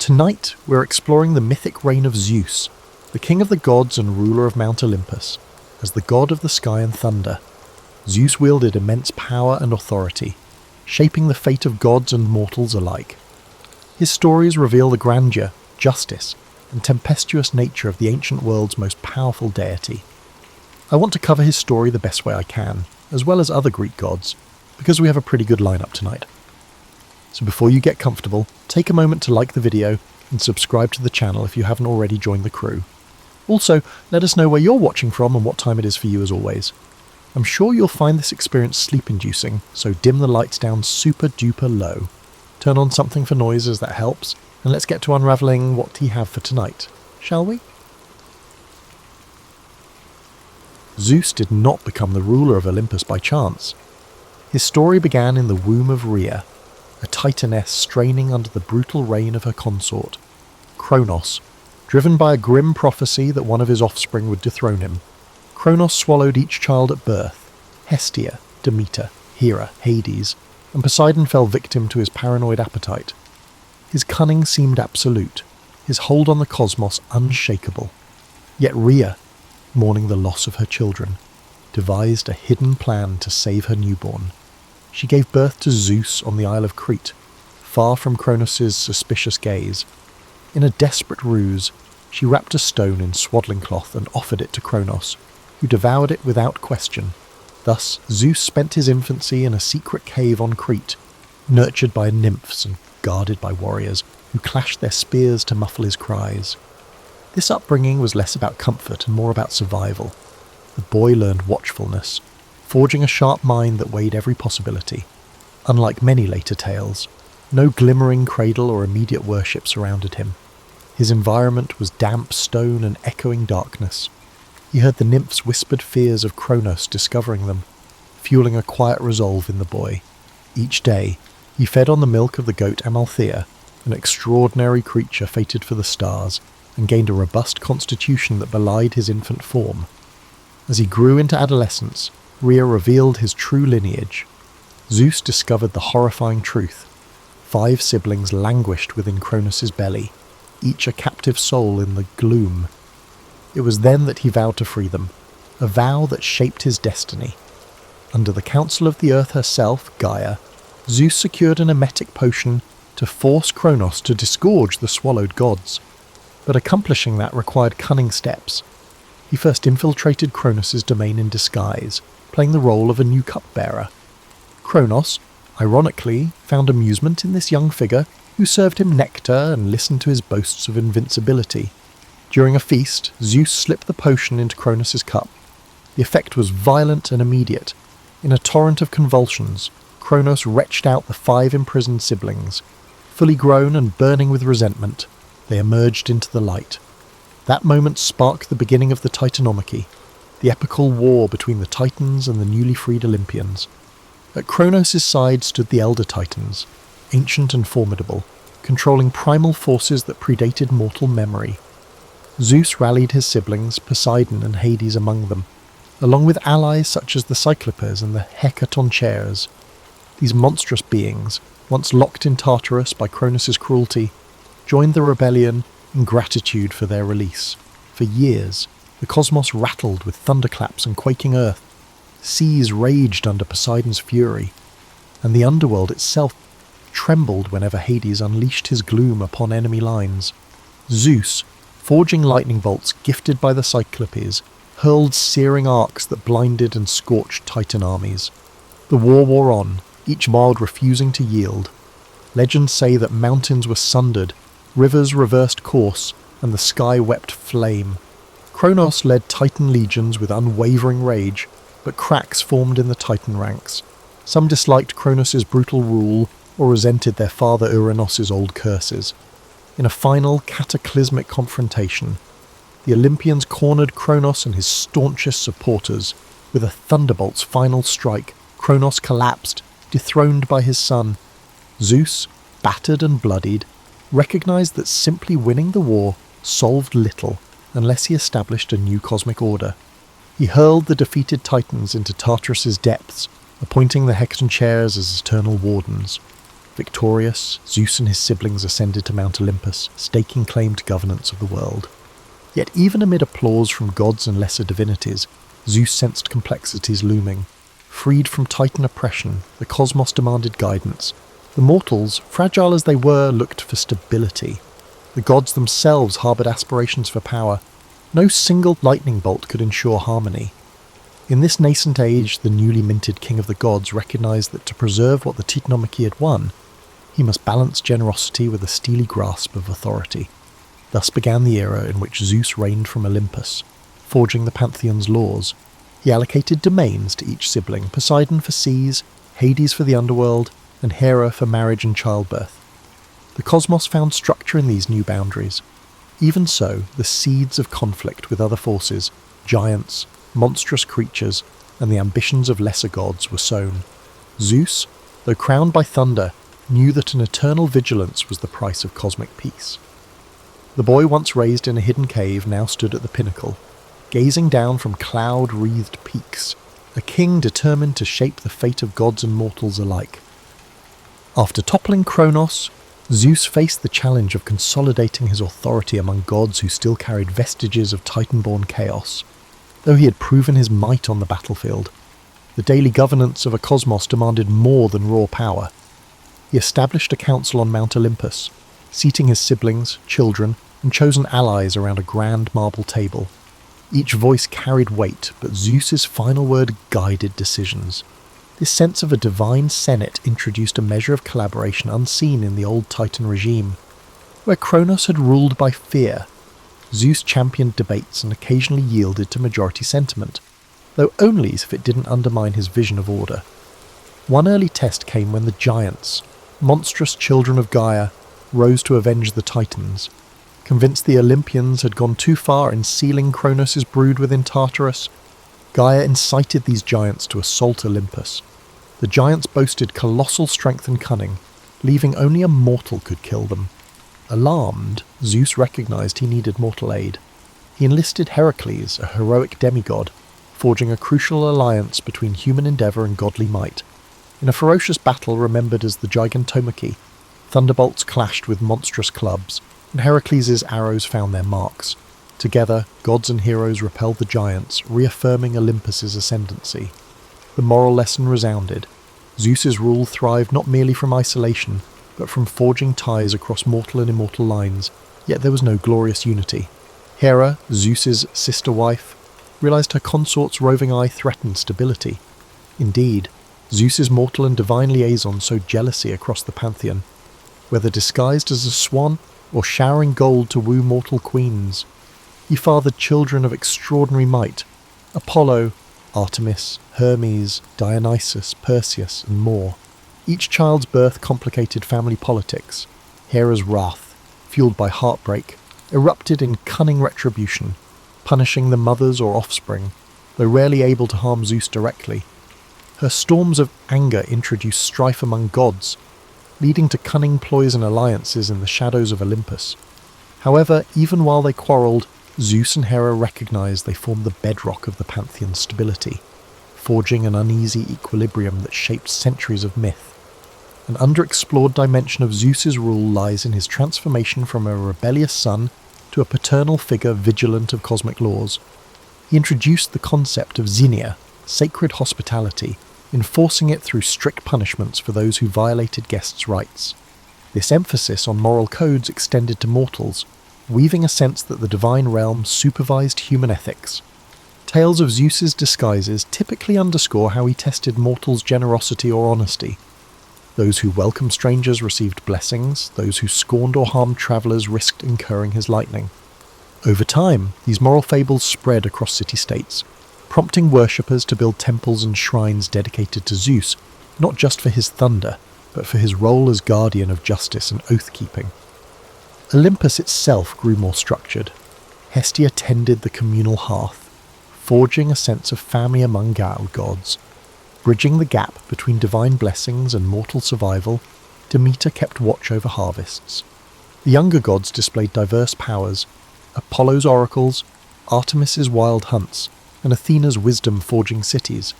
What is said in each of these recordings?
Tonight, we're exploring the mythic reign of Zeus, the king of the gods and ruler of Mount Olympus. As the god of the sky and thunder, Zeus wielded immense power and authority, shaping the fate of gods and mortals alike. His stories reveal the grandeur, justice, and tempestuous nature of the ancient world's most powerful deity. I want to cover his story the best way I can, as well as other Greek gods, because we have a pretty good lineup tonight. So before you get comfortable, take a moment to like the video and subscribe to the channel if you haven't already joined the crew. Also, let us know where you're watching from and what time it is for you as always. I'm sure you'll find this experience sleep-inducing, so dim the lights down super duper low. Turn on something for noises, that helps, and let's get to unravelling what we have for tonight, shall we? Zeus did not become the ruler of Olympus by chance. His story began in the womb of Rhea, a titaness straining under the brutal reign of her consort, Kronos. Driven by a grim prophecy that one of his offspring would dethrone him, Kronos swallowed each child at birth: Hestia, Demeter, Hera, Hades, and Poseidon fell victim to his paranoid appetite. His cunning seemed absolute, his hold on the cosmos unshakable. Yet Rhea, mourning the loss of her children, devised a hidden plan to save her newborn. She gave birth to Zeus on the Isle of Crete, far from Kronos' suspicious gaze. In a desperate ruse, she wrapped a stone in swaddling cloth and offered it to Kronos, who devoured it without question. Thus, Zeus spent his infancy in a secret cave on Crete, nurtured by nymphs and guarded by warriors who clashed their spears to muffle his cries. This upbringing was less about comfort and more about survival. The boy learned watchfulness, forging a sharp mind that weighed every possibility. Unlike many later tales, no glimmering cradle or immediate worship surrounded him. His environment was damp stone and echoing darkness. He heard the nymphs' whispered fears of Kronos discovering them, fueling a quiet resolve in the boy. Each day, he fed on the milk of the goat Amalthea, an extraordinary creature fated for the stars, and gained a robust constitution that belied his infant form. As he grew into adolescence, Rhea revealed his true lineage. Zeus discovered the horrifying truth. 5 siblings languished within Kronos' belly, each a captive soul in the gloom. It was then that he vowed to free them, a vow that shaped his destiny. Under the counsel of the earth herself, Gaia, Zeus secured an emetic potion to force Kronos to disgorge the swallowed gods. But accomplishing that required cunning steps. He first infiltrated Kronos' domain in disguise, playing the role of a new cupbearer. Kronos, ironically, found amusement in this young figure who served him nectar and listened to his boasts of invincibility. During a feast, Zeus slipped the potion into Kronos' cup. The effect was violent and immediate. In a torrent of convulsions, Kronos retched out the 5 imprisoned siblings. Fully grown and burning with resentment, they emerged into the light. That moment sparked the beginning of the Titanomachy, the epical war between the Titans and the newly freed Olympians. At Kronos' side stood the Elder Titans, ancient and formidable, controlling primal forces that predated mortal memory. Zeus rallied his siblings, Poseidon and Hades among them, along with allies such as the Cyclopes and the Hecatoncheires. These monstrous beings, once locked in Tartarus by Kronos' cruelty, joined the rebellion in gratitude for their release. For years, the cosmos rattled with thunderclaps and quaking earth. Seas raged under Poseidon's fury, and the underworld itself trembled whenever Hades unleashed his gloom upon enemy lines. Zeus, forging lightning bolts gifted by the Cyclopes, hurled searing arcs that blinded and scorched Titan armies. The war wore on, each world refusing to yield. Legends say that mountains were sundered, rivers reversed course, and the sky wept flame. Kronos led Titan legions with unwavering rage, but cracks formed in the Titan ranks. Some disliked Kronos' brutal rule or resented their father Uranos' old curses. In a final cataclysmic confrontation, the Olympians cornered Kronos and his staunchest supporters. With a thunderbolt's final strike, Kronos collapsed, dethroned by his son. Zeus, battered and bloodied, recognized that simply winning the war solved little unless he established a new cosmic order. He hurled the defeated Titans into Tartarus' depths, appointing the Hecatoncheires as eternal wardens. Victorious, Zeus and his siblings ascended to Mount Olympus, staking claim to governance of the world. Yet even amid applause from gods and lesser divinities, Zeus sensed complexities looming. Freed from Titan oppression, the cosmos demanded guidance. The mortals, fragile as they were, looked for stability. The gods themselves harboured aspirations for power. No single lightning bolt could ensure harmony. In this nascent age, the newly minted king of the gods recognised that to preserve what the Titanomachy had won, he must balance generosity with a steely grasp of authority. Thus began the era in which Zeus reigned from Olympus, forging the Pantheon's laws. He allocated domains to each sibling, Poseidon for seas, Hades for the underworld, and Hera for marriage and childbirth. The cosmos found structure in these new boundaries. Even so, the seeds of conflict with other forces, giants, monstrous creatures, and the ambitions of lesser gods were sown. Zeus, though crowned by thunder, knew that an eternal vigilance was the price of cosmic peace. The boy once raised in a hidden cave now stood at the pinnacle, gazing down from cloud-wreathed peaks, a king determined to shape the fate of gods and mortals alike. After toppling Kronos, Zeus faced the challenge of consolidating his authority among gods who still carried vestiges of Titan-born chaos. Though he had proven his might on the battlefield, the daily governance of a cosmos demanded more than raw power. He established a council on Mount Olympus, seating his siblings, children, and chosen allies around a grand marble table. Each voice carried weight, but Zeus's final word guided decisions. This sense of a divine senate introduced a measure of collaboration unseen in the old Titan regime. Where Kronos had ruled by fear, Zeus championed debates and occasionally yielded to majority sentiment, though only if it didn't undermine his vision of order. One early test came when the giants, monstrous children of Gaia, rose to avenge the Titans. Convinced the Olympians had gone too far in sealing Kronos' brood within Tartarus, Gaia incited these giants to assault Olympus. The giants boasted colossal strength and cunning, leaving only a mortal could kill them. Alarmed, Zeus recognized he needed mortal aid. He enlisted Hercules, a heroic demigod, forging a crucial alliance between human endeavour and godly might. In a ferocious battle remembered as the Gigantomachy, thunderbolts clashed with monstrous clubs, and Heracles' arrows found their marks. Together, gods and heroes repelled the giants, reaffirming Olympus' ascendancy. The moral lesson resounded. Zeus's rule thrived not merely from isolation, but from forging ties across mortal and immortal lines, yet there was no glorious unity. Hera, Zeus's sister wife, realized her consort's roving eye threatened stability. Indeed, Zeus's mortal and divine liaison sowed jealousy across the pantheon, whether disguised as a swan or showering gold to woo mortal queens. He fathered children of extraordinary might: Apollo, Artemis, Hermes, Dionysus, Perseus, and more. Each child's birth complicated family politics. Hera's wrath, fueled by heartbreak, erupted in cunning retribution, punishing the mothers or offspring, though rarely able to harm Zeus directly. Her storms of anger introduced strife among gods, leading to cunning ploys and alliances in the shadows of Olympus. However, even while they quarrelled, Zeus and Hera recognized they formed the bedrock of the pantheon's stability, forging an uneasy equilibrium that shaped centuries of myth. An underexplored dimension of Zeus's rule lies in his transformation from a rebellious son to a paternal figure vigilant of cosmic laws. He introduced the concept of xenia, sacred hospitality, enforcing it through strict punishments for those who violated guests' rights. This emphasis on moral codes extended to mortals, weaving a sense that the divine realm supervised human ethics. Tales of Zeus's disguises typically underscore how he tested mortals' generosity or honesty. Those who welcomed strangers received blessings, those who scorned or harmed travellers risked incurring his lightning. Over time, these moral fables spread across city-states, prompting worshippers to build temples and shrines dedicated to Zeus, not just for his thunder, but for his role as guardian of justice and oath-keeping. Olympus itself grew more structured. Hestia tended the communal hearth, forging a sense of family among gods. Bridging the gap between divine blessings and mortal survival, Demeter kept watch over harvests. The younger gods displayed diverse powers: Apollo's oracles, Artemis's wild hunts, and Athena's wisdom forging cities.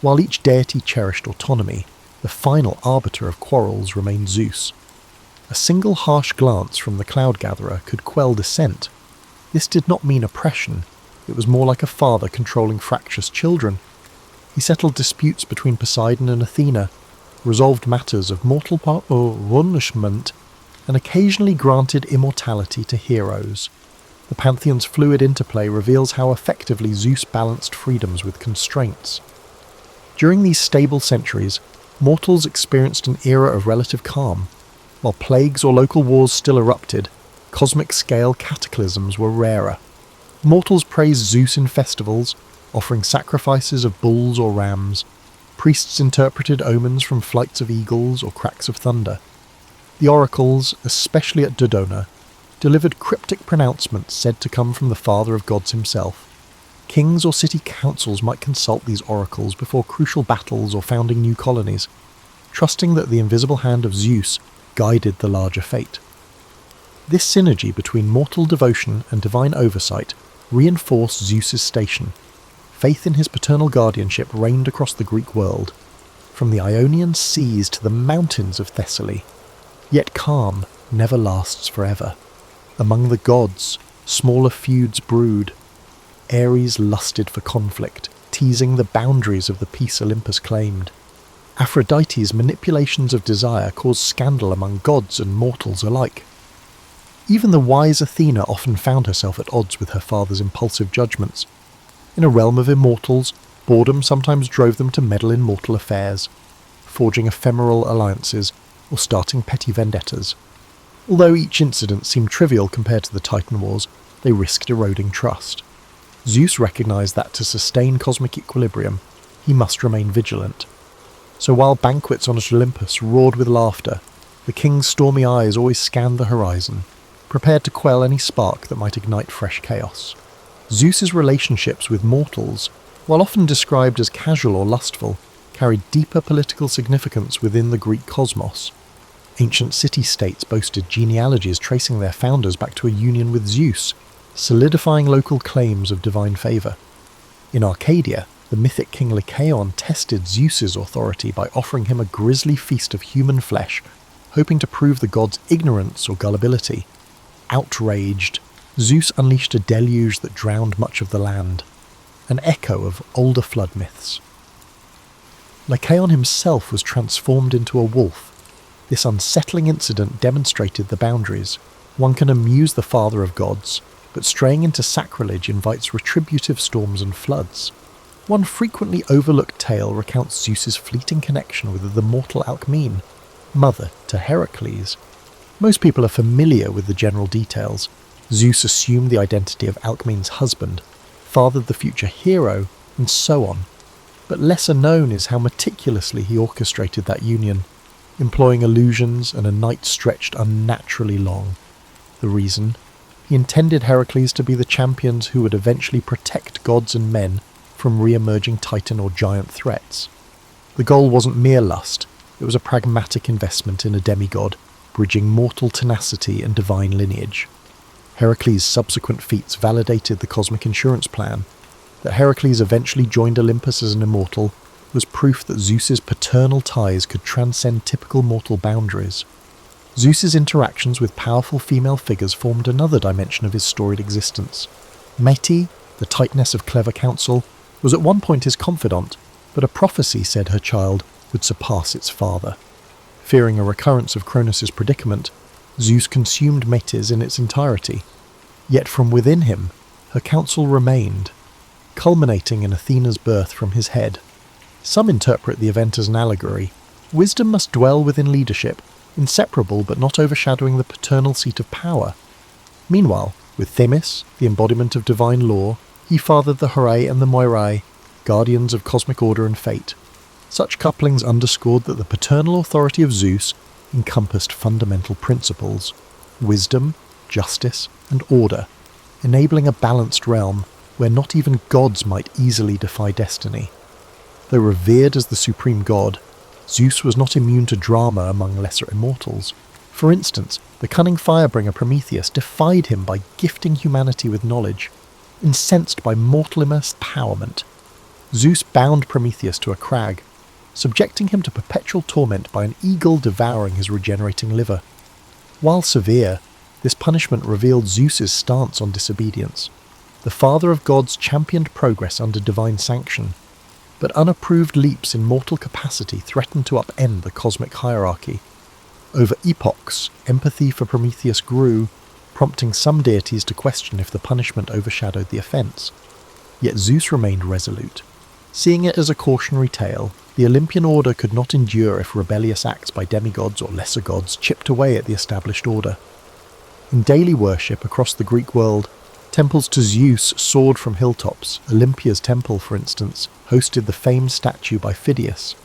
While each deity cherished autonomy, the final arbiter of quarrels remained Zeus. A single harsh glance from the cloud-gatherer could quell dissent. This did not mean oppression, it was more like a father controlling fractious children. He settled disputes between Poseidon and Athena, resolved matters of mortal punishment, and occasionally granted immortality to heroes. The pantheon's fluid interplay reveals how effectively Zeus balanced freedoms with constraints. During these stable centuries, mortals experienced an era of relative calm. While plagues or local wars still erupted, cosmic-scale cataclysms were rarer. Mortals praised Zeus in festivals, offering sacrifices of bulls or rams. Priests interpreted omens from flights of eagles or cracks of thunder. The oracles, especially at Dodona, delivered cryptic pronouncements said to come from the father of gods himself. Kings or city councils might consult these oracles before crucial battles or founding new colonies, trusting that the invisible hand of Zeus guided the larger fate. This synergy between mortal devotion and divine oversight reinforced Zeus's station. Faith in his paternal guardianship reigned across the Greek world, from the Ionian seas to the mountains of Thessaly. Yet calm never lasts forever. Among the gods, smaller feuds brewed. Ares lusted for conflict, teasing the boundaries of the peace Olympus claimed. Aphrodite's manipulations of desire caused scandal among gods and mortals alike. Even the wise Athena often found herself at odds with her father's impulsive judgments. In a realm of immortals, boredom sometimes drove them to meddle in mortal affairs, forging ephemeral alliances or starting petty vendettas. Although each incident seemed trivial compared to the Titan Wars, they risked eroding trust. Zeus recognized that to sustain cosmic equilibrium, he must remain vigilant. So while banquets on Olympus roared with laughter, the king's stormy eyes always scanned the horizon, prepared to quell any spark that might ignite fresh chaos. Zeus's relationships with mortals, while often described as casual or lustful, carried deeper political significance within the Greek cosmos. Ancient city-states boasted genealogies tracing their founders back to a union with Zeus, solidifying local claims of divine favour. In Arcadia, the mythic king Lycaon tested Zeus's authority by offering him a grisly feast of human flesh, hoping to prove the god's ignorance or gullibility. Outraged, Zeus unleashed a deluge that drowned much of the land, an echo of older flood myths. Lycaon himself was transformed into a wolf. This unsettling incident demonstrated the boundaries. One can amuse the father of gods, but straying into sacrilege invites retributive storms and floods. One frequently overlooked tale recounts Zeus's fleeting connection with the mortal Alcmene, mother to Hercules. Most people are familiar with the general details. Zeus assumed the identity of Alcmene's husband, fathered the future hero, and so on. But lesser known is how meticulously he orchestrated that union, employing illusions and a night stretched unnaturally long. The reason? He intended Heracles to be the champions who would eventually protect gods and men from re-emerging titan or giant threats. The goal wasn't mere lust, it was a pragmatic investment in a demigod, bridging mortal tenacity and divine lineage. Heracles' subsequent feats validated the cosmic insurance plan. That Heracles eventually joined Olympus as an immortal was proof that Zeus's paternal ties could transcend typical mortal boundaries. Zeus's interactions with powerful female figures formed another dimension of his storied existence. Métis, the titaness of clever counsel, was at one point his confidant, but a prophecy said her child would surpass its father. Fearing a recurrence of Cronus' predicament, Zeus consumed Métis in its entirety. Yet from within him, her counsel remained, culminating in Athena's birth from his head. Some interpret the event as an allegory. Wisdom must dwell within leadership, inseparable but not overshadowing the paternal seat of power. Meanwhile, with Themis, the embodiment of divine law, he fathered the Horae and the Moirae, guardians of cosmic order and fate. Such couplings underscored that the paternal authority of Zeus encompassed fundamental principles: wisdom, justice, and order, enabling a balanced realm where not even gods might easily defy destiny. Though revered as the supreme god, Zeus was not immune to drama among lesser immortals. For instance, the cunning firebringer Prometheus defied him by gifting humanity with knowledge. Incensed by mortal empowerment, Zeus bound Prometheus to a crag, subjecting him to perpetual torment by an eagle devouring his regenerating liver. While severe, this punishment revealed Zeus's stance on disobedience. The father of gods championed progress under divine sanction, but unapproved leaps in mortal capacity threatened to upend the cosmic hierarchy. Over epochs, empathy for Prometheus grew, prompting some deities to question if the punishment overshadowed the offence. Yet Zeus remained resolute. Seeing it as a cautionary tale, the Olympian order could not endure if rebellious acts by demigods or lesser gods chipped away at the established order. In daily worship across the Greek world, temples to Zeus soared from hilltops. Olympia's temple, for instance, hosted the famed statue by Phidias.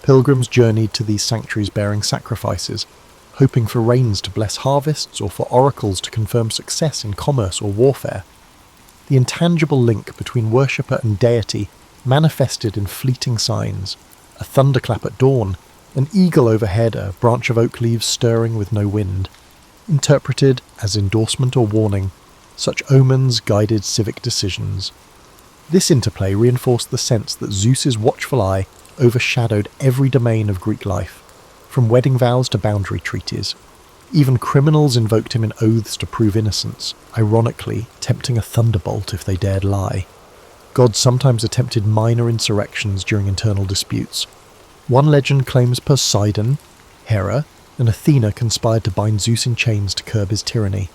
Pilgrims journeyed to these sanctuaries bearing sacrifices, hoping for rains to bless harvests or for oracles to confirm success in commerce or warfare. The intangible link between worshipper and deity manifested in fleeting signs: a thunderclap at dawn, an eagle overhead, a branch of oak leaves stirring with no wind. Interpreted as endorsement or warning, such omens guided civic decisions. This interplay reinforced the sense that Zeus's watchful eye overshadowed every domain of Greek life, from wedding vows to boundary treaties. Even criminals invoked him in oaths to prove innocence, ironically tempting a thunderbolt if they dared lie. Gods sometimes attempted minor insurrections during internal disputes. One legend claims Poseidon, Hera, and Athena conspired to bind Zeus in chains to curb his tyranny.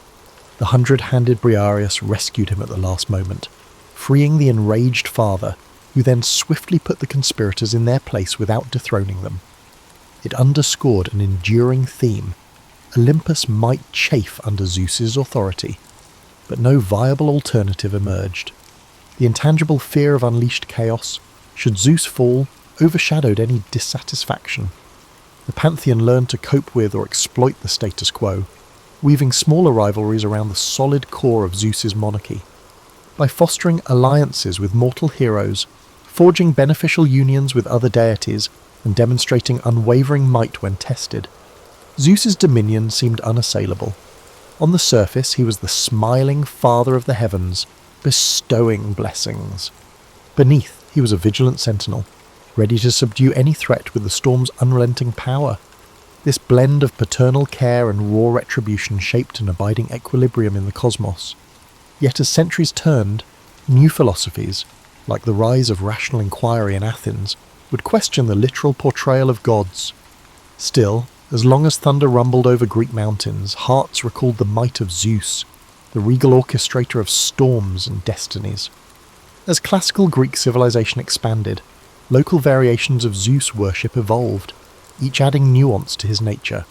The 100-handed Briareus rescued him at the last moment, freeing the enraged father, who then swiftly put the conspirators in their place without dethroning them. It underscored an enduring theme. Olympus might chafe under Zeus's authority, but no viable alternative emerged. The intangible fear of unleashed chaos, should Zeus fall, overshadowed any dissatisfaction. The pantheon learned to cope with or exploit the status quo, weaving smaller rivalries around the solid core of Zeus's monarchy. By fostering alliances with mortal heroes, forging beneficial unions with other deities, and demonstrating unwavering might when tested, Zeus's dominion seemed unassailable. On the surface, he was the smiling father of the heavens, bestowing blessings. Beneath, he was a vigilant sentinel, ready to subdue any threat with the storm's unrelenting power. This blend of paternal care and raw retribution shaped an abiding equilibrium in the cosmos. Yet as centuries turned, new philosophies, like the rise of rational inquiry in Athens, would question the literal portrayal of gods. Still, as long as thunder rumbled over Greek mountains, hearts recalled the might of Zeus, the regal orchestrator of storms and destinies. As classical Greek civilization expanded, local variations of Zeus worship evolved, each adding nuance to his nature.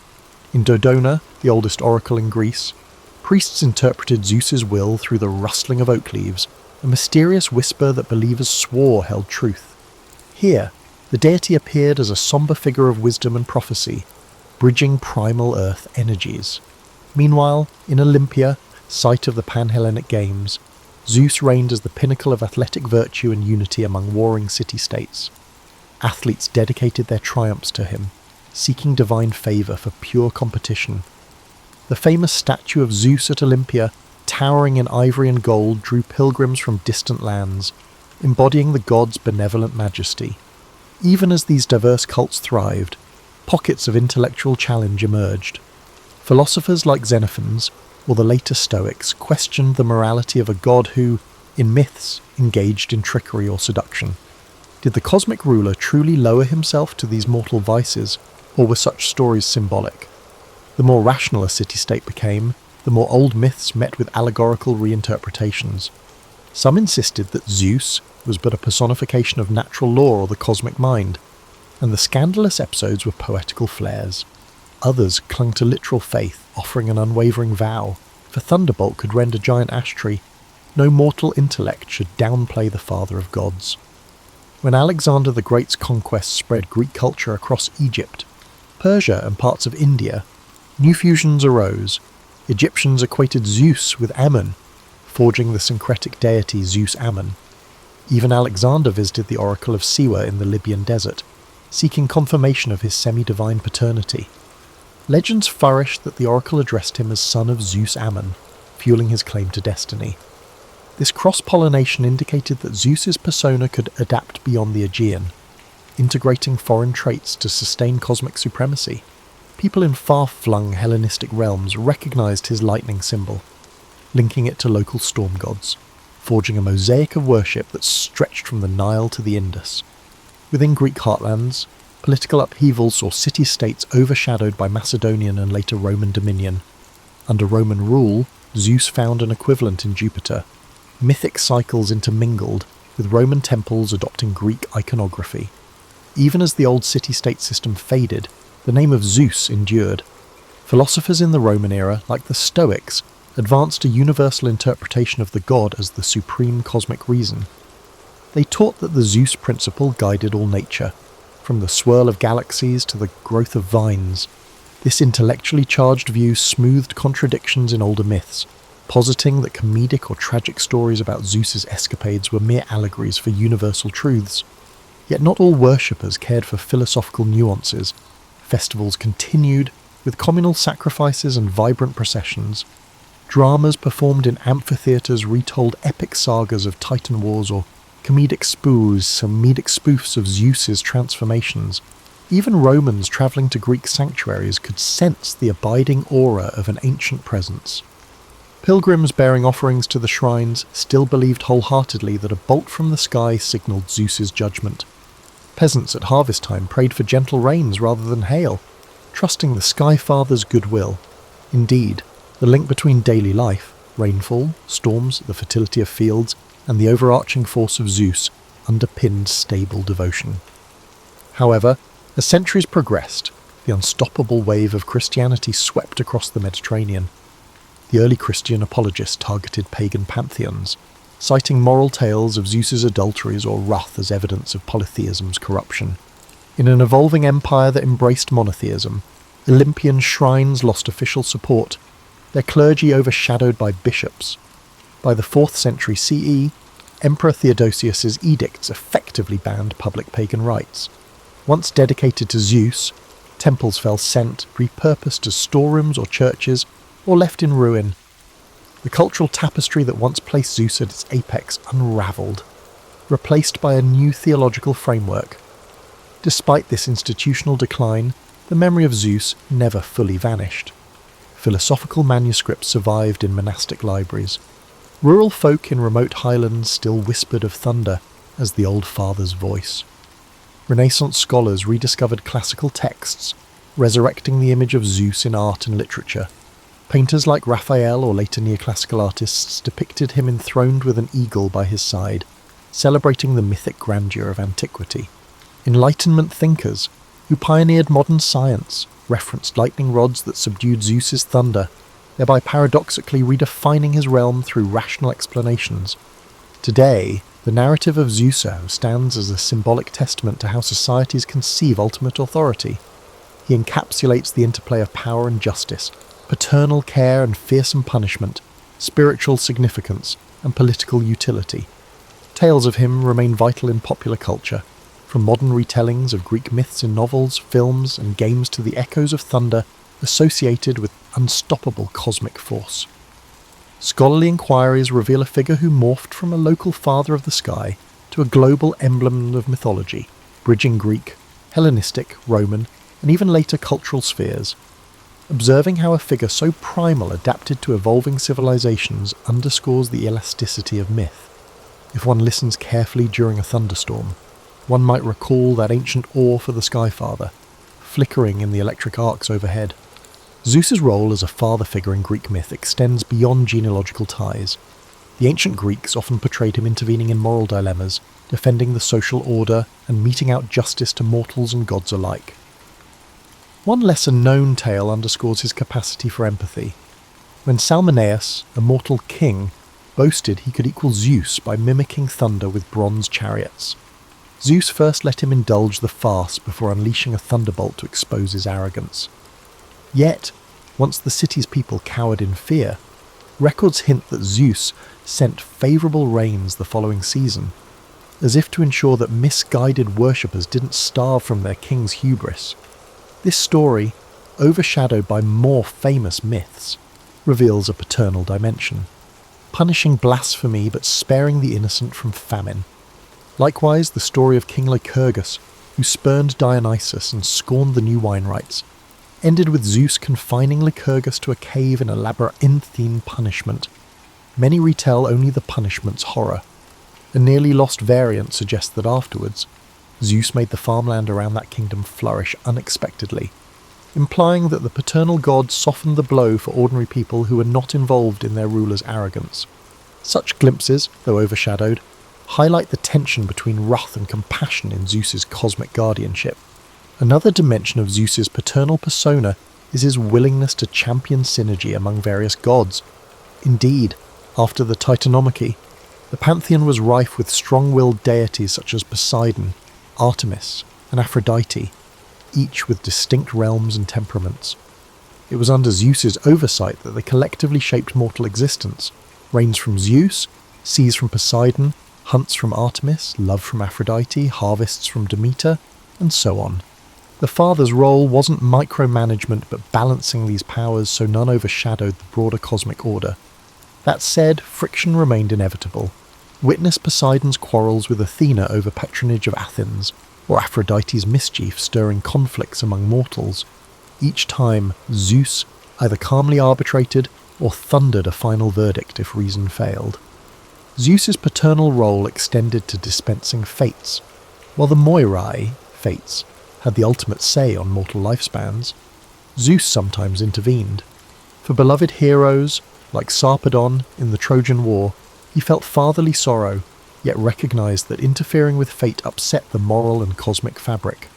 In Dodona, the oldest oracle in Greece, priests interpreted Zeus's will through the rustling of oak leaves, a mysterious whisper that believers swore held truth. Here, the deity appeared as a somber figure of wisdom and prophecy, bridging primal earth energies. Meanwhile, in Olympia, site of the Pan-Hellenic Games, Zeus reigned as the pinnacle of athletic virtue and unity among warring city-states. Athletes dedicated their triumphs to him, seeking divine favour for pure competition. The famous statue of Zeus at Olympia, towering in ivory and gold, drew pilgrims from distant lands, embodying the god's benevolent majesty. Even as these diverse cults thrived, pockets of intellectual challenge emerged. Philosophers like Xenophon, or the later Stoics, questioned the morality of a god who, in myths, engaged in trickery or seduction. Did the cosmic ruler truly lower himself to these mortal vices, or were such stories symbolic? The more rational a city-state became, the more old myths met with allegorical reinterpretations. Some insisted that Zeus was but a personification of natural law or the cosmic mind, and the scandalous episodes were poetical flares. Others clung to literal faith, offering an unwavering vow. If a thunderbolt could rend a giant ash tree, no mortal intellect should downplay the father of gods. When Alexander the Great's conquests spread Greek culture across Egypt, Persia and parts of India, new fusions arose. Egyptians equated Zeus with Ammon, forging the syncretic deity Zeus-Ammon. Even Alexander visited the oracle of Siwa in the Libyan desert, seeking confirmation of his semi-divine paternity. Legends flourish that the oracle addressed him as son of Zeus-Ammon, fueling his claim to destiny. This cross-pollination indicated that Zeus's persona could adapt beyond the Aegean. integrating foreign traits to sustain cosmic supremacy. People in far-flung Hellenistic realms recognized his lightning symbol, linking it to local storm gods, forging a mosaic of worship that stretched from the Nile to the Indus. Within Greek heartlands, political upheavals saw city-states overshadowed by Macedonian and later Roman dominion. Under Roman rule, Zeus found an equivalent in Jupiter. Mythic cycles intermingled, with Roman temples adopting Greek iconography. Even as the old city-state system faded, the name of Zeus endured. Philosophers in the Roman era, like the Stoics, advanced a universal interpretation of the god as the supreme cosmic reason. They taught that the Zeus principle guided all nature, from the swirl of galaxies to the growth of vines. This intellectually charged view smoothed contradictions in older myths, positing that comedic or tragic stories about Zeus's escapades were mere allegories for universal truths. Yet not all worshippers cared for philosophical nuances. Festivals continued, with communal sacrifices and vibrant processions. Dramas performed in amphitheatres retold epic sagas of Titan wars or comedic spoofs of Zeus's transformations. Even Romans travelling to Greek sanctuaries could sense the abiding aura of an ancient presence. Pilgrims bearing offerings to the shrines still believed wholeheartedly that a bolt from the sky signalled Zeus's judgment. Peasants at harvest time prayed for gentle rains rather than hail, trusting the Sky Father's goodwill. Indeed, the link between daily life, rainfall, storms, the fertility of fields, and the overarching force of Zeus underpinned stable devotion. However, as centuries progressed, the unstoppable wave of Christianity swept across the Mediterranean. The early Christian apologists targeted pagan pantheons, citing moral tales of Zeus's adulteries or wrath as evidence of polytheism's corruption. In an evolving empire that embraced monotheism, Olympian shrines lost official support, their clergy overshadowed by bishops. By the 4th century CE, Emperor Theodosius's edicts effectively banned public pagan rites. Once dedicated to Zeus, temples fell scent, repurposed as storerooms or churches, or left in ruin. The cultural tapestry that once placed Zeus at its apex unravelled, replaced by a new theological framework. Despite this institutional decline, the memory of Zeus never fully vanished. Philosophical manuscripts survived in monastic libraries. Rural folk in remote highlands still whispered of thunder as the old father's voice. Renaissance scholars rediscovered classical texts, resurrecting the image of Zeus in art and literature. Painters like Raphael or later neoclassical artists depicted him enthroned with an eagle by his side, celebrating the mythic grandeur of antiquity. Enlightenment thinkers, who pioneered modern science, referenced lightning rods that subdued Zeus's thunder, thereby paradoxically redefining his realm through rational explanations. Today, the narrative of Zeus stands as a symbolic testament to how societies conceive ultimate authority. He encapsulates the interplay of power and justice, paternal care and fearsome punishment, spiritual significance and political utility. Tales of him remain vital in popular culture, from modern retellings of Greek myths in novels, films and games to the echoes of thunder associated with unstoppable cosmic force. Scholarly inquiries reveal a figure who morphed from a local father of the sky to a global emblem of mythology, bridging Greek, Hellenistic, Roman, and even later cultural spheres. Observing how a figure so primal adapted to evolving civilizations underscores the elasticity of myth. If one listens carefully during a thunderstorm, one might recall that ancient awe for the Sky Father, flickering in the electric arcs overhead. Zeus's role as a father figure in Greek myth extends beyond genealogical ties. The ancient Greeks often portrayed him intervening in moral dilemmas, defending the social order and meting out justice to mortals and gods alike. One lesser-known tale underscores his capacity for empathy. When Salmoneus, a mortal king, boasted he could equal Zeus by mimicking thunder with bronze chariots, Zeus first let him indulge the farce before unleashing a thunderbolt to expose his arrogance. Yet, once the city's people cowered in fear, records hint that Zeus sent favourable rains the following season, as if to ensure that misguided worshippers didn't starve from their king's hubris. This story, overshadowed by more famous myths, reveals a paternal dimension, punishing blasphemy but sparing the innocent from famine. Likewise, the story of King Lycurgus, who spurned Dionysus and scorned the new wine rites, ended with Zeus confining Lycurgus to a cave in a labyrinthine punishment. Many retell only the punishment's horror. A nearly lost variant suggests that afterwards, Zeus made the farmland around that kingdom flourish unexpectedly, implying that the paternal god softened the blow for ordinary people who were not involved in their ruler's arrogance. Such glimpses, though overshadowed, highlight the tension between wrath and compassion in Zeus's cosmic guardianship. Another dimension of Zeus's paternal persona is his willingness to champion synergy among various gods. Indeed, after the Titanomachy, the pantheon was rife with strong-willed deities such as Poseidon, Artemis, and Aphrodite, each with distinct realms and temperaments. It was under Zeus's oversight that they collectively shaped mortal existence. Rains from Zeus, seas from Poseidon, hunts from Artemis, love from Aphrodite, harvests from Demeter, and so on. The father's role wasn't micromanagement but balancing these powers so none overshadowed the broader cosmic order. That said, friction remained inevitable. Witness Poseidon's quarrels with Athena over patronage of Athens, or Aphrodite's mischief stirring conflicts among mortals. Each time, Zeus either calmly arbitrated or thundered a final verdict if reason failed. Zeus's paternal role extended to dispensing fates. While the Moirai, fates, had the ultimate say on mortal lifespans, Zeus sometimes intervened. For beloved heroes, like Sarpedon in the Trojan War, he felt fatherly sorrow, yet recognized that interfering with fate upset the moral and cosmic fabric.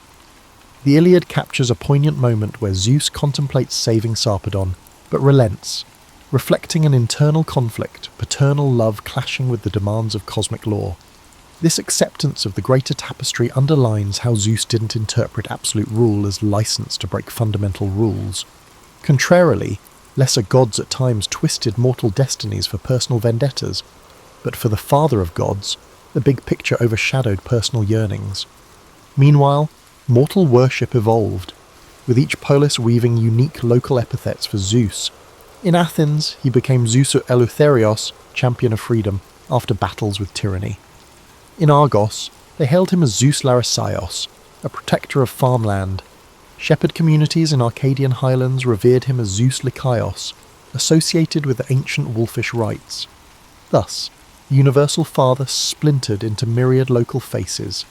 The Iliad captures a poignant moment where Zeus contemplates saving Sarpedon, but relents, reflecting an internal conflict, paternal love clashing with the demands of cosmic law. This acceptance of the greater tapestry underlines how Zeus didn't interpret absolute rule as license to break fundamental rules. Contrarily, lesser gods at times twisted mortal destinies for personal vendettas, but for the father of gods, the big picture overshadowed personal yearnings. Meanwhile, mortal worship evolved, with each polis weaving unique local epithets for Zeus. In Athens, he became Zeus Eleutherios, champion of freedom, after battles with tyranny. In Argos, they hailed him as Zeus Larissaios, a protector of farmland. Shepherd communities in Arcadian highlands revered him as Zeus Lycaios, associated with the ancient wolfish rites. Thus, the universal father splintered into myriad local faces,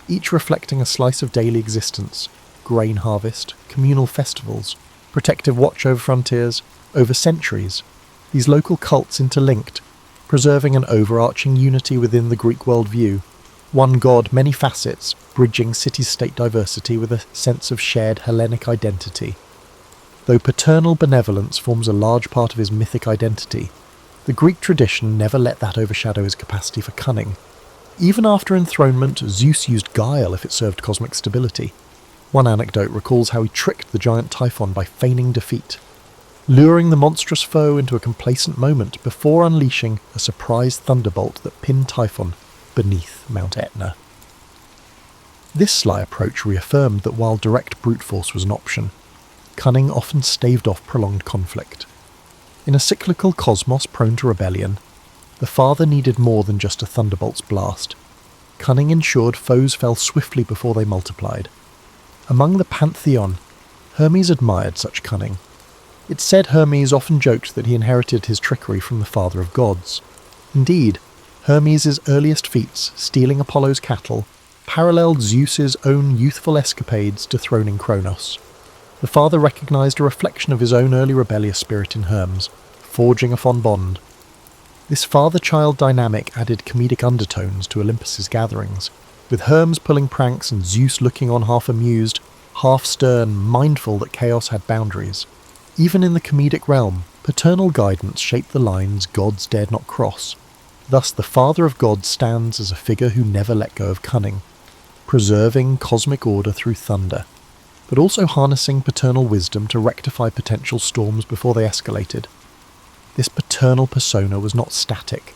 each reflecting a slice of daily existence: grain harvest, communal festivals, protective watch over frontiers. Over centuries, these local cults interlinked, preserving an overarching unity within the Greek worldview. One god, many facets, bridging city-state diversity with a sense of shared Hellenic identity. Though paternal benevolence forms a large part of his mythic identity, the Greek tradition never let that overshadow his capacity for cunning. Even after enthronement, Zeus used guile if it served cosmic stability. One anecdote recalls how he tricked the giant Typhon by feigning defeat, luring the monstrous foe into a complacent moment before unleashing a surprise thunderbolt that pinned Typhon beneath Mount Etna. This sly approach reaffirmed that while direct brute force was an option, cunning often staved off prolonged conflict. In a cyclical cosmos prone to rebellion, the father needed more than just a thunderbolt's blast. Cunning ensured foes fell swiftly before they multiplied. Among the pantheon, Hermes admired such cunning. It's said Hermes often joked that he inherited his trickery from the father of gods. Indeed, Hermes' earliest feats, stealing Apollo's cattle, paralleled Zeus's own youthful escapades dethroning Kronos. The father recognized a reflection of his own early rebellious spirit in Hermes, forging a fond bond. This father-child dynamic added comedic undertones to Olympus's gatherings, with Hermes pulling pranks and Zeus looking on half amused, half stern, mindful that chaos had boundaries. Even in the comedic realm, paternal guidance shaped the lines gods dared not cross. Thus the father of gods stands as a figure who never let go of cunning, preserving cosmic order through thunder, but also harnessing paternal wisdom to rectify potential storms before they escalated. This paternal persona was not static.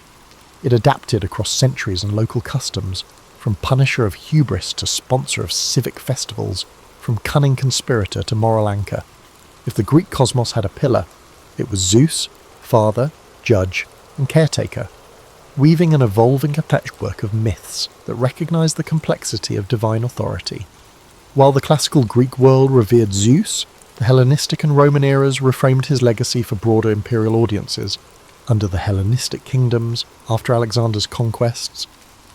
It adapted across centuries and local customs, from punisher of hubris to sponsor of civic festivals, from cunning conspirator to moral anchor. If the Greek cosmos had a pillar, it was Zeus, father, judge, and caretaker, weaving an evolving patchwork of myths that recognized the complexity of divine authority. While the classical Greek world revered Zeus, the Hellenistic and Roman eras reframed his legacy for broader imperial audiences. Under the Hellenistic kingdoms, after Alexander's conquests,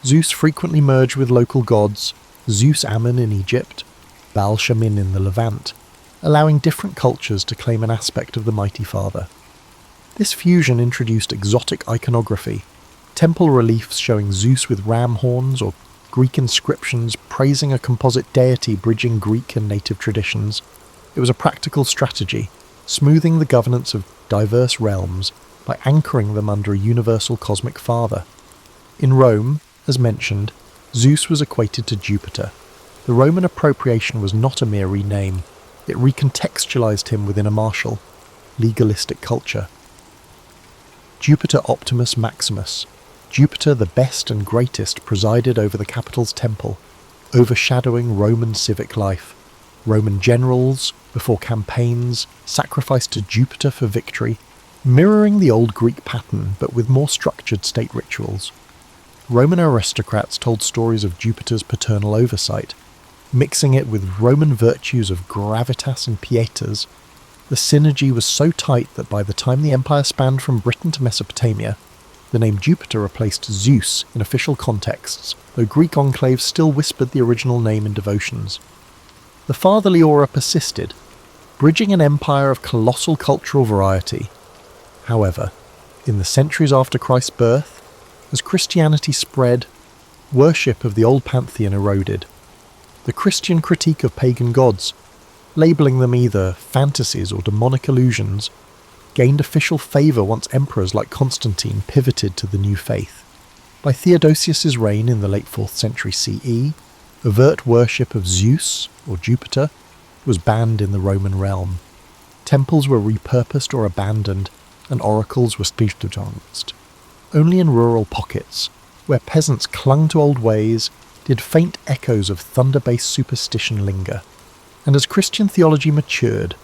Zeus frequently merged with local gods, Zeus Ammon in Egypt, Baal Shamin in the Levant, allowing different cultures to claim an aspect of the mighty father. This fusion introduced exotic iconography, temple reliefs showing Zeus with ram horns or Greek inscriptions praising a composite deity bridging Greek and native traditions. It was a practical strategy, smoothing the governance of diverse realms by anchoring them under a universal cosmic father. In Rome, as mentioned, Zeus was equated to Jupiter. The Roman appropriation was not a mere rename, it recontextualized him within a martial, legalistic culture. Jupiter Optimus Maximus, Jupiter the best and greatest, presided over the capital's temple, overshadowing Roman civic life. Roman generals, before campaigns, sacrificed to Jupiter for victory, mirroring the old Greek pattern but with more structured state rituals. Roman aristocrats told stories of Jupiter's paternal oversight, mixing it with Roman virtues of gravitas and pietas. The synergy was so tight that by the time the empire spanned from Britain to Mesopotamia, the name Jupiter replaced Zeus in official contexts, though Greek enclaves still whispered the original name in devotions. The fatherly aura persisted, bridging an empire of colossal cultural variety. However, in the centuries after Christ's birth, as Christianity spread, worship of the old pantheon eroded. The Christian critique of pagan gods, labelling them either fantasies or demonic illusions, gained official favour once emperors like Constantine pivoted to the new faith. By Theodosius's reign in the late 4th century CE, overt worship of Zeus, or Jupiter, was banned in the Roman realm. Temples were repurposed or abandoned, and oracles were spiritualized. Only in rural pockets, where peasants clung to old ways, did faint echoes of thunder-based superstition linger. And as Christian theology matured,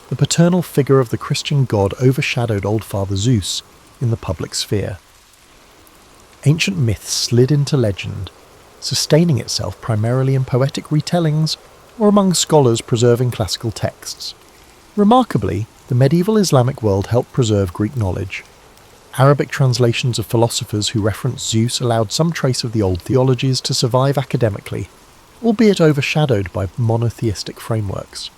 the paternal figure of the Christian god overshadowed Old Father Zeus in the public sphere. Ancient myths slid into legend, sustaining itself primarily in poetic retellings or among scholars preserving classical texts. Remarkably, the medieval Islamic world helped preserve Greek knowledge. Arabic translations of philosophers who referenced Zeus allowed some trace of the old theologies to survive academically, albeit overshadowed by monotheistic frameworks.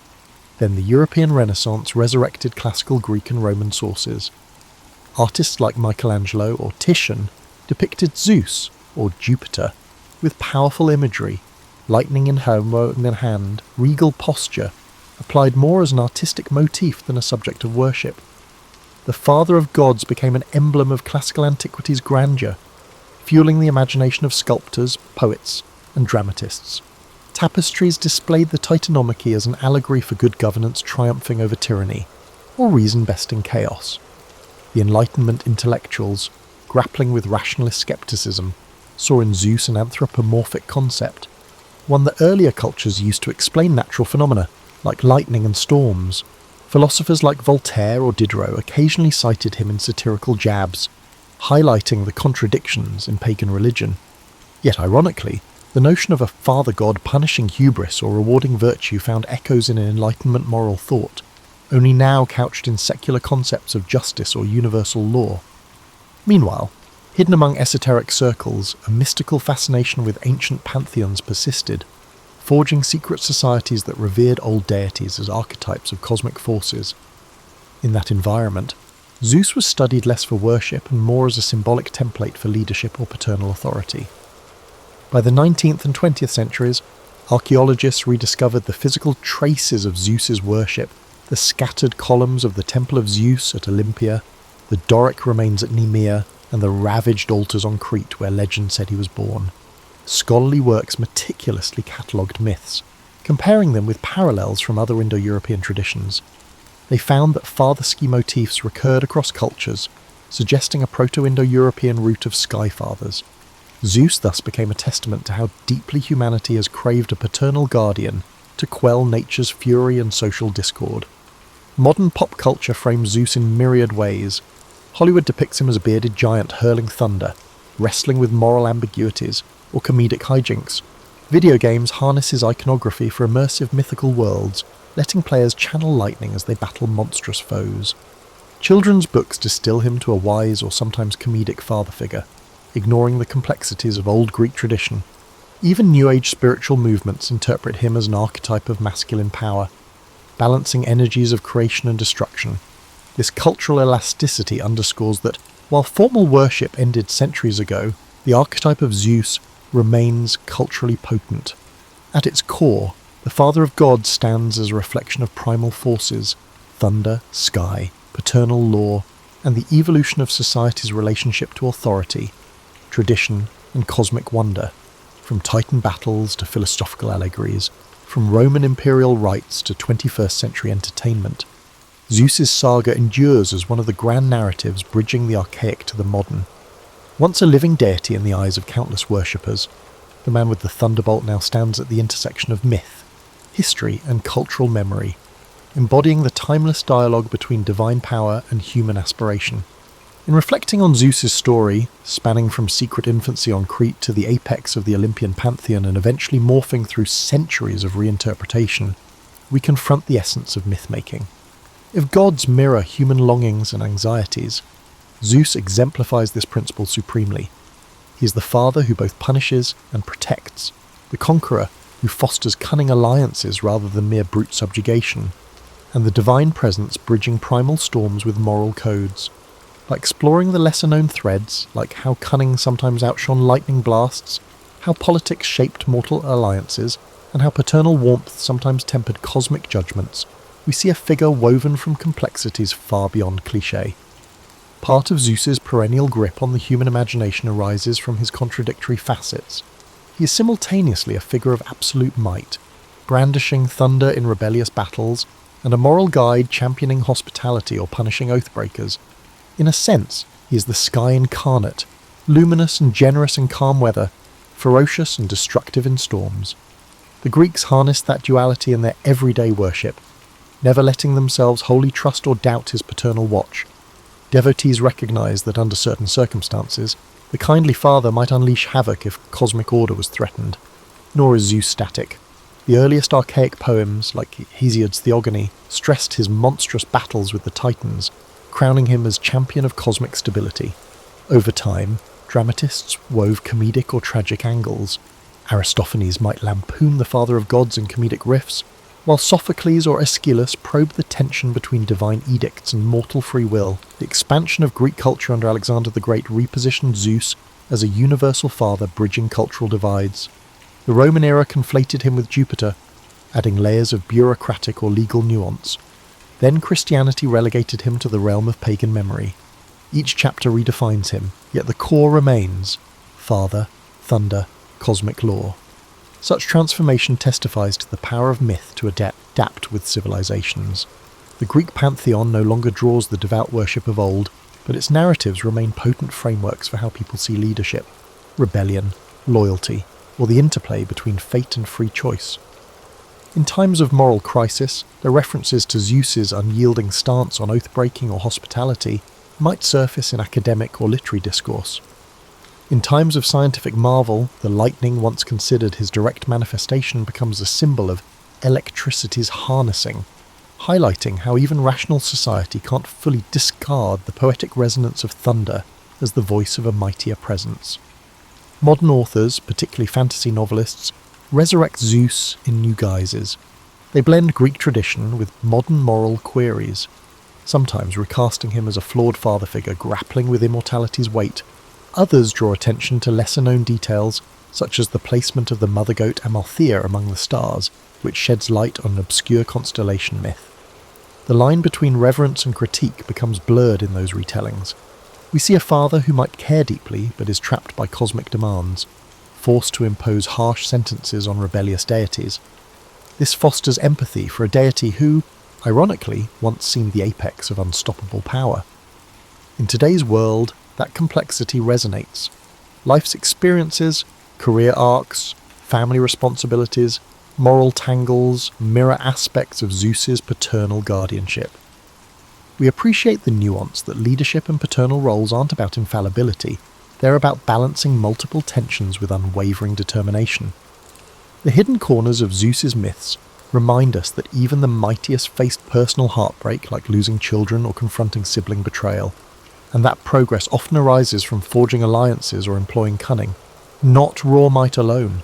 Then the European Renaissance resurrected classical Greek and Roman sources. Artists like Michelangelo or Titian depicted Zeus, or Jupiter, with powerful imagery, lightning in hand, regal posture, applied more as an artistic motif than a subject of worship. The father of gods became an emblem of classical antiquity's grandeur, fueling the imagination of sculptors, poets, and dramatists. Tapestries displayed the Titanomachy as an allegory for good governance triumphing over tyranny, or reason besting chaos. The Enlightenment intellectuals, grappling with rationalist skepticism, saw in Zeus an anthropomorphic concept, one that earlier cultures used to explain natural phenomena, like lightning and storms. Philosophers like Voltaire or Diderot occasionally cited him in satirical jabs, highlighting the contradictions in pagan religion. Yet ironically, the notion of a father god punishing hubris or rewarding virtue found echoes in an Enlightenment moral thought, only now couched in secular concepts of justice or universal law. Meanwhile, hidden among esoteric circles, a mystical fascination with ancient pantheons persisted, forging secret societies that revered old deities as archetypes of cosmic forces. In that environment, Zeus was studied less for worship and more as a symbolic template for leadership or paternal authority. By the 19th and 20th centuries, archaeologists rediscovered the physical traces of Zeus's worship, the scattered columns of the Temple of Zeus at Olympia, the Doric remains at Nemea, and the ravaged altars on Crete where legend said he was born. Scholarly works meticulously catalogued myths, comparing them with parallels from other Indo-European traditions. They found that father-ski motifs recurred across cultures, suggesting a Proto-Indo-European root of sky fathers. Zeus thus became a testament to how deeply humanity has craved a paternal guardian to quell nature's fury and social discord. Modern pop culture frames Zeus in myriad ways. Hollywood depicts him as a bearded giant hurling thunder, wrestling with moral ambiguities, or comedic hijinks. Video games harness his iconography for immersive mythical worlds, letting players channel lightning as they battle monstrous foes. Children's books distill him to a wise or sometimes comedic father figure, ignoring the complexities of old Greek tradition. Even New Age spiritual movements interpret him as an archetype of masculine power, balancing energies of creation and destruction. This cultural elasticity underscores that, while formal worship ended centuries ago, the archetype of Zeus remains culturally potent. At its core, the Father of Gods stands as a reflection of primal forces, thunder, sky, paternal law, and the evolution of society's relationship to authority, tradition, and cosmic wonder, from Titan battles to philosophical allegories, from Roman imperial rites to 21st century entertainment. Zeus's saga endures as one of the grand narratives bridging the archaic to the modern. Once a living deity in the eyes of countless worshippers, the man with the thunderbolt now stands at the intersection of myth, history, and cultural memory, embodying the timeless dialogue between divine power and human aspiration. In reflecting on Zeus's story, spanning from secret infancy on Crete to the apex of the Olympian pantheon and eventually morphing through centuries of reinterpretation, we confront the essence of myth-making. If gods mirror human longings and anxieties, Zeus exemplifies this principle supremely. He is the father who both punishes and protects, the conqueror who fosters cunning alliances rather than mere brute subjugation, and the divine presence bridging primal storms with moral codes. By exploring the lesser-known threads, like how cunning sometimes outshone lightning blasts, how politics shaped mortal alliances, and how paternal warmth sometimes tempered cosmic judgments, we see a figure woven from complexities far beyond cliché. Part of Zeus's perennial grip on the human imagination arises from his contradictory facets. He is simultaneously a figure of absolute might, brandishing thunder in rebellious battles, and a moral guide championing hospitality or punishing oathbreakers. In a sense, he is the sky incarnate, luminous and generous in calm weather, ferocious and destructive in storms. The Greeks harnessed that duality in their everyday worship, never letting themselves wholly trust or doubt his paternal watch. Devotees recognized that under certain circumstances, the kindly father might unleash havoc if cosmic order was threatened. Nor is Zeus static. The earliest archaic poems, like Hesiod's Theogony, stressed his monstrous battles with the Titans, crowning him as champion of cosmic stability. Over time, dramatists wove comedic or tragic angles. Aristophanes might lampoon the father of gods in comedic riffs, while Sophocles or Aeschylus probed the tension between divine edicts and mortal free will. The expansion of Greek culture under Alexander the Great repositioned Zeus as a universal father bridging cultural divides. The Roman era conflated him with Jupiter, adding layers of bureaucratic or legal nuance. Then Christianity relegated him to the realm of pagan memory. Each chapter redefines him, yet the core remains: father, thunder, cosmic law. Such transformation testifies to the power of myth to adapt with civilizations. The Greek pantheon no longer draws the devout worship of old, but its narratives remain potent frameworks for how people see leadership, rebellion, loyalty, or the interplay between fate and free choice. In times of moral crisis, the references to Zeus's unyielding stance on oath-breaking or hospitality might surface in academic or literary discourse. In times of scientific marvel, the lightning once considered his direct manifestation becomes a symbol of electricity's harnessing, highlighting how even rational society can't fully discard the poetic resonance of thunder as the voice of a mightier presence. Modern authors, particularly fantasy novelists, resurrect Zeus in new guises. They blend Greek tradition with modern moral queries, sometimes recasting him as a flawed father figure grappling with immortality's weight. Others draw attention to lesser-known details, such as the placement of the mother goat Amalthea among the stars, which sheds light on an obscure constellation myth. The line between reverence and critique becomes blurred in those retellings. We see a father who might care deeply but is trapped by cosmic demands, forced to impose harsh sentences on rebellious deities. This fosters empathy for a deity who, ironically, once seemed the apex of unstoppable power. In today's world, that complexity resonates. Life's experiences, career arcs, family responsibilities, moral tangles mirror aspects of Zeus's paternal guardianship. We appreciate the nuance that leadership and paternal roles aren't about infallibility, they're about balancing multiple tensions with unwavering determination. The hidden corners of Zeus's myths remind us that even the mightiest faced personal heartbreak, like losing children or confronting sibling betrayal, and that progress often arises from forging alliances or employing cunning, not raw might alone.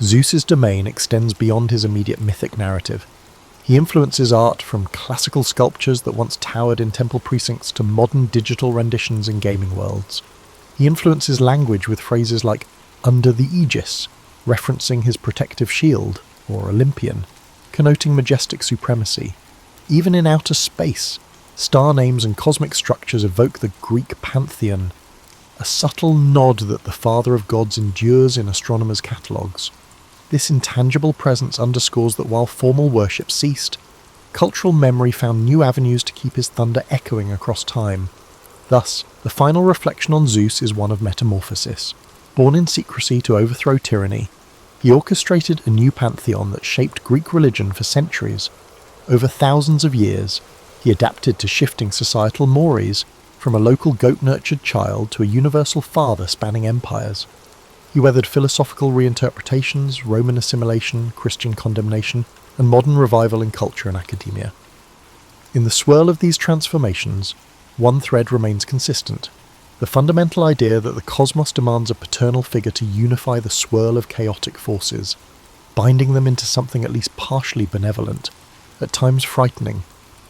Zeus's domain extends beyond his immediate mythic narrative. He influences art from classical sculptures that once towered in temple precincts to modern digital renditions in gaming worlds. He influences language with phrases like "under the aegis," referencing his protective shield, or Olympian, connoting majestic supremacy. Even in outer space, star names and cosmic structures evoke the Greek pantheon, a subtle nod that the father of gods endures in astronomers' catalogues. This intangible presence underscores that while formal worship ceased, cultural memory found new avenues to keep his thunder echoing across time. Thus, the final reflection on Zeus is one of metamorphosis. Born in secrecy to overthrow tyranny, he orchestrated a new pantheon that shaped Greek religion for centuries. Over thousands of years, he adapted to shifting societal mores, from a local goat-nurtured child to a universal father spanning empires. He weathered philosophical reinterpretations, Roman assimilation, Christian condemnation, and modern revival in culture and academia. In the swirl of these transformations, one thread remains consistent: the fundamental idea that the cosmos demands a paternal figure to unify the swirl of chaotic forces, binding them into something at least partially benevolent, at times frightening,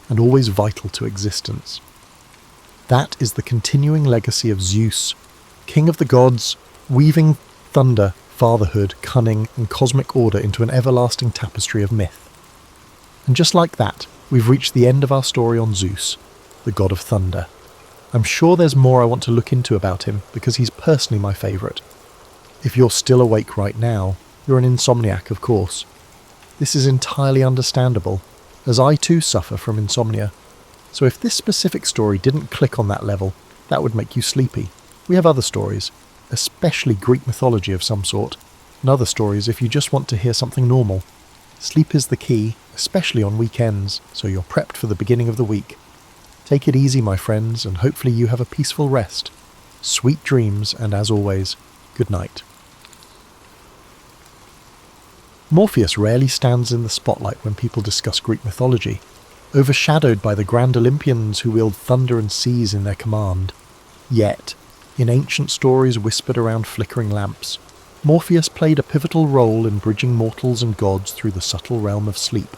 and always vital to existence. That is the continuing legacy of Zeus, king of the gods, weaving thunder, fatherhood, cunning, and cosmic order into an everlasting tapestry of myth. And just like that, we've reached the end of our story on Zeus, the god of thunder. I'm sure there's more I want to look into about him, because he's personally my favourite. If you're still awake right now, you're an insomniac, of course. This is entirely understandable, as I too suffer from insomnia. So if this specific story didn't click on that level, that would make you sleepy. We have other stories, especially Greek mythology of some sort, and other stories if you just want to hear something normal. Sleep is the key, especially on weekends, so you're prepped for the beginning of the week. Take it easy, my friends, and hopefully you have a peaceful rest. Sweet dreams, and as always, good night. Morpheus rarely stands in the spotlight when people discuss Greek mythology, overshadowed by the grand Olympians who wield thunder and seas in their command. Yet, in ancient stories whispered around flickering lamps, Morpheus played a pivotal role in bridging mortals and gods through the subtle realm of sleep.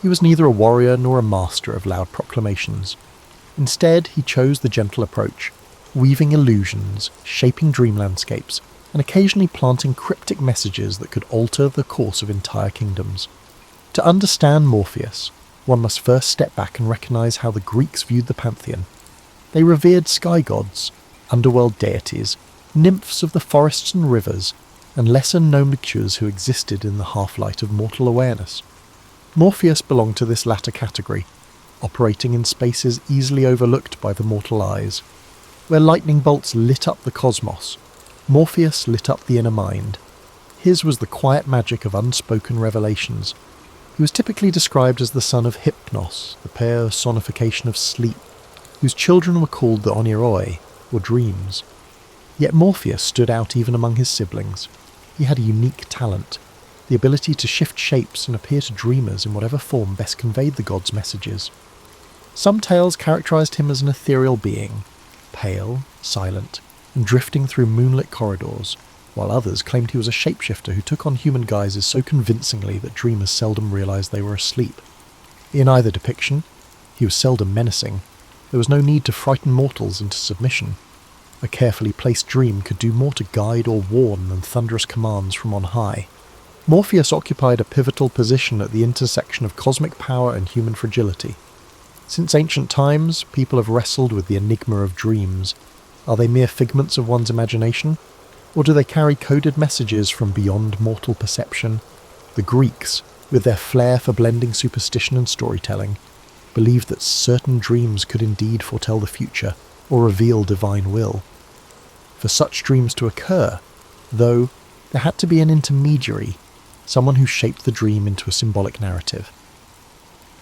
He was neither a warrior nor a master of loud proclamations. Instead, he chose the gentle approach, weaving illusions, shaping dream landscapes, and occasionally planting cryptic messages that could alter the course of entire kingdoms. To understand Morpheus, one must first step back and recognise how the Greeks viewed the pantheon. They revered sky gods, underworld deities, nymphs of the forests and rivers, and lesser-known creatures who existed in the half-light of mortal awareness. Morpheus belonged to this latter category, operating in spaces easily overlooked by the mortal eyes. Where lightning bolts lit up the cosmos, Morpheus lit up the inner mind. His was the quiet magic of unspoken revelations. He was typically described as the son of Hypnos, the personification of sleep, whose children were called the Oniiroi, or dreams. Yet Morpheus stood out even among his siblings. He had a unique talent, the ability to shift shapes and appear to dreamers in whatever form best conveyed the gods' messages. Some tales characterized him as an ethereal being, pale, silent, and drifting through moonlit corridors, while others claimed he was a shapeshifter who took on human guises so convincingly that dreamers seldom realized they were asleep. In either depiction, he was seldom menacing. There was no need to frighten mortals into submission. A carefully placed dream could do more to guide or warn than thunderous commands from on high. Morpheus occupied a pivotal position at the intersection of cosmic power and human fragility. Since ancient times, people have wrestled with the enigma of dreams. Are they mere figments of one's imagination? Or do they carry coded messages from beyond mortal perception? The Greeks, with their flair for blending superstition and storytelling, believed that certain dreams could indeed foretell the future or reveal divine will. For such dreams to occur, though, there had to be an intermediary, someone who shaped the dream into a symbolic narrative.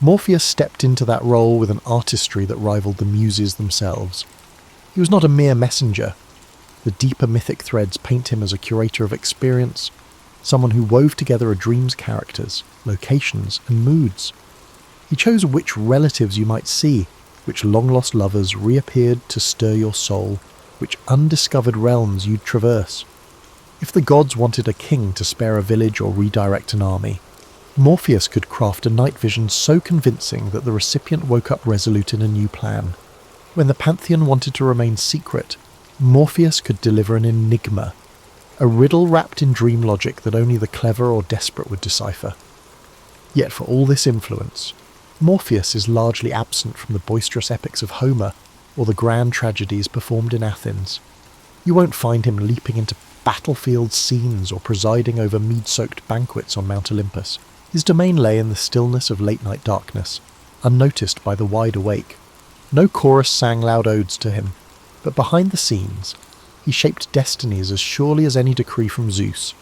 Morpheus stepped into that role with an artistry that rivaled the muses themselves. He was not a mere messenger. The deeper mythic threads paint him as a curator of experience, someone who wove together a dream's characters, locations, and moods. He chose which relatives you might see, which long-lost lovers reappeared to stir your soul, which undiscovered realms you'd traverse. If the gods wanted a king to spare a village or redirect an army, Morpheus could craft a night vision so convincing that the recipient woke up resolute in a new plan. When the pantheon wanted to remain secret, Morpheus could deliver an enigma, a riddle wrapped in dream logic that only the clever or desperate would decipher. Yet for all this influence, Morpheus is largely absent from the boisterous epics of Homer or the grand tragedies performed in Athens. You won't find him leaping into battlefield scenes or presiding over mead-soaked banquets on Mount Olympus. His domain lay in the stillness of late-night darkness, unnoticed by the wide awake. No chorus sang loud odes to him, but behind the scenes, he shaped destinies as surely as any decree from Zeus.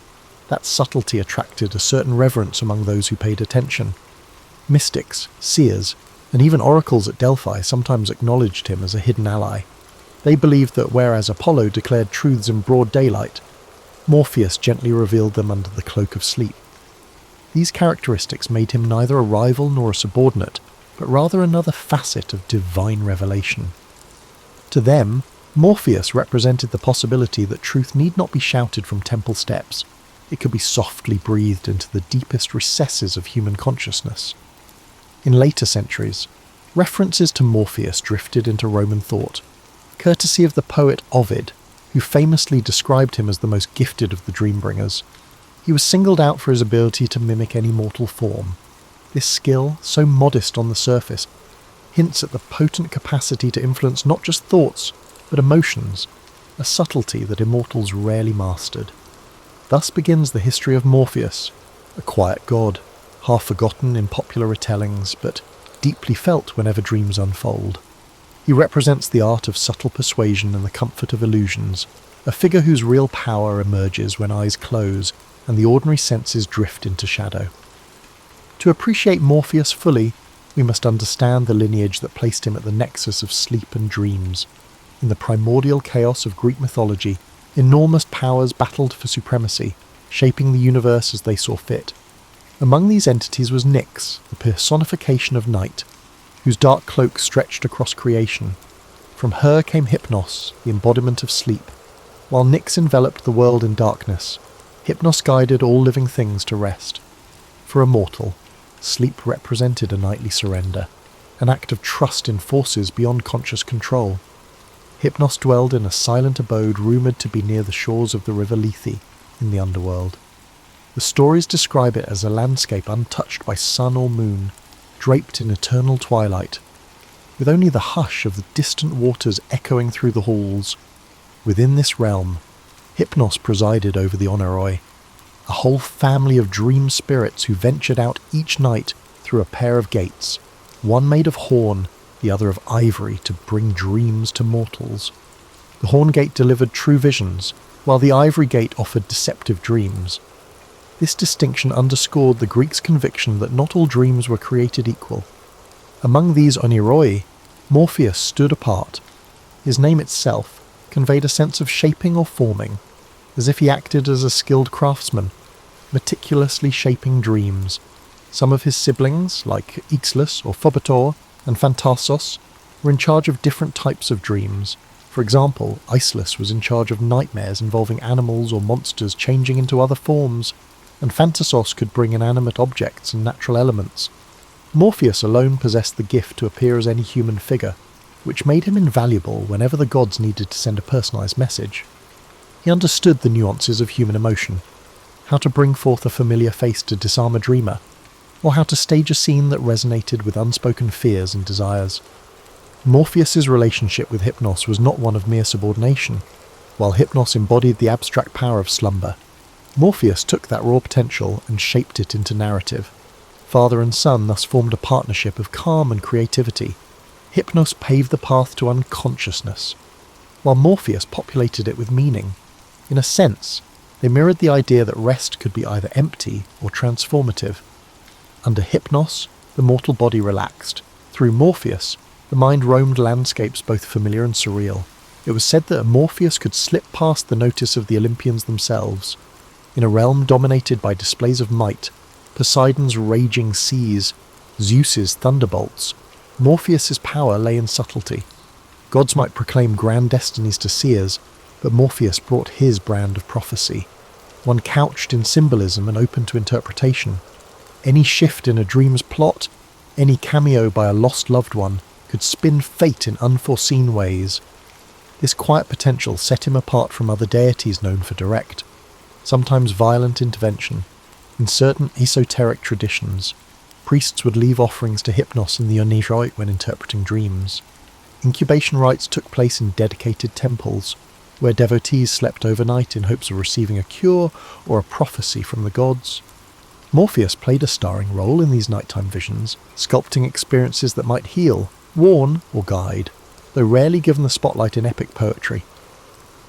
That subtlety attracted a certain reverence among those who paid attention. Mystics, seers, and even oracles at Delphi sometimes acknowledged him as a hidden ally. They believed that whereas Apollo declared truths in broad daylight, Morpheus gently revealed them under the cloak of sleep. These characteristics made him neither a rival nor a subordinate, but rather another facet of divine revelation. To them, Morpheus represented the possibility that truth need not be shouted from temple steps. It could be softly breathed into the deepest recesses of human consciousness. In later centuries, references to Morpheus drifted into Roman thought, courtesy of the poet Ovid, who famously described him as the most gifted of the dream-bringers. He was singled out for his ability to mimic any mortal form. This skill, so modest on the surface, hints at the potent capacity to influence not just thoughts, but emotions, a subtlety that immortals rarely mastered. Thus begins the history of Morpheus, a quiet god, half forgotten in popular retellings, but deeply felt whenever dreams unfold. He represents the art of subtle persuasion and the comfort of illusions, a figure whose real power emerges when eyes close and the ordinary senses drift into shadow. To appreciate Morpheus fully, we must understand the lineage that placed him at the nexus of sleep and dreams. In the primordial chaos of Greek mythology, enormous powers battled for supremacy, shaping the universe as they saw fit. Among these entities was Nyx, the personification of night, whose dark cloak stretched across creation. From her came Hypnos, the embodiment of sleep. While Nyx enveloped the world in darkness, Hypnos guided all living things to rest. For a mortal, sleep represented a nightly surrender, an act of trust in forces beyond conscious control. Hypnos dwelled in a silent abode rumoured to be near the shores of the river Lethe, in the underworld. The stories describe it as a landscape untouched by sun or moon, draped in eternal twilight, with only the hush of the distant waters echoing through the halls. Within this realm, Hypnos presided over the Oneiroi, a whole family of dream spirits who ventured out each night through a pair of gates, one made of horn, the other of ivory, to bring dreams to mortals. The horn gate delivered true visions, while the ivory gate offered deceptive dreams. This distinction underscored the Greeks' conviction that not all dreams were created equal. Among these Oneiroi, Morpheus stood apart. His name itself conveyed a sense of shaping or forming, as if he acted as a skilled craftsman, meticulously shaping dreams. Some of his siblings, like Ixlus or Phobator and Phantasos, were in charge of different types of dreams. For example, Icelus was in charge of nightmares involving animals or monsters changing into other forms, and Phantasos could bring inanimate objects and natural elements. Morpheus alone possessed the gift to appear as any human figure, which made him invaluable whenever the gods needed to send a personalised message. He understood the nuances of human emotion, how to bring forth a familiar face to disarm a dreamer, or how to stage a scene that resonated with unspoken fears and desires. Morpheus's relationship with Hypnos was not one of mere subordination. While Hypnos embodied the abstract power of slumber, Morpheus took that raw potential and shaped it into narrative. Father and son thus formed a partnership of calm and creativity. Hypnos paved the path to unconsciousness, while Morpheus populated it with meaning. In a sense, they mirrored the idea that rest could be either empty or transformative. Under Hypnos, the mortal body relaxed. Through Morpheus, the mind roamed landscapes both familiar and surreal. It was said that Morpheus could slip past the notice of the Olympians themselves. In a realm dominated by displays of might, Poseidon's raging seas, Zeus's thunderbolts, Morpheus's power lay in subtlety. Gods might proclaim grand destinies to seers, but Morpheus brought his brand of prophecy, one couched in symbolism and open to interpretation. Any shift in a dream's plot, any cameo by a lost loved one, could spin fate in unforeseen ways. This quiet potential set him apart from other deities known for direct, sometimes violent intervention. In certain esoteric traditions, priests would leave offerings to Hypnos and the Oneiroi when interpreting dreams. Incubation rites took place in dedicated temples, where devotees slept overnight in hopes of receiving a cure or a prophecy from the gods. Morpheus played a starring role in these nighttime visions, sculpting experiences that might heal, warn, or guide, though rarely given the spotlight in epic poetry.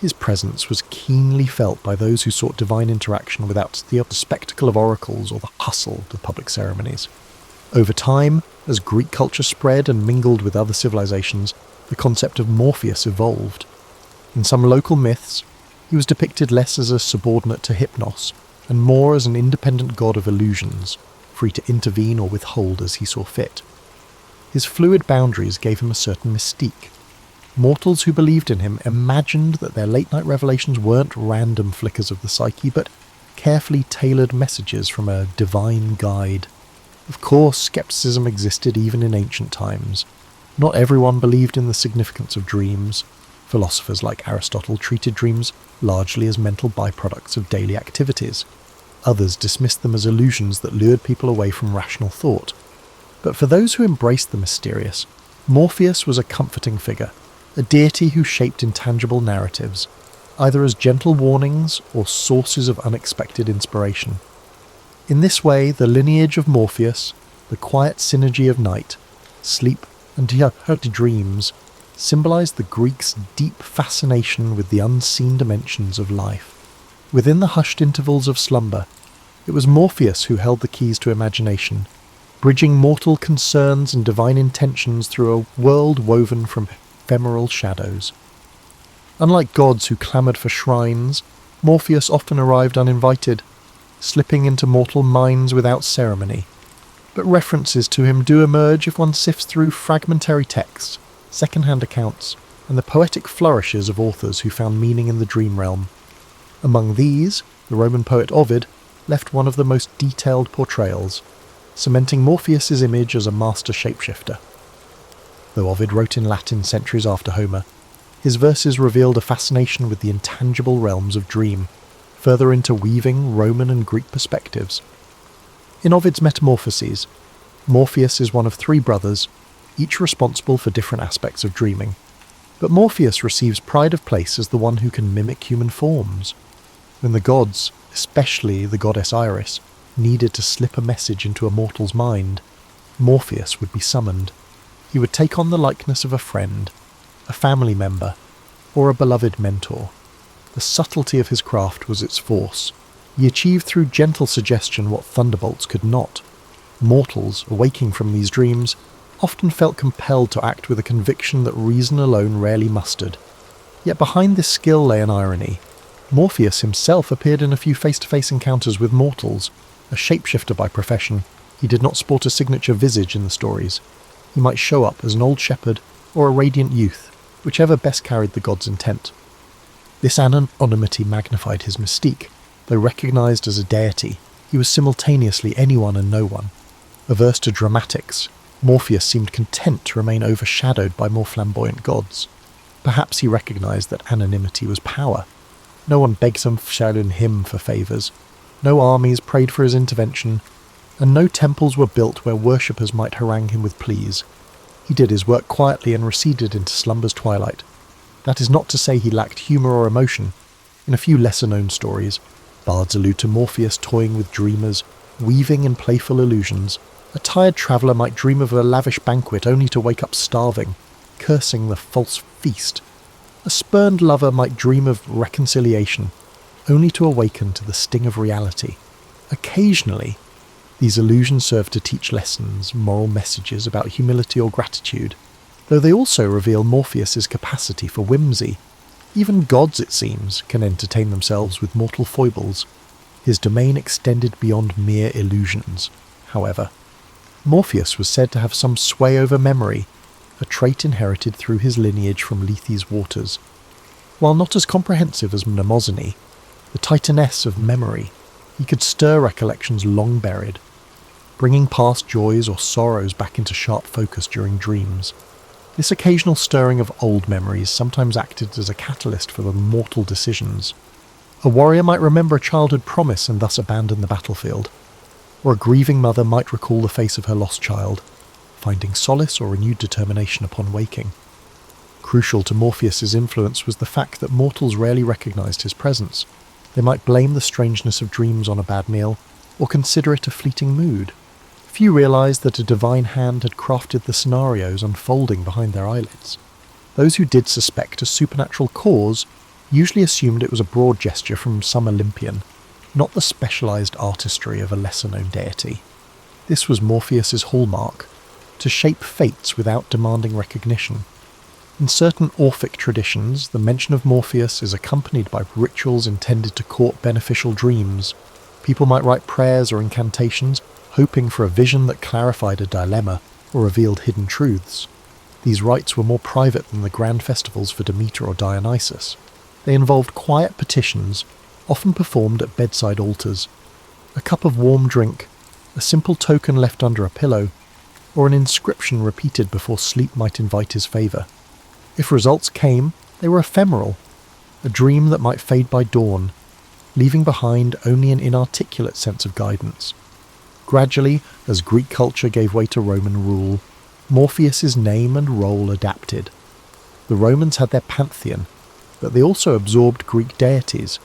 His presence was keenly felt by those who sought divine interaction without the spectacle of oracles or the hustle of public ceremonies. Over time, as Greek culture spread and mingled with other civilizations, the concept of Morpheus evolved. In some local myths, he was depicted less as a subordinate to Hypnos, and more as an independent god of illusions, free to intervene or withhold as he saw fit. His fluid boundaries gave him a certain mystique. Mortals who believed in him imagined that their late-night revelations weren't random flickers of the psyche, but carefully tailored messages from a divine guide. Of course, skepticism existed even in ancient times. Not everyone believed in the significance of dreams. Philosophers like Aristotle treated dreams largely as mental byproducts of daily activities. Others dismissed them as illusions that lured people away from rational thought. But for those who embraced the mysterious, Morpheus was a comforting figure, a deity who shaped intangible narratives, either as gentle warnings or sources of unexpected inspiration. In this way, the lineage of Morpheus, the quiet synergy of night, sleep, and dreams, symbolized the Greeks' deep fascination with the unseen dimensions of life. Within the hushed intervals of slumber, it was Morpheus who held the keys to imagination, bridging mortal concerns and divine intentions through a world woven from ephemeral shadows. Unlike gods who clamoured for shrines, Morpheus often arrived uninvited, slipping into mortal minds without ceremony. But references to him do emerge if one sifts through fragmentary texts, second-hand accounts, and the poetic flourishes of authors who found meaning in the dream realm. Among these, the Roman poet Ovid left one of the most detailed portrayals, cementing Morpheus's image as a master shapeshifter. Though Ovid wrote in Latin centuries after Homer, his verses revealed a fascination with the intangible realms of dream, further interweaving Roman and Greek perspectives. In Ovid's Metamorphoses, Morpheus is one of three brothers, each responsible for different aspects of dreaming. But Morpheus receives pride of place as the one who can mimic human forms. When the gods, especially the goddess Iris, needed to slip a message into a mortal's mind, Morpheus would be summoned. He would take on the likeness of a friend, a family member, or a beloved mentor. The subtlety of his craft was its force. He achieved through gentle suggestion what thunderbolts could not. Mortals, awaking from these dreams, often felt compelled to act with a conviction that reason alone rarely mustered. Yet behind this skill lay an irony. Morpheus himself appeared in a few face-to-face encounters with mortals. A shapeshifter by profession, he did not sport a signature visage in the stories. He might show up as an old shepherd or a radiant youth, whichever best carried the god's intent. This anonymity magnified his mystique. Though recognized as a deity, he was simultaneously anyone and no one. Averse to dramatics, Morpheus seemed content to remain overshadowed by more flamboyant gods. Perhaps he recognized that anonymity was power. No one begged him for favours. No armies prayed for his intervention, and no temples were built where worshippers might harangue him with pleas. He did his work quietly and receded into slumber's twilight. That is not to say he lacked humour or emotion. In a few lesser-known stories, bards allude to Morpheus toying with dreamers, weaving in playful illusions. A tired traveller might dream of a lavish banquet only to wake up starving, cursing the false feast. A spurned lover might dream of reconciliation, only to awaken to the sting of reality. Occasionally, these illusions serve to teach lessons, moral messages about humility or gratitude, though they also reveal Morpheus's capacity for whimsy. Even gods, it seems, can entertain themselves with mortal foibles. His domain extended beyond mere illusions, however. Morpheus was said to have some sway over memory, a trait inherited through his lineage from Lethe's waters. While not as comprehensive as Mnemosyne, the titaness of memory, he could stir recollections long buried, bringing past joys or sorrows back into sharp focus during dreams. This occasional stirring of old memories sometimes acted as a catalyst for the mortal decisions. A warrior might remember a childhood promise and thus abandon the battlefield, or a grieving mother might recall the face of her lost child, finding solace or renewed determination upon waking. Crucial to Morpheus's influence was the fact that mortals rarely recognized his presence. They might blame the strangeness of dreams on a bad meal, or consider it a fleeting mood. Few realized that a divine hand had crafted the scenarios unfolding behind their eyelids. Those who did suspect a supernatural cause usually assumed it was a broad gesture from some Olympian, not the specialized artistry of a lesser-known deity. This was Morpheus's hallmark, to shape fates without demanding recognition. In certain Orphic traditions, the mention of Morpheus is accompanied by rituals intended to court beneficial dreams. People might write prayers or incantations, hoping for a vision that clarified a dilemma or revealed hidden truths. These rites were more private than the grand festivals for Demeter or Dionysus. They involved quiet petitions, often performed at bedside altars. A cup of warm drink, a simple token left under a pillow, or an inscription repeated before sleep might invite his favour. If results came, they were ephemeral, a dream that might fade by dawn, leaving behind only an inarticulate sense of guidance. Gradually, as Greek culture gave way to Roman rule, Morpheus's name and role adapted. The Romans had their pantheon, but they also absorbed Greek deities,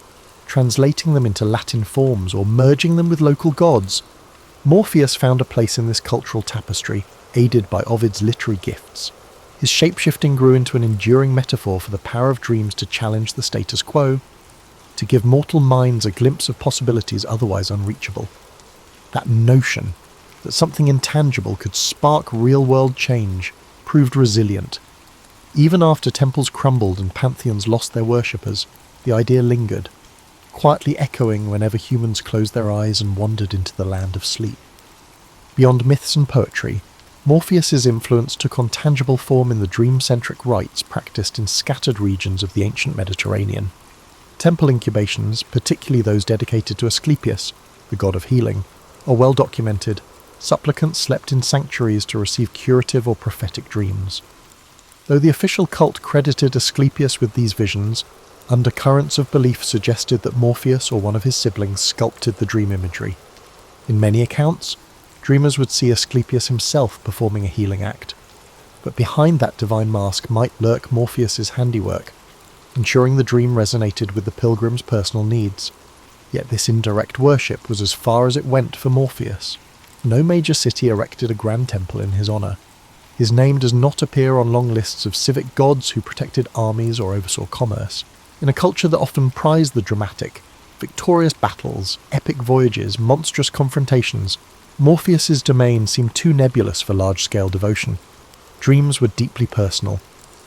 translating them into Latin forms or merging them with local gods. Morpheus found a place in this cultural tapestry, aided by Ovid's literary gifts. His shapeshifting grew into an enduring metaphor for the power of dreams to challenge the status quo, to give mortal minds a glimpse of possibilities otherwise unreachable. That notion that something intangible could spark real-world change proved resilient. Even after temples crumbled and pantheons lost their worshippers, the idea lingered, quietly echoing whenever humans closed their eyes and wandered into the land of sleep. Beyond myths and poetry, Morpheus's influence took on tangible form in the dream-centric rites practiced in scattered regions of the ancient Mediterranean. Temple incubations, particularly those dedicated to Asclepius, the god of healing, are well documented. Supplicants slept in sanctuaries to receive curative or prophetic dreams. Though the official cult credited Asclepius with these visions, undercurrents of belief suggested that Morpheus or one of his siblings sculpted the dream imagery. In many accounts, dreamers would see Asclepius himself performing a healing act, but behind that divine mask might lurk Morpheus's handiwork, ensuring the dream resonated with the pilgrim's personal needs. Yet this indirect worship was as far as it went for Morpheus. No major city erected a grand temple in his honour. His name does not appear on long lists of civic gods who protected armies or oversaw commerce. In a culture that often prized the dramatic, victorious battles, epic voyages, monstrous confrontations, Morpheus's domain seemed too nebulous for large-scale devotion. Dreams were deeply personal,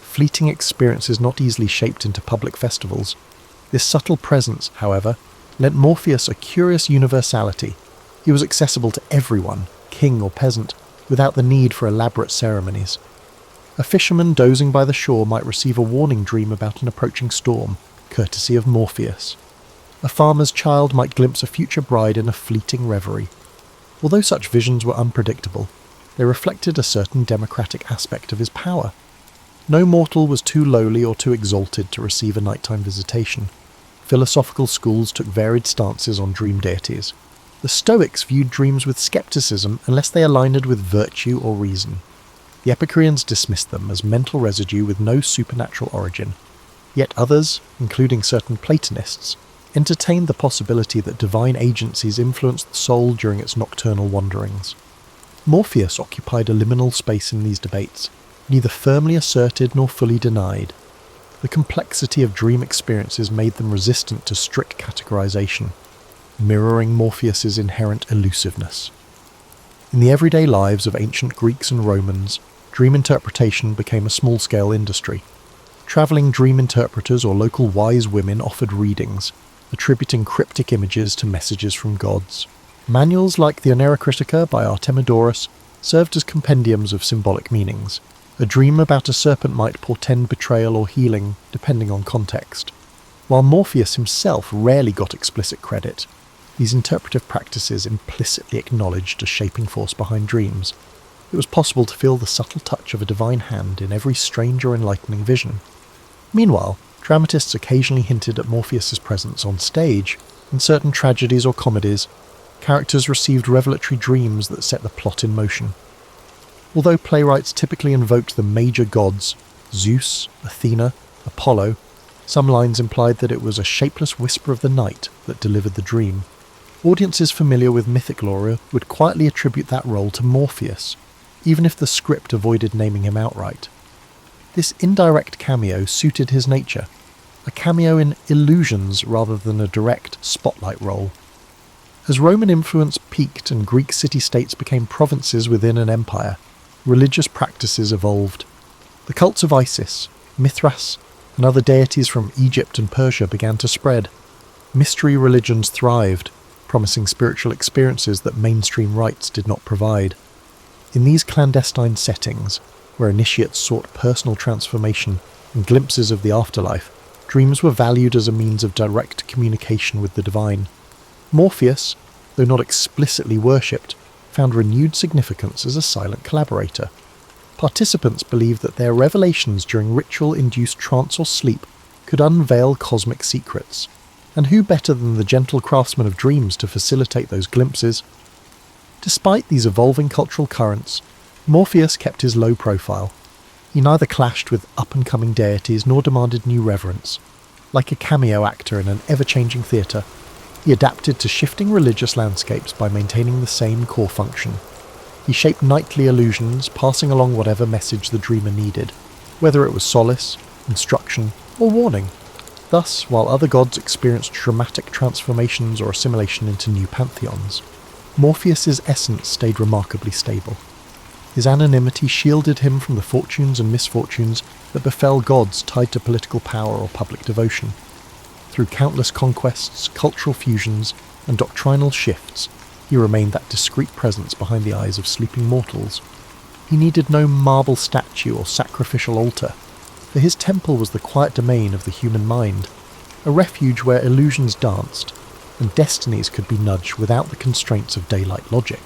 fleeting experiences not easily shaped into public festivals. This subtle presence, however, lent Morpheus a curious universality. He was accessible to everyone, king or peasant, without the need for elaborate ceremonies. A fisherman dozing by the shore might receive a warning dream about an approaching storm, courtesy of Morpheus. A farmer's child might glimpse a future bride in a fleeting reverie. Although such visions were unpredictable, they reflected a certain democratic aspect of his power. No mortal was too lowly or too exalted to receive a nighttime visitation. Philosophical schools took varied stances on dream deities. The Stoics viewed dreams with skepticism unless they aligned with virtue or reason. The Epicureans dismissed them as mental residue with no supernatural origin. Yet others, including certain Platonists, entertained the possibility that divine agencies influenced the soul during its nocturnal wanderings. Morpheus occupied a liminal space in these debates, neither firmly asserted nor fully denied. The complexity of dream experiences made them resistant to strict categorization, mirroring Morpheus's inherent elusiveness. In the everyday lives of ancient Greeks and Romans, dream interpretation became a small-scale industry. Travelling dream interpreters or local wise women offered readings, attributing cryptic images to messages from gods. Manuals like the Onera Critica by Artemidorus served as compendiums of symbolic meanings. A dream about a serpent might portend betrayal or healing, depending on context. While Morpheus himself rarely got explicit credit, these interpretive practices implicitly acknowledged a shaping force behind dreams. It was possible to feel the subtle touch of a divine hand in every strange or enlightening vision. Meanwhile, dramatists occasionally hinted at Morpheus's presence on stage. In certain tragedies or comedies, characters received revelatory dreams that set the plot in motion. Although playwrights typically invoked the major gods, Zeus, Athena, Apollo, some lines implied that it was a shapeless whisper of the night that delivered the dream. Audiences familiar with mythic lore would quietly attribute that role to Morpheus, even if the script avoided naming him outright. This indirect cameo suited his nature, a cameo in illusions rather than a direct spotlight role. As Roman influence peaked and Greek city-states became provinces within an empire, religious practices evolved. The cults of Isis, Mithras, and other deities from Egypt and Persia began to spread. Mystery religions thrived, promising spiritual experiences that mainstream rites did not provide. In these clandestine settings, where initiates sought personal transformation and glimpses of the afterlife, dreams were valued as a means of direct communication with the divine. Morpheus, though not explicitly worshipped, found renewed significance as a silent collaborator. Participants believed that their revelations during ritual-induced trance or sleep could unveil cosmic secrets, and who better than the gentle craftsman of dreams to facilitate those glimpses? Despite these evolving cultural currents, Morpheus kept his low profile. He neither clashed with up-and-coming deities nor demanded new reverence. Like a cameo actor in an ever-changing theatre, he adapted to shifting religious landscapes by maintaining the same core function. He shaped nightly illusions, passing along whatever message the dreamer needed, whether it was solace, instruction, or warning. Thus, while other gods experienced dramatic transformations or assimilation into new pantheons, Morpheus's essence stayed remarkably stable. His anonymity shielded him from the fortunes and misfortunes that befell gods tied to political power or public devotion. Through countless conquests, cultural fusions, and doctrinal shifts, he remained that discreet presence behind the eyes of sleeping mortals. He needed no marble statue or sacrificial altar, for his temple was the quiet domain of the human mind, a refuge where illusions danced, and destinies could be nudged without the constraints of daylight logic.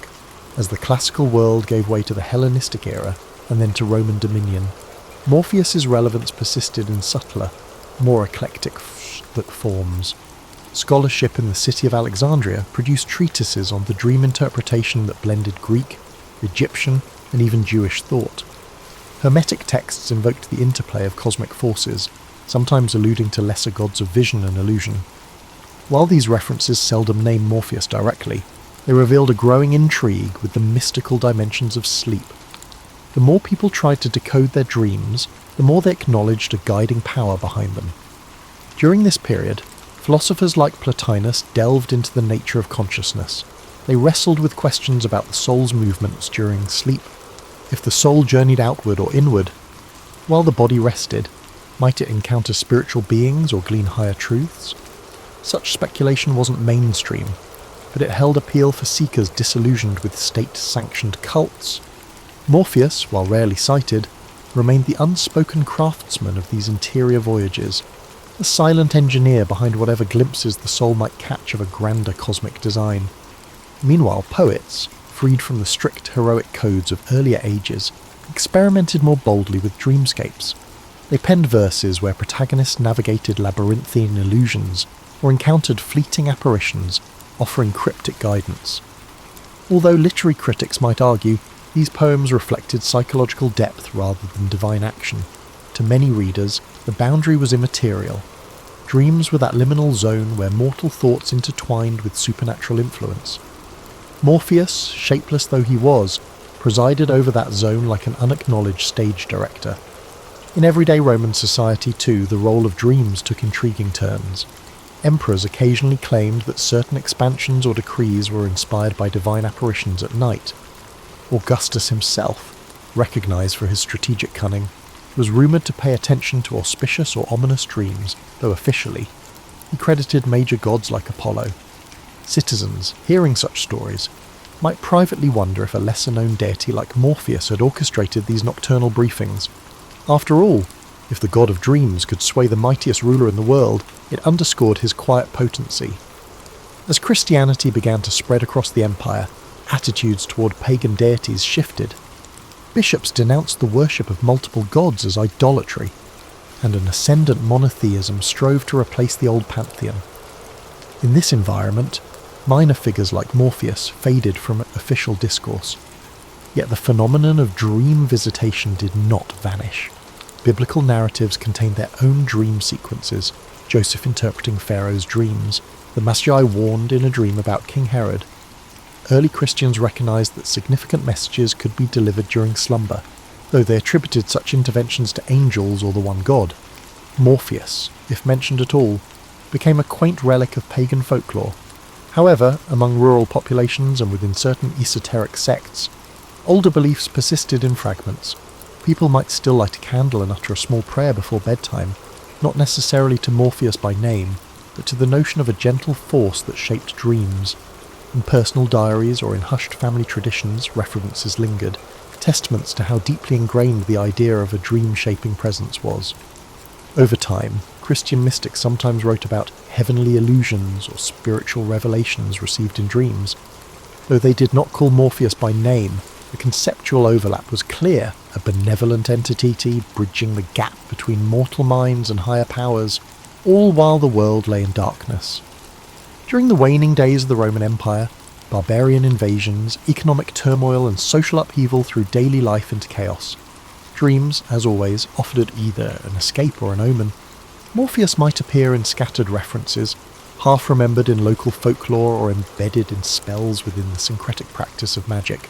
As the classical world gave way to the Hellenistic era, and then to Roman dominion, Morpheus's relevance persisted in subtler, more eclectic forms. Scholarship in the city of Alexandria produced treatises on the dream interpretation that blended Greek, Egyptian, and even Jewish thought. Hermetic texts invoked the interplay of cosmic forces, sometimes alluding to lesser gods of vision and illusion. While these references seldom name Morpheus directly, they revealed a growing intrigue with the mystical dimensions of sleep. The more people tried to decode their dreams, the more they acknowledged a guiding power behind them. During this period, philosophers like Plotinus delved into the nature of consciousness. They wrestled with questions about the soul's movements during sleep. If the soul journeyed outward or inward, while the body rested, might it encounter spiritual beings or glean higher truths? Such speculation wasn't mainstream, but it held appeal for seekers disillusioned with state-sanctioned cults. Morpheus, while rarely cited, remained the unspoken craftsman of these interior voyages, a silent engineer behind whatever glimpses the soul might catch of a grander cosmic design. Meanwhile, poets, freed from the strict heroic codes of earlier ages, experimented more boldly with dreamscapes. They penned verses where protagonists navigated labyrinthine illusions or encountered fleeting apparitions, offering cryptic guidance. Although literary critics might argue these poems reflected psychological depth rather than divine action, to many readers the boundary was immaterial. Dreams were that liminal zone where mortal thoughts intertwined with supernatural influence. Morpheus, shapeless though he was, presided over that zone like an unacknowledged stage director. In everyday Roman society, too, the role of dreams took intriguing turns. Emperors occasionally claimed that certain expansions or decrees were inspired by divine apparitions at night. Augustus himself, recognized for his strategic cunning, was rumoured to pay attention to auspicious or ominous dreams, though officially, He credited major gods like Apollo. Citizens, hearing such stories, might privately wonder if a lesser-known deity like Morpheus had orchestrated these nocturnal briefings. After all, if the god of dreams could sway the mightiest ruler in the world, it underscored his quiet potency. As Christianity began to spread across the empire, attitudes toward pagan deities shifted. Bishops denounced the worship of multiple gods as idolatry, and an ascendant monotheism strove to replace the old pantheon. In this environment, minor figures like Morpheus faded from official discourse. Yet the phenomenon of dream visitation did not vanish. Biblical narratives contained their own dream sequences, Joseph interpreting Pharaoh's dreams, the Magi warned in a dream about King Herod. Early Christians recognized that significant messages could be delivered during slumber, though they attributed such interventions to angels or the one god. Morpheus, if mentioned at all, became a quaint relic of pagan folklore. However, among rural populations and within certain esoteric sects, older beliefs persisted in fragments. People might still light a candle and utter a small prayer before bedtime, not necessarily to Morpheus by name, but to the notion of a gentle force that shaped dreams. In personal diaries or in hushed family traditions, references lingered, testaments to how deeply ingrained the idea of a dream-shaping presence was. Over time, Christian mystics sometimes wrote about heavenly illusions or spiritual revelations received in dreams. Though they did not call Morpheus by name, the conceptual overlap was clear, a benevolent entity bridging the gap between mortal minds and higher powers, all while the world lay in darkness. During the waning days of the Roman Empire, barbarian invasions, economic turmoil and social upheaval threw daily life into chaos. Dreams, as always, offered either an escape or an omen. Morpheus might appear in scattered references, half remembered in local folklore or embedded in spells within the syncretic practice of magic.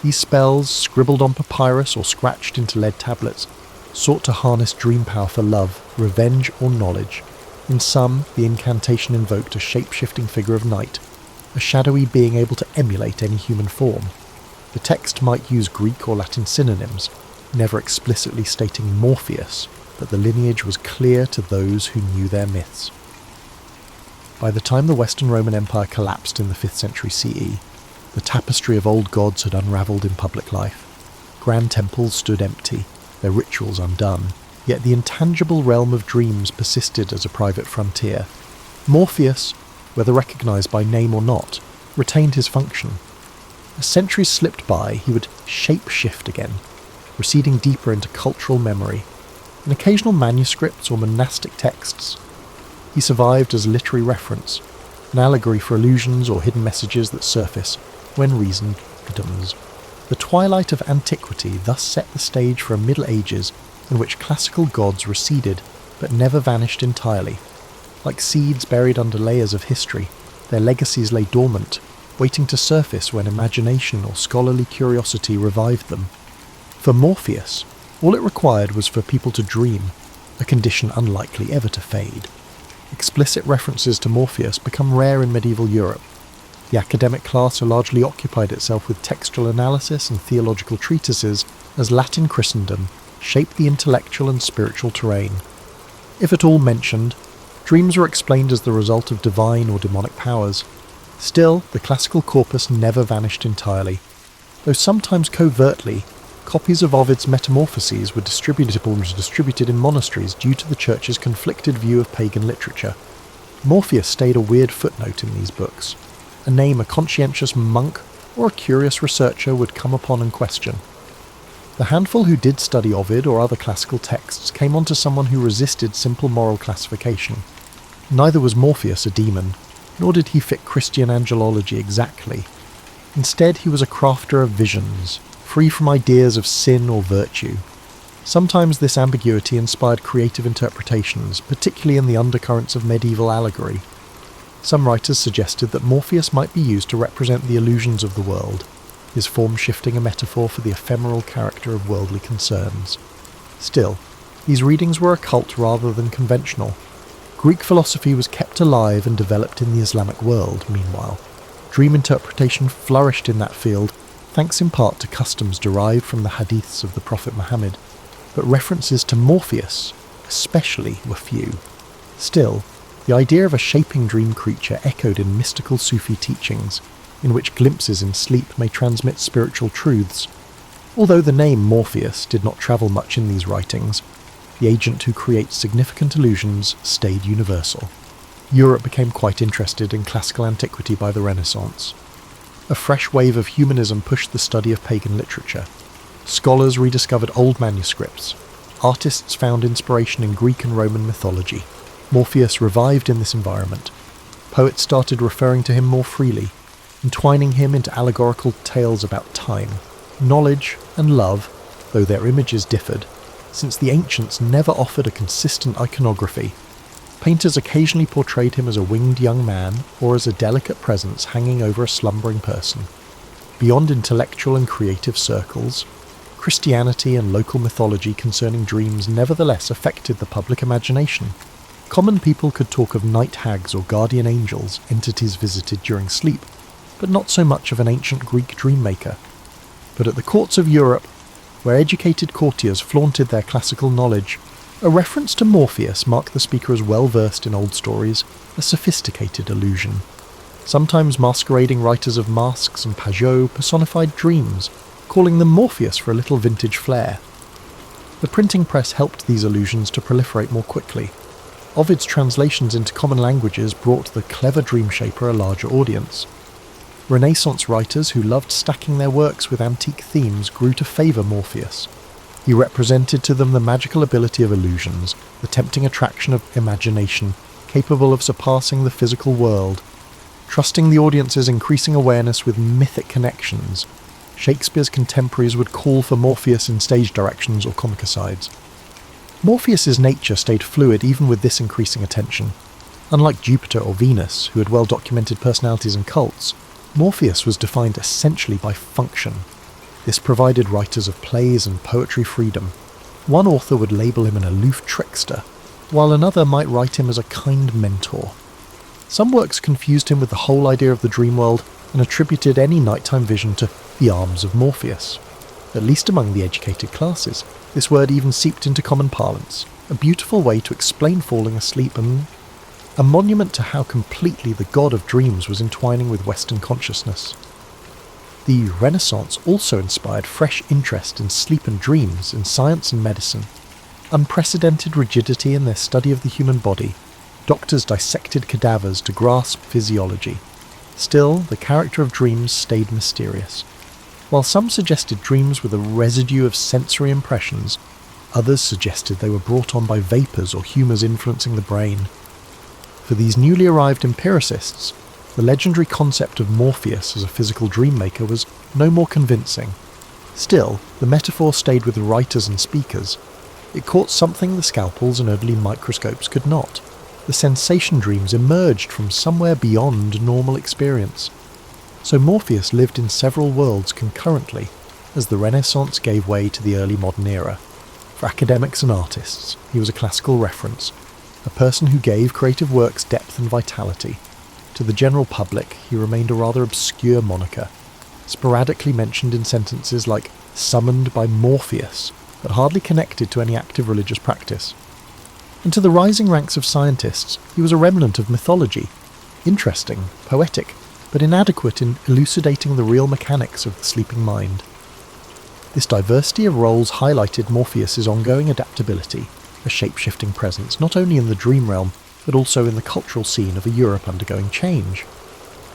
These spells, scribbled on papyrus or scratched into lead tablets, sought to harness dream power for love, revenge or knowledge. In some, the incantation invoked a shape-shifting figure of night, a shadowy being able to emulate any human form. The text might use Greek or Latin synonyms, never explicitly stating Morpheus, but the lineage was clear to those who knew their myths. By the time the Western Roman Empire collapsed in the 5th century CE, the tapestry of old gods had unravelled in public life. Grand temples stood empty, their rituals undone, yet the intangible realm of dreams persisted as a private frontier. Morpheus, whether recognised by name or not, retained his function. As centuries slipped by, he would shape-shift again, receding deeper into cultural memory. In occasional manuscripts or monastic texts, he survived as literary reference, an allegory for illusions or hidden messages that surface when reason predominates. The twilight of antiquity thus set the stage for a Middle Ages in which classical gods receded but never vanished entirely. Like seeds buried under layers of history, their legacies lay dormant, waiting to surface when imagination or scholarly curiosity revived them. For Morpheus, all it required was for people to dream, a condition unlikely ever to fade. Explicit references to Morpheus become rare in medieval Europe. The academic class largely occupied itself with textual analysis and theological treatises as Latin Christendom shaped the intellectual and spiritual terrain. If at all mentioned, dreams were explained as the result of divine or demonic powers. Still, the classical corpus never vanished entirely. Though sometimes covertly, copies of Ovid's Metamorphoses were distributed in monasteries due to the church's conflicted view of pagan literature. Morpheus stayed a weird footnote in these books, a name a conscientious monk or a curious researcher would come upon and question. The handful who did study Ovid or other classical texts came onto someone who resisted simple moral classification. Neither was Morpheus a demon, nor did he fit Christian angelology exactly. Instead, he was a crafter of visions, free from ideas of sin or virtue. Sometimes this ambiguity inspired creative interpretations, particularly in the undercurrents of medieval allegory. Some writers suggested that Morpheus might be used to represent the illusions of the world, his form shifting a metaphor for the ephemeral character of worldly concerns. Still, these readings were occult rather than conventional. Greek philosophy was kept alive and developed in the Islamic world, meanwhile. Dream interpretation flourished in that field, thanks in part to customs derived from the hadiths of the Prophet Muhammad, but references to Morpheus, especially, were few. Still, The idea of a shaping dream creature echoed in mystical Sufi teachings, in which glimpses in sleep may transmit spiritual truths. Although the name Morpheus did not travel much in these writings, the agent who creates significant illusions stayed universal. Europe became quite interested in classical antiquity by the Renaissance. A fresh wave of humanism pushed the study of pagan literature. Scholars rediscovered old manuscripts. Artists found inspiration in Greek and Roman mythology. Morpheus revived in this environment. Poets started referring to him more freely, entwining him into allegorical tales about time, knowledge, and love, though their images differed, since the ancients never offered a consistent iconography. Painters occasionally portrayed him as a winged young man or as a delicate presence hanging over a slumbering person. Beyond intellectual and creative circles, Christianity and local mythology concerning dreams nevertheless affected the public imagination. Common people could talk of night hags or guardian angels, entities visited during sleep, but not so much of an ancient Greek dream maker. But at the courts of Europe, where educated courtiers flaunted their classical knowledge, a reference to Morpheus marked the speaker as well versed in old stories, a sophisticated illusion. Sometimes masquerading writers of masques and pageaux personified dreams, calling them Morpheus for a little vintage flair. The printing press helped these illusions to proliferate more quickly. Ovid's translations into common languages brought the clever dream shaper a larger audience. Renaissance writers who loved stacking their works with antique themes grew to favour Morpheus. He represented to them the magical ability of illusions, the tempting attraction of imagination, capable of surpassing the physical world. Trusting the audience's increasing awareness with mythic connections, Shakespeare's contemporaries would call for Morpheus in stage directions or comic asides. Morpheus's nature stayed fluid even with this increasing attention. Unlike Jupiter or Venus, who had well-documented personalities and cults, Morpheus was defined essentially by function. This provided writers of plays and poetry freedom. One author would label him an aloof trickster, while another might write him as a kind mentor. Some works confused him with the whole idea of the dream world and attributed any nighttime vision to the arms of Morpheus. At least among the educated classes, this word even seeped into common parlance, a beautiful way to explain falling asleep and a monument to how completely the god of dreams was entwining with Western consciousness. The Renaissance also inspired fresh interest in sleep and dreams in science and medicine. Unprecedented rigidity in their study of the human body, doctors dissected cadavers to grasp physiology. Still, the character of dreams stayed mysterious. While some suggested dreams were the residue of sensory impressions, others suggested they were brought on by vapours or humours influencing the brain. For these newly arrived empiricists, the legendary concept of Morpheus as a physical dream maker was no more convincing. Still, the metaphor stayed with the writers and speakers. It caught something the scalpels and early microscopes could not. The sensation dreams emerged from somewhere beyond normal experience. So Morpheus lived in several worlds concurrently, as the Renaissance gave way to the early modern era. For academics and artists, he was a classical reference, a person who gave creative works depth and vitality. To the general public, he remained a rather obscure moniker, sporadically mentioned in sentences like "summoned by Morpheus," but hardly connected to any active religious practice. And to the rising ranks of scientists, he was a remnant of mythology, interesting, poetic, but inadequate in elucidating the real mechanics of the sleeping mind. This diversity of roles highlighted Morpheus's ongoing adaptability, a shape-shifting presence not only in the dream realm, but also in the cultural scene of a Europe undergoing change.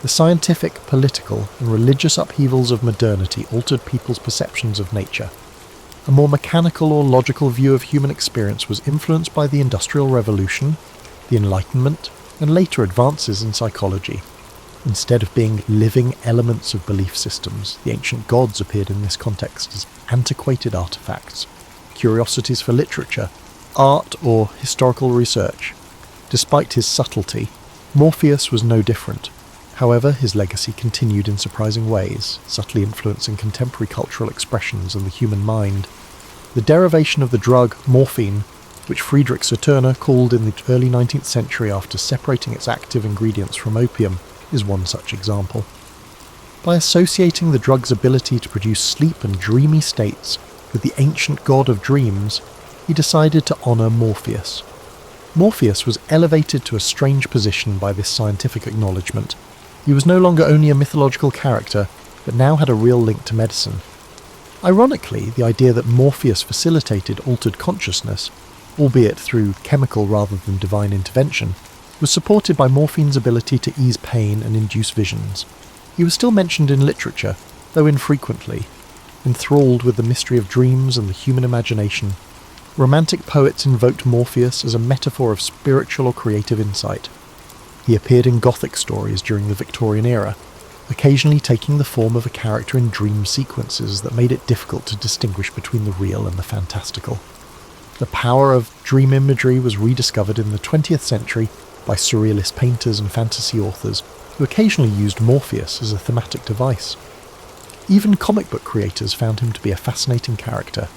The scientific, political, and religious upheavals of modernity altered people's perceptions of nature. A more mechanical or logical view of human experience was influenced by the Industrial Revolution, the Enlightenment, and later advances in psychology. Instead of being living elements of belief systems, the ancient gods appeared in this context as antiquated artifacts, curiosities for literature, art, or historical research. Despite his subtlety, Morpheus was no different. However, his legacy continued in surprising ways, subtly influencing contemporary cultural expressions and the human mind. The derivation of the drug morphine, which Friedrich Serturner called in the early 19th century after separating its active ingredients from opium, is one such example. By associating the drug's ability to produce sleep and dreamy states with the ancient god of dreams, he decided to honour Morpheus. Morpheus was elevated to a strange position by this scientific acknowledgement. He was no longer only a mythological character, but now had a real link to medicine. Ironically, the idea that Morpheus facilitated altered consciousness, albeit through chemical rather than divine intervention, was supported by morphine's ability to ease pain and induce visions. He was still mentioned in literature, though infrequently. Enthralled with the mystery of dreams and the human imagination, romantic poets invoked Morpheus as a metaphor of spiritual or creative insight. He appeared in Gothic stories during the Victorian era, occasionally taking the form of a character in dream sequences that made it difficult to distinguish between the real and the fantastical. The power of dream imagery was rediscovered in the 20th century by surrealist painters and fantasy authors who occasionally used Morpheus as a thematic device. Even comic book creators found him to be a fascinating character.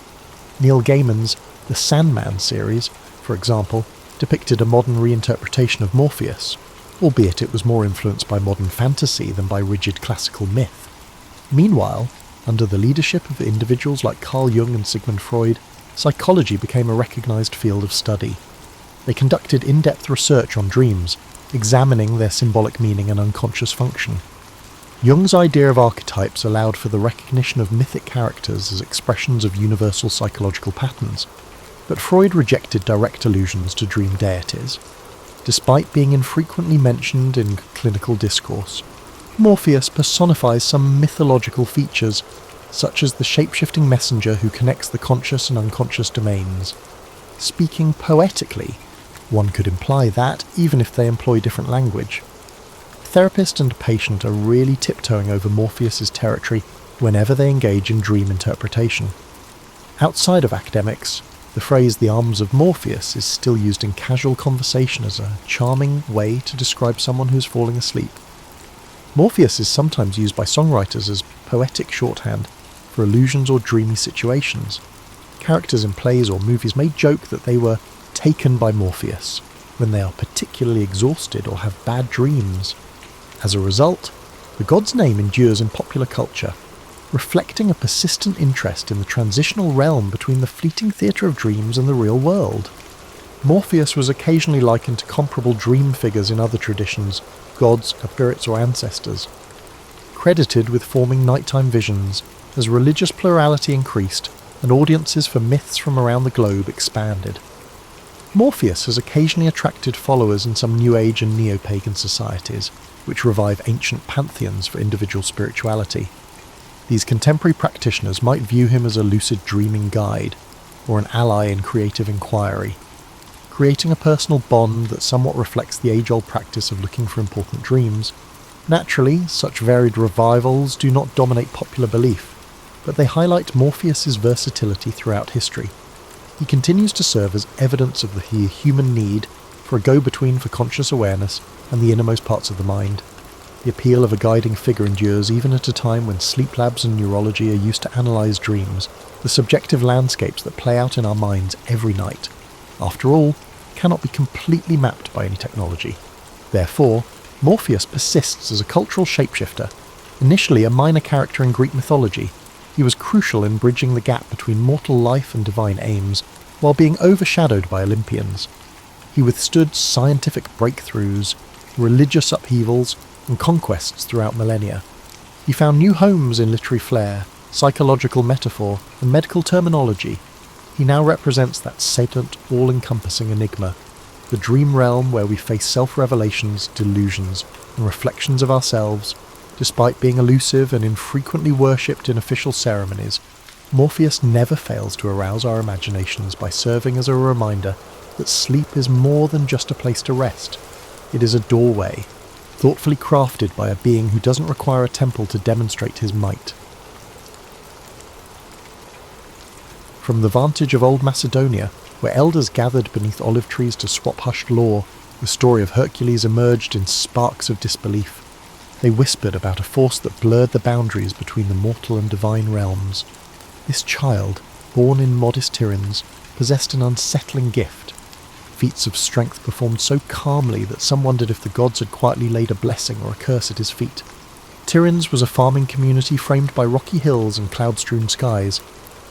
Neil Gaiman's The Sandman series, for example, depicted a modern reinterpretation of Morpheus, albeit it was more influenced by modern fantasy than by rigid classical myth. Meanwhile, under the leadership of individuals like Carl Jung and Sigmund Freud, psychology became a recognised field of study. They conducted in-depth research on dreams, examining their symbolic meaning and unconscious function. Jung's idea of archetypes allowed for the recognition of mythic characters as expressions of universal psychological patterns, but Freud rejected direct allusions to dream deities. Despite being infrequently mentioned in clinical discourse, Morpheus personifies some mythological features, such as the shape-shifting messenger who connects the conscious and unconscious domains. Speaking poetically, one could imply that, even if they employ different language. Therapist and patient are really tiptoeing over Morpheus's territory whenever they engage in dream interpretation. Outside of academics, the phrase "the arms of Morpheus" is still used in casual conversation as a charming way to describe someone who's falling asleep. Morpheus is sometimes used by songwriters as poetic shorthand for allusions or dreamy situations. Characters in plays or movies may joke that they were taken by Morpheus when they are particularly exhausted or have bad dreams. As a result, the god's name endures in popular culture, reflecting a persistent interest in the transitional realm between the fleeting theatre of dreams and the real world. Morpheus was occasionally likened to comparable dream figures in other traditions, gods, spirits or ancestors. Credited with forming nighttime visions, as religious plurality increased and audiences for myths from around the globe expanded. Morpheus has occasionally attracted followers in some New Age and neo-pagan societies, which revive ancient pantheons for individual spirituality. These contemporary practitioners might view him as a lucid dreaming guide, or an ally in creative inquiry, creating a personal bond that somewhat reflects the age-old practice of looking for important dreams. Naturally, such varied revivals do not dominate popular belief, but they highlight Morpheus's versatility throughout history. He continues to serve as evidence of the human need for a go-between for conscious awareness and the innermost parts of the mind. The appeal of a guiding figure endures even at a time when sleep labs and neurology are used to analyse dreams, the subjective landscapes that play out in our minds every night. After all, cannot be completely mapped by any technology. Therefore, Morpheus persists as a cultural shapeshifter. Initially a minor character in Greek mythology, he was crucial in bridging the gap between mortal life and divine aims, while being overshadowed by Olympians. He withstood scientific breakthroughs, religious upheavals, and conquests throughout millennia. He found new homes in literary flair, psychological metaphor, and medical terminology. He now represents that sedent, all-encompassing enigma, the dream realm where we face self-revelations, delusions, and reflections of ourselves. Despite being elusive and infrequently worshipped in official ceremonies, Morpheus never fails to arouse our imaginations by serving as a reminder that sleep is more than just a place to rest. It is a doorway, thoughtfully crafted by a being who doesn't require a temple to demonstrate his might. From the vantage of old Macedonia, where elders gathered beneath olive trees to swap hushed lore, the story of Hercules emerged in sparks of disbelief. They whispered about a force that blurred the boundaries between the mortal and divine realms. This child, born in modest Tiryns, possessed an unsettling gift. Feats of strength performed so calmly that some wondered if the gods had quietly laid a blessing or a curse at his feet. Tiryns was a farming community framed by rocky hills and cloud-strewn skies,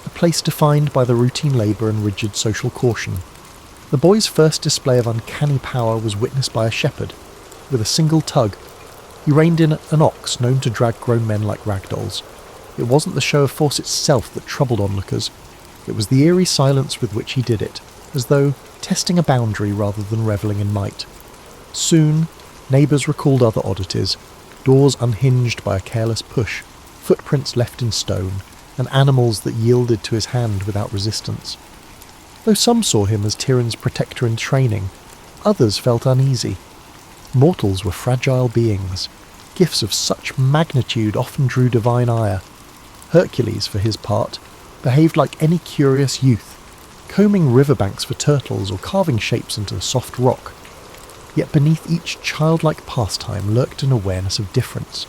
a place defined by the routine labour and rigid social caution. The boy's first display of uncanny power was witnessed by a shepherd. With a single tug, he reined in an ox known to drag grown men like ragdolls. It wasn't the show of force itself that troubled onlookers. It was the eerie silence with which he did it, as though testing a boundary rather than revelling in might. Soon, neighbours recalled other oddities, doors unhinged by a careless push, footprints left in stone, and animals that yielded to his hand without resistance. Though some saw him as Tyrion's protector in training, others felt uneasy. Mortals were fragile beings. Gifts of such magnitude often drew divine ire. Hercules, for his part, behaved like any curious youth, combing riverbanks for turtles or carving shapes into soft rock. Yet beneath each childlike pastime lurked an awareness of difference.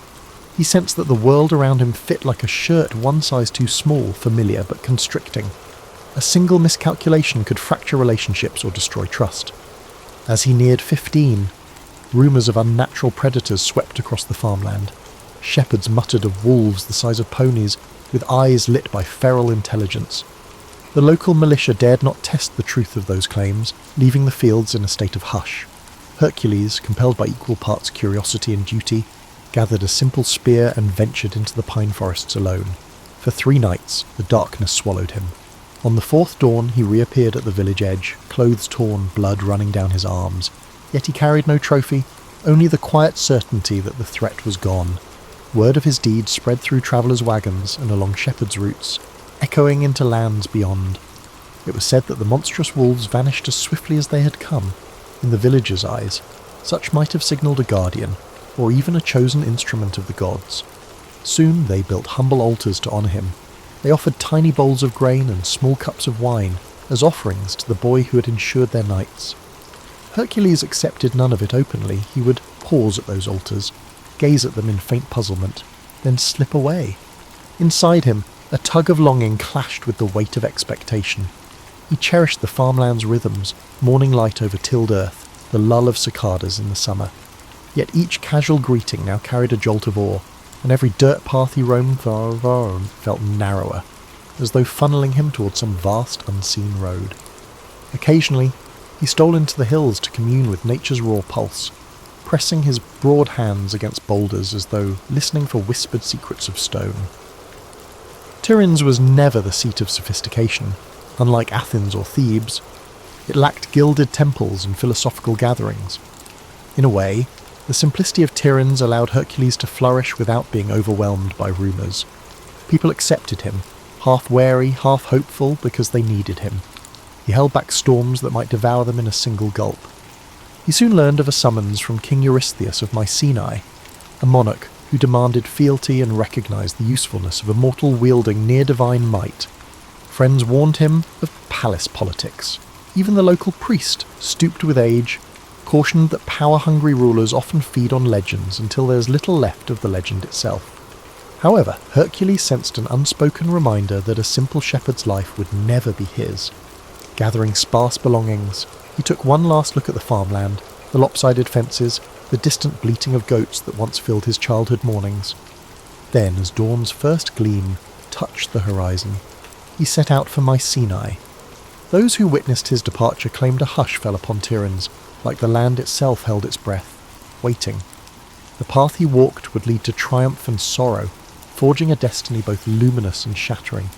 He sensed that the world around him fit like a shirt one size too small, familiar but constricting. A single miscalculation could fracture relationships or destroy trust. As he neared 15, rumours of unnatural predators swept across the farmland. Shepherds muttered of wolves the size of ponies, with eyes lit by feral intelligence. The local militia dared not test the truth of those claims, leaving the fields in a state of hush. Hercules, compelled by equal parts curiosity and duty, gathered a simple spear and ventured into the pine forests alone. For 3 nights, the darkness swallowed him. On the 4th dawn, he reappeared at the village edge, clothes torn, blood running down his arms. Yet he carried no trophy, only the quiet certainty that the threat was gone. Word of his deeds spread through travellers' wagons and along shepherds' routes, echoing into lands beyond. It was said that the monstrous wolves vanished as swiftly as they had come. In the villagers' eyes, such might have signalled a guardian, or even a chosen instrument of the gods. Soon they built humble altars to honour him. They offered tiny bowls of grain and small cups of wine as offerings to the boy who had ensured their nights. Hercules accepted none of it openly. He would pause at those altars, gaze at them in faint puzzlement, then slip away. Inside him, a tug of longing clashed with the weight of expectation. He cherished the farmland's rhythms, morning light over tilled earth, the lull of cicadas in the summer. Yet each casual greeting now carried a jolt of awe, and every dirt path he roamed felt narrower, as though funneling him towards some vast unseen road. Occasionally, he stole into the hills to commune with nature's raw pulse, pressing his broad hands against boulders as though listening for whispered secrets of stone. Tiryns was never the seat of sophistication. Unlike Athens or Thebes, it lacked gilded temples and philosophical gatherings. In a way, the simplicity of Tiryns allowed Hercules to flourish without being overwhelmed by rumours. People accepted him, half wary, half hopeful, because they needed him. He held back storms that might devour them in a single gulp. He soon learned of a summons from King Eurystheus of Mycenae, a monarch who demanded fealty and recognised the usefulness of a mortal wielding near-divine might. Friends warned him of palace politics. Even the local priest, stooped with age, cautioned that power-hungry rulers often feed on legends until there is little left of the legend itself. However, Hercules sensed an unspoken reminder that a simple shepherd's life would never be his. Gathering sparse belongings, he took one last look at the farmland, the lopsided fences, the distant bleating of goats that once filled his childhood mornings. Then, as dawn's first gleam touched the horizon, he set out for Mycenae. Those who witnessed his departure claimed a hush fell upon Tiryns, like the land itself held its breath, waiting. The path he walked would lead to triumph and sorrow, forging a destiny both luminous and shattering.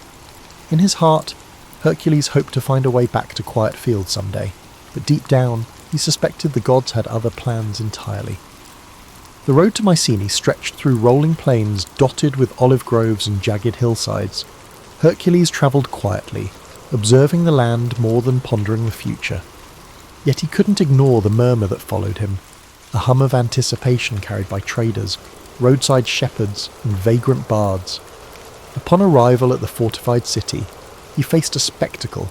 In his heart, Hercules hoped to find a way back to quiet fields someday, but deep down, he suspected the gods had other plans entirely. The road to Mycenae stretched through rolling plains dotted with olive groves and jagged hillsides. Hercules travelled quietly, observing the land more than pondering the future. Yet he couldn't ignore the murmur that followed him, a hum of anticipation carried by traders, roadside shepherds, and vagrant bards. Upon arrival at the fortified city, he faced a spectacle: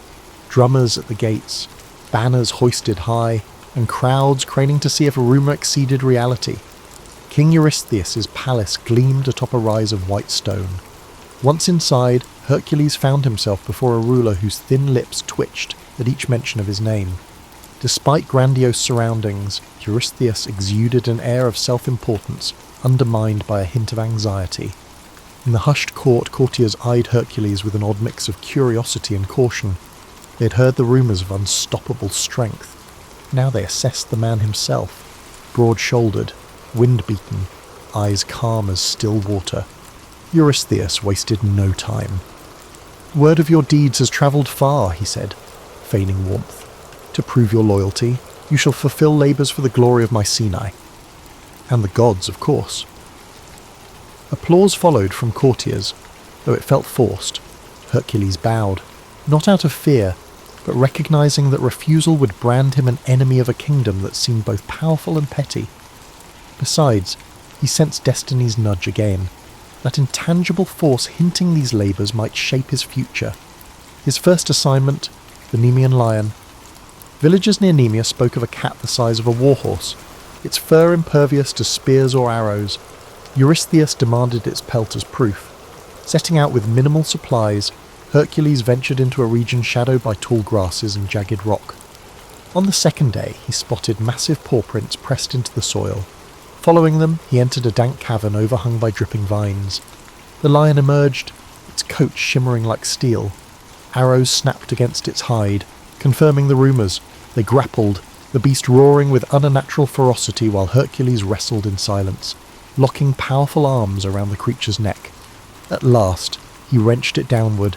drummers at the gates, banners hoisted high, and crowds craning to see if a rumour exceeded reality. King Eurystheus' palace gleamed atop a rise of white stone. Once inside, Hercules found himself before a ruler whose thin lips twitched at each mention of his name. Despite grandiose surroundings, Eurystheus exuded an air of self-importance, undermined by a hint of anxiety. In the hushed court, courtiers eyed Hercules with an odd mix of curiosity and caution. They had heard the rumours of unstoppable strength. Now they assessed the man himself, broad-shouldered, wind-beaten, eyes calm as still water. Eurystheus wasted no time. "Word of your deeds has travelled far," he said, feigning warmth. "To prove your loyalty, you shall fulfil labours for the glory of Mycenae. And the gods, of course." Applause followed from courtiers, though it felt forced. Hercules bowed, not out of fear, but recognising that refusal would brand him an enemy of a kingdom that seemed both powerful and petty. Besides, he sensed destiny's nudge again, that intangible force hinting these labours might shape his future. His first assignment, the Nemean lion. Villagers near Nemea spoke of a cat the size of a warhorse, its fur impervious to spears or arrows. Eurystheus demanded its pelt as proof. Setting out with minimal supplies, Hercules ventured into a region shadowed by tall grasses and jagged rock. On the second day, he spotted massive paw prints pressed into the soil. Following them, he entered a dank cavern overhung by dripping vines. The lion emerged, its coat shimmering like steel. Arrows snapped against its hide, confirming the rumours. They grappled, the beast roaring with unnatural ferocity while Hercules wrestled in silence, locking powerful arms around the creature's neck. At last, he wrenched it downward,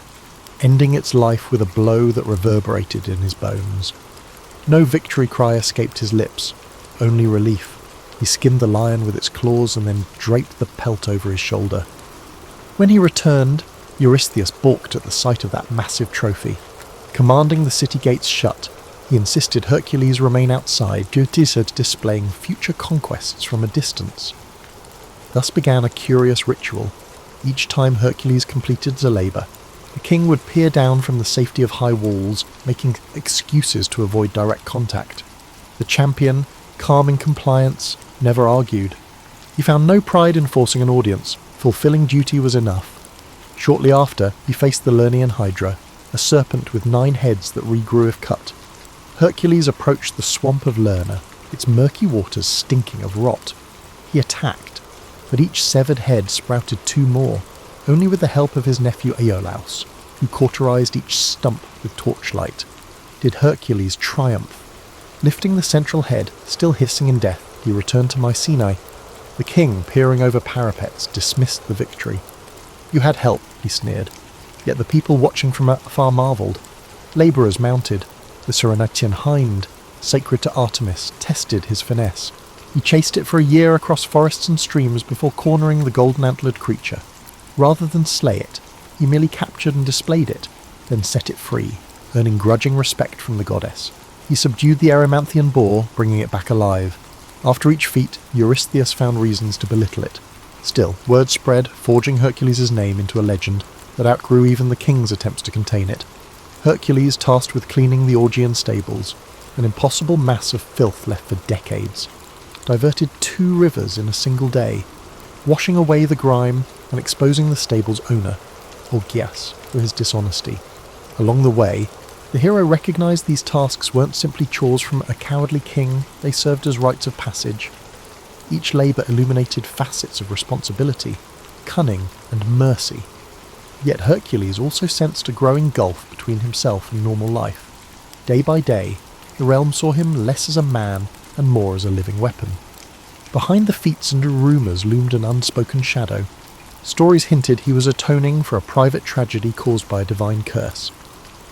ending its life with a blow that reverberated in his bones. No victory cry escaped his lips, only relief. He skinned the lion with its claws and then draped the pelt over his shoulder. When he returned, Eurystheus balked at the sight of that massive trophy. Commanding the city gates shut, he insisted Hercules remain outside, guilty of displaying future conquests from a distance. Thus began a curious ritual. Each time Hercules completed a labour, the king would peer down from the safety of high walls, making excuses to avoid direct contact. The champion, calm in compliance, never argued. He found no pride in forcing an audience. Fulfilling duty was enough. Shortly after, he faced the Lernaean Hydra, a serpent with 9 heads that regrew if cut. Hercules approached the swamp of Lerna, its murky waters stinking of rot. He attacked, but each severed head sprouted 2 more, only with the help of his nephew Iolaus, who cauterized each stump with torchlight. Did Hercules triumph. Lifting the central head, still hissing in death, he returned to Mycenae. The king, peering over parapets, dismissed the victory. "You had help," he sneered, yet the people watching from afar marvelled. Labourers mounted. The Cyrenaian hind, sacred to Artemis, tested his finesse. He chased it for a year across forests and streams before cornering the golden-antlered creature. Rather than slay it, he merely captured and displayed it, then set it free, earning grudging respect from the goddess. He subdued the Erymanthian boar, bringing it back alive. After each feat, Eurystheus found reasons to belittle it. Still, word spread, forging Hercules' name into a legend that outgrew even the king's attempts to contain it. Hercules tasked with cleaning the Augean stables, an impossible mass of filth left for decades. Diverted 2 rivers in a single day, washing away the grime and exposing the stable's owner, Augeas, for his dishonesty. Along the way, the hero recognised these tasks weren't simply chores from a cowardly king, they served as rites of passage. Each labour illuminated facets of responsibility, cunning and mercy. Yet Hercules also sensed a growing gulf between himself and normal life. Day by day, the realm saw him less as a man and more as a living weapon. Behind the feats and rumours loomed an unspoken shadow. Stories hinted he was atoning for a private tragedy caused by a divine curse.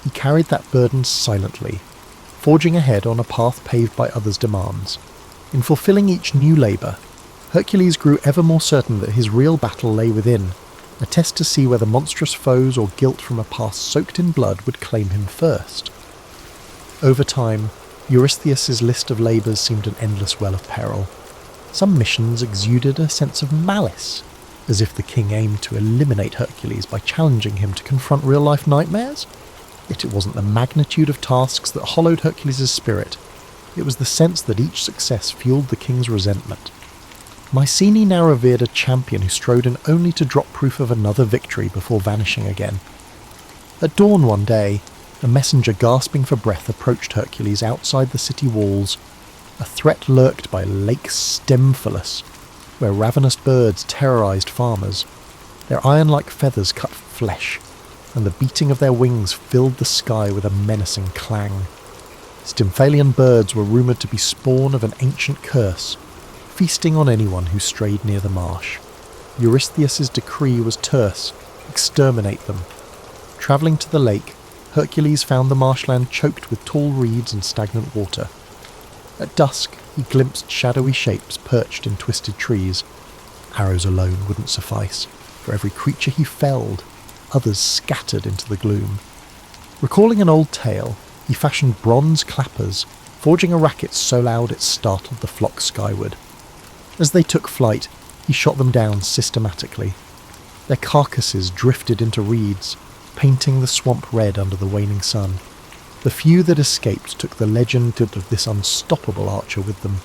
He carried that burden silently, forging ahead on a path paved by others' demands. In fulfilling each new labour, Hercules grew ever more certain that his real battle lay within, a test to see whether monstrous foes or guilt from a past soaked in blood would claim him first. Over time, Eurystheus' list of labours seemed an endless well of peril. Some missions exuded a sense of malice, as if the king aimed to eliminate Hercules by challenging him to confront real-life nightmares. Yet it wasn't the magnitude of tasks that hollowed Hercules' spirit. It was the sense that each success fueled the king's resentment. Mycenae now revered a champion who strode in only to drop proof of another victory before vanishing again. At dawn one day, a messenger gasping for breath approached Hercules outside the city walls. A threat lurked by Lake Stymphalus, where ravenous birds terrorized farmers. Their iron-like feathers cut flesh. and the beating of their wings filled the sky with a menacing clang. Stymphalian birds were rumoured to be spawn of an ancient curse, feasting on anyone who strayed near the marsh. Eurystheus's decree was terse: exterminate them. Travelling to the lake, Hercules found the marshland choked with tall reeds and stagnant water. At dusk, he glimpsed shadowy shapes perched in twisted trees. Arrows alone wouldn't suffice. For every creature he felled, others scattered into the gloom. Recalling an old tale, he fashioned bronze clappers, forging a racket so loud it startled the flock skyward. As they took flight, he shot them down systematically. Their carcasses drifted into reeds, painting the swamp red under the waning sun. The few that escaped took the legend of this unstoppable archer with them.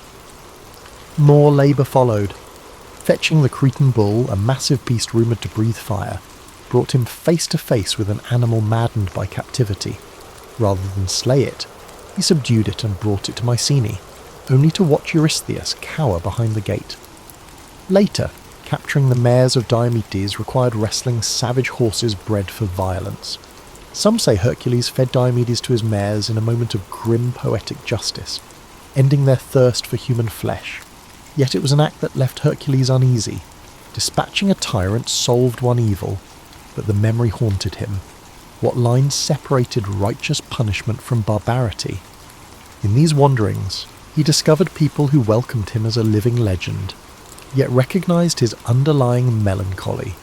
More labour followed. Fetching the Cretan bull, a massive beast rumoured to breathe fire, brought him face to face with an animal maddened by captivity. Rather than slay it, he subdued it and brought it to Mycenae, only to watch Eurystheus cower behind the gate. Later, capturing the mares of Diomedes required wrestling savage horses bred for violence. Some say Hercules fed Diomedes to his mares in a moment of grim poetic justice, ending their thirst for human flesh. Yet it was an act that left Hercules uneasy. Dispatching a tyrant solved one evil, but the memory haunted him. What lines separated righteous punishment from barbarity? In these wanderings, he discovered people who welcomed him as a living legend, yet recognised his underlying melancholy.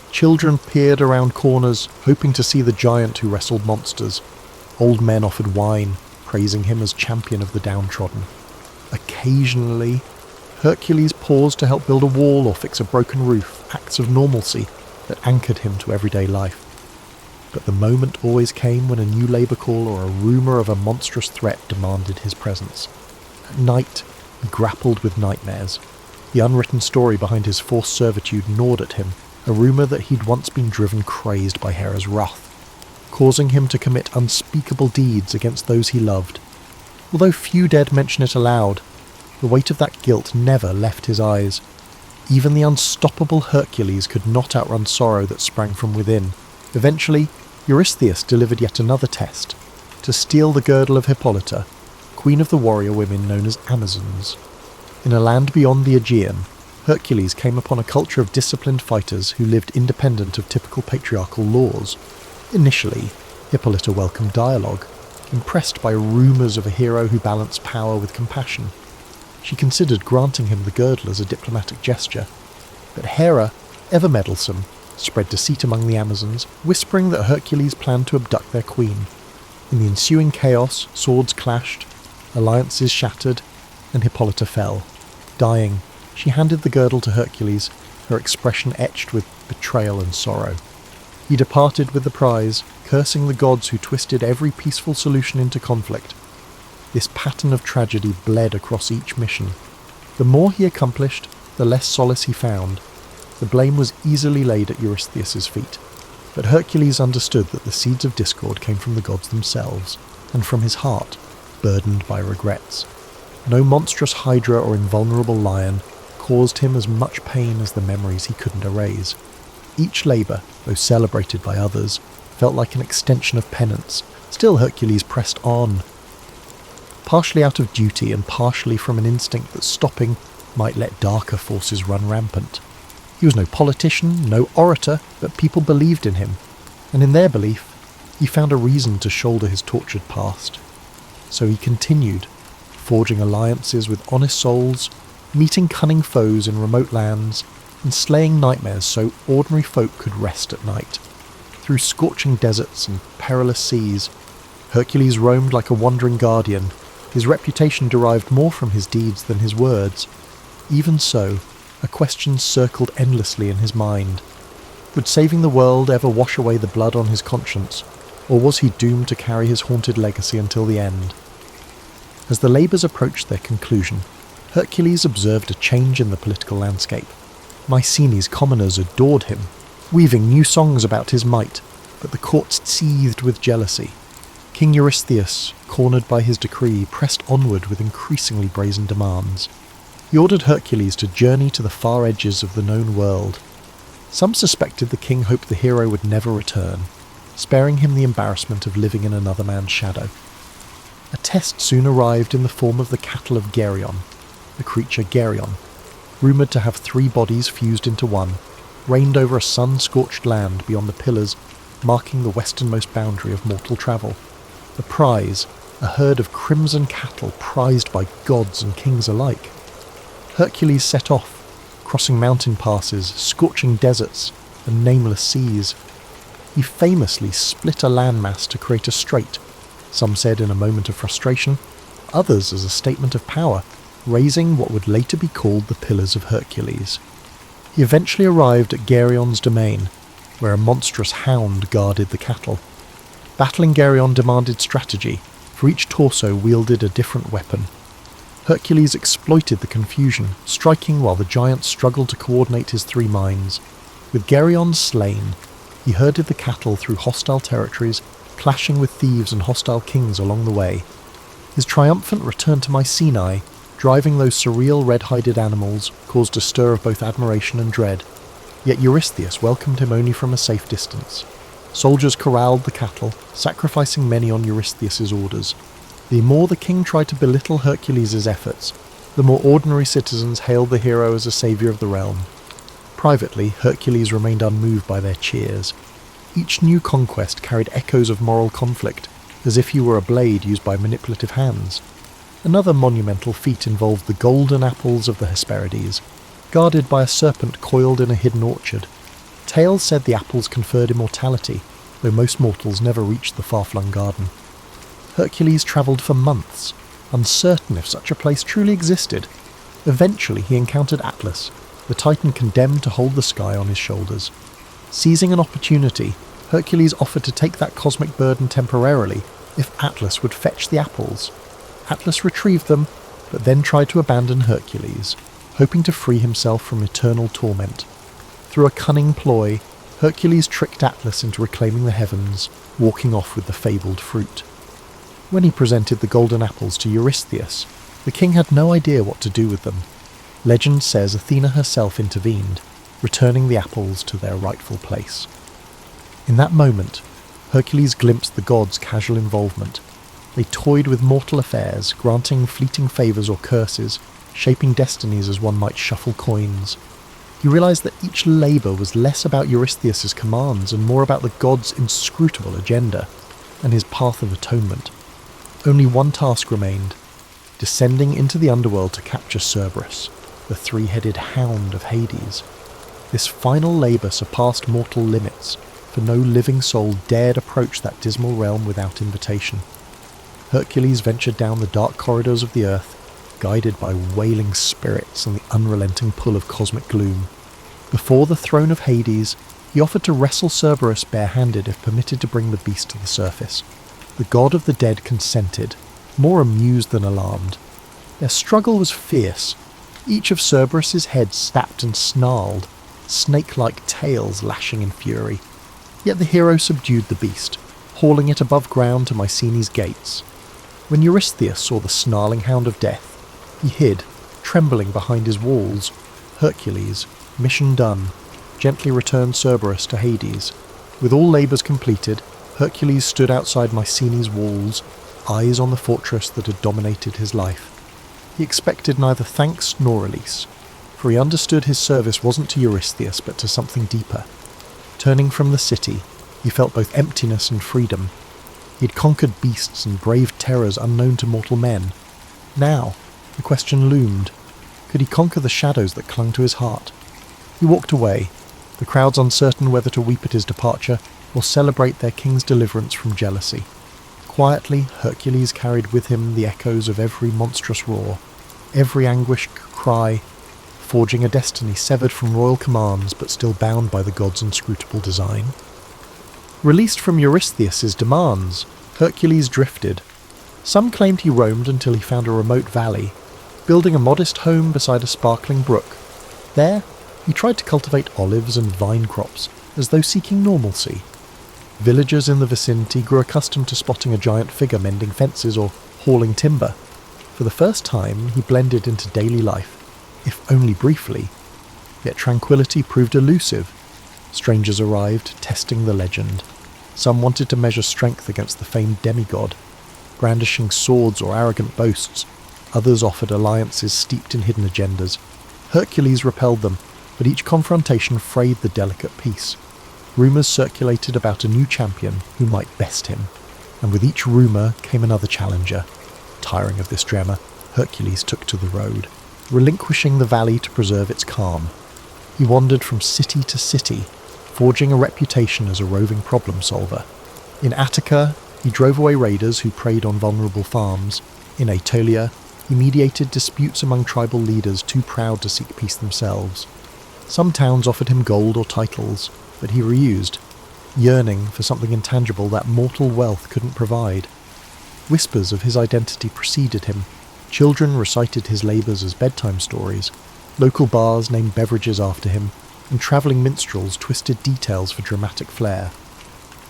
Children peered around corners, hoping to see the giant who wrestled monsters. Old men offered wine, praising him as champion of the downtrodden. Occasionally, Hercules paused to help build a wall or fix a broken roof, acts of normalcy that anchored him to everyday life. But the moment always came when a new labour call or a rumour of a monstrous threat demanded his presence. At night, he grappled with nightmares. The unwritten story behind his forced servitude gnawed at him, a rumour that he'd once been driven crazed by Hera's wrath, causing him to commit unspeakable deeds against those he loved. Although few dared mention it aloud, the weight of that guilt never left his eyes. Even the unstoppable Hercules could not outrun sorrow that sprang from within. Eventually, Eurystheus delivered yet another test, to steal the girdle of Hippolyta, queen of the warrior women known as Amazons. In a land beyond the Aegean, Hercules came upon a culture of disciplined fighters who lived independent of typical patriarchal laws. Initially, Hippolyta welcomed dialogue, impressed by rumours of a hero who balanced power with compassion. She considered granting him the girdle as a diplomatic gesture, but Hera, ever meddlesome, spread deceit among the Amazons, whispering that Hercules planned to abduct their queen. In the ensuing chaos, swords clashed, alliances shattered, and Hippolyta fell. Dying, she handed the girdle to Hercules, her expression etched with betrayal and sorrow. He departed with the prize, cursing the gods who twisted every peaceful solution into conflict. This pattern of tragedy bled across each mission. The more he accomplished, the less solace he found. The blame was easily laid at Eurystheus's feet, but Hercules understood that the seeds of discord came from the gods themselves, and from his heart, burdened by regrets. No monstrous hydra or invulnerable lion caused him as much pain as the memories he couldn't erase. Each labour, though celebrated by others, felt like an extension of penance. Still Hercules pressed on, partially out of duty and partially from an instinct that stopping might let darker forces run rampant. He was no politician, no orator, but people believed in him, and in their belief, he found a reason to shoulder his tortured past. So he continued, forging alliances with honest souls, meeting cunning foes in remote lands, and slaying nightmares so ordinary folk could rest at night. Through scorching deserts and perilous seas, Hercules roamed like a wandering guardian. His reputation derived more from his deeds than his words. Even so, a question circled endlessly in his mind. Would saving the world ever wash away the blood on his conscience, or was he doomed to carry his haunted legacy until the end? As the labours approached their conclusion, Hercules observed a change in the political landscape. Mycenae's commoners adored him, weaving new songs about his might, but the court seethed with jealousy. King Eurystheus, cornered by his decree, pressed onward with increasingly brazen demands. He ordered Hercules to journey to the far edges of the known world. Some suspected the king hoped the hero would never return. sparing him the embarrassment of living in another man's shadow. A test soon arrived in the form of the cattle of Geryon, the creature Geryon, rumoured to have 3 bodies fused into one, reigned over a sun-scorched land beyond the pillars marking the westernmost boundary of mortal travel. The prize, a herd of crimson cattle prized by gods and kings alike. Hercules set off, crossing mountain passes, scorching deserts, and nameless seas. He famously split a landmass to create a strait, some said in a moment of frustration, others as a statement of power, raising what would later be called the Pillars of Hercules. He eventually arrived at Geryon's domain, where a monstrous hound guarded the cattle. Battling Geryon demanded strategy, for each torso wielded a different weapon. Hercules exploited the confusion, striking while the giant struggled to coordinate his 3 minds. With Geryon slain, he herded the cattle through hostile territories, clashing with thieves and hostile kings along the way. His triumphant return to Mycenae, driving those surreal red-hided animals, caused a stir of both admiration and dread. Yet Eurystheus welcomed him only from a safe distance. Soldiers corralled the cattle, sacrificing many on Eurystheus's orders. The more the king tried to belittle Hercules' efforts, the more ordinary citizens hailed the hero as a saviour of the realm. Privately, Hercules remained unmoved by their cheers. Each new conquest carried echoes of moral conflict, as if he were a blade used by manipulative hands. Another monumental feat involved the golden apples of the Hesperides, guarded by a serpent coiled in a hidden orchard. Tales said the apples conferred immortality, though most mortals never reached the far-flung garden. Hercules travelled for months, uncertain if such a place truly existed. Eventually he encountered Atlas, the titan condemned to hold the sky on his shoulders. Seizing an opportunity, Hercules offered to take that cosmic burden temporarily if Atlas would fetch the apples. Atlas retrieved them, but then tried to abandon Hercules, hoping to free himself from eternal torment. Through a cunning ploy, Hercules tricked Atlas into reclaiming the heavens, walking off with the fabled fruit. When he presented the golden apples to Eurystheus, the king had no idea what to do with them. Legend says Athena herself intervened, returning the apples to their rightful place. In that moment, Hercules glimpsed the gods' casual involvement. They toyed with mortal affairs, granting fleeting favours or curses, shaping destinies as one might shuffle coins. He realised that each labour was less about Eurystheus' commands and more about the god's inscrutable agenda and his path of atonement. Only one task remained, descending into the underworld to capture Cerberus, the 3-headed hound of Hades. This final labour surpassed mortal limits, for no living soul dared approach that dismal realm without invitation. Hercules ventured down the dark corridors of the earth, guided by wailing spirits and the unrelenting pull of cosmic gloom. Before the throne of Hades, he offered to wrestle Cerberus barehanded if permitted to bring the beast to the surface. The god of the dead consented, more amused than alarmed. Their struggle was fierce. Each of Cerberus's heads snapped and snarled, snake-like tails lashing in fury. Yet the hero subdued the beast, hauling it above ground to Mycenae's gates. When Eurystheus saw the snarling hound of death, he hid, trembling behind his walls. Hercules, mission done, gently returned Cerberus to Hades. With all labours completed, Hercules stood outside Mycenae's walls, eyes on the fortress that had dominated his life. He expected neither thanks nor release, for he understood his service wasn't to Eurystheus but to something deeper. Turning from the city, he felt both emptiness and freedom. He had conquered beasts and braved terrors unknown to mortal men. Now, the question loomed, could he conquer the shadows that clung to his heart? He walked away, the crowds uncertain whether to weep at his departure or celebrate their king's deliverance from jealousy. Quietly, Hercules carried with him the echoes of every monstrous roar, every anguished cry, forging a destiny severed from royal commands but still bound by the god's inscrutable design. Released from Eurystheus' demands, Hercules drifted. Some claimed he roamed until he found a remote valley, building a modest home beside a sparkling brook. There, he tried to cultivate olives and vine crops, as though seeking normalcy. Villagers in the vicinity grew accustomed to spotting a giant figure mending fences or hauling timber. For the first time, he blended into daily life, if only briefly. Yet tranquility proved elusive. Strangers arrived, testing the legend. Some wanted to measure strength against the famed demigod, brandishing swords or arrogant boasts. Others offered alliances steeped in hidden agendas. Hercules repelled them, but each confrontation frayed the delicate peace. Rumours circulated about a new champion who might best him, and with each rumour came another challenger. Tiring of this drama, Hercules took to the road, relinquishing the valley to preserve its calm. He wandered from city to city, forging a reputation as a roving problem solver. In Attica, he drove away raiders who preyed on vulnerable farms. In Aetolia, he mediated disputes among tribal leaders too proud to seek peace themselves. Some towns offered him gold or titles, but he refused, yearning for something intangible that mortal wealth couldn't provide. Whispers of his identity preceded him. Children recited his labours as bedtime stories. Local bars named beverages after him, and travelling minstrels twisted details for dramatic flair.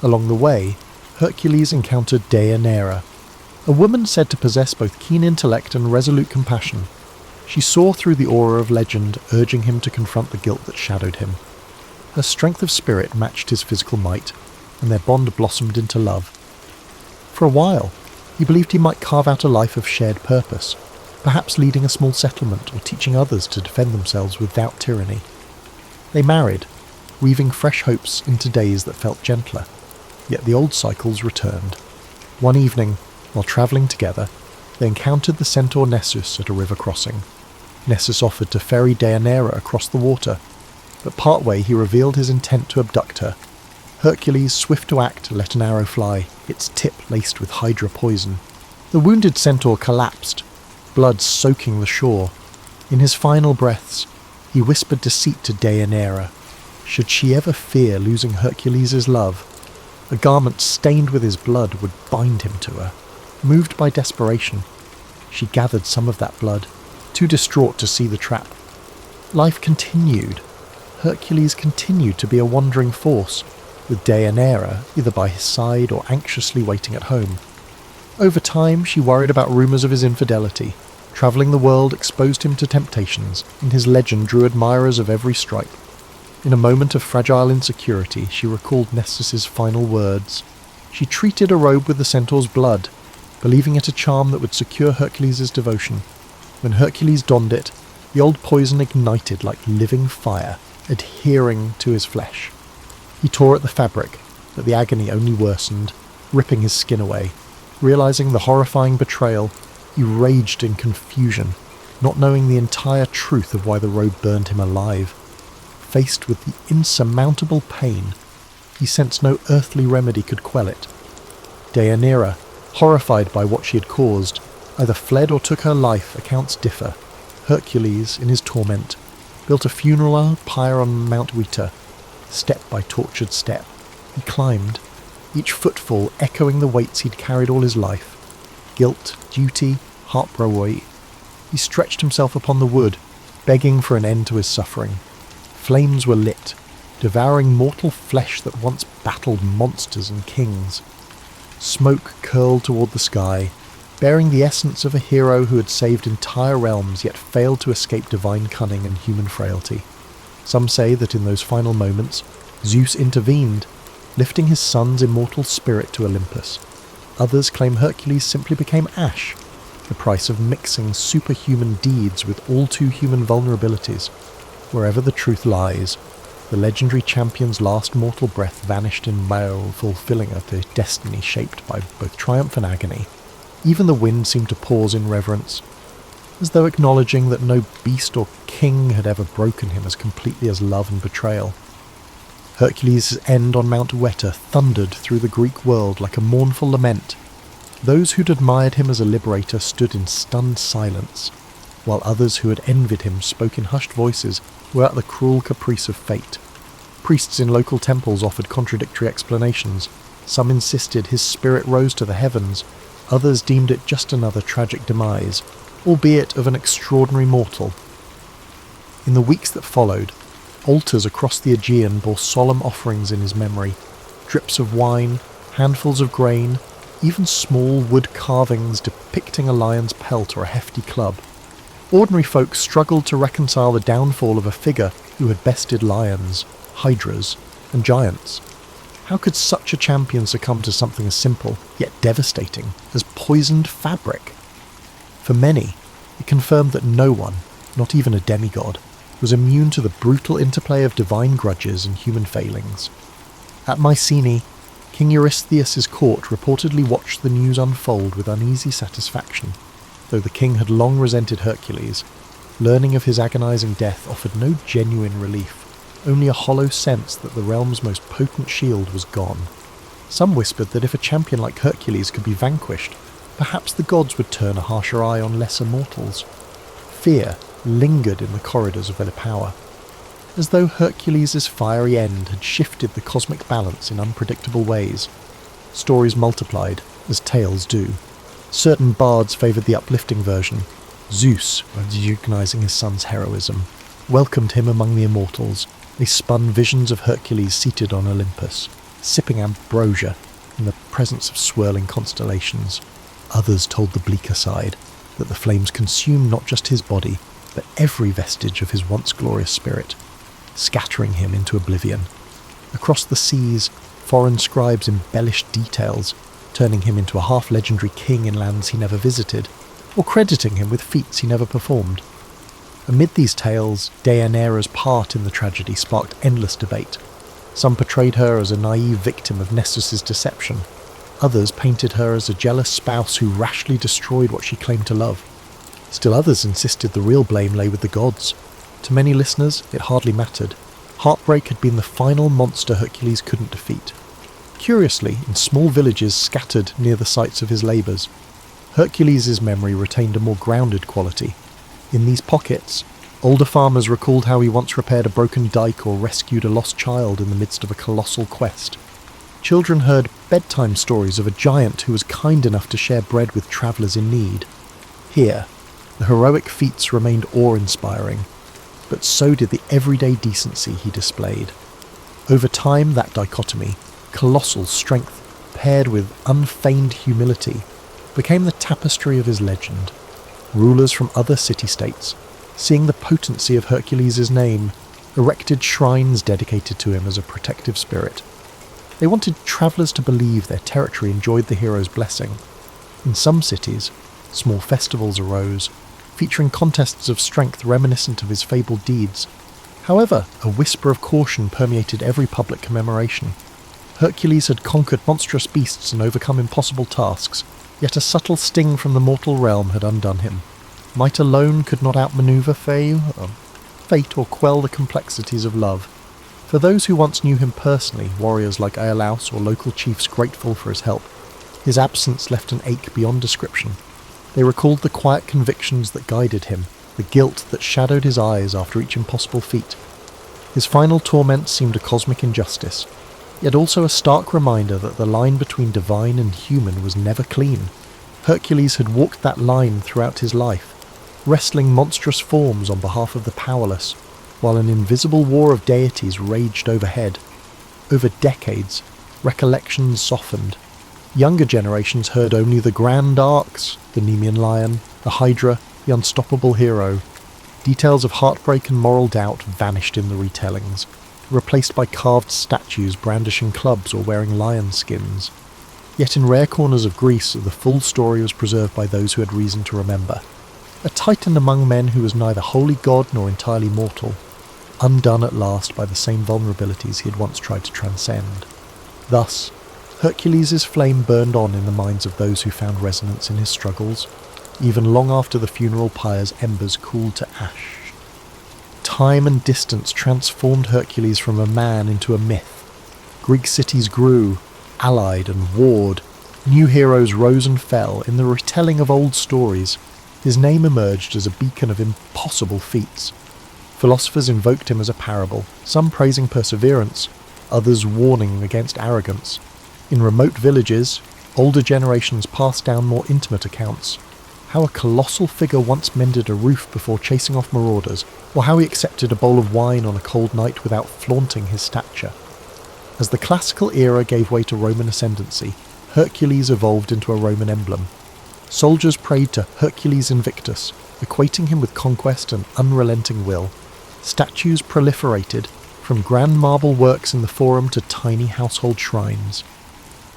Along the way, Hercules encountered Deianira, a woman said to possess both keen intellect and resolute compassion. She saw through the aura of legend, urging him to confront the guilt that shadowed him. Her strength of spirit matched his physical might, and their bond blossomed into love. For a while, he believed he might carve out a life of shared purpose, perhaps leading a small settlement or teaching others to defend themselves without tyranny. They married, weaving fresh hopes into days that felt gentler, yet the old cycles returned. One evening, while travelling together, they encountered the centaur Nessus at a river crossing. Nessus offered to ferry Deianira across the water, but partway he revealed his intent to abduct her. Hercules, swift to act, let an arrow fly, its tip laced with hydra poison. The wounded centaur collapsed, blood soaking the shore. In his final breaths, he whispered deceit to Deianira. Should she ever fear losing Hercules' love, a garment stained with his blood would bind him to her. Moved by desperation, she gathered some of that blood, too distraught to see the trap. Life continued. Hercules continued to be a wandering force, with Deianira either by his side or anxiously waiting at home. Over time, she worried about rumours of his infidelity. Travelling the world exposed him to temptations, and his legend drew admirers of every stripe. In a moment of fragile insecurity, she recalled Nessus's final words. She treated a robe with the centaur's blood, believing it a charm that would secure Hercules' devotion. When Hercules donned it, the old poison ignited like living fire, adhering to his flesh. He tore at the fabric, but the agony only worsened, ripping his skin away. Realizing the horrifying betrayal, he raged in confusion, not knowing the entire truth of why the robe burned him alive. Faced with the insurmountable pain, he sensed no earthly remedy could quell it. Deianira, horrified by what she had caused, either fled or took her life. Accounts differ. Hercules, in his torment, built a funeral pyre on Mount Rita. Step by tortured step, he climbed, each footfall echoing the weights he'd carried all his life. Guilt, duty, heartbreak. He stretched himself upon the wood, begging for an end to his suffering. Flames were lit, devouring mortal flesh that once battled monsters and kings. Smoke curled toward the sky, bearing the essence of a hero who had saved entire realms yet failed to escape divine cunning and human frailty. Some say that in those final moments, Zeus intervened, lifting his son's immortal spirit to Olympus. Others claim Hercules simply became ash, the price of mixing superhuman deeds with all too human vulnerabilities. Wherever the truth lies, the legendary champion's last mortal breath vanished in bile, fulfilling of the destiny shaped by both triumph and agony. Even the wind seemed to pause in reverence, as though acknowledging that no beast or king had ever broken him as completely as love and betrayal. Hercules' end on Mount Weta thundered through the Greek world like a mournful lament. Those who'd admired him as a liberator stood in stunned silence, while others who had envied him spoke in hushed voices were at the cruel caprice of fate. Priests in local temples offered contradictory explanations. Some insisted his spirit rose to the heavens, others deemed it just another tragic demise, albeit of an extraordinary mortal. In the weeks that followed, altars across the Aegean bore solemn offerings in his memory. Drips of wine, handfuls of grain, even small wood carvings depicting a lion's pelt or a hefty club. Ordinary folk struggled to reconcile the downfall of a figure who had bested lions, hydras, and giants. How could such a champion succumb to something as simple, yet devastating, as poisoned fabric? For many, it confirmed that no one, not even a demigod, was immune to the brutal interplay of divine grudges and human failings. At Mycenae, King Eurystheus' court reportedly watched the news unfold with uneasy satisfaction, though the king had long resented Hercules. Learning of his agonizing death offered no genuine relief, only a hollow sense that the realm's most potent shield was gone. Some whispered that if a champion like Hercules could be vanquished, perhaps the gods would turn a harsher eye on lesser mortals. Fear lingered in the corridors of their power, as though Hercules' fiery end had shifted the cosmic balance in unpredictable ways. Stories multiplied, as tales do. Certain bards favoured the uplifting version. Zeus, recognizing his son's heroism, welcomed him among the immortals. They spun visions of Hercules seated on Olympus, sipping ambrosia in the presence of swirling constellations. Others told the bleaker side, that the flames consumed not just his body, but every vestige of his once glorious spirit, scattering him into oblivion. Across the seas, foreign scribes embellished details, turning him into a half-legendary king in lands he never visited, or crediting him with feats he never performed. Amid these tales, Deianira's part in the tragedy sparked endless debate. Some portrayed her as a naive victim of Nessus's deception. Others painted her as a jealous spouse who rashly destroyed what she claimed to love. Still others insisted the real blame lay with the gods. To many listeners, it hardly mattered. Heartbreak had been the final monster Hercules couldn't defeat. Curiously, in small villages scattered near the sites of his labours, Hercules' memory retained a more grounded quality. In these pockets, older farmers recalled how he once repaired a broken dike or rescued a lost child in the midst of a colossal quest. Children heard bedtime stories of a giant who was kind enough to share bread with travellers in need. Here, the heroic feats remained awe-inspiring, but so did the everyday decency he displayed. Over time, that dichotomy, colossal strength paired with unfeigned humility, became the tapestry of his legend. Rulers from other city-states, seeing the potency of Hercules' name, erected shrines dedicated to him as a protective spirit. They wanted travellers to believe their territory enjoyed the hero's blessing. In some cities, small festivals arose, featuring contests of strength reminiscent of his fabled deeds. However, a whisper of caution permeated every public commemoration. Hercules had conquered monstrous beasts and overcome impossible tasks, yet a subtle sting from the mortal realm had undone him. Might alone could not outmaneuver fate or quell the complexities of love. For those who once knew him personally, warriors like Iolaus or local chiefs grateful for his help, his absence left an ache beyond description. They recalled the quiet convictions that guided him, the guilt that shadowed his eyes after each impossible feat. His final torment seemed a cosmic injustice, yet also a stark reminder that the line between divine and human was never clean. Hercules had walked that line throughout his life, wrestling monstrous forms on behalf of the powerless, while an invisible war of deities raged overhead. Over decades, recollections softened. Younger generations heard only the grand arcs, the Nemean lion, the Hydra, the unstoppable hero. Details of heartbreak and moral doubt vanished in the retellings, replaced by carved statues brandishing clubs or wearing lion skins. Yet in rare corners of Greece, the full story was preserved by those who had reason to remember. A titan among men who was neither wholly god nor entirely mortal, undone at last by the same vulnerabilities he had once tried to transcend. Thus, Hercules' flame burned on in the minds of those who found resonance in his struggles, even long after the funeral pyre's embers cooled to ash. Time and distance transformed Hercules from a man into a myth. Greek cities grew, allied and warred. New heroes rose and fell. In the retelling of old stories, his name emerged as a beacon of impossible feats. Philosophers invoked him as a parable, some praising perseverance, others warning against arrogance. In remote villages, older generations passed down more intimate accounts. How a colossal figure once mended a roof before chasing off marauders, or how he accepted a bowl of wine on a cold night without flaunting his stature. As the classical era gave way to Roman ascendancy, Hercules evolved into a Roman emblem. Soldiers prayed to Hercules Invictus, equating him with conquest and unrelenting will. Statues proliferated, from grand marble works in the Forum to tiny household shrines.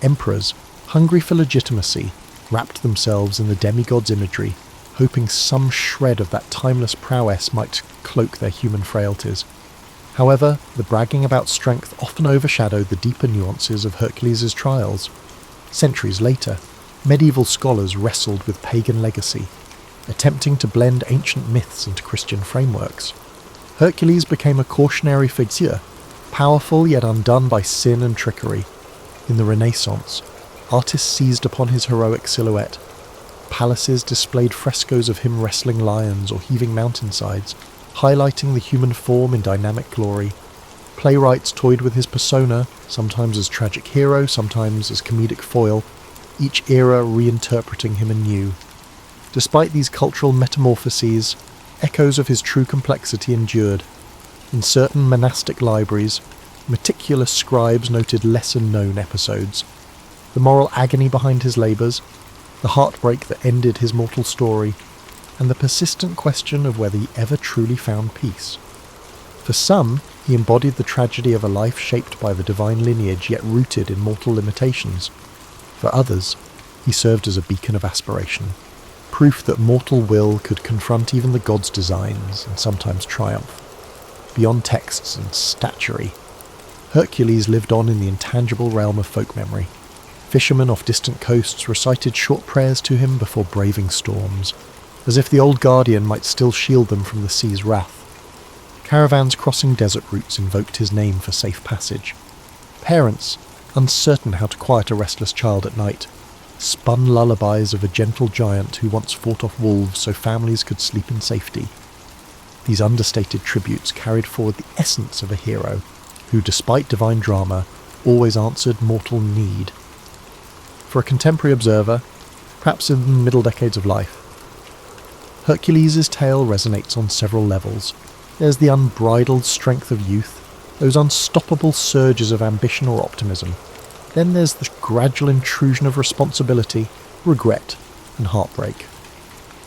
Emperors, hungry for legitimacy, wrapped themselves in the demigod's imagery, hoping some shred of that timeless prowess might cloak their human frailties. However, the bragging about strength often overshadowed the deeper nuances of Hercules' trials. Centuries later, medieval scholars wrestled with pagan legacy, attempting to blend ancient myths into Christian frameworks. Hercules became a cautionary figure, powerful yet undone by sin and trickery. In the Renaissance, artists seized upon his heroic silhouette. Palaces displayed frescoes of him wrestling lions or heaving mountainsides, highlighting the human form in dynamic glory. Playwrights toyed with his persona, sometimes as tragic hero, sometimes as comedic foil, each era reinterpreting him anew. Despite these cultural metamorphoses, echoes of his true complexity endured. In certain monastic libraries, meticulous scribes noted lesser-known episodes. The moral agony behind his labours, the heartbreak that ended his mortal story, and the persistent question of whether he ever truly found peace. For some, he embodied the tragedy of a life shaped by the divine lineage yet rooted in mortal limitations. For others, he served as a beacon of aspiration, proof that mortal will could confront even the gods' designs and sometimes triumph. Beyond texts and statuary, Hercules lived on in the intangible realm of folk memory. Fishermen off distant coasts recited short prayers to him before braving storms, as if the old guardian might still shield them from the sea's wrath. Caravans crossing desert routes invoked his name for safe passage. Parents, uncertain how to quiet a restless child at night, spun lullabies of a gentle giant who once fought off wolves so families could sleep in safety. These understated tributes carried forward the essence of a hero who, despite divine drama, always answered mortal need. For a contemporary observer, perhaps in the middle decades of life, Hercules' tale resonates on several levels. There's the unbridled strength of youth, those unstoppable surges of ambition or optimism. Then there's the gradual intrusion of responsibility, regret, and heartbreak.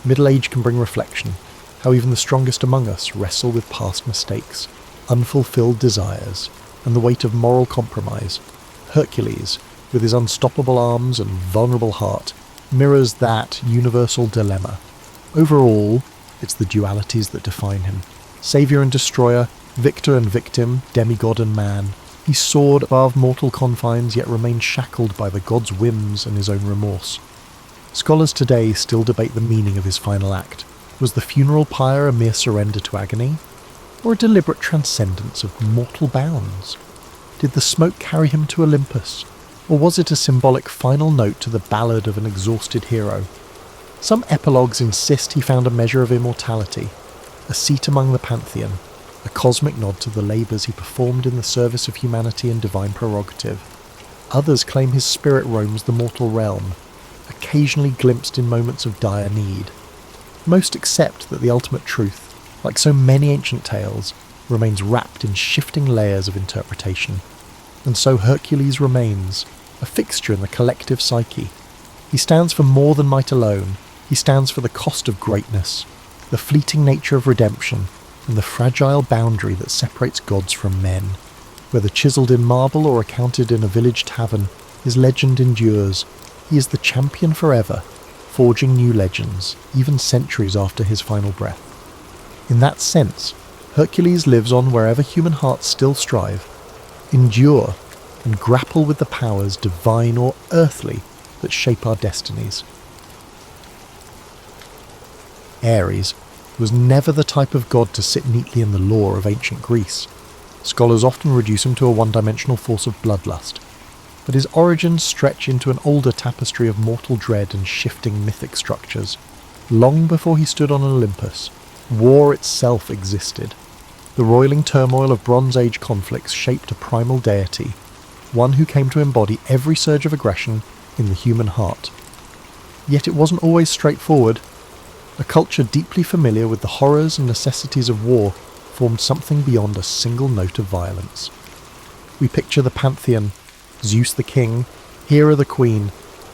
Middle age can bring reflection, how even the strongest among us wrestle with past mistakes, unfulfilled desires, and the weight of moral compromise. Hercules, with his unstoppable arms and vulnerable heart, mirrors that universal dilemma. Overall, it's the dualities that define him. Saviour and destroyer, victor and victim, demigod and man. He soared above mortal confines, yet remained shackled by the god's whims and his own remorse. Scholars today still debate the meaning of his final act. Was the funeral pyre a mere surrender to agony, or a deliberate transcendence of mortal bounds? Did the smoke carry him to Olympus, or was it a symbolic final note to the ballad of an exhausted hero? Some epilogues insist he found a measure of immortality, a seat among the pantheon, a cosmic nod to the labours he performed in the service of humanity and divine prerogative. Others claim his spirit roams the mortal realm, occasionally glimpsed in moments of dire need. Most accept that the ultimate truth, like so many ancient tales, remains wrapped in shifting layers of interpretation. And so Hercules remains, a fixture in the collective psyche. He stands for more than might alone. He stands for the cost of greatness, the fleeting nature of redemption, and the fragile boundary that separates gods from men. Whether chiselled in marble or accounted in a village tavern, his legend endures. He is the champion forever, forging new legends, even centuries after his final breath. In that sense, Hercules lives on wherever human hearts still strive, endure, and grapple with the powers, divine or earthly, that shape our destinies. Ares was never the type of god to sit neatly in the lore of ancient Greece. Scholars often reduce him to a one-dimensional force of bloodlust, but his origins stretch into an older tapestry of mortal dread and shifting mythic structures. Long before he stood on Olympus, war itself existed. The roiling turmoil of Bronze Age conflicts shaped a primal deity, one who came to embody every surge of aggression in the human heart. Yet it wasn't always straightforward. A culture deeply familiar with the horrors and necessities of war formed something beyond a single note of violence. We picture the pantheon, Zeus the king, Hera the queen,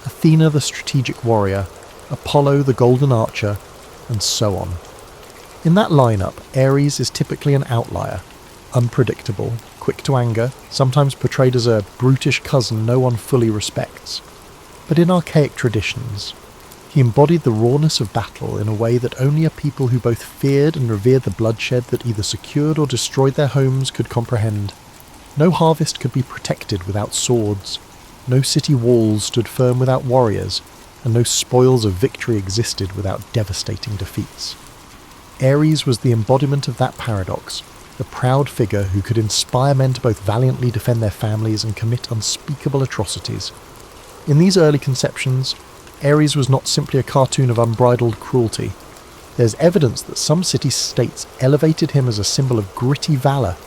Athena the strategic warrior, Apollo the golden archer, and so on. In that lineup, Ares is typically an outlier, unpredictable, quick to anger, sometimes portrayed as a brutish cousin no one fully respects. But in archaic traditions, he embodied the rawness of battle in a way that only a people who both feared and revered the bloodshed that either secured or destroyed their homes could comprehend. No harvest could be protected without swords, no city walls stood firm without warriors, and no spoils of victory existed without devastating defeats. Ares was the embodiment of that paradox, the proud figure who could inspire men to both valiantly defend their families and commit unspeakable atrocities. In these early conceptions, Ares was not simply a cartoon of unbridled cruelty. There's evidence that some city-states elevated him as a symbol of gritty valour.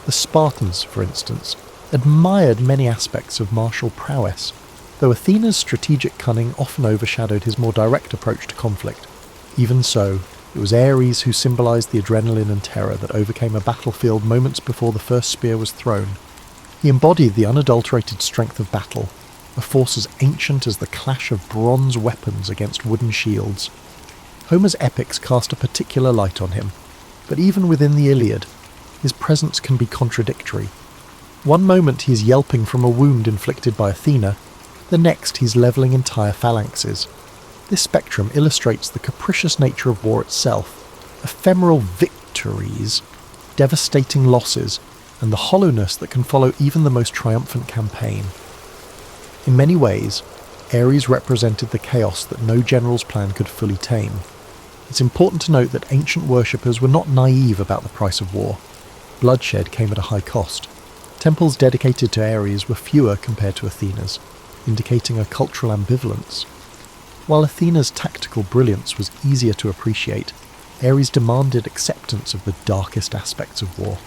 The Spartans, for instance, admired many aspects of martial prowess, though Athena's strategic cunning often overshadowed his more direct approach to conflict. Even so, it was Ares who symbolised the adrenaline and terror that overcame a battlefield moments before the first spear was thrown. He embodied the unadulterated strength of battle, a force as ancient as the clash of bronze weapons against wooden shields. Homer's epics cast a particular light on him, but even within the Iliad, his presence can be contradictory. One moment he is yelping from a wound inflicted by Athena, the next he's levelling entire phalanxes. This spectrum illustrates the capricious nature of war itself, ephemeral victories, devastating losses, and the hollowness that can follow even the most triumphant campaign. In many ways, Ares represented the chaos that no general's plan could fully tame. It's important to note that ancient worshippers were not naive about the price of war. Bloodshed came at a high cost. Temples dedicated to Ares were fewer compared to Athena's, indicating a cultural ambivalence. While Athena's tactical brilliance was easier to appreciate, Ares demanded acceptance of the darkest aspects of war.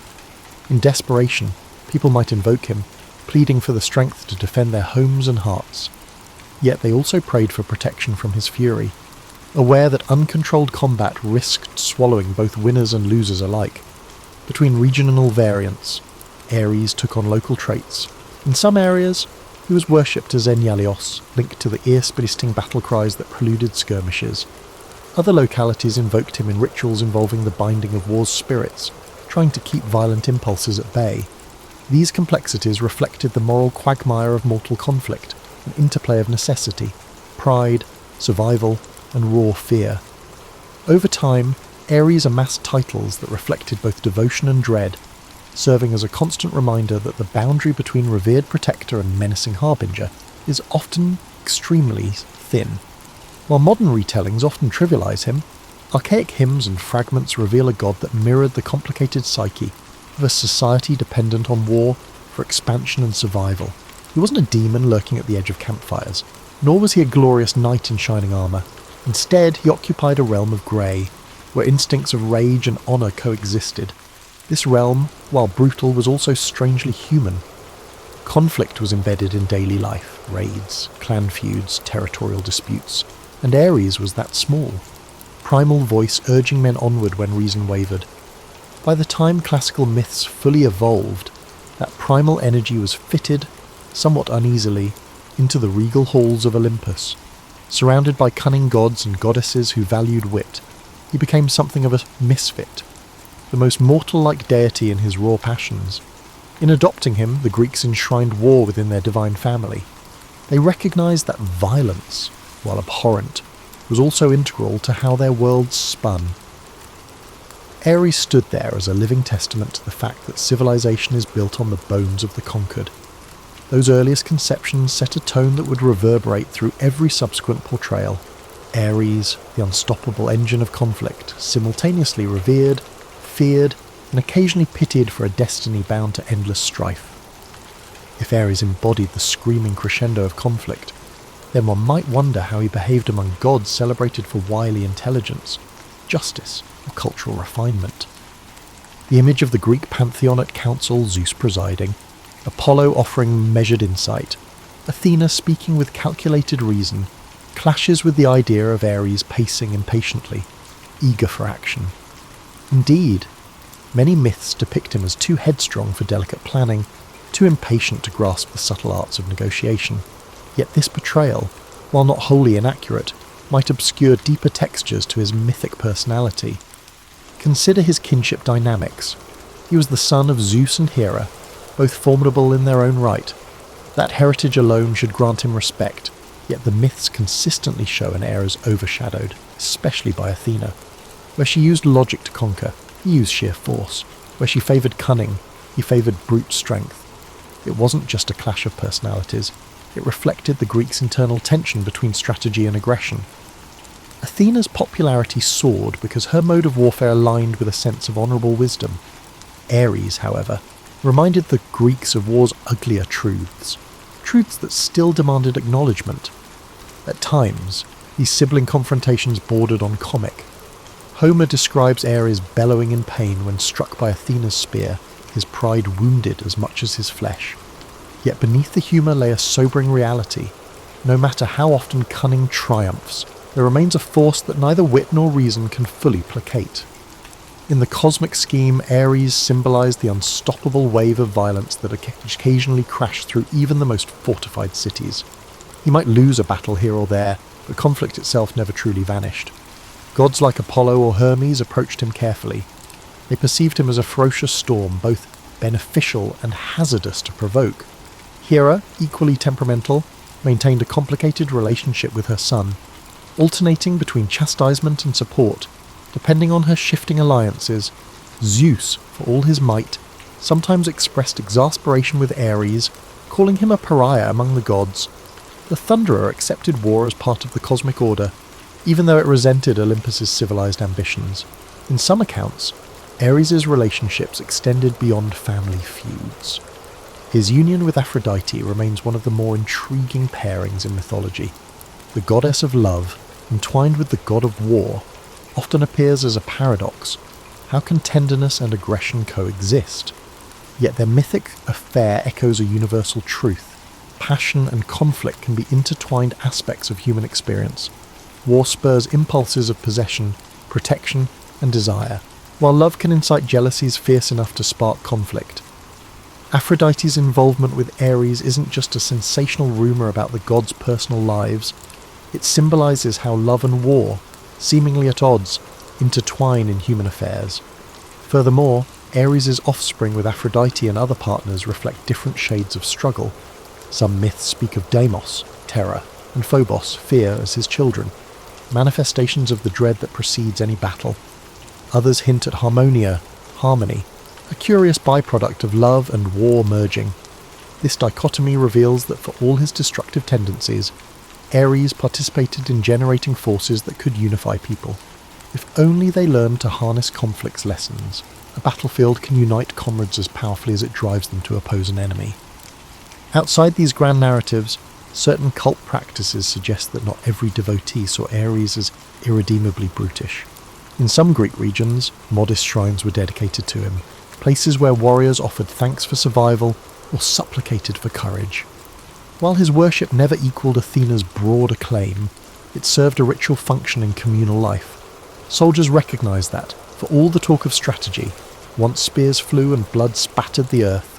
In desperation, people might invoke him, pleading for the strength to defend their homes and hearts. Yet they also prayed for protection from his fury, aware that uncontrolled combat risked swallowing both winners and losers alike. Between regional variants, Ares took on local traits. In some areas, he was worshipped as Enyalios, linked to the ear-splitting battle cries that preluded skirmishes. Other localities invoked him in rituals involving the binding of war's spirits, trying to keep violent impulses at bay. These complexities reflected the moral quagmire of mortal conflict, an interplay of necessity, pride, survival, and raw fear. Over time, Ares amassed titles that reflected both devotion and dread, serving as a constant reminder that the boundary between revered protector and menacing harbinger is often extremely thin. While modern retellings often trivialise him, archaic hymns and fragments reveal a god that mirrored the complicated psyche of a society dependent on war for expansion and survival. He wasn't a demon lurking at the edge of campfires, nor was he a glorious knight in shining armour. Instead, he occupied a realm of grey, where instincts of rage and honour coexisted. This realm, while brutal, was also strangely human. Conflict was embedded in daily life, raids, clan feuds, territorial disputes, and Ares was that small. Primal voice urging men onward when reason wavered. By the time classical myths fully evolved, that primal energy was fitted, somewhat uneasily, into the regal halls of Olympus. Surrounded by cunning gods and goddesses who valued wit, he became something of a misfit, the most mortal-like deity in his raw passions. In adopting him, the Greeks enshrined war within their divine family. They recognized that violence, while abhorrent, was also integral to how their worlds spun. Ares stood there as a living testament to the fact that civilization is built on the bones of the conquered. Those earliest conceptions set a tone that would reverberate through every subsequent portrayal. Ares, the unstoppable engine of conflict, simultaneously revered, feared, and occasionally pitied for a destiny bound to endless strife. If Ares embodied the screaming crescendo of conflict, then one might wonder how he behaved among gods celebrated for wily intelligence, justice, or cultural refinement. The image of the Greek pantheon at council, Zeus presiding, Apollo offering measured insight, Athena speaking with calculated reason, clashes with the idea of Ares pacing impatiently, eager for action. Indeed, many myths depict him as too headstrong for delicate planning, too impatient to grasp the subtle arts of negotiation. Yet this portrayal, while not wholly inaccurate, might obscure deeper textures to his mythic personality. Consider his kinship dynamics. He was the son of Zeus and Hera, both formidable in their own right. That heritage alone should grant him respect, yet the myths consistently show an heir as overshadowed, especially by Athena. Where she used logic to conquer, he used sheer force. Where she favoured cunning, he favoured brute strength. It wasn't just a clash of personalities, it reflected the Greeks' internal tension between strategy and aggression. Athena's popularity soared because her mode of warfare aligned with a sense of honourable wisdom. Ares, however, reminded the Greeks of war's uglier truths that still demanded acknowledgement. At times, these sibling confrontations bordered on comic. Homer describes Ares bellowing in pain when struck by Athena's spear, his pride wounded as much as his flesh. Yet beneath the humour lay a sobering reality. No matter how often cunning triumphs, there remains a force that neither wit nor reason can fully placate. In the cosmic scheme, Ares symbolised the unstoppable wave of violence that occasionally crashed through even the most fortified cities. He might lose a battle here or there, but conflict itself never truly vanished. Gods like Apollo or Hermes approached him carefully. They perceived him as a ferocious storm, both beneficial and hazardous to provoke. Hera, equally temperamental, maintained a complicated relationship with her son, alternating between chastisement and support, depending on her shifting alliances. Zeus, for all his might, sometimes expressed exasperation with Ares, calling him a pariah among the gods. The Thunderer accepted war as part of the cosmic order, even though it resented Olympus's civilized ambitions. In some accounts, Ares' relationships extended beyond family feuds. His union with Aphrodite remains one of the more intriguing pairings in mythology. The goddess of love, entwined with the god of war, often appears as a paradox. How can tenderness and aggression coexist? Yet their mythic affair echoes a universal truth. Passion and conflict can be intertwined aspects of human experience. War spurs impulses of possession, protection, and desire, while love can incite jealousies fierce enough to spark conflict. Aphrodite's involvement with Ares isn't just a sensational rumour about the gods' personal lives. It symbolises how love and war, seemingly at odds, intertwine in human affairs. Furthermore, Ares' offspring with Aphrodite and other partners reflect different shades of struggle. Some myths speak of Deimos, terror, and Phobos, fear, as his children, manifestations of the dread that precedes any battle. Others hint at Harmonia, harmony, a curious byproduct of love and war merging. This dichotomy reveals that for all his destructive tendencies, Ares participated in generating forces that could unify people. If only they learned to harness conflict's lessons, a battlefield can unite comrades as powerfully as it drives them to oppose an enemy. Outside these grand narratives, certain cult practices suggest that not every devotee saw Ares as irredeemably brutish. In some Greek regions, modest shrines were dedicated to him, places where warriors offered thanks for survival or supplicated for courage. While his worship never equalled Athena's broad acclaim, it served a ritual function in communal life. Soldiers recognised that, for all the talk of strategy, once spears flew and blood spattered the earth,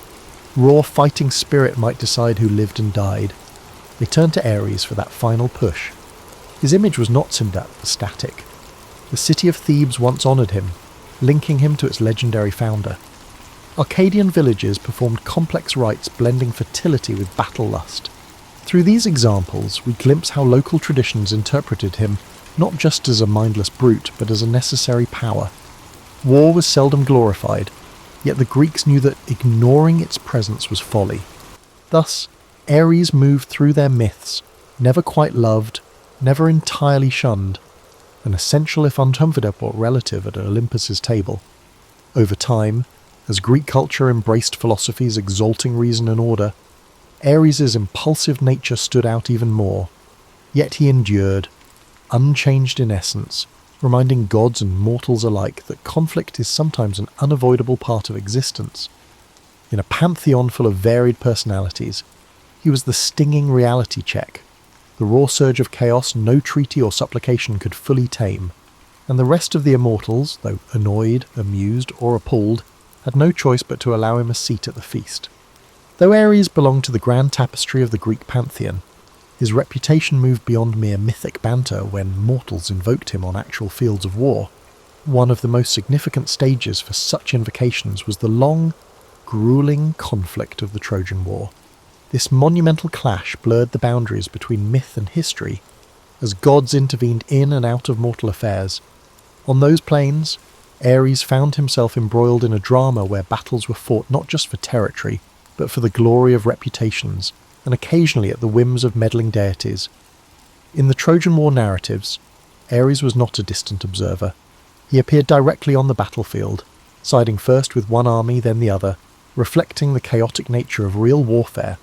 raw fighting spirit might decide who lived and died. They turned to Ares for that final push. His image was not static. The city of Thebes once honoured him, linking him to its legendary founder. Arcadian villages performed complex rites blending fertility with battle lust. Through these examples, we glimpse how local traditions interpreted him not just as a mindless brute, but as a necessary power. War was seldom glorified, yet the Greeks knew that ignoring its presence was folly. Thus, Ares moved through their myths, never quite loved, never entirely shunned, an essential if uncomfortable relative at Olympus's table. Over time, as Greek culture embraced philosophies exalting reason and order, Ares' impulsive nature stood out even more. Yet he endured, unchanged in essence, reminding gods and mortals alike that conflict is sometimes an unavoidable part of existence. In a pantheon full of varied personalities, he was the stinging reality check, the raw surge of chaos no treaty or supplication could fully tame, and the rest of the immortals, though annoyed, amused, or appalled, had no choice but to allow him a seat at the feast. Though Ares belonged to the grand tapestry of the Greek pantheon, his reputation moved beyond mere mythic banter when mortals invoked him on actual fields of war. One of the most significant stages for such invocations was the long, grueling conflict of the Trojan War. This monumental clash blurred the boundaries between myth and history as gods intervened in and out of mortal affairs. On those plains, Ares found himself embroiled in a drama where battles were fought not just for territory, but for the glory of reputations, and occasionally at the whims of meddling deities. In the Trojan War narratives, Ares was not a distant observer. He appeared directly on the battlefield, siding first with one army then the other, reflecting the chaotic nature of real warfare.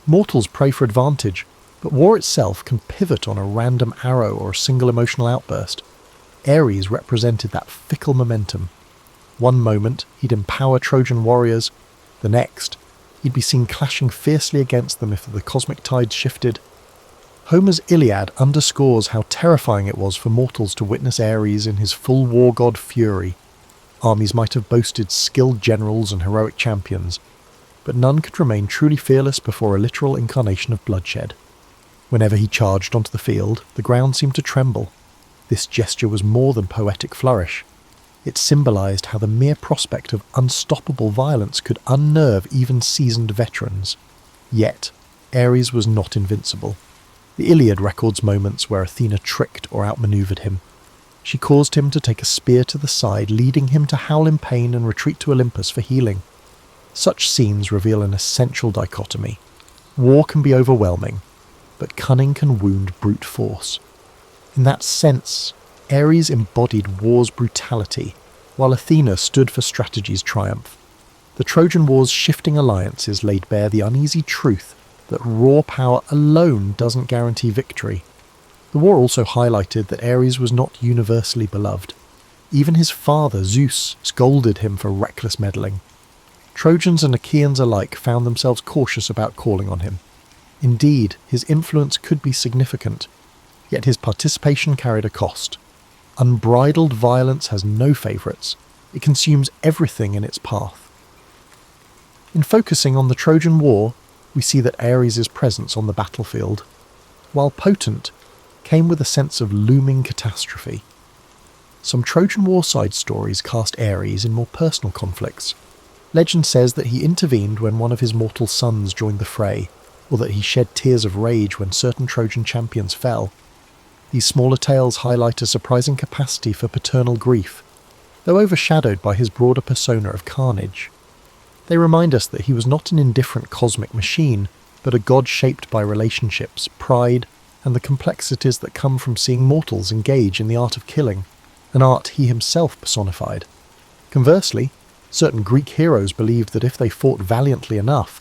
Mortals pray for advantage, but war itself can pivot on a random arrow or a single emotional outburst. Ares represented that fickle momentum. One moment he'd empower Trojan warriors, the next he'd be seen clashing fiercely against them if the cosmic tides shifted. Homer's Iliad underscores how terrifying it was for mortals to witness Ares in his full war god fury. Armies might have boasted skilled generals and heroic champions, but none could remain truly fearless before a literal incarnation of bloodshed. Whenever he charged onto the field, the ground seemed to tremble. This gesture was more than poetic flourish. It symbolised how the mere prospect of unstoppable violence could unnerve even seasoned veterans. Yet, Ares was not invincible. The Iliad records moments where Athena tricked or outmanoeuvred him. She caused him to take a spear to the side, leading him to howl in pain and retreat to Olympus for healing. Such scenes reveal an essential dichotomy. War can be overwhelming, but cunning can wound brute force. In that sense, Ares embodied war's brutality, while Athena stood for strategy's triumph. The Trojan War's shifting alliances laid bare the uneasy truth that raw power alone doesn't guarantee victory. The war also highlighted that Ares was not universally beloved. Even his father, Zeus, scolded him for reckless meddling. Trojans and Achaeans alike found themselves cautious about calling on him. Indeed, his influence could be significant, yet his participation carried a cost. Unbridled violence has no favourites. It consumes everything in its path. In focusing on the Trojan War, we see that Ares' presence on the battlefield, while potent, came with a sense of looming catastrophe. Some Trojan War side stories cast Ares in more personal conflicts. Legend says that he intervened when one of his mortal sons joined the fray, or that he shed tears of rage when certain Trojan champions fell. These smaller tales highlight a surprising capacity for paternal grief, though overshadowed by his broader persona of carnage. They remind us that he was not an indifferent cosmic machine, but a god shaped by relationships, pride, and the complexities that come from seeing mortals engage in the art of killing, an art he himself personified. Conversely, certain Greek heroes believed that if they fought valiantly enough,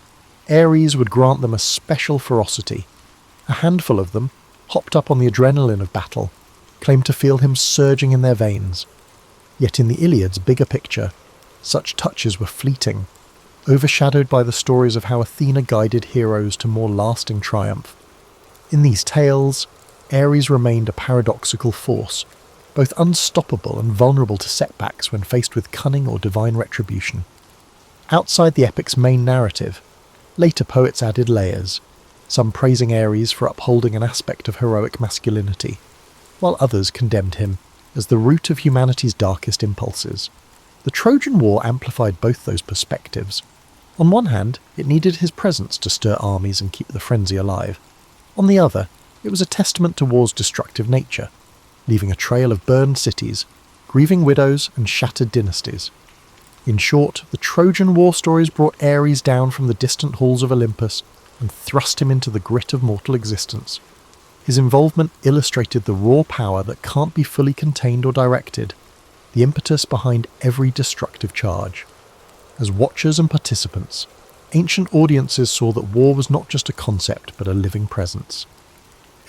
Ares would grant them a special ferocity. A handful of them, hopped up on the adrenaline of battle, claimed to feel him surging in their veins. Yet in the Iliad's bigger picture, such touches were fleeting, overshadowed by the stories of how Athena guided heroes to more lasting triumph. In these tales, Ares remained a paradoxical force, both unstoppable and vulnerable to setbacks when faced with cunning or divine retribution. Outside the epic's main narrative, later poets added layers, some praising Ares for upholding an aspect of heroic masculinity, while others condemned him as the root of humanity's darkest impulses. The Trojan War amplified both those perspectives. On one hand, it needed his presence to stir armies and keep the frenzy alive. On the other, it was a testament to war's destructive nature, leaving a trail of burned cities, grieving widows and shattered dynasties. In short, the Trojan War stories brought Ares down from the distant halls of Olympus and thrust him into the grit of mortal existence. His involvement illustrated the raw power that can't be fully contained or directed, the impetus behind every destructive charge. As watchers and participants, ancient audiences saw that war was not just a concept but a living presence.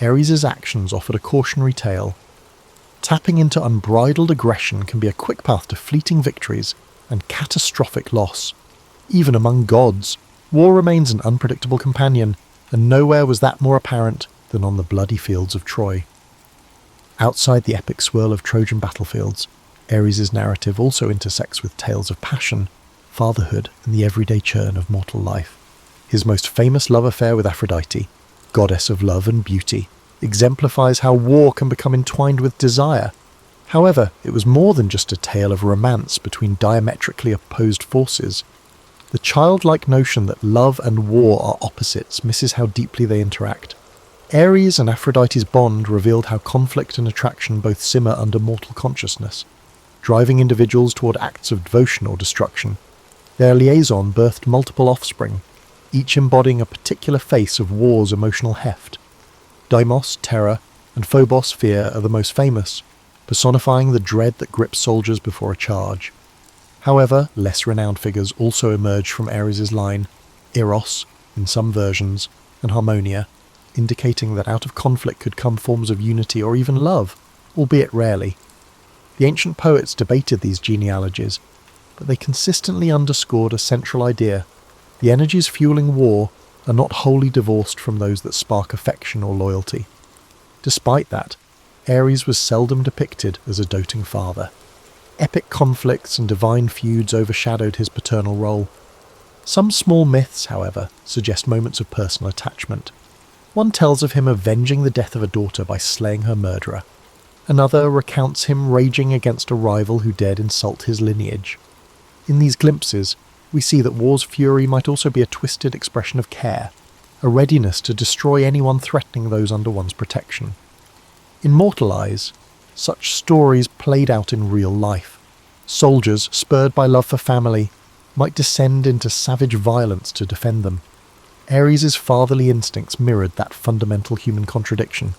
Ares' actions offered a cautionary tale. Tapping into unbridled aggression can be a quick path to fleeting victories and catastrophic loss. Even among gods, war remains an unpredictable companion, and nowhere was that more apparent than on the bloody fields of Troy. Outside the epic swirl of Trojan battlefields, Ares' narrative also intersects with tales of passion, fatherhood, and the everyday churn of mortal life. His most famous love affair with Aphrodite, goddess of love and beauty, exemplifies how war can become entwined with desire, However, it was more than just a tale of romance between diametrically opposed forces. The childlike notion that love and war are opposites misses how deeply they interact. Ares and Aphrodite's bond revealed how conflict and attraction both simmer under mortal consciousness, driving individuals toward acts of devotion or destruction. Their liaison birthed multiple offspring, each embodying a particular face of war's emotional heft. Deimos, terror, and Phobos, fear, are the most famous, personifying the dread that grips soldiers before a charge. However, less renowned figures also emerged from Ares' line, Eros, in some versions, and Harmonia, indicating that out of conflict could come forms of unity or even love, albeit rarely. The ancient poets debated these genealogies, but they consistently underscored a central idea: the energies fueling war are not wholly divorced from those that spark affection or loyalty. Despite that, Ares was seldom depicted as a doting father. Epic conflicts and divine feuds overshadowed his paternal role. Some small myths, however, suggest moments of personal attachment. One tells of him avenging the death of a daughter by slaying her murderer. Another recounts him raging against a rival who dared insult his lineage. In these glimpses, we see that war's fury might also be a twisted expression of care, a readiness to destroy anyone threatening those under one's protection. In mortal eyes, such stories played out in real life. Soldiers, spurred by love for family, might descend into savage violence to defend them. Ares' fatherly instincts mirrored that fundamental human contradiction.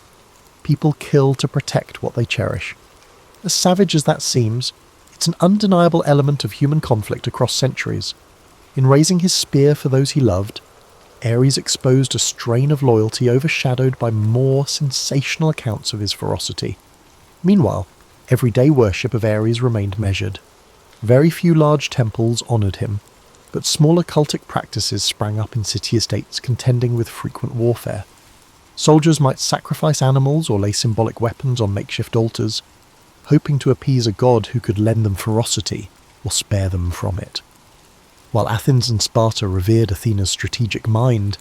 People kill to protect what they cherish. As savage as that seems, it's an undeniable element of human conflict across centuries. In raising his spear for those he loved, Ares exposed a strain of loyalty overshadowed by more sensational accounts of his ferocity. Meanwhile, everyday worship of Ares remained measured. Very few large temples honoured him, but smaller cultic practices sprang up in city-estates contending with frequent warfare. Soldiers might sacrifice animals or lay symbolic weapons on makeshift altars, hoping to appease a god who could lend them ferocity or spare them from it. While Athens and Sparta revered Athena's strategic mind,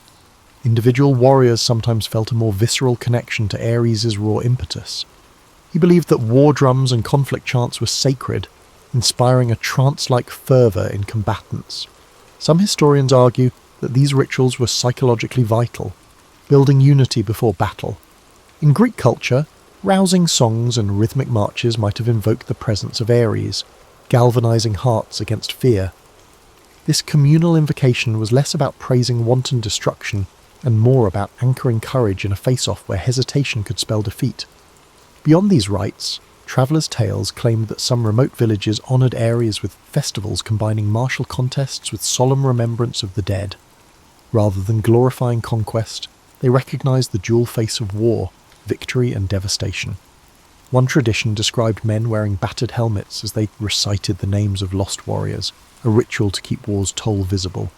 individual warriors sometimes felt a more visceral connection to Ares' raw impetus. He believed that war drums and conflict chants were sacred, inspiring a trance-like fervour in combatants. Some historians argue that these rituals were psychologically vital, building unity before battle. In Greek culture, rousing songs and rhythmic marches might have invoked the presence of Ares, galvanizing hearts against fear. This communal invocation was less about praising wanton destruction and more about anchoring courage in a face-off where hesitation could spell defeat. Beyond these rites, travellers' tales claimed that some remote villages honoured Ares with festivals combining martial contests with solemn remembrance of the dead. Rather than glorifying conquest, they recognised the dual face of war, victory and devastation. One tradition described men wearing battered helmets as they recited the names of lost warriors, a ritual to keep war's toll visible.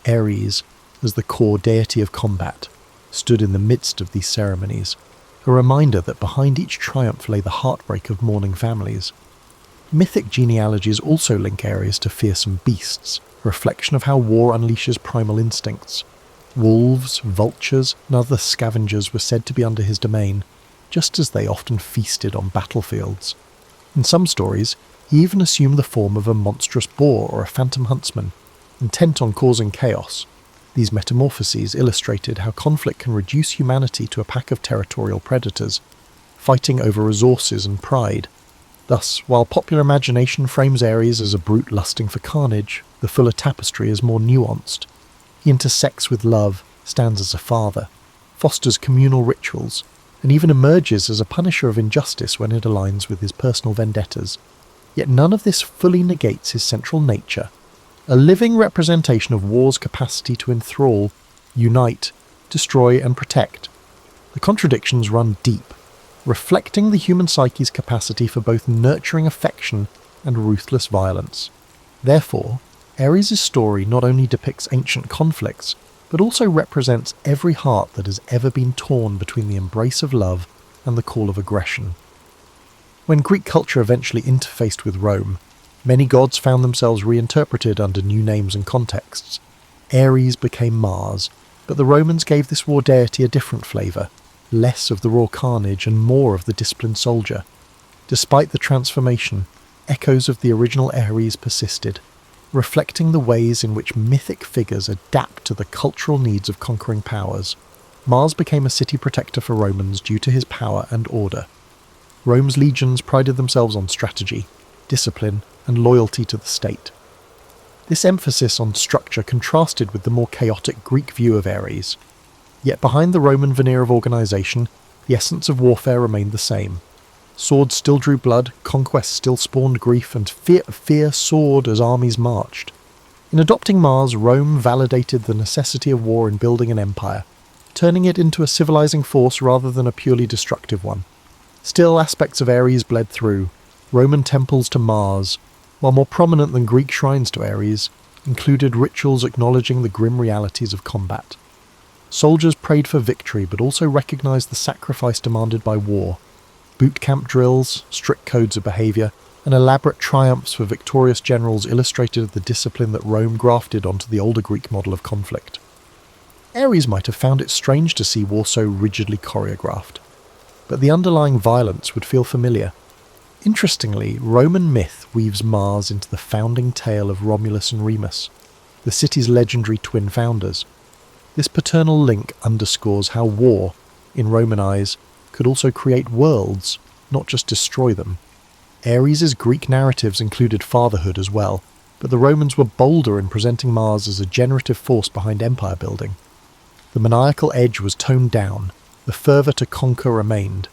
Ares, as the core deity of combat, stood in the midst of these ceremonies, a reminder that behind each triumph lay the heartbreak of mourning families. Mythic genealogies also link Ares to fearsome beasts, a reflection of how war unleashes primal instincts. Wolves, vultures, and other scavengers were said to be under his domain, just as they often feasted on battlefields. In some stories, he even assumed the form of a monstrous boar or a phantom huntsman, intent on causing chaos. These metamorphoses illustrated how conflict can reduce humanity to a pack of territorial predators, fighting over resources and pride. Thus, while popular imagination frames Ares as a brute lusting for carnage, the fuller tapestry is more nuanced. He intersects with love, stands as a father, fosters communal rituals, and even emerges as a punisher of injustice when it aligns with his personal vendettas. Yet none of this fully negates his central nature, a living representation of war's capacity to enthrall, unite, destroy and protect. The contradictions run deep, reflecting the human psyche's capacity for both nurturing affection and ruthless violence. Therefore, Ares' story not only depicts ancient conflicts, but also represents every heart that has ever been torn between the embrace of love and the call of aggression. When Greek culture eventually interfaced with Rome, many gods found themselves reinterpreted under new names and contexts. Ares became Mars, but the Romans gave this war deity a different flavour, less of the raw carnage and more of the disciplined soldier. Despite the transformation, echoes of the original Ares persisted, reflecting the ways in which mythic figures adapt to the cultural needs of conquering powers. Mars became a city protector for Romans due to his power and order. Rome's legions prided themselves on strategy, discipline, and loyalty to the state. This emphasis on structure contrasted with the more chaotic Greek view of Ares. Yet behind the Roman veneer of organisation, the essence of warfare remained the same. Swords still drew blood, conquest still spawned grief, and fear soared as armies marched. In adopting Mars, Rome validated the necessity of war in building an empire, turning it into a civilizing force rather than a purely destructive one. Still, aspects of Ares bled through. Roman temples to Mars, while more prominent than Greek shrines to Ares, included rituals acknowledging the grim realities of combat. Soldiers prayed for victory but also recognized the sacrifice demanded by war. Boot camp drills, strict codes of behavior, and elaborate triumphs for victorious generals illustrated the discipline that Rome grafted onto the older Greek model of conflict. Ares might have found it strange to see war so rigidly choreographed, but the underlying violence would feel familiar. Interestingly, Roman myth weaves Mars into the founding tale of Romulus and Remus, the city's legendary twin founders. This paternal link underscores how war, in Roman eyes, could also create worlds, not just destroy them. Ares' Greek narratives included fatherhood as well, but the Romans were bolder in presenting Mars as a generative force behind empire building. The maniacal edge was toned down, the fervour to conquer remained.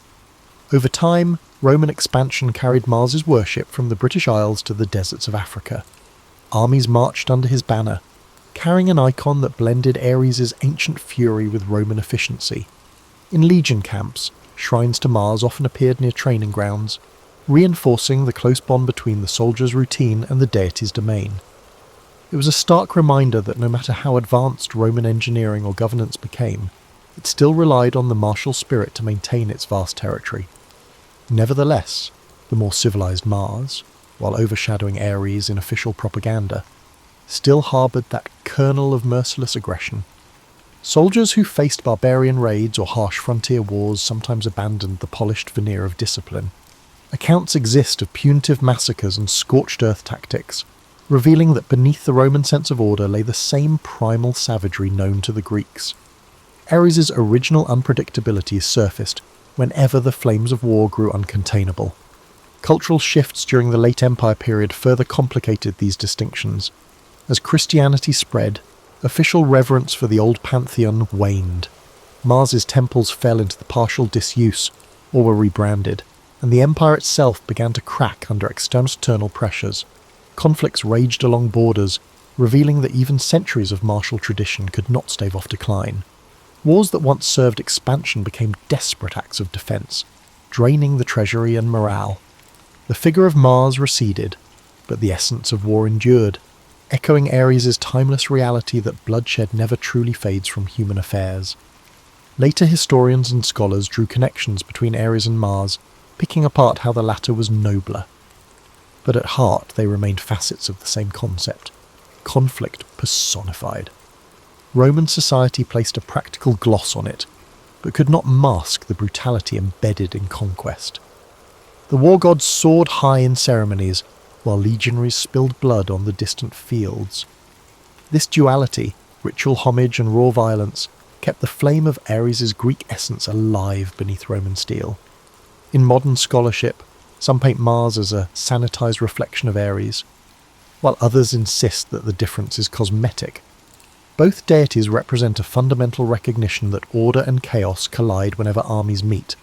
Over time, Roman expansion carried Mars's worship from the British Isles to the deserts of Africa. Armies marched under his banner, carrying an icon that blended Ares' ancient fury with Roman efficiency. In legion camps, shrines to Mars often appeared near training grounds, reinforcing the close bond between the soldier's routine and the deity's domain. It was a stark reminder that no matter how advanced Roman engineering or governance became, it still relied on the martial spirit to maintain its vast territory. Nevertheless, the more civilized Mars, while overshadowing Ares in official propaganda, still harboured that kernel of merciless aggression. Soldiers who faced barbarian raids or harsh frontier wars sometimes abandoned the polished veneer of discipline. Accounts exist of punitive massacres and scorched earth tactics, revealing that beneath the Roman sense of order lay the same primal savagery known to the Greeks. Ares' original unpredictability surfaced whenever the flames of war grew uncontainable. Cultural shifts during the late Empire period further complicated these distinctions. As Christianity spread, official reverence for the old pantheon waned. Mars's temples fell into the partial disuse or were rebranded, and the empire itself began to crack under external pressures. Conflicts raged along borders, revealing that even centuries of martial tradition could not stave off decline. Wars that once served expansion became desperate acts of defence, draining the treasury and morale. The figure of Mars receded, but the essence of war endured, echoing Ares' timeless reality that bloodshed never truly fades from human affairs. Later historians and scholars drew connections between Ares and Mars, picking apart how the latter was nobler. But at heart they remained facets of the same concept, conflict personified. Roman society placed a practical gloss on it, but could not mask the brutality embedded in conquest. The war gods soared high in ceremonies, while legionaries spilled blood on the distant fields. This duality, ritual homage and raw violence, kept the flame of Ares' Greek essence alive beneath Roman steel. In modern scholarship, some paint Mars as a sanitized reflection of Ares, while others insist that the difference is cosmetic. Both deities represent a fundamental recognition that order and chaos collide whenever armies meet.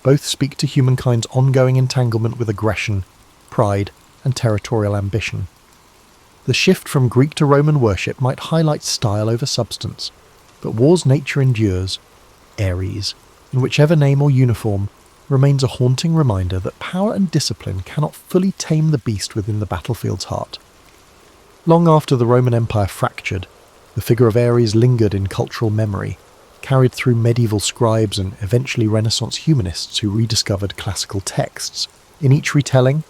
Both speak to humankind's ongoing entanglement with aggression, pride, and territorial ambition. The shift from Greek to Roman worship might highlight style over substance, but war's nature endures. Ares, in whichever name or uniform, remains a haunting reminder that power and discipline cannot fully tame the beast within the battlefield's heart. Long after the Roman Empire fractured, the figure of Ares lingered in cultural memory, carried through medieval scribes and eventually Renaissance humanists who rediscovered classical texts. In each retelling,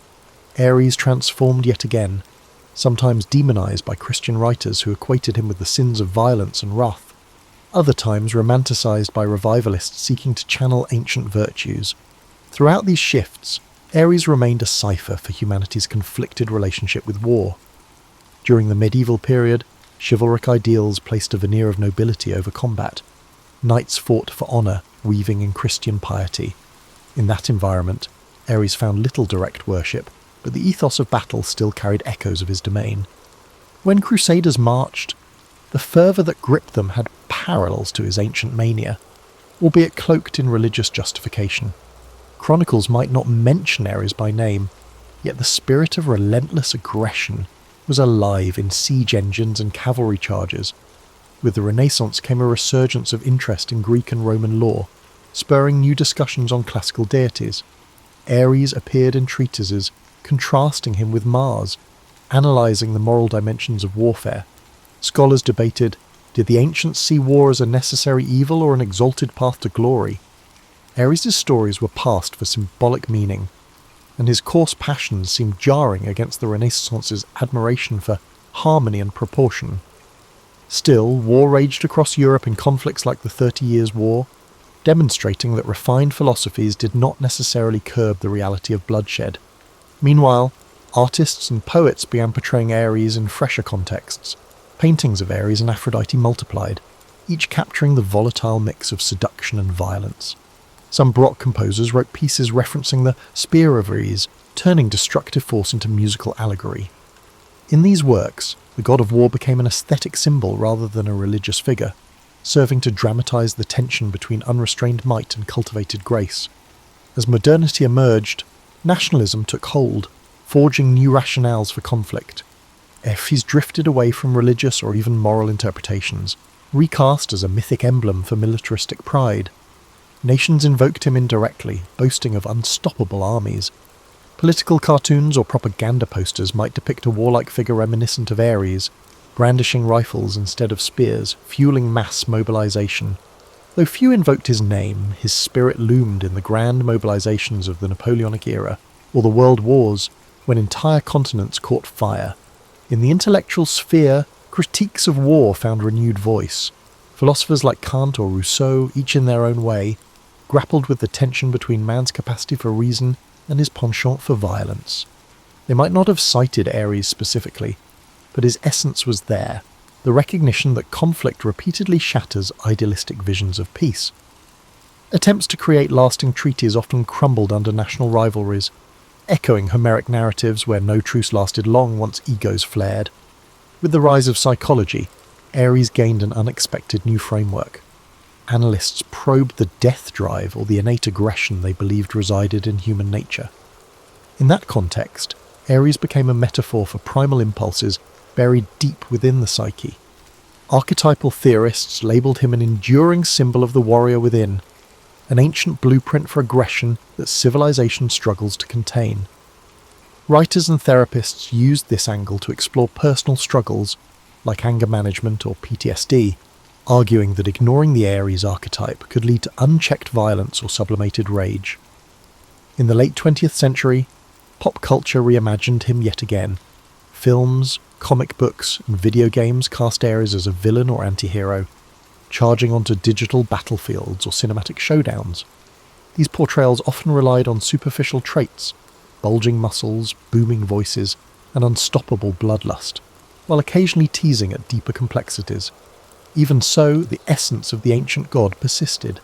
Ares transformed yet again, sometimes demonized by Christian writers who equated him with the sins of violence and wrath, other times romanticized by revivalists seeking to channel ancient virtues. Throughout these shifts, Ares remained a cipher for humanity's conflicted relationship with war. During the medieval period, chivalric ideals placed a veneer of nobility over combat. Knights fought for honour, weaving in Christian piety. In that environment, Ares found little direct worship, but the ethos of battle still carried echoes of his domain. When crusaders marched, the fervour that gripped them had parallels to his ancient mania, albeit cloaked in religious justification. Chronicles might not mention Ares by name, yet the spirit of relentless aggression was alive in siege engines and cavalry charges. With the Renaissance came a resurgence of interest in Greek and Roman lore, spurring new discussions on classical deities. Ares appeared in treatises contrasting him with Mars, analysing the moral dimensions of warfare. Scholars debated, did the ancients see war as a necessary evil or an exalted path to glory? Ares' stories were passed for symbolic meaning, and his coarse passions seemed jarring against the Renaissance's admiration for harmony and proportion. Still, war raged across Europe in conflicts like the 30 Years' War, demonstrating that refined philosophies did not necessarily curb the reality of bloodshed. Meanwhile, artists and poets began portraying Ares in fresher contexts. Paintings of Ares and Aphrodite multiplied, each capturing the volatile mix of seduction and violence. Some Baroque composers wrote pieces referencing the spear of Ares, turning destructive force into musical allegory. In these works, the god of war became an aesthetic symbol rather than a religious figure, serving to dramatise the tension between unrestrained might and cultivated grace. As modernity emerged, nationalism took hold, forging new rationales for conflict. Ares drifted away from religious or even moral interpretations, recast as a mythic emblem for militaristic pride. Nations invoked him indirectly, boasting of unstoppable armies. Political cartoons or propaganda posters might depict a warlike figure reminiscent of Ares, brandishing rifles instead of spears, fueling mass mobilization. Though few invoked his name, his spirit loomed in the grand mobilizations of the Napoleonic era, or the World Wars, when entire continents caught fire. In the intellectual sphere, critiques of war found renewed voice. Philosophers like Kant or Rousseau, each in their own way, grappled with the tension between man's capacity for reason and his penchant for violence. They might not have cited Ares specifically, but his essence was there, the recognition that conflict repeatedly shatters idealistic visions of peace. Attempts to create lasting treaties often crumbled under national rivalries, echoing Homeric narratives where no truce lasted long once egos flared. With the rise of psychology, Ares gained an unexpected new framework. Analysts probed the death drive or the innate aggression they believed resided in human nature. In that context, Ares became a metaphor for primal impulses buried deep within the psyche. Archetypal theorists labelled him an enduring symbol of the warrior within, an ancient blueprint for aggression that civilization struggles to contain. Writers and therapists used this angle to explore personal struggles, like anger management or PTSD, arguing that ignoring the Ares archetype could lead to unchecked violence or sublimated rage. In the late 20th century, pop culture reimagined him yet again. Films, comic books, and video games cast Ares as a villain or anti-hero, charging onto digital battlefields or cinematic showdowns. These portrayals often relied on superficial traits, bulging muscles, booming voices, and unstoppable bloodlust, while occasionally teasing at deeper complexities. Even so, the essence of the ancient god persisted,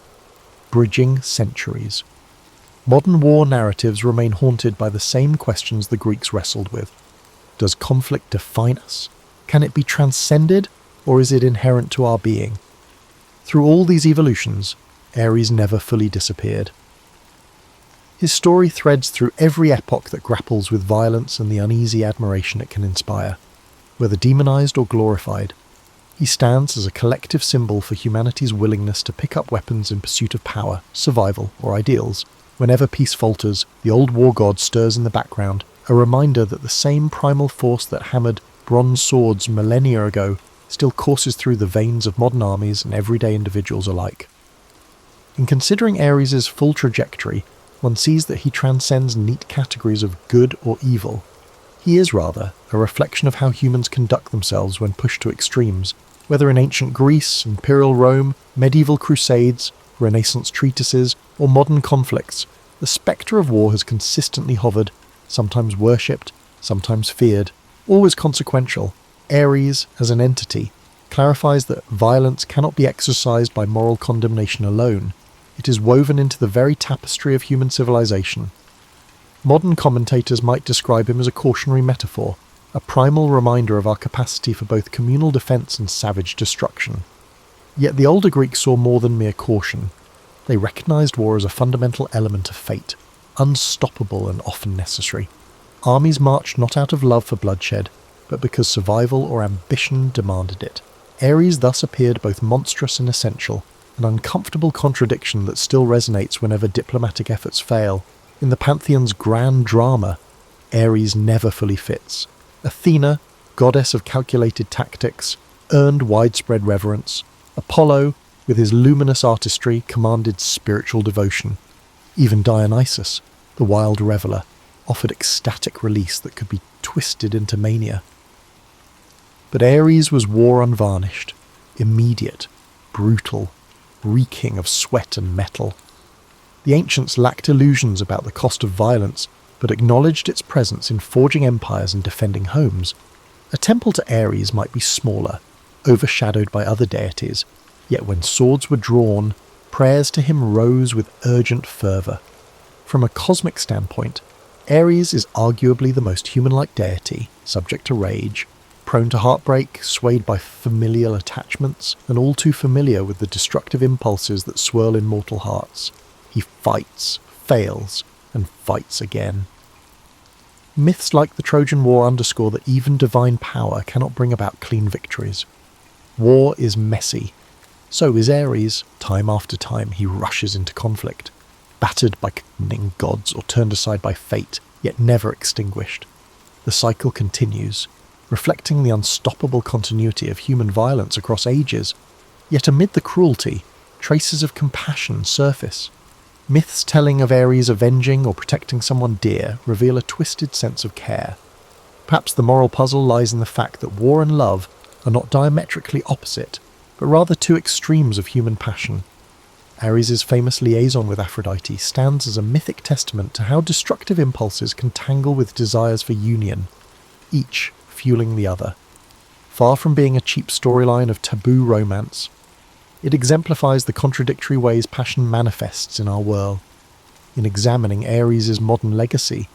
bridging centuries. Modern war narratives remain haunted by the same questions the Greeks wrestled with. Does conflict define us? Can it be transcended, or is it inherent to our being? Through all these evolutions, Ares never fully disappeared. His story threads through every epoch that grapples with violence and the uneasy admiration it can inspire. Whether demonized or glorified, he stands as a collective symbol for humanity's willingness to pick up weapons in pursuit of power, survival, or ideals. Whenever peace falters, the old war god stirs in the background, a reminder that the same primal force that hammered bronze swords millennia ago still courses through the veins of modern armies and everyday individuals alike. In considering Ares' full trajectory, one sees that he transcends neat categories of good or evil. He is, rather, a reflection of how humans conduct themselves when pushed to extremes, whether in ancient Greece, imperial Rome, medieval crusades, Renaissance treatises, or modern conflicts. The spectre of war has consistently hovered, sometimes worshipped, sometimes feared, always consequential. Ares, as an entity, clarifies that violence cannot be exercised by moral condemnation alone. It is woven into the very tapestry of human civilization. Modern commentators might describe him as a cautionary metaphor, a primal reminder of our capacity for both communal defence and savage destruction. Yet the older Greeks saw more than mere caution. They recognised war as a fundamental element of fate, unstoppable and often necessary. Armies marched not out of love for bloodshed, but because survival or ambition demanded it. Ares thus appeared both monstrous and essential, an uncomfortable contradiction that still resonates whenever diplomatic efforts fail. In the Pantheon's grand drama, Ares never fully fits. Athena, goddess of calculated tactics, earned widespread reverence. Apollo, with his luminous artistry, commanded spiritual devotion. Even Dionysus, the wild reveller, offered ecstatic release that could be twisted into mania. But Ares was war unvarnished, immediate, brutal, reeking of sweat and metal. The ancients lacked illusions about the cost of violence, but acknowledged its presence in forging empires and defending homes. A temple to Ares might be smaller, overshadowed by other deities, yet when swords were drawn, prayers to him rose with urgent fervour. From a cosmic standpoint, Ares is arguably the most human-like deity, subject to rage, prone to heartbreak, swayed by familial attachments, and all too familiar with the destructive impulses that swirl in mortal hearts. He fights, fails, and fights again. Myths like the Trojan War underscore that even divine power cannot bring about clean victories. War is messy. So is Ares. Time after time he rushes into conflict, battered by contending gods or turned aside by fate, yet never extinguished. The cycle continues, reflecting the unstoppable continuity of human violence across ages. Yet amid the cruelty, traces of compassion surface. Myths telling of Ares avenging or protecting someone dear reveal a twisted sense of care. Perhaps the moral puzzle lies in the fact that war and love are not diametrically opposite, but rather two extremes of human passion. Ares' famous liaison with Aphrodite stands as a mythic testament to how destructive impulses can tangle with desires for union, each fueling the other. Far from being a cheap storyline of taboo romance, it exemplifies the contradictory ways passion manifests in our world. In examining Ares' modern legacy,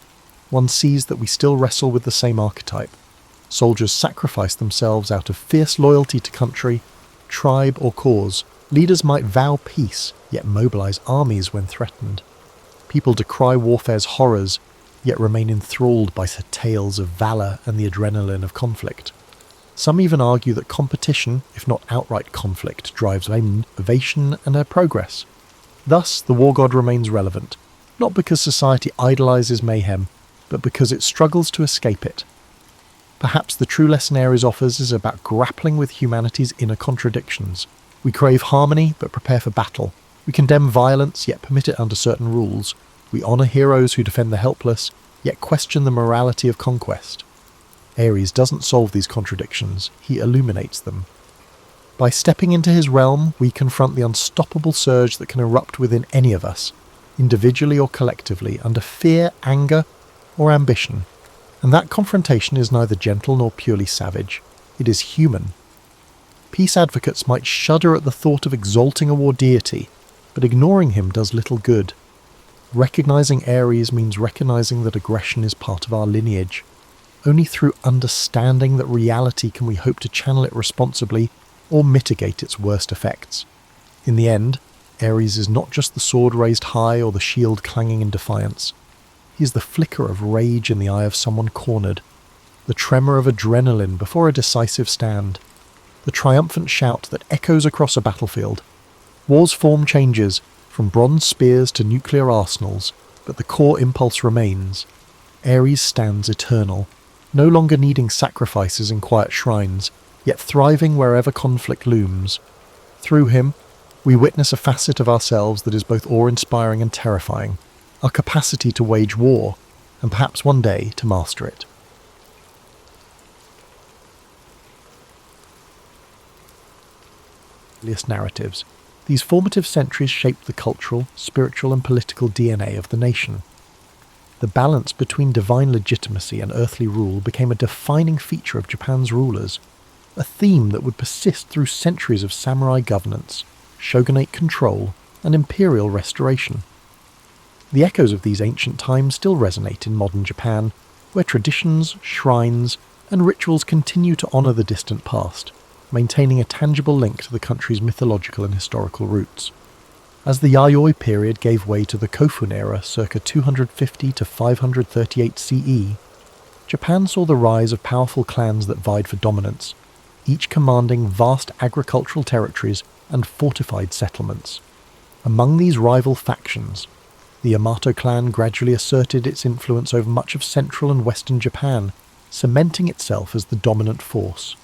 one sees that we still wrestle with the same archetype. Soldiers sacrifice themselves out of fierce loyalty to country, tribe or cause. Leaders might vow peace, yet mobilize armies when threatened. People decry warfare's horrors, yet remain enthralled by the tales of valour and the adrenaline of conflict. Some even argue that competition, if not outright conflict, drives innovation and progress. Thus, the war god remains relevant, not because society idolizes mayhem, but because it struggles to escape it. Perhaps the true lesson Ares offers is about grappling with humanity's inner contradictions. We crave harmony, but prepare for battle. We condemn violence, yet permit it under certain rules. We honour heroes who defend the helpless, yet question the morality of conquest. Ares doesn't solve these contradictions, he illuminates them. By stepping into his realm, we confront the unstoppable surge that can erupt within any of us, individually or collectively, under fear, anger, or ambition. And that confrontation is neither gentle nor purely savage. It is human. Peace advocates might shudder at the thought of exalting a war deity, but ignoring him does little good. Recognizing Ares means recognizing that aggression is part of our lineage. Only through understanding that reality can we hope to channel it responsibly or mitigate its worst effects. In the end, Ares is not just the sword raised high or the shield clanging in defiance. He is the flicker of rage in the eye of someone cornered, the tremor of adrenaline before a decisive stand, the triumphant shout that echoes across a battlefield. War's form changes, from bronze spears to nuclear arsenals, but the core impulse remains. Ares stands eternal, no longer needing sacrifices in quiet shrines, yet thriving wherever conflict looms. Through him, we witness a facet of ourselves that is both awe-inspiring and terrifying, our capacity to wage war, and perhaps one day to master it. Narratives. These formative centuries shaped the cultural, spiritual and political DNA of the nation. The balance between divine legitimacy and earthly rule became a defining feature of Japan's rulers, a theme that would persist through centuries of samurai governance, shogunate control, and imperial restoration. The echoes of these ancient times still resonate in modern Japan, where traditions, shrines, and rituals continue to honour the distant past, maintaining a tangible link to the country's mythological and historical roots. As the Yayoi period gave way to the Kofun era circa 250 to 538 CE, Japan saw the rise of powerful clans that vied for dominance, each commanding vast agricultural territories and fortified settlements. Among these rival factions, the Yamato clan gradually asserted its influence over much of central and western Japan, cementing itself as the dominant force.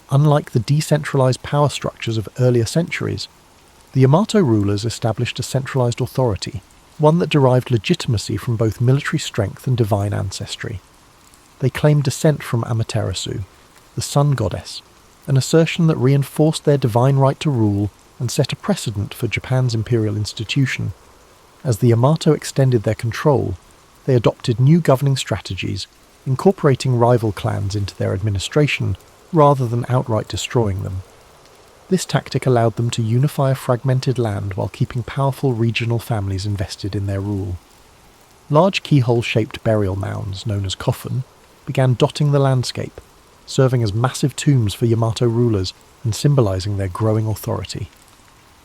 Unlike the decentralized power structures of earlier centuries, the Yamato rulers established a centralized authority, one that derived legitimacy from both military strength and divine ancestry. They claimed descent from Amaterasu, the sun goddess, an assertion that reinforced their divine right to rule and set a precedent for Japan's imperial institution. As the Yamato extended their control, they adopted new governing strategies, incorporating rival clans into their administration rather than outright destroying them. This tactic allowed them to unify a fragmented land while keeping powerful regional families invested in their rule. Large keyhole-shaped burial mounds, known as kofun, began dotting the landscape, serving as massive tombs for Yamato rulers and symbolizing their growing authority.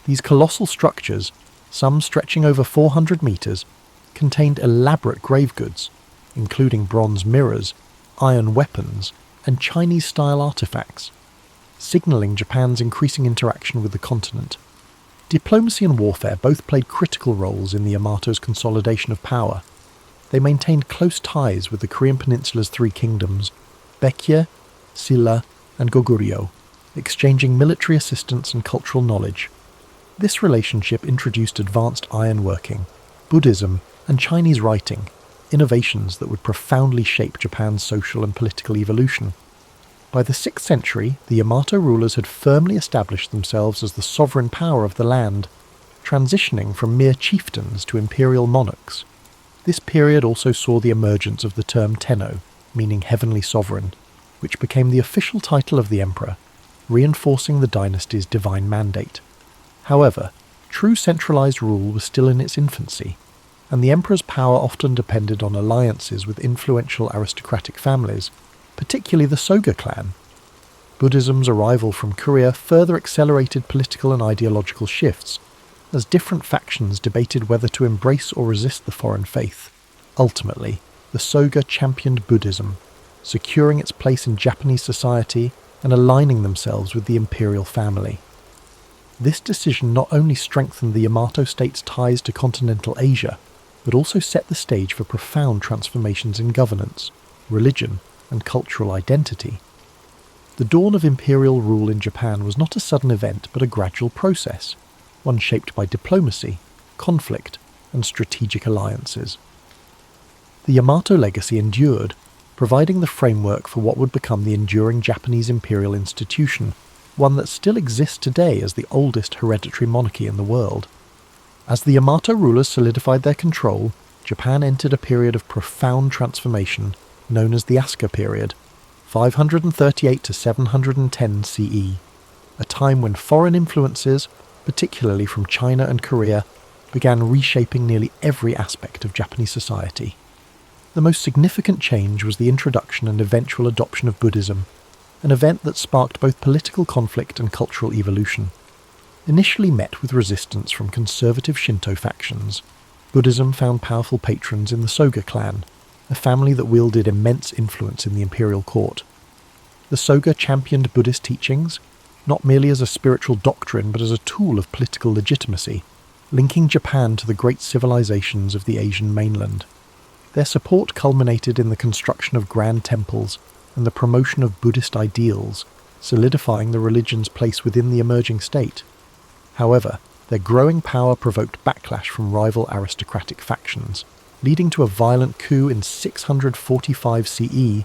These colossal structures, some stretching over 400 meters, contained elaborate grave goods, including bronze mirrors, iron weapons, and Chinese-style artifacts, signaling Japan's increasing interaction with the continent. Diplomacy and warfare both played critical roles in the Yamato's consolidation of power. They maintained close ties with the Korean Peninsula's three kingdoms, Baekje, Silla, and Goguryeo, exchanging military assistance and cultural knowledge. This relationship introduced advanced ironworking, Buddhism, and Chinese writing, innovations that would profoundly shape Japan's social and political evolution. By the 6th century, the Yamato rulers had firmly established themselves as the sovereign power of the land, transitioning from mere chieftains to imperial monarchs. This period also saw the emergence of the term Tenno, meaning heavenly sovereign, which became the official title of the emperor, reinforcing the dynasty's divine mandate. However, true centralized rule was still in its infancy, and the emperor's power often depended on alliances with influential aristocratic families, particularly the Soga clan. Buddhism's arrival from Korea further accelerated political and ideological shifts, as different factions debated whether to embrace or resist the foreign faith. Ultimately, the Soga championed Buddhism, securing its place in Japanese society and aligning themselves with the imperial family. This decision not only strengthened the Yamato state's ties to continental Asia, but also set the stage for profound transformations in governance, religion, and cultural identity. The dawn of imperial rule in Japan was not a sudden event but a gradual process, one shaped by diplomacy, conflict, and strategic alliances. The Yamato legacy endured, providing the framework for what would become the enduring Japanese imperial institution, one that still exists today as the oldest hereditary monarchy in the world. As the Yamato rulers solidified their control, Japan entered a period of profound transformation known as the Asuka period, 538 to 710 CE, a time when foreign influences, particularly from China and Korea, began reshaping nearly every aspect of Japanese society. The most significant change was the introduction and eventual adoption of Buddhism, an event that sparked both political conflict and cultural evolution. Initially met with resistance from conservative Shinto factions, Buddhism found powerful patrons in the Soga clan, a family that wielded immense influence in the imperial court. The Soga championed Buddhist teachings, not merely as a spiritual doctrine but as a tool of political legitimacy, linking Japan to the great civilizations of the Asian mainland. Their support culminated in the construction of grand temples and the promotion of Buddhist ideals, solidifying the religion's place within the emerging state. However, their growing power provoked backlash from rival aristocratic factions, leading to a violent coup in 645 CE,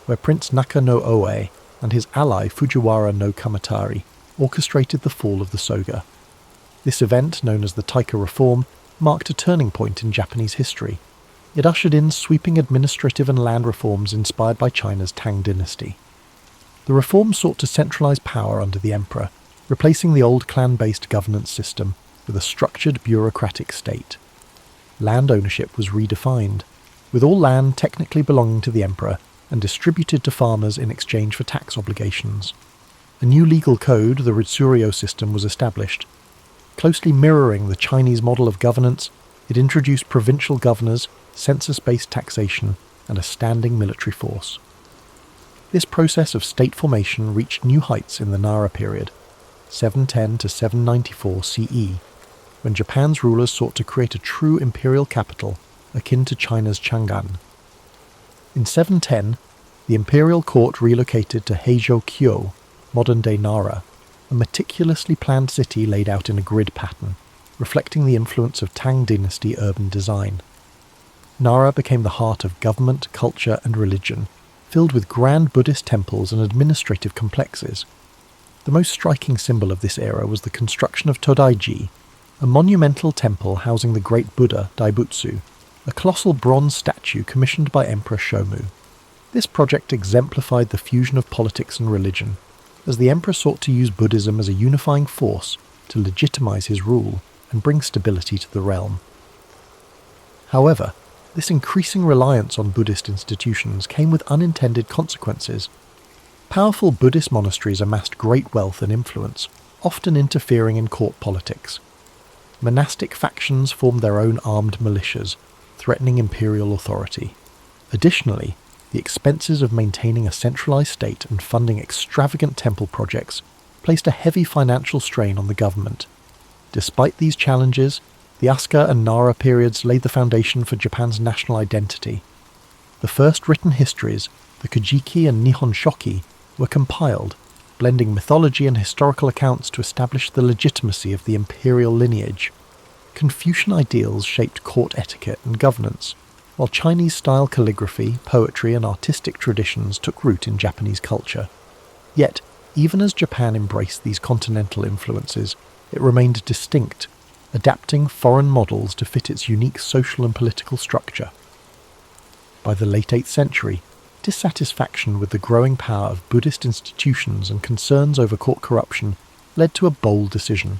where Prince Naka no Oe and his ally Fujiwara no Kamatari orchestrated the fall of the Soga. This event, known as the Taika Reform, marked a turning point in Japanese history. It ushered in sweeping administrative and land reforms inspired by China's Tang dynasty. The reform sought to centralize power under the emperor, replacing the old clan-based governance system with a structured bureaucratic state. Land ownership was redefined, with all land technically belonging to the emperor and distributed to farmers in exchange for tax obligations. A new legal code, the Ritsuryo system, was established. Closely mirroring the Chinese model of governance, it introduced provincial governors, census-based taxation, and a standing military force. This process of state formation reached new heights in the Nara period, 710 to 794 CE, when Japan's rulers sought to create a true imperial capital akin to China's Chang'an. In 710, the imperial court relocated to Heizhou-kyo, modern-day Nara, a meticulously planned city laid out in a grid pattern, reflecting the influence of Tang dynasty urban design. Nara became the heart of government, culture, and religion, filled with grand Buddhist temples and administrative complexes. The most striking symbol of this era was the construction of Todaiji, a monumental temple housing the great Buddha Daibutsu, a colossal bronze statue commissioned by Emperor Shomu. This project exemplified the fusion of politics and religion, as the emperor sought to use Buddhism as a unifying force to legitimize his rule and bring stability to the realm. However, this increasing reliance on Buddhist institutions came with unintended consequences. Powerful Buddhist monasteries amassed great wealth and influence, often interfering in court politics. Monastic factions formed their own armed militias, threatening imperial authority. Additionally, the expenses of maintaining a centralized state and funding extravagant temple projects placed a heavy financial strain on the government. Despite these challenges, the Asuka and Nara periods laid the foundation for Japan's national identity. The first written histories, the Kojiki and Nihon Shoki, were compiled, blending mythology and historical accounts to establish the legitimacy of the imperial lineage. Confucian ideals shaped court etiquette and governance, while Chinese-style calligraphy, poetry, and artistic traditions took root in Japanese culture. Yet, even as Japan embraced these continental influences, it remained distinct, adapting foreign models to fit its unique social and political structure. By the late 8th century, dissatisfaction with the growing power of Buddhist institutions and concerns over court corruption led to a bold decision: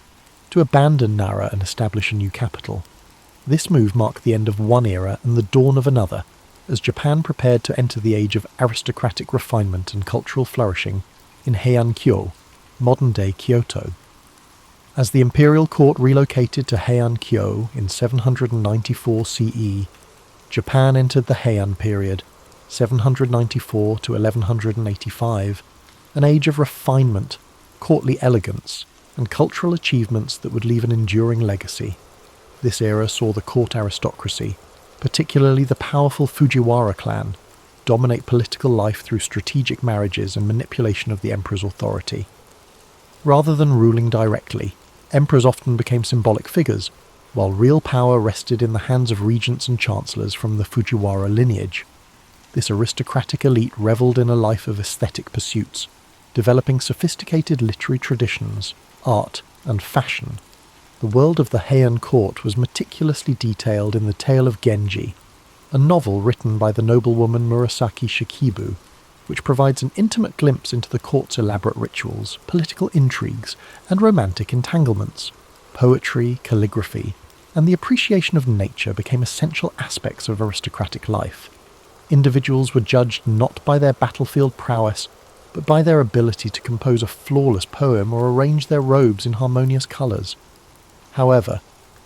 to abandon Nara and establish a new capital. This move marked the end of one era and the dawn of another, as Japan prepared to enter the age of aristocratic refinement and cultural flourishing in Heian-kyo, modern-day Kyoto. As the imperial court relocated to Heian-kyo in 794 CE, Japan entered the Heian period, 794 to 1185, an age of refinement, courtly elegance, and cultural achievements that would leave an enduring legacy. This era saw the court aristocracy, particularly the powerful Fujiwara clan, dominate political life through strategic marriages and manipulation of the emperor's authority. Rather than ruling directly, emperors often became symbolic figures, while real power rested in the hands of regents and chancellors from the Fujiwara lineage. This aristocratic elite revelled in a life of aesthetic pursuits, developing sophisticated literary traditions, art, and fashion. The world of the Heian court was meticulously detailed in The Tale of Genji, a novel written by the noblewoman Murasaki Shikibu, which provides an intimate glimpse into the court's elaborate rituals, political intrigues, and romantic entanglements. Poetry, calligraphy, and the appreciation of nature became essential aspects of aristocratic life. Individuals were judged not by their battlefield prowess, but by their ability to compose a flawless poem or arrange their robes in harmonious colours. However,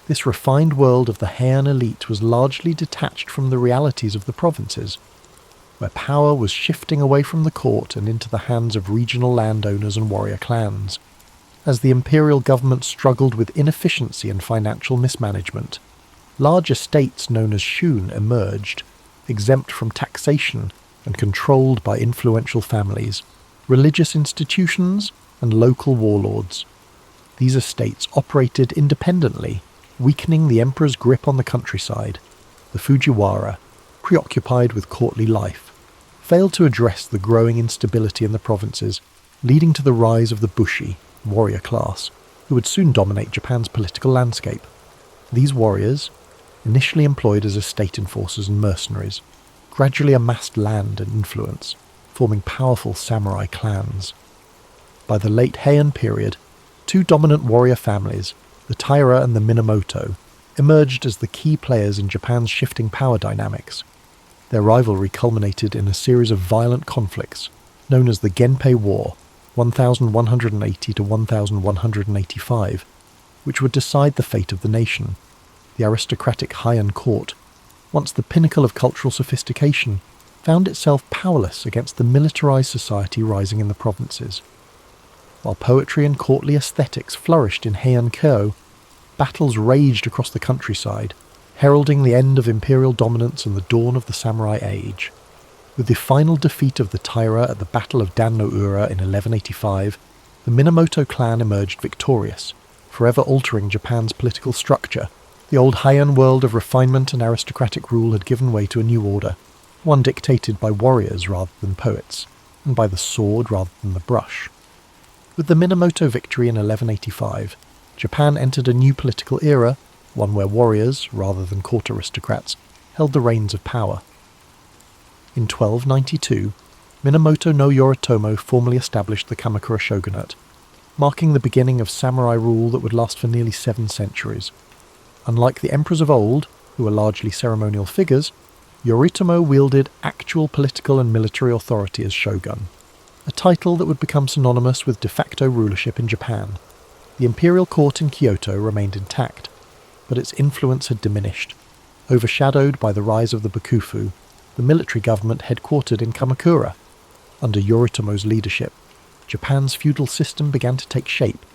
this refined world of the Heian elite was largely detached from the realities of the provinces, where power was shifting away from the court and into the hands of regional landowners and warrior clans. As the imperial government struggled with inefficiency and financial mismanagement, large estates known as shun emerged, exempt from taxation and controlled by influential families, religious institutions, and local warlords. These estates operated independently, weakening the emperor's grip on the countryside. The Fujiwara, preoccupied with courtly life, failed to address the growing instability in the provinces, leading to the rise of the Bushi, warrior class, who would soon dominate Japan's political landscape. These warriors, initially employed as estate enforcers and mercenaries, gradually amassed land and influence, forming powerful samurai clans. By the late Heian period, two dominant warrior families, the Taira and the Minamoto, emerged as the key players in Japan's shifting power dynamics. Their rivalry culminated in a series of violent conflicts, known as the Genpei War, 1180 to 1185, which would decide the fate of the nation. The aristocratic Heian court, once the pinnacle of cultural sophistication, found itself powerless against the militarized society rising in the provinces. While poetry and courtly aesthetics flourished in Heian Kyo, battles raged across the countryside, heralding the end of imperial dominance and the dawn of the samurai age. With the final defeat of the Taira at the Battle of Dan-no-Ura in 1185, the Minamoto clan emerged victorious, forever altering Japan's political structure. The old Heian world of refinement and aristocratic rule had given way to a new order, one dictated by warriors rather than poets, and by the sword rather than the brush. With the Minamoto victory in 1185, Japan entered a new political era, one where warriors, rather than court aristocrats, held the reins of power. In 1292, Minamoto no Yoritomo formally established the Kamakura shogunate, marking the beginning of samurai rule that would last for nearly 7 centuries. Unlike the emperors of old, who were largely ceremonial figures, Yoritomo wielded actual political and military authority as shogun, a title that would become synonymous with de facto rulership in Japan. The imperial court in Kyoto remained intact, but its influence had diminished, overshadowed by the rise of the Bakufu, the military government headquartered in Kamakura. Under Yoritomo's leadership, Japan's feudal system began to take shape,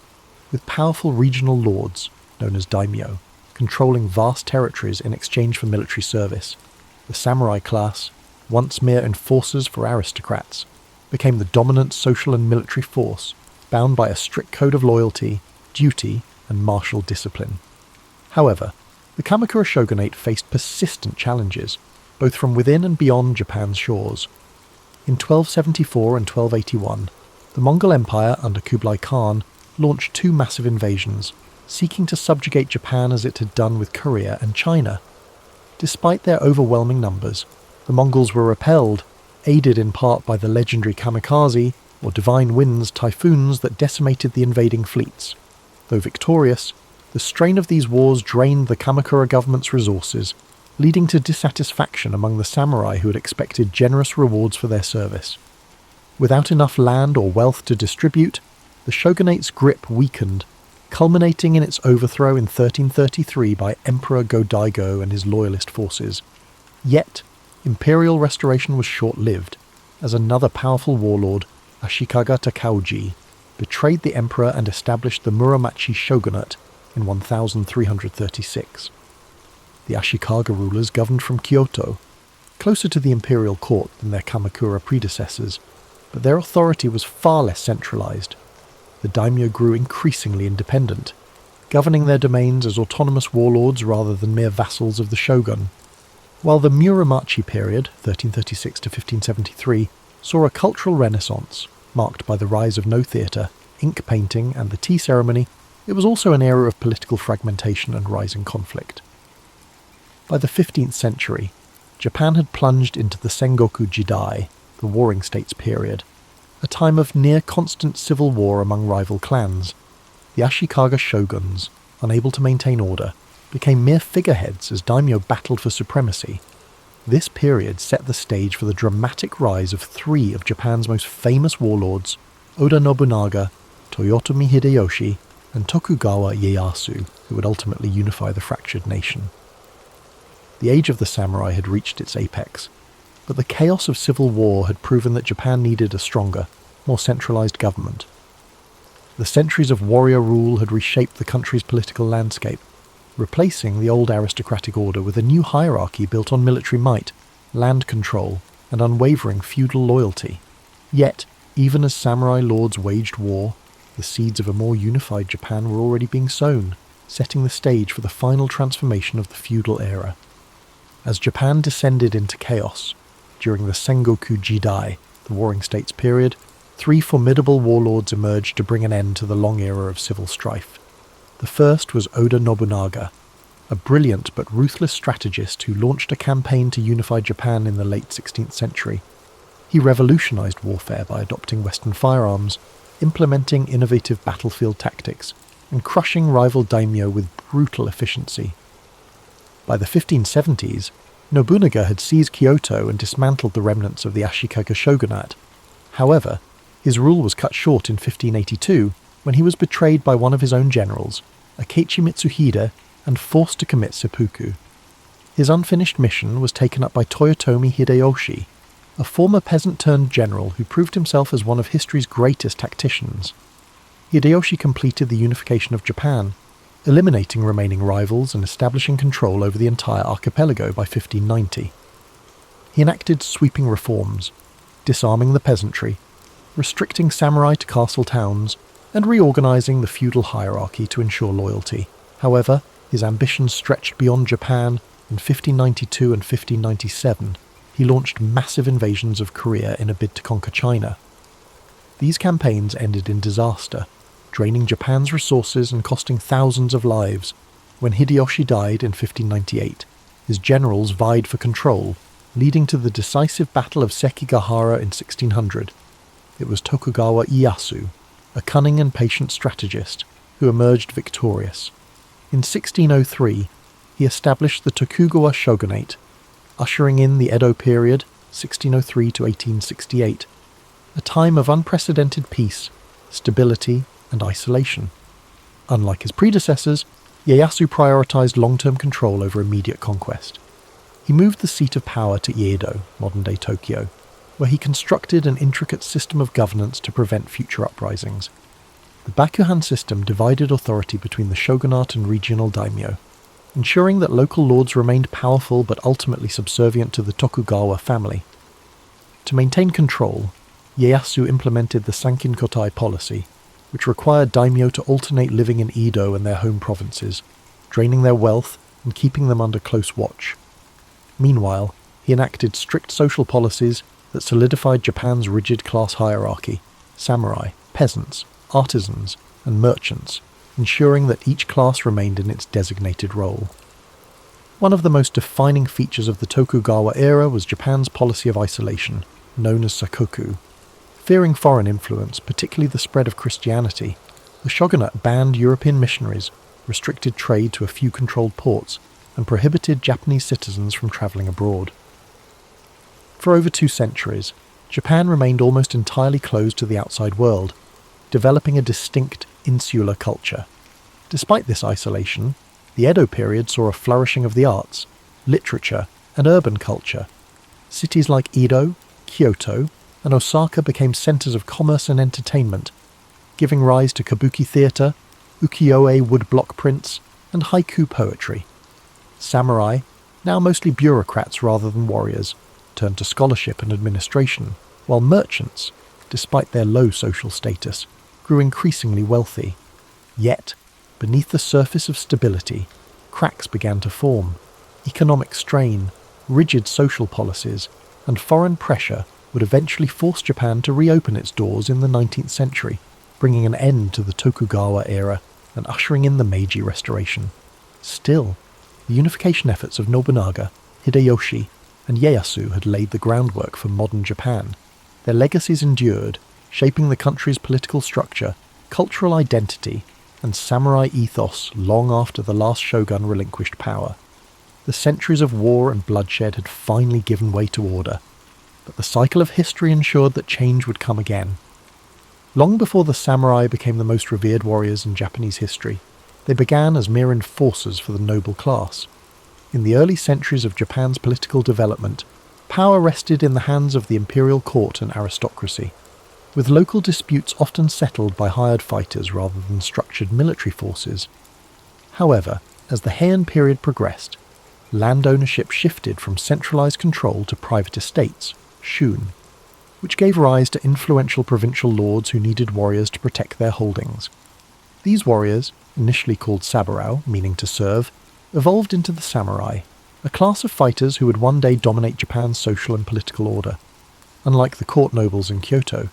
with powerful regional lords, known as daimyo, controlling vast territories in exchange for military service. The samurai class, once mere enforcers for aristocrats, became the dominant social and military force, bound by a strict code of loyalty, duty, and martial discipline. However, the Kamakura shogunate faced persistent challenges, both from within and beyond Japan's shores. In 1274 and 1281, the Mongol Empire under Kublai Khan launched 2 massive invasions, seeking to subjugate Japan as it had done with Korea and China. Despite their overwhelming numbers, the Mongols were repelled, aided in part by the legendary kamikaze, or divine winds typhoons that decimated the invading fleets. Though victorious, the strain of these wars drained the Kamakura government's resources, leading to dissatisfaction among the samurai who had expected generous rewards for their service. Without enough land or wealth to distribute, the shogunate's grip weakened, culminating in its overthrow in 1333 by Emperor Go-Daigo and his loyalist forces. Yet, imperial restoration was short-lived, as another powerful warlord, Ashikaga Takauji, betrayed the emperor and established the Muromachi shogunate in 1336. The Ashikaga rulers governed from Kyoto, closer to the imperial court than their Kamakura predecessors, but their authority was far less centralized. The daimyo grew increasingly independent, governing their domains as autonomous warlords rather than mere vassals of the shogun. While the Muromachi period, 1336 to 1573, saw a cultural renaissance, marked by the rise of no theatre, ink painting and the tea ceremony, it was also an era of political fragmentation and rising conflict. By the 15th century, Japan had plunged into the Sengoku Jidai, the Warring States period, a time of near-constant civil war among rival clans. The Ashikaga shoguns, unable to maintain order, became mere figureheads as daimyo battled for supremacy. This period set the stage for the dramatic rise of 3 of Japan's most famous warlords, Oda Nobunaga, Toyotomi Hideyoshi, and Tokugawa Ieyasu, who would ultimately unify the fractured nation. The age of the samurai had reached its apex, but the chaos of civil war had proven that Japan needed a stronger, more centralized government. The centuries of warrior rule had reshaped the country's political landscape, replacing the old aristocratic order with a new hierarchy built on military might, land control, and unwavering feudal loyalty. Yet, even as samurai lords waged war, the seeds of a more unified Japan were already being sown, setting the stage for the final transformation of the feudal era. As Japan descended into chaos, during the Sengoku Jidai, the Warring States period, 3 formidable warlords emerged to bring an end to the long era of civil strife. The first was Oda Nobunaga, a brilliant but ruthless strategist who launched a campaign to unify Japan in the late 16th century. He revolutionized warfare by adopting Western firearms, implementing innovative battlefield tactics, and crushing rival daimyo with brutal efficiency. By the 1570s, Nobunaga had seized Kyoto and dismantled the remnants of the Ashikaga shogunate. However, his rule was cut short in 1582 when he was betrayed by one of his own generals, Akechi Mitsuhide, and forced to commit seppuku. His unfinished mission was taken up by Toyotomi Hideyoshi, a former peasant-turned-general who proved himself as one of history's greatest tacticians. Hideyoshi completed the unification of Japan, eliminating remaining rivals and establishing control over the entire archipelago by 1590. He enacted sweeping reforms, disarming the peasantry, restricting samurai to castle towns, and reorganizing the feudal hierarchy to ensure loyalty. However, his ambitions stretched beyond Japan. In 1592 and 1597, he launched massive invasions of Korea in a bid to conquer China. These campaigns ended in disaster, draining Japan's resources and costing thousands of lives. When Hideyoshi died in 1598, his generals vied for control, leading to the decisive Battle of Sekigahara in 1600. It was Tokugawa Ieyasu, a cunning and patient strategist, who emerged victorious. In 1603, he established the Tokugawa shogunate, ushering in the Edo period, 1603 to 1868, a time of unprecedented peace, stability, and isolation. Unlike his predecessors, Ieyasu prioritized long-term control over immediate conquest. He moved the seat of power to Iedo, modern-day Tokyo, where he constructed an intricate system of governance to prevent future uprisings. The Bakuhan system divided authority between the shogunate and regional daimyo, ensuring that local lords remained powerful but ultimately subservient to the Tokugawa family. To maintain control, Ieyasu implemented the Sankin-kotai policy, which required daimyo to alternate living in Edo and their home provinces, draining their wealth and keeping them under close watch. Meanwhile, he enacted strict social policies that solidified Japan's rigid class hierarchy: samurai, peasants, artisans, and merchants, ensuring that each class remained in its designated role. One of the most defining features of the Tokugawa era was Japan's policy of isolation, known as sakoku. Fearing foreign influence, particularly the spread of Christianity, the shogunate banned European missionaries, restricted trade to a few controlled ports, and prohibited Japanese citizens from travelling abroad. For over 2 centuries, Japan remained almost entirely closed to the outside world, developing a distinct insular culture. Despite this isolation, the Edo period saw a flourishing of the arts, literature, and urban culture. Cities like Edo, Kyoto, and Osaka became centres of commerce and entertainment, giving rise to kabuki theatre, ukiyo-e woodblock prints, and haiku poetry. Samurai, now mostly bureaucrats rather than warriors, turned to scholarship and administration, while merchants, despite their low social status, grew increasingly wealthy. Yet, beneath the surface of stability, cracks began to form. Economic strain, rigid social policies, and foreign pressure would eventually force Japan to reopen its doors in the 19th century, bringing an end to the Tokugawa era and ushering in the Meiji Restoration. Still, the unification efforts of Nobunaga, Hideyoshi, and Ieyasu had laid the groundwork for modern Japan. Their legacies endured, shaping the country's political structure, cultural identity, and samurai ethos long after the last shogun relinquished power. The centuries of war and bloodshed had finally given way to order, but the cycle of history ensured that change would come again. Long before the samurai became the most revered warriors in Japanese history, they began as mere enforcers for the noble class. In the early centuries of Japan's political development, power rested in the hands of the imperial court and aristocracy, with local disputes often settled by hired fighters rather than structured military forces. However, as the Heian period progressed, land ownership shifted from centralized control to private estates, shun, which gave rise to influential provincial lords who needed warriors to protect their holdings. These warriors, initially called saburao, meaning to serve, evolved into the samurai, a class of fighters who would one day dominate Japan's social and political order. Unlike the court nobles in Kyoto,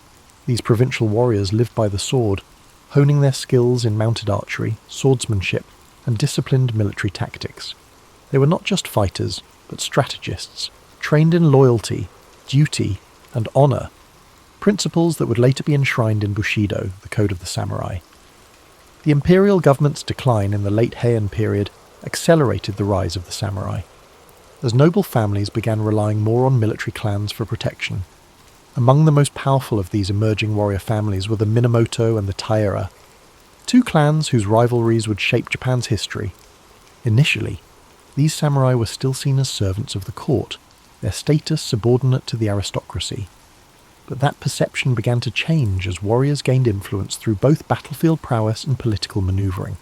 these provincial warriors lived by the sword, honing their skills in mounted archery, swordsmanship, and disciplined military tactics. They were not just fighters, but strategists, trained in loyalty, duty, and honor, principles that would later be enshrined in Bushido, the code of the samurai. The imperial government's decline in the late Heian period accelerated the rise of the samurai, as noble families began relying more on military clans for protection. Among the most powerful of these emerging warrior families were the Minamoto and the Taira, two clans whose rivalries would shape Japan's history. Initially, these samurai were still seen as servants of the court, their status subordinate to the aristocracy. But that perception began to change as warriors gained influence through both battlefield prowess and political maneuvering.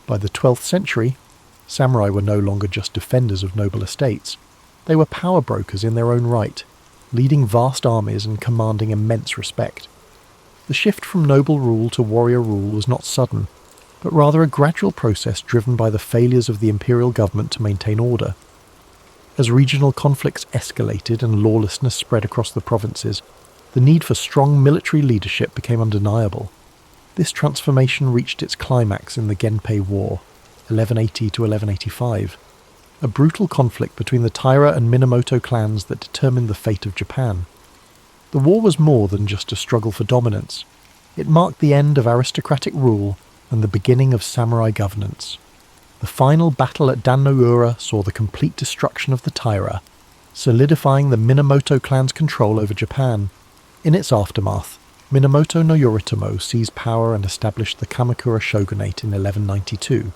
By the 12th century, samurai were no longer just defenders of noble estates. They were power brokers in their own right, leading vast armies and commanding immense respect. The shift from noble rule to warrior rule was not sudden, but rather a gradual process driven by the failures of the imperial government to maintain order. As regional conflicts escalated and lawlessness spread across the provinces, the need for strong military leadership became undeniable. This transformation reached its climax in the Genpei War, 1180 to 1185, a brutal conflict between the Taira and Minamoto clans that determined the fate of Japan. The war was more than just a struggle for dominance. It marked the end of aristocratic rule and the beginning of samurai governance. The final battle at Dan-no-ura saw the complete destruction of the Taira, solidifying the Minamoto clan's control over Japan. In its aftermath, Minamoto no Yoritomo seized power and established the Kamakura shogunate in 1192,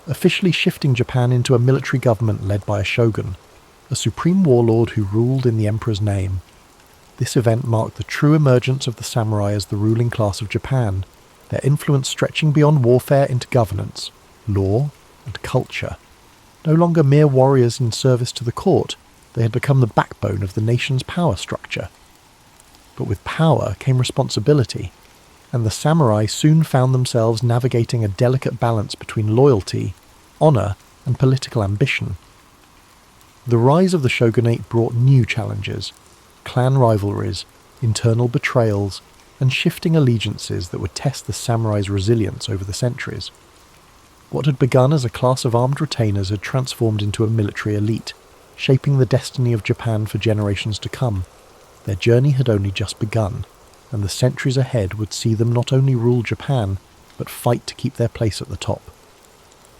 officially shifting Japan into a military government led by a shogun, a supreme warlord who ruled in the emperor's name. This event marked the true emergence of the samurai as the ruling class of Japan, their influence stretching beyond warfare into governance, law, and culture. No longer mere warriors in service to the court, they had become the backbone of the nation's power structure. But with power came responsibility, and the samurai soon found themselves navigating a delicate balance between loyalty, honor, and political ambition. The rise of the shogunate brought new challenges: clan rivalries, internal betrayals, and shifting allegiances that would test the samurai's resilience over the centuries. What had begun as a class of armed retainers had transformed into a military elite, shaping the destiny of Japan for generations to come. Their journey had only just begun, and the centuries ahead would see them not only rule Japan, but fight to keep their place at the top.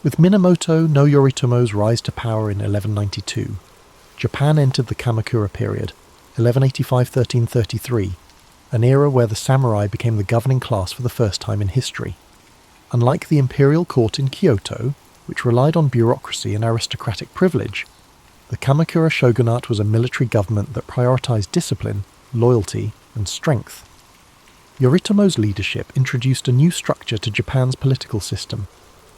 With Minamoto no Yoritomo's rise to power in 1192, Japan entered the Kamakura period, 1185–1333, an era where the samurai became the governing class for the first time in history. Unlike the imperial court in Kyoto, which relied on bureaucracy and aristocratic privilege, the Kamakura shogunate was a military government that prioritized discipline, loyalty, and strength. Yoritomo's leadership introduced a new structure to Japan's political system,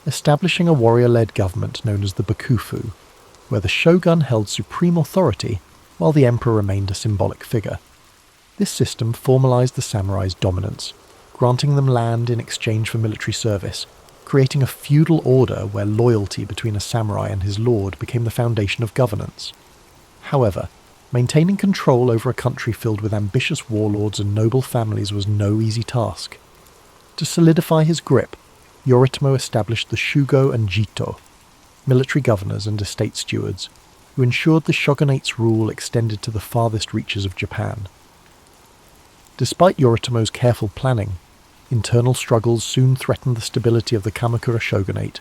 establishing a warrior-led government known as the Bakufu, where the shogun held supreme authority while the emperor remained a symbolic figure. This system formalized the samurai's dominance, granting them land in exchange for military service, creating a feudal order where loyalty between a samurai and his lord became the foundation of governance. However, maintaining control over a country filled with ambitious warlords and noble families was no easy task. To solidify his grip, Yoritomo established the Shugo and Jito, military governors and estate stewards, who ensured the shogunate's rule extended to the farthest reaches of Japan. Despite Yoritomo's careful planning, internal struggles soon threatened the stability of the Kamakura shogunate.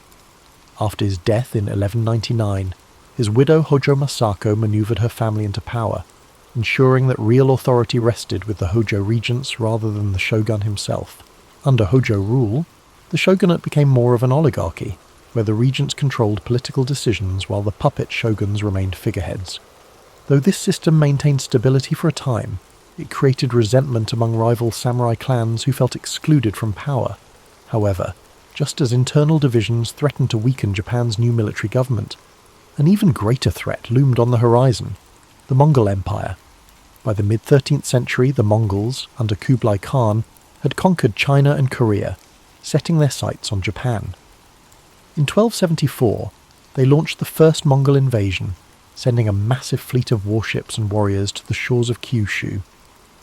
After his death in 1199, his widow Hojo Masako maneuvered her family into power, ensuring that real authority rested with the Hojo regents rather than the shogun himself. Under Hojo rule, the shogunate became more of an oligarchy, where the regents controlled political decisions while the puppet shoguns remained figureheads. Though this system maintained stability for a time, it created resentment among rival samurai clans who felt excluded from power. However, just as internal divisions threatened to weaken Japan's new military government, an even greater threat loomed on the horizon: the Mongol Empire. By the mid-13th century, the Mongols, under Kublai Khan, had conquered China and Korea, setting their sights on Japan. In 1274, they launched the first Mongol invasion, sending a massive fleet of warships and warriors to the shores of Kyushu.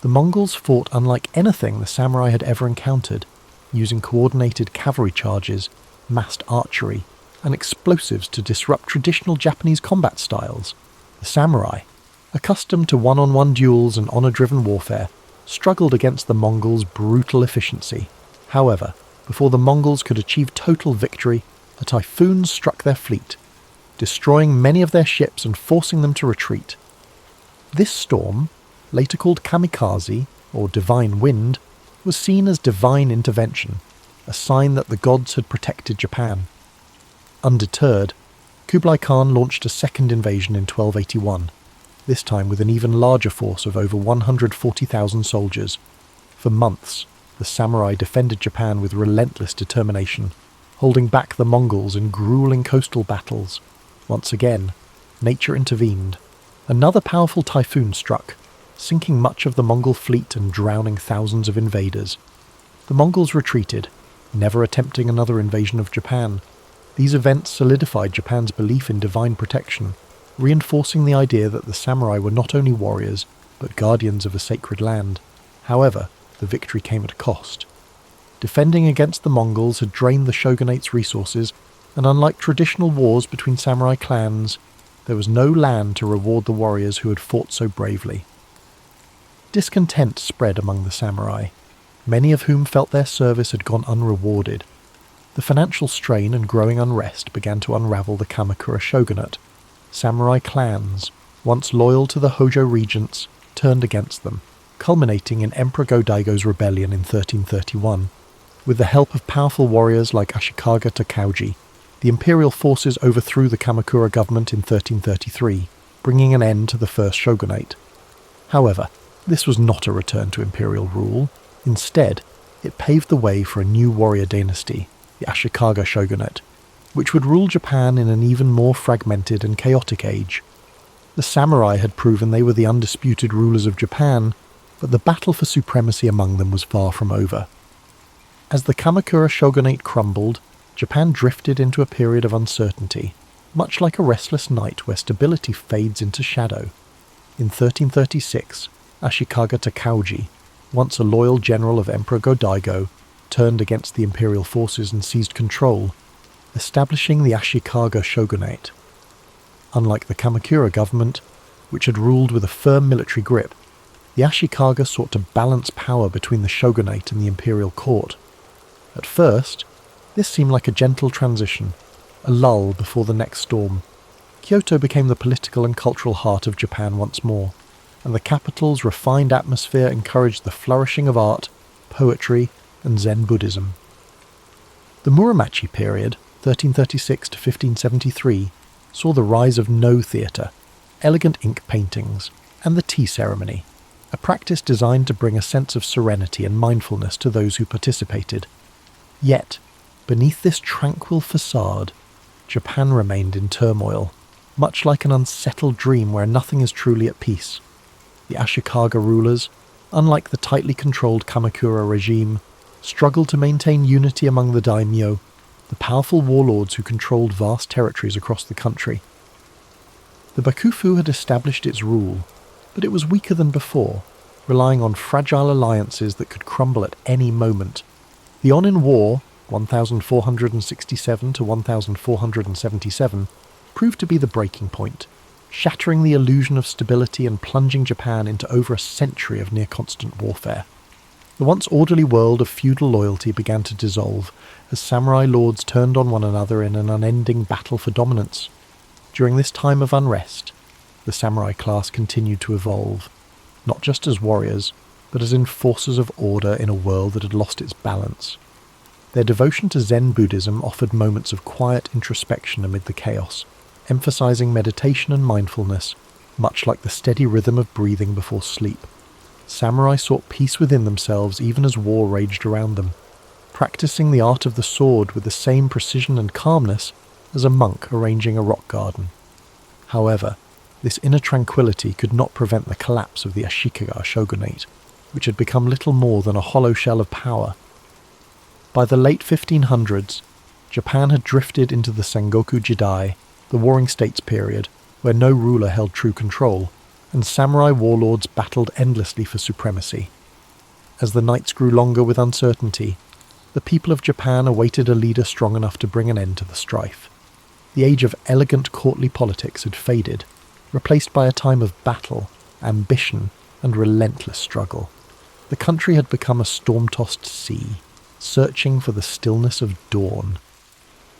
The Mongols fought unlike anything the samurai had ever encountered. using coordinated cavalry charges, massed archery, and explosives to disrupt traditional Japanese combat styles. The samurai, accustomed to one-on-one duels and honor-driven warfare, struggled against the Mongols' brutal efficiency. However, before the Mongols could achieve total victory, a typhoon struck their fleet, destroying many of their ships and forcing them to retreat. This storm, later called kamikaze, or divine wind, was seen as divine intervention, a sign that the gods had protected Japan. Undeterred, Kublai Khan launched a second invasion in 1281, this time with an even larger force of over 140,000 soldiers. For months, the samurai defended Japan with relentless determination, holding back the Mongols in grueling coastal battles. Once again, nature intervened. Another powerful typhoon struck, sinking much of the Mongol fleet and drowning thousands of invaders. The Mongols retreated, never attempting another invasion of Japan. These events solidified Japan's belief in divine protection, reinforcing the idea that the samurai were not only warriors, but guardians of a sacred land. However, the victory came at a cost. Defending against the Mongols had drained the shogunate's resources, and unlike traditional wars between samurai clans, there was no land to reward the warriors who had fought so bravely. Discontent spread among the samurai, many of whom felt their service had gone unrewarded. The financial strain and growing unrest began to unravel the Kamakura shogunate. Samurai clans, once loyal to the Hojo regents, turned against them, culminating in Emperor Go-Daigo's rebellion in 1331. With the help of powerful warriors like Ashikaga Takauji, the imperial forces overthrew the Kamakura government in 1333, bringing an end to the first shogunate. However, this was not a return to imperial rule. Instead, it paved the way for a new warrior dynasty, the Ashikaga shogunate, which would rule Japan in an even more fragmented and chaotic age. The samurai had proven they were the undisputed rulers of Japan, but the battle for supremacy among them was far from over. As the Kamakura shogunate crumbled, Japan drifted into a period of uncertainty, much like a restless night where stability fades into shadow. In 1336, Ashikaga Takauji, once a loyal general of Emperor Go-Daigo, turned against the imperial forces and seized control, establishing the Ashikaga shogunate. Unlike the Kamakura government, which had ruled with a firm military grip, the Ashikaga sought to balance power between the shogunate and the imperial court. At first, this seemed like a gentle transition, a lull before the next storm. Kyoto became the political and cultural heart of Japan once more, and the capital's refined atmosphere encouraged the flourishing of art, poetry, and Zen Buddhism. The Muromachi period, 1336 to 1573, saw the rise of No theatre, elegant ink paintings, and the tea ceremony, a practice designed to bring a sense of serenity and mindfulness to those who participated. Yet, beneath this tranquil facade, Japan remained in turmoil, much like an unsettled dream where nothing is truly at peace. The Ashikaga rulers, unlike the tightly controlled Kamakura regime, struggled to maintain unity among the daimyo, the powerful warlords who controlled vast territories across the country. The Bakufu had established its rule, but it was weaker than before, relying on fragile alliances that could crumble at any moment. The Onin War, 1467 to 1477, proved to be the breaking point, shattering the illusion of stability and plunging Japan into over a century of near-constant warfare. The once orderly world of feudal loyalty began to dissolve as samurai lords turned on one another in an unending battle for dominance. During this time of unrest, the samurai class continued to evolve, not just as warriors, but as enforcers of order in a world that had lost its balance. Their devotion to Zen Buddhism offered moments of quiet introspection amid the chaos, emphasizing meditation and mindfulness, much like the steady rhythm of breathing before sleep. Samurai sought peace within themselves even as war raged around them, practicing the art of the sword with the same precision and calmness as a monk arranging a rock garden. However, this inner tranquility could not prevent the collapse of the Ashikaga shogunate, which had become little more than a hollow shell of power. By the late 1500s, Japan had drifted into the Sengoku Jidai, the Warring States period, where no ruler held true control, and samurai warlords battled endlessly for supremacy. As the nights grew longer with uncertainty, the people of Japan awaited a leader strong enough to bring an end to the strife. The age of elegant courtly politics had faded, replaced by a time of battle, ambition, and relentless struggle. The country had become a storm-tossed sea, searching for the stillness of dawn.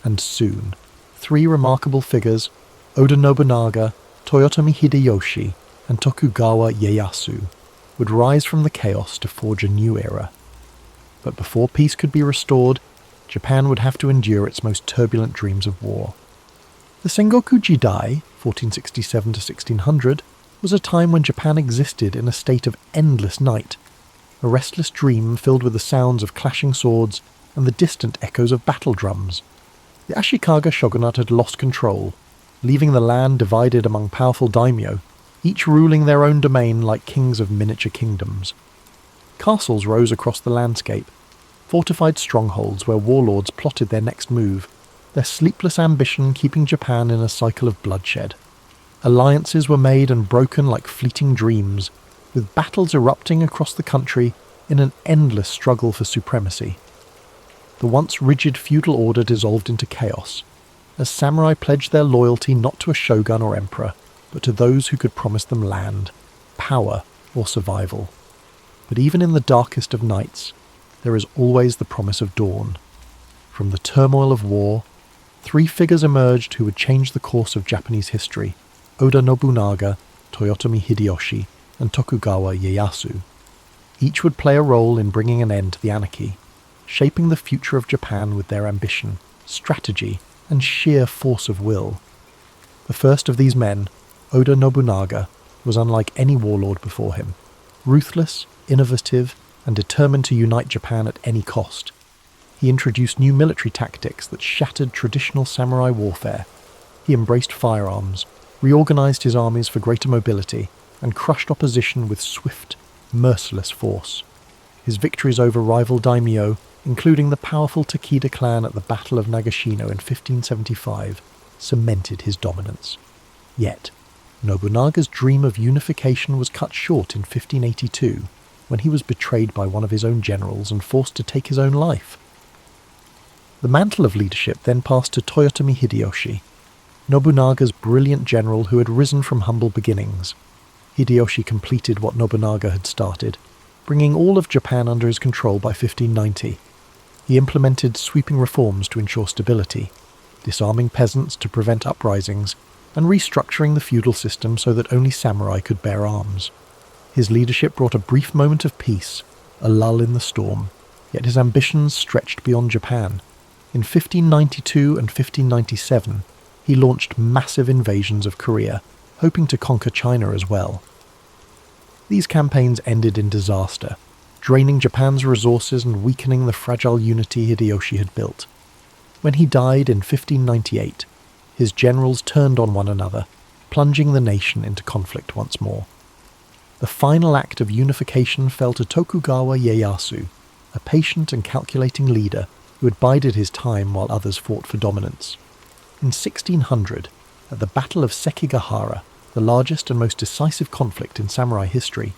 And soon, three remarkable figures, Oda Nobunaga, Toyotomi Hideyoshi, and Tokugawa Ieyasu, would rise from the chaos to forge a new era. But before peace could be restored, Japan would have to endure its most turbulent dreams of war. The Sengoku Jidai, 1467 to 1600, was a time when Japan existed in a state of endless night, a restless dream filled with the sounds of clashing swords and the distant echoes of battle drums. The Ashikaga shogunate had lost control, leaving the land divided among powerful daimyo, each ruling their own domain like kings of miniature kingdoms. Castles rose across the landscape, fortified strongholds where warlords plotted their next move, their sleepless ambition keeping Japan in a cycle of bloodshed. Alliances were made and broken like fleeting dreams, with battles erupting across the country in an endless struggle for supremacy. The once rigid feudal order dissolved into chaos, as samurai pledged their loyalty not to a shogun or emperor, but to those who could promise them land, power, or survival. But even in the darkest of nights, there is always the promise of dawn. From the turmoil of war, three figures emerged who would change the course of Japanese history: Oda Nobunaga, Toyotomi Hideyoshi, and Tokugawa Ieyasu. Each would play a role in bringing an end to the anarchy, shaping the future of Japan with their ambition, strategy, and sheer force of will. The first of these men, Oda Nobunaga, was unlike any warlord before him. Ruthless, innovative, and determined to unite Japan at any cost. He introduced new military tactics that shattered traditional samurai warfare. He embraced firearms, reorganized his armies for greater mobility, and crushed opposition with swift, merciless force. His victories over rival daimyo, including the powerful Takeda clan at the Battle of Nagashino in 1575, cemented his dominance. Yet, Nobunaga's dream of unification was cut short in 1582, when he was betrayed by one of his own generals and forced to take his own life. The mantle of leadership then passed to Toyotomi Hideyoshi, Nobunaga's brilliant general who had risen from humble beginnings. Hideyoshi completed what Nobunaga had started, bringing all of Japan under his control by 1590. He implemented sweeping reforms to ensure stability, disarming peasants to prevent uprisings, and restructuring the feudal system so that only samurai could bear arms. His leadership brought a brief moment of peace, a lull in the storm, yet his ambitions stretched beyond Japan. In 1592 and 1597, he launched massive invasions of Korea, hoping to conquer China as well. These campaigns ended in disaster, draining Japan's resources and weakening the fragile unity Hideyoshi had built. When he died in 1598, his generals turned on one another, plunging the nation into conflict once more. The final act of unification fell to Tokugawa Ieyasu, a patient and calculating leader who had bided his time while others fought for dominance. In 1600, at the Battle of Sekigahara, the largest and most decisive conflict in samurai history,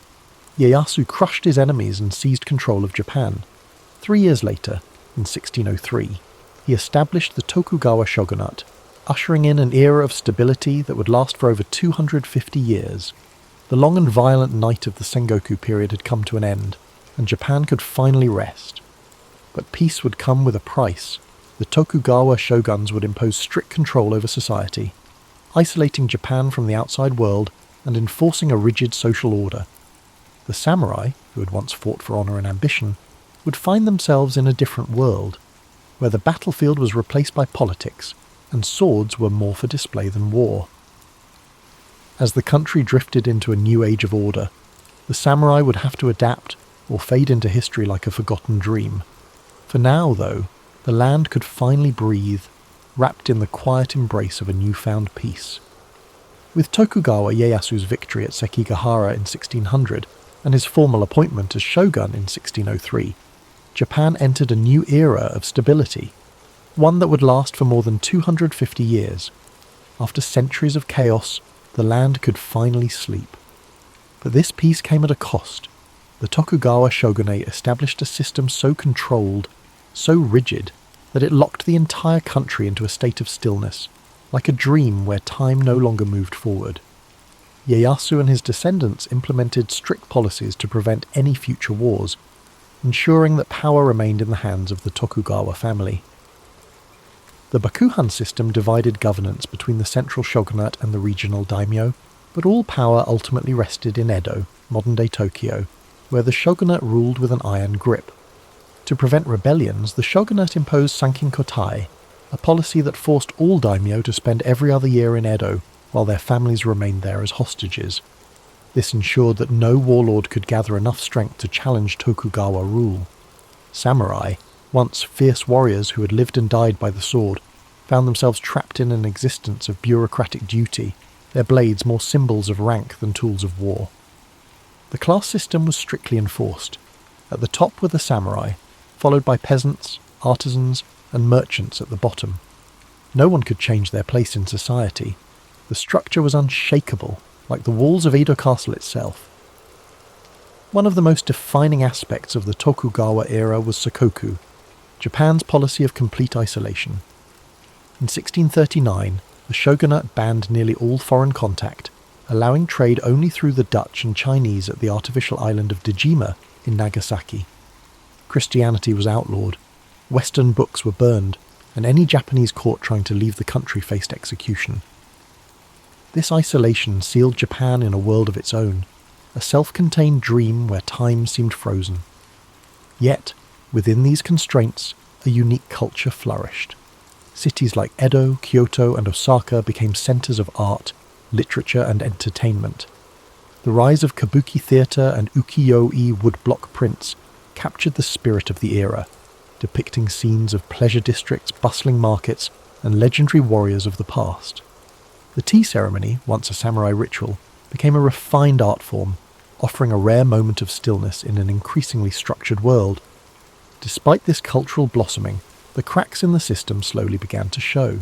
Ieyasu crushed his enemies and seized control of Japan. 3 years later, in 1603, he established the Tokugawa shogunate, ushering in an era of stability that would last for over 250 years. The long and violent night of the Sengoku period had come to an end, and Japan could finally rest. But peace would come with a price. The Tokugawa shoguns would impose strict control over society, isolating Japan from the outside world and enforcing a rigid social order. The samurai, who had once fought for honor and ambition, would find themselves in a different world, where the battlefield was replaced by politics, and swords were more for display than war. As the country drifted into a new age of order, the samurai would have to adapt or fade into history like a forgotten dream. For now, though, the land could finally breathe, wrapped in the quiet embrace of a newfound peace. With Tokugawa Ieyasu's victory at Sekigahara in 1600 and his formal appointment as shogun in 1603, Japan entered a new era of stability, one that would last for more than 250 years. After centuries of chaos, the land could finally sleep. But this peace came at a cost. The Tokugawa shogunate established a system so controlled so rigid that it locked the entire country into a state of stillness, like a dream where time no longer moved forward. Ieyasu and his descendants implemented strict policies to prevent any future wars, ensuring that power remained in the hands of the Tokugawa family. The Bakuhan system divided governance between the central shogunate and the regional daimyo, but all power ultimately rested in Edo, modern-day Tokyo, where the shogunate ruled with an iron grip. To prevent rebellions, the shogunate imposed sankinkotai, a policy that forced all daimyo to spend every other year in Edo, while their families remained there as hostages. This ensured that no warlord could gather enough strength to challenge Tokugawa rule. Samurai, once fierce warriors who had lived and died by the sword, found themselves trapped in an existence of bureaucratic duty, their blades more symbols of rank than tools of war. The class system was strictly enforced. At the top were the samurai, followed by peasants, artisans, and merchants at the bottom. No one could change their place in society. The structure was unshakable, like the walls of Edo Castle itself. One of the most defining aspects of the Tokugawa era was Sakoku, Japan's policy of complete isolation. In 1639, the shogunate banned nearly all foreign contact, allowing trade only through the Dutch and Chinese at the artificial island of Dejima in Nagasaki. Christianity was outlawed, Western books were burned, and any Japanese caught trying to leave the country faced execution. This isolation sealed Japan in a world of its own, a self-contained dream where time seemed frozen. Yet, within these constraints, a unique culture flourished. Cities like Edo, Kyoto, and Osaka became centres of art, literature, and entertainment. The rise of kabuki theatre and ukiyo-e woodblock prints captured the spirit of the era, depicting scenes of pleasure districts, bustling markets, and legendary warriors of the past. The tea ceremony, once a samurai ritual, became a refined art form, offering a rare moment of stillness in an increasingly structured world. Despite this cultural blossoming, the cracks in the system slowly began to show.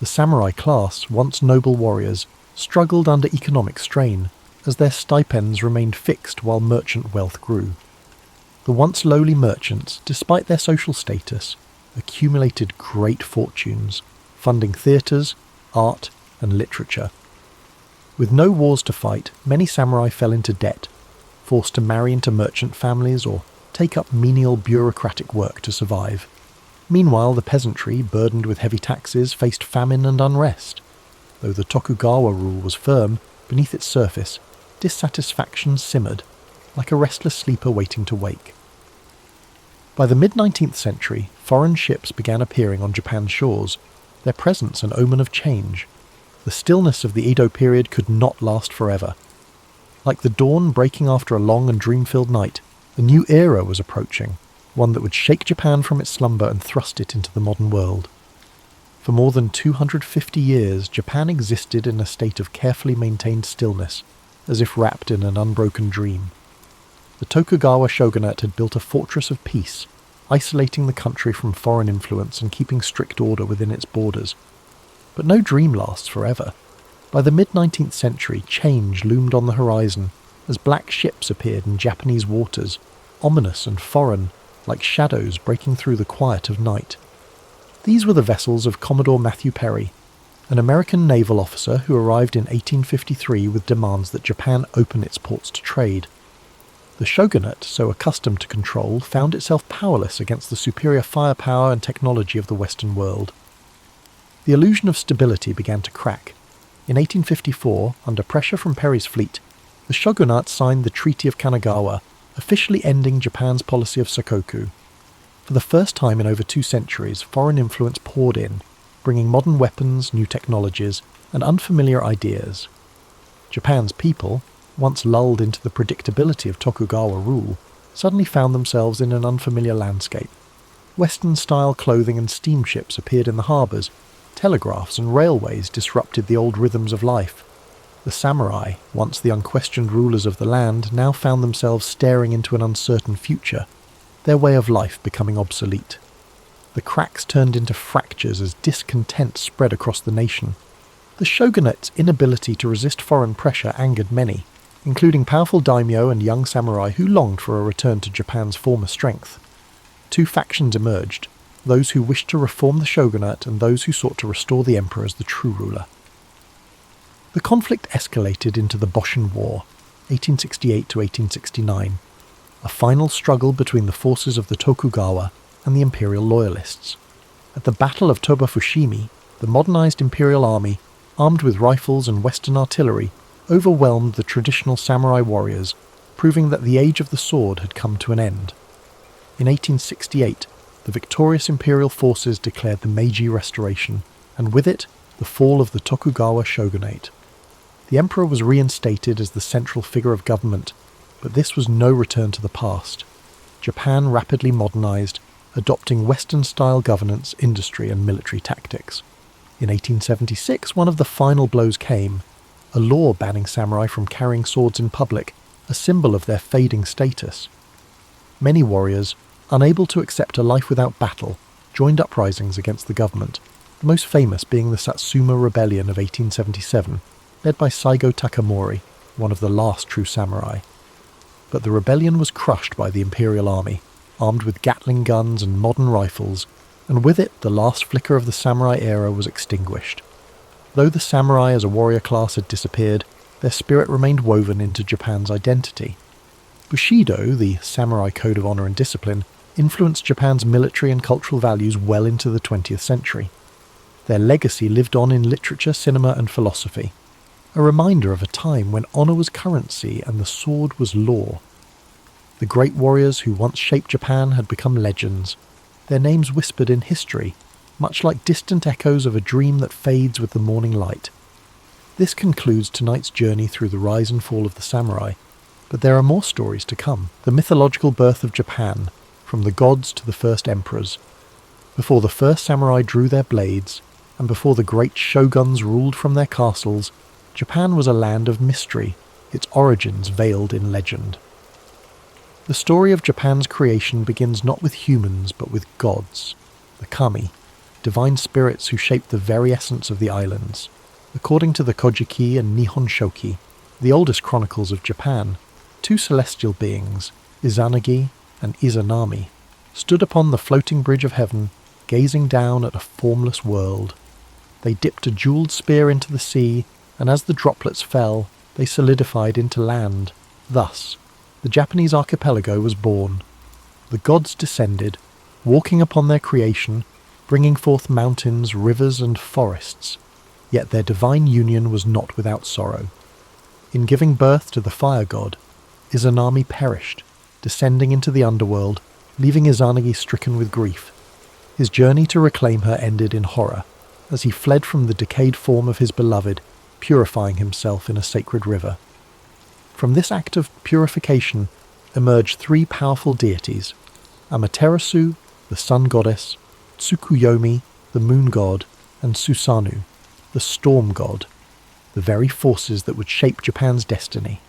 The samurai class, once noble warriors, struggled under economic strain, as their stipends remained fixed while merchant wealth grew. The once lowly merchants, despite their social status, accumulated great fortunes, funding theatres, art, and literature. With no wars to fight, many samurai fell into debt, forced to marry into merchant families or take up menial bureaucratic work to survive. Meanwhile, the peasantry, burdened with heavy taxes, faced famine and unrest. Though the Tokugawa rule was firm, beneath its surface, dissatisfaction simmered, like a restless sleeper waiting to wake. By the mid-19th century, foreign ships began appearing on Japan's shores, their presence an omen of change. The stillness of the Edo period could not last forever. Like the dawn breaking after a long and dream-filled night, a new era was approaching, one that would shake Japan from its slumber and thrust it into the modern world. For more than 250 years, Japan existed in a state of carefully maintained stillness, as if wrapped in an unbroken dream. The Tokugawa shogunate had built a fortress of peace, isolating the country from foreign influence and keeping strict order within its borders. But no dream lasts forever. By the mid-19th century, change loomed on the horizon as black ships appeared in Japanese waters, ominous and foreign, like shadows breaking through the quiet of night. These were the vessels of Commodore Matthew Perry, an American naval officer who arrived in 1853 with demands that Japan open its ports to trade. The shogunate, so accustomed to control, found itself powerless against the superior firepower and technology of the Western world. The illusion of stability began to crack. In 1854, under pressure from Perry's fleet, the shogunate signed the Treaty of Kanagawa, officially ending Japan's policy of Sakoku. For the first time in over 2 centuries, foreign influence poured in, bringing modern weapons, new technologies, and unfamiliar ideas. Japan's people, once lulled into the predictability of Tokugawa rule, suddenly found themselves in an unfamiliar landscape. Western-style clothing and steamships appeared in the harbours. Telegraphs and railways disrupted the old rhythms of life. The samurai, once the unquestioned rulers of the land, now found themselves staring into an uncertain future, their way of life becoming obsolete. The cracks turned into fractures as discontent spread across the nation. The shogunate's inability to resist foreign pressure angered many, including powerful daimyo and young samurai who longed for a return to Japan's former strength. two factions emerged, those who wished to reform the shogunate and those who sought to restore the emperor as the true ruler. The conflict escalated into the Boshin War, 1868 to 1869, a final struggle between the forces of the Tokugawa and the imperial loyalists. At the Battle of Toba-Fushimi, the modernized imperial army, armed with rifles and western artillery, overwhelmed the traditional samurai warriors, proving that the age of the sword had come to an end. In 1868, the victorious imperial forces declared the Meiji Restoration, and with it, the fall of the Tokugawa shogunate. The emperor was reinstated as the central figure of government, but this was no return to the past. Japan rapidly modernized, adopting Western-style governance, industry, and military tactics. In 1876, one of the final blows came, a law banning samurai from carrying swords in public, a symbol of their fading status. Many warriors, unable to accept a life without battle, joined uprisings against the government, the most famous being the Satsuma Rebellion of 1877, led by Saigo Takamori, one of the last true samurai. But the rebellion was crushed by the imperial army, armed with Gatling guns and modern rifles, and with it the last flicker of the samurai era was extinguished. Though the samurai as a warrior class had disappeared, their spirit remained woven into Japan's identity. Bushido, the samurai code of honor and discipline, influenced Japan's military and cultural values well into the 20th century. Their legacy lived on in literature, cinema, and philosophy, a reminder of a time when honor was currency and the sword was law. The great warriors who once shaped Japan had become legends, their names whispered in history, much like distant echoes of a dream that fades with the morning light. This concludes tonight's journey through the rise and fall of the samurai, but there are more stories to come. The mythological birth of Japan, from the gods to the first emperors. Before the first samurai drew their blades, and before the great shoguns ruled from their castles, Japan was a land of mystery, its origins veiled in legend. The story of Japan's creation begins not with humans but with gods, the kami, divine spirits who shaped the very essence of the islands. According to the Kojiki and Nihon Shoki, the oldest chronicles of Japan, two celestial beings, Izanagi and Izanami, stood upon the floating bridge of heaven, gazing down at a formless world. They dipped a jeweled spear into the sea, and as the droplets fell, they solidified into land. Thus, the Japanese archipelago was born. The gods descended, walking upon their creation, bringing forth mountains, rivers, and forests. Yet their divine union was not without sorrow. In giving birth to the fire god, Izanami perished, descending into the underworld, leaving Izanagi stricken with grief. His journey to reclaim her ended in horror, as he fled from the decayed form of his beloved, purifying himself in a sacred river. From this act of purification emerged three powerful deities: Amaterasu, the sun goddess, Tsukuyomi, the moon god, and Susanoo, the storm god, the very forces that would shape Japan's destiny.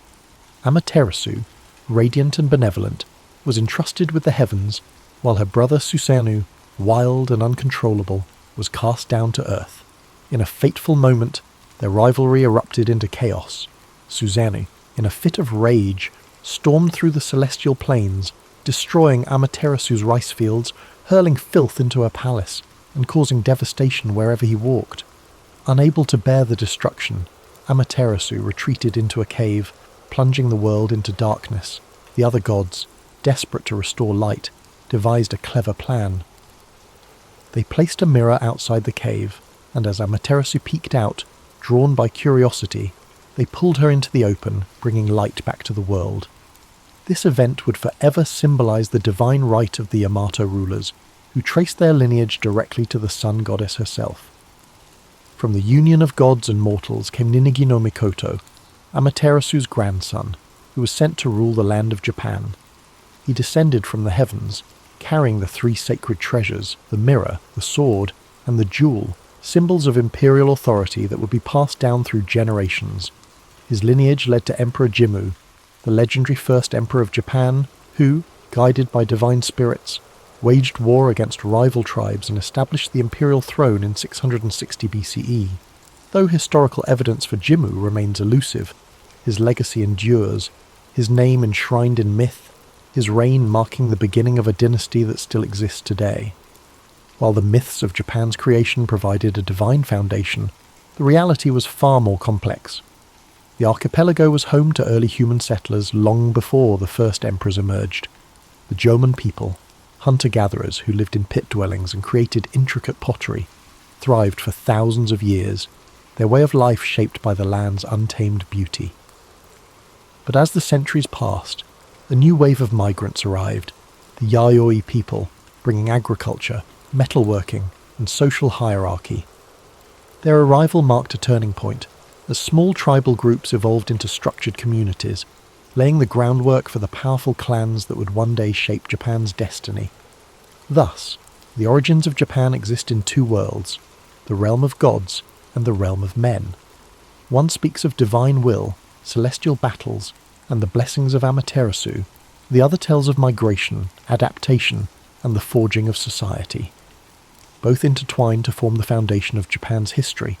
Amaterasu, radiant and benevolent, was entrusted with the heavens, while her brother Susanoo, wild and uncontrollable, was cast down to earth. In a fateful moment, their rivalry erupted into chaos. Susanoo, in a fit of rage, stormed through the celestial plains, destroying Amaterasu's rice fields, hurling filth into her palace, and causing devastation wherever he walked. Unable to bear the destruction, Amaterasu retreated into a cave, plunging the world into darkness. The other gods, desperate to restore light, devised a clever plan. They placed a mirror outside the cave, and as Amaterasu peeked out, drawn by curiosity, they pulled her into the open, bringing light back to the world. This event would forever symbolize the divine right of the Yamato rulers, who traced their lineage directly to the sun goddess herself. From the union of gods and mortals came Ninigi no Mikoto, Amaterasu's grandson, who was sent to rule the land of Japan. He descended from the heavens, carrying the three sacred treasures, the mirror, the sword, and the jewel, symbols of imperial authority that would be passed down through generations. His lineage led to Emperor Jimmu, the legendary first emperor of Japan, who, guided by divine spirits, waged war against rival tribes and established the imperial throne in 660 BCE. Though historical evidence for Jimmu remains elusive, his legacy endures, his name enshrined in myth, his reign marking the beginning of a dynasty that still exists today. While the myths of Japan's creation provided a divine foundation, the reality was far more complex. The archipelago was home to early human settlers long before the first emperors emerged. The Jomon people, hunter-gatherers who lived in pit dwellings and created intricate pottery, thrived for thousands of years, their way of life shaped by the land's untamed beauty. But as the centuries passed, a new wave of migrants arrived, the Yayoi people, bringing agriculture, metalworking, and social hierarchy. Their arrival marked a turning point, as small tribal groups evolved into structured communities, laying the groundwork for the powerful clans that would one day shape Japan's destiny. Thus, the origins of Japan exist in two worlds, the realm of gods and the realm of men. One speaks of divine will, celestial battles, and the blessings of Amaterasu. The other tells of migration, adaptation, and the forging of society. Both intertwine to form the foundation of Japan's history,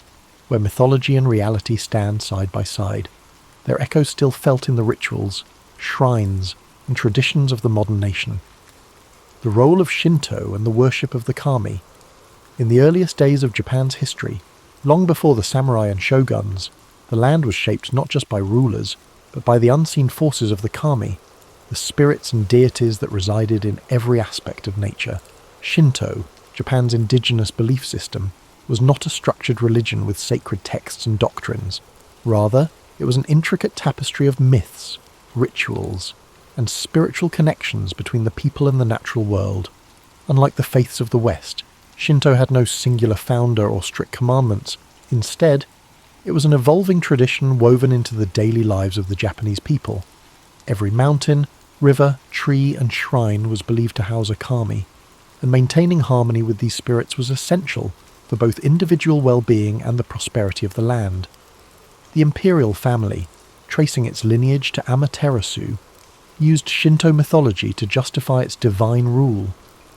where mythology and reality stand side by side, their echoes still felt in the rituals, shrines, and traditions of the modern nation. The role of Shinto and the worship of the kami. In the earliest days of Japan's history, long before the samurai and shoguns, the land was shaped not just by rulers, but by the unseen forces of the kami, the spirits and deities that resided in every aspect of nature. Shinto, Japan's indigenous belief system, was not a structured religion with sacred texts and doctrines. Rather, it was an intricate tapestry of myths, rituals, and spiritual connections between the people and the natural world. Unlike the faiths of the West, Shinto had no singular founder or strict commandments. Instead, it was an evolving tradition woven into the daily lives of the Japanese people. Every mountain, river, tree, and shrine was believed to house a kami, and maintaining harmony with these spirits was essential for both individual well-being and the prosperity of the land. The imperial family, tracing its lineage to Amaterasu, used Shinto mythology to justify its divine rule,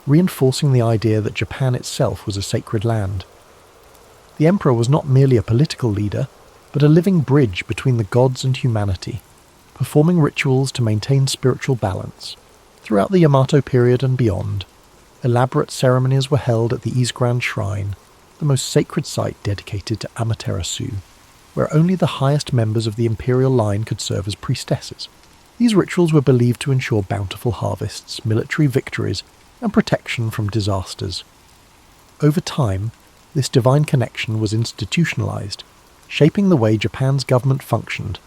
reinforcing the idea that Japan itself was a sacred land. The emperor was not merely a political leader, but a living bridge between the gods and humanity, performing rituals to maintain spiritual balance. Throughout the Yamato period and beyond, elaborate ceremonies were held at the Izgrand Shrine, the most sacred site dedicated to Amaterasu, where only the highest members of the imperial line could serve as priestesses. These rituals were believed to ensure bountiful harvests, military victories, and protection from disasters. Over time, this divine connection was institutionalized, shaping the way Japan's government functioned.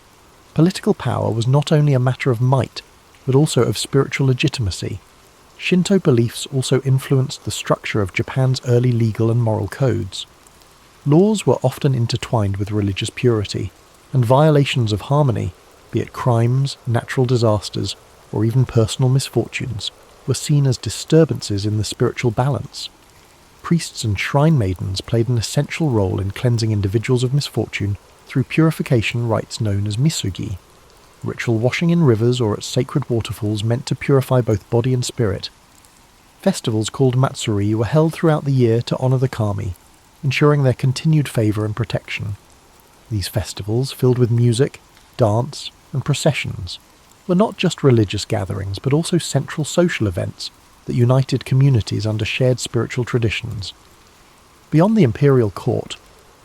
Political power was not only a matter of might, but also of spiritual legitimacy. Shinto beliefs also influenced the structure of Japan's early legal and moral codes. Laws were often intertwined with religious purity, and violations of harmony, be it crimes, natural disasters, or even personal misfortunes, were seen as disturbances in the spiritual balance. Priests and shrine maidens played an essential role in cleansing individuals of misfortune through purification rites known as misugi. Ritual washing in rivers or at sacred waterfalls meant to purify both body and spirit. Festivals called matsuri were held throughout the year to honor the kami, ensuring their continued favor and protection. These festivals, filled with music, dance, and processions, were not just religious gatherings but also central social events that united communities under shared spiritual traditions. Beyond the imperial court,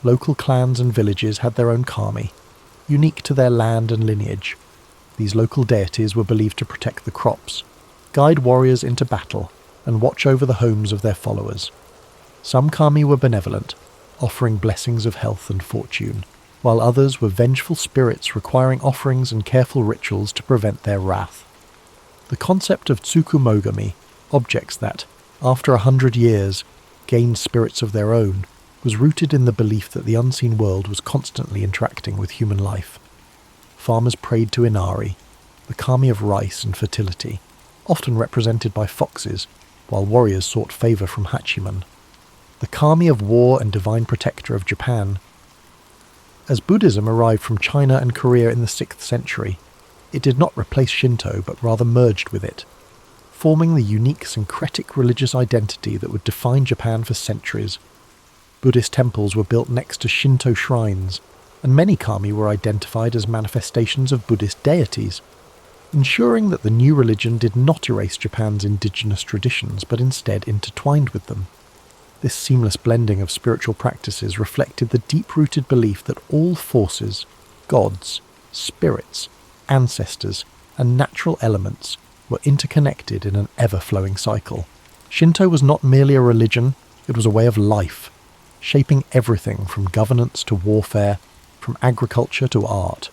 local clans and villages had their own kami, unique to their land and lineage. These local deities were believed to protect the crops, guide warriors into battle, and watch over the homes of their followers. Some kami were benevolent, offering blessings of health and fortune, while others were vengeful spirits requiring offerings and careful rituals to prevent their wrath. The concept of tsukumogami, objects that, after 100 years, gained spirits of their own, was rooted in the belief that the unseen world was constantly interacting with human life. Farmers prayed to Inari, the kami of rice and fertility, often represented by foxes, while warriors sought favor from Hachiman, the kami of war and divine protector of Japan. As Buddhism arrived from China and Korea in the 6th century, it did not replace Shinto but rather merged with it, forming the unique syncretic religious identity that would define Japan for centuries. Buddhist temples were built next to Shinto shrines, and many kami were identified as manifestations of Buddhist deities. ensuring that the new religion did not erase Japan's indigenous traditions but instead intertwined with them. This seamless blending of spiritual practices reflected the deep-rooted belief that all forces, gods, spirits, ancestors, and natural elements were interconnected in an ever-flowing cycle. Shinto was not merely a religion, it was a way of life, shaping everything from governance to warfare, from agriculture to art.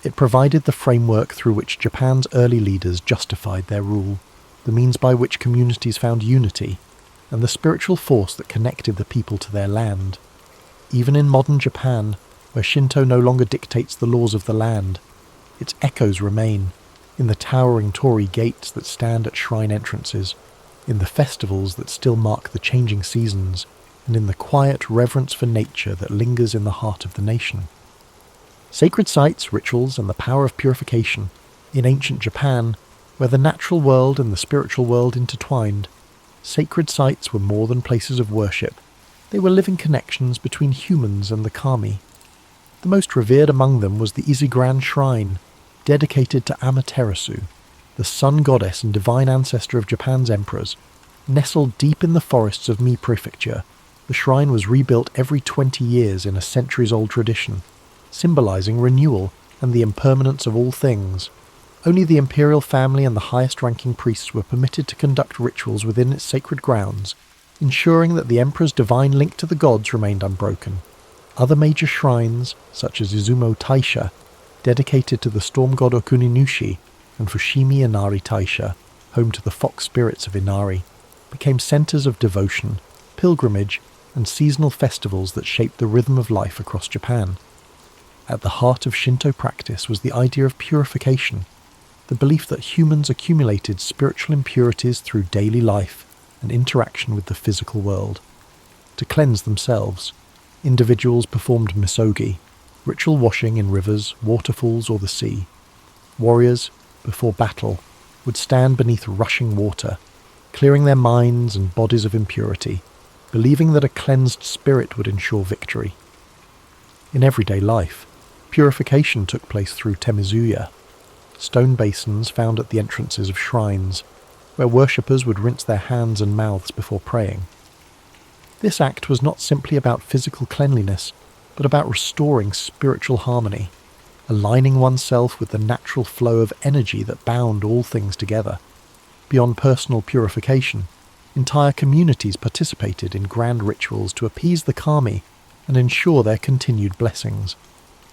It provided the framework through which Japan's early leaders justified their rule, the means by which communities found unity, and the spiritual force that connected the people to their land. Even in modern Japan, where Shinto no longer dictates the laws of the land, its echoes remain, in the towering torii gates that stand at shrine entrances, in the festivals that still mark the changing seasons, and in the quiet reverence for nature that lingers in the heart of the nation. Sacred sites, rituals, and the power of purification, in ancient Japan, where the natural world and the spiritual world intertwined, sacred sites were more than places of worship. They were living connections between humans and the kami. The most revered among them was the Izigran Shrine, dedicated to Amaterasu, the sun goddess and divine ancestor of Japan's emperors. Nestled deep in the forests of Mie Prefecture, the shrine was rebuilt every 20 years in a centuries-old tradition, symbolizing renewal and the impermanence of all things. Only the imperial family and the highest-ranking priests were permitted to conduct rituals within its sacred grounds, ensuring that the emperor's divine link to the gods remained unbroken. Other major shrines, such as Izumo Taisha, dedicated to the storm god Okuninushi, and Fushimi Inari Taisha, home to the fox spirits of Inari, became centers of devotion, pilgrimage, and seasonal festivals that shaped the rhythm of life across Japan. At the heart of Shinto practice was the idea of purification, the belief that humans accumulated spiritual impurities through daily life and interaction with the physical world. To cleanse themselves, individuals performed misogi, ritual washing in rivers, waterfalls, or the sea. Warriors, before battle, would stand beneath rushing water, clearing their minds and bodies of impurity, believing that a cleansed spirit would ensure victory. In everyday life, purification took place through temizuya, stone basins found at the entrances of shrines, where worshippers would rinse their hands and mouths before praying. This act was not simply about physical cleanliness, but about restoring spiritual harmony, aligning oneself with the natural flow of energy that bound all things together. Beyond personal purification, entire communities participated in grand rituals to appease the kami and ensure their continued blessings.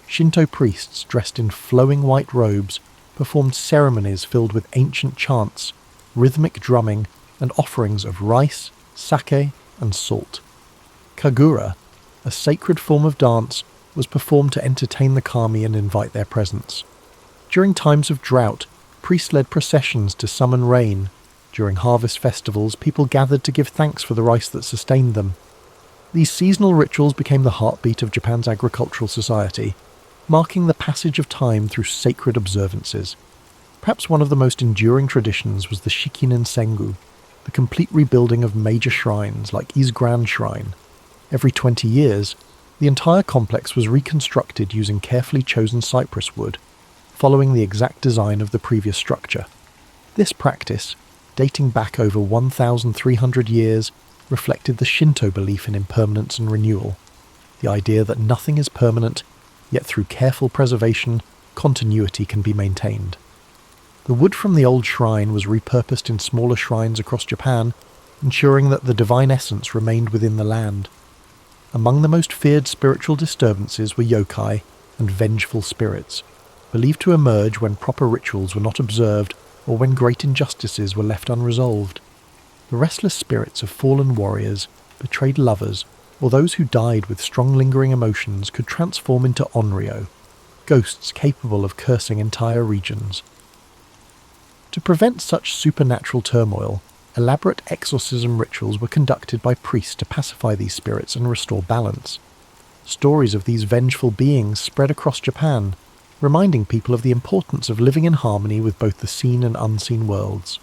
Shinto priests dressed in flowing white robes performed ceremonies filled with ancient chants, rhythmic drumming, and offerings of rice, sake, and salt. Kagura, a sacred form of dance, was performed to entertain the kami and invite their presence. During times of drought, priests led processions to summon rain. During harvest festivals, people gathered to give thanks for the rice that sustained them. These seasonal rituals became the heartbeat of Japan's agricultural society, marking the passage of time through sacred observances. Perhaps one of the most enduring traditions was the Shikinen Sengu, the complete rebuilding of major shrines like Izigran Shrine. Every 20 years, the entire complex was reconstructed using carefully chosen cypress wood, following the exact design of the previous structure. This practice, dating back over 1,300 years, reflected the Shinto belief in impermanence and renewal, the idea that nothing is permanent, yet through careful preservation, continuity can be maintained. The wood from the old shrine was repurposed in smaller shrines across Japan, ensuring that the divine essence remained within the land. Among the most feared spiritual disturbances were yokai and vengeful spirits, believed to emerge when proper rituals were not observed or when great injustices were left unresolved. The restless spirits of fallen warriors, betrayed lovers, or those who died with strong lingering emotions could transform into onryo, ghosts capable of cursing entire regions. To prevent such supernatural turmoil, elaborate exorcism rituals were conducted by priests to pacify these spirits and restore balance. Stories of these vengeful beings spread across Japan, reminding people of the importance of living in harmony with both the seen and unseen worlds.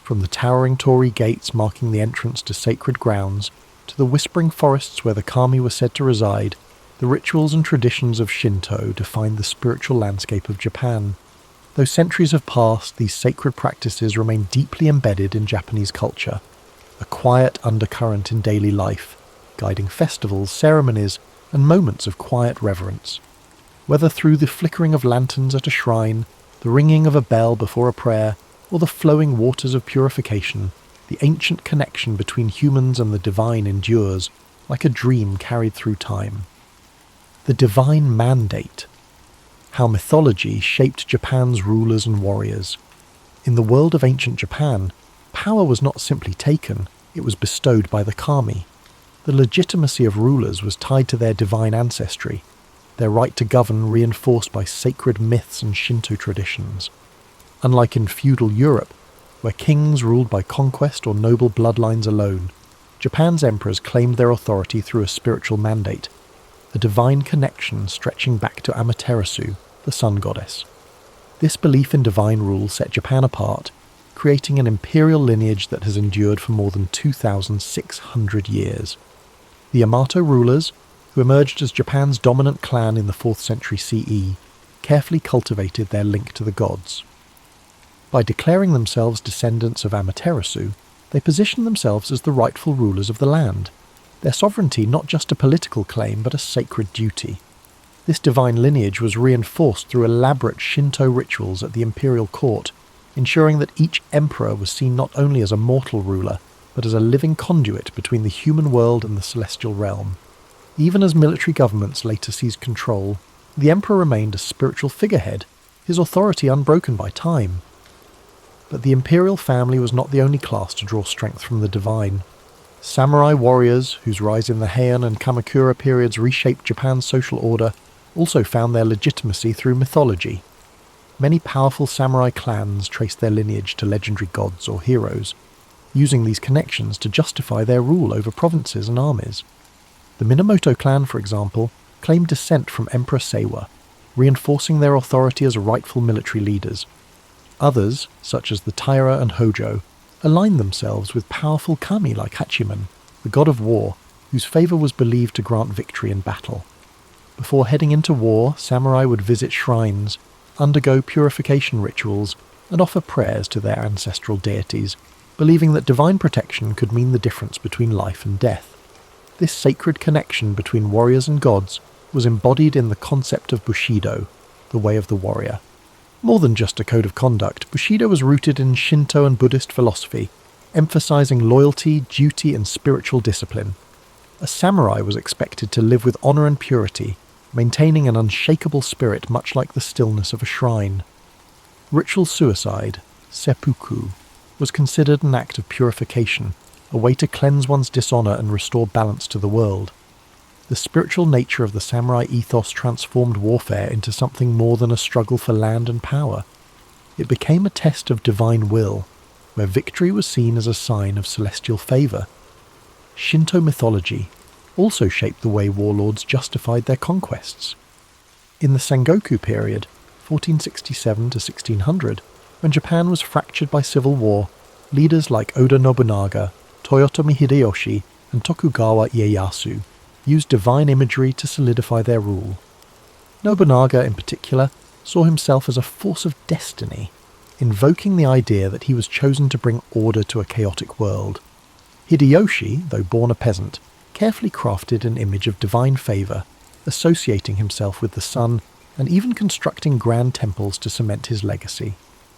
From the towering torii gates marking the entrance to sacred grounds, to the whispering forests where the kami were said to reside, the rituals and traditions of Shinto defined the spiritual landscape of Japan. Though centuries have passed, these sacred practices remain deeply embedded in Japanese culture, a quiet undercurrent in daily life, guiding festivals, ceremonies, and moments of quiet reverence. Whether through the flickering of lanterns at a shrine, the ringing of a bell before a prayer, or the flowing waters of purification, the ancient connection between humans and the divine endures, like a dream carried through time. The divine mandate. How mythology shaped Japan's rulers and warriors. In the world of ancient Japan, power was not simply taken, it was bestowed by the kami. The legitimacy of rulers was tied to their divine ancestry, their right to govern reinforced by sacred myths and Shinto traditions. Unlike in feudal Europe, where kings ruled by conquest or noble bloodlines alone, Japan's emperors claimed their authority through a spiritual mandate, a divine connection stretching back to Amaterasu, the sun goddess. This belief in divine rule set Japan apart, creating an imperial lineage that has endured for more than 2,600 years. The Yamato rulers, who emerged as Japan's dominant clan in the 4th century CE, carefully cultivated their link to the gods. By declaring themselves descendants of Amaterasu, they positioned themselves as the rightful rulers of the land, their sovereignty not just a political claim but a sacred duty. This divine lineage was reinforced through elaborate Shinto rituals at the imperial court, ensuring that each emperor was seen not only as a mortal ruler, but as a living conduit between the human world and the celestial realm. Even as military governments later seized control, the emperor remained a spiritual figurehead, his authority unbroken by time. But the imperial family was not the only class to draw strength from the divine. Samurai warriors, whose rise in the Heian and Kamakura periods reshaped Japan's social order, also found their legitimacy through mythology. Many powerful samurai clans traced their lineage to legendary gods or heroes, using these connections to justify their rule over provinces and armies. The Minamoto clan, for example, claimed descent from Emperor Seiwa, reinforcing their authority as rightful military leaders. Others, such as the Taira and Hojo, aligned themselves with powerful kami like Hachiman, the god of war, whose favour was believed to grant victory in battle. Before heading into war, samurai would visit shrines, undergo purification rituals, and offer prayers to their ancestral deities, believing that divine protection could mean the difference between life and death. This sacred connection between warriors and gods was embodied in the concept of Bushido, the way of the warrior. More than just a code of conduct, Bushido was rooted in Shinto and Buddhist philosophy, emphasizing loyalty, duty, and spiritual discipline. A samurai was expected to live with honor and purity, maintaining an unshakable spirit much like the stillness of a shrine. Ritual suicide, seppuku, was considered an act of purification, a way to cleanse one's dishonor and restore balance to the world. The spiritual nature of the samurai ethos transformed warfare into something more than a struggle for land and power. It became a test of divine will, where victory was seen as a sign of celestial favor. Shinto mythology also shaped the way warlords justified their conquests. In the Sengoku period, 1467 to 1600, when Japan was fractured by civil war, leaders like Oda Nobunaga, Toyotomi Hideyoshi, and Tokugawa Ieyasu used divine imagery to solidify their rule. Nobunaga, in particular, saw himself as a force of destiny, invoking the idea that he was chosen to bring order to a chaotic world. Hideyoshi, though born a peasant, carefully crafted an image of divine favour, associating himself with the sun and even constructing grand temples to cement his legacy.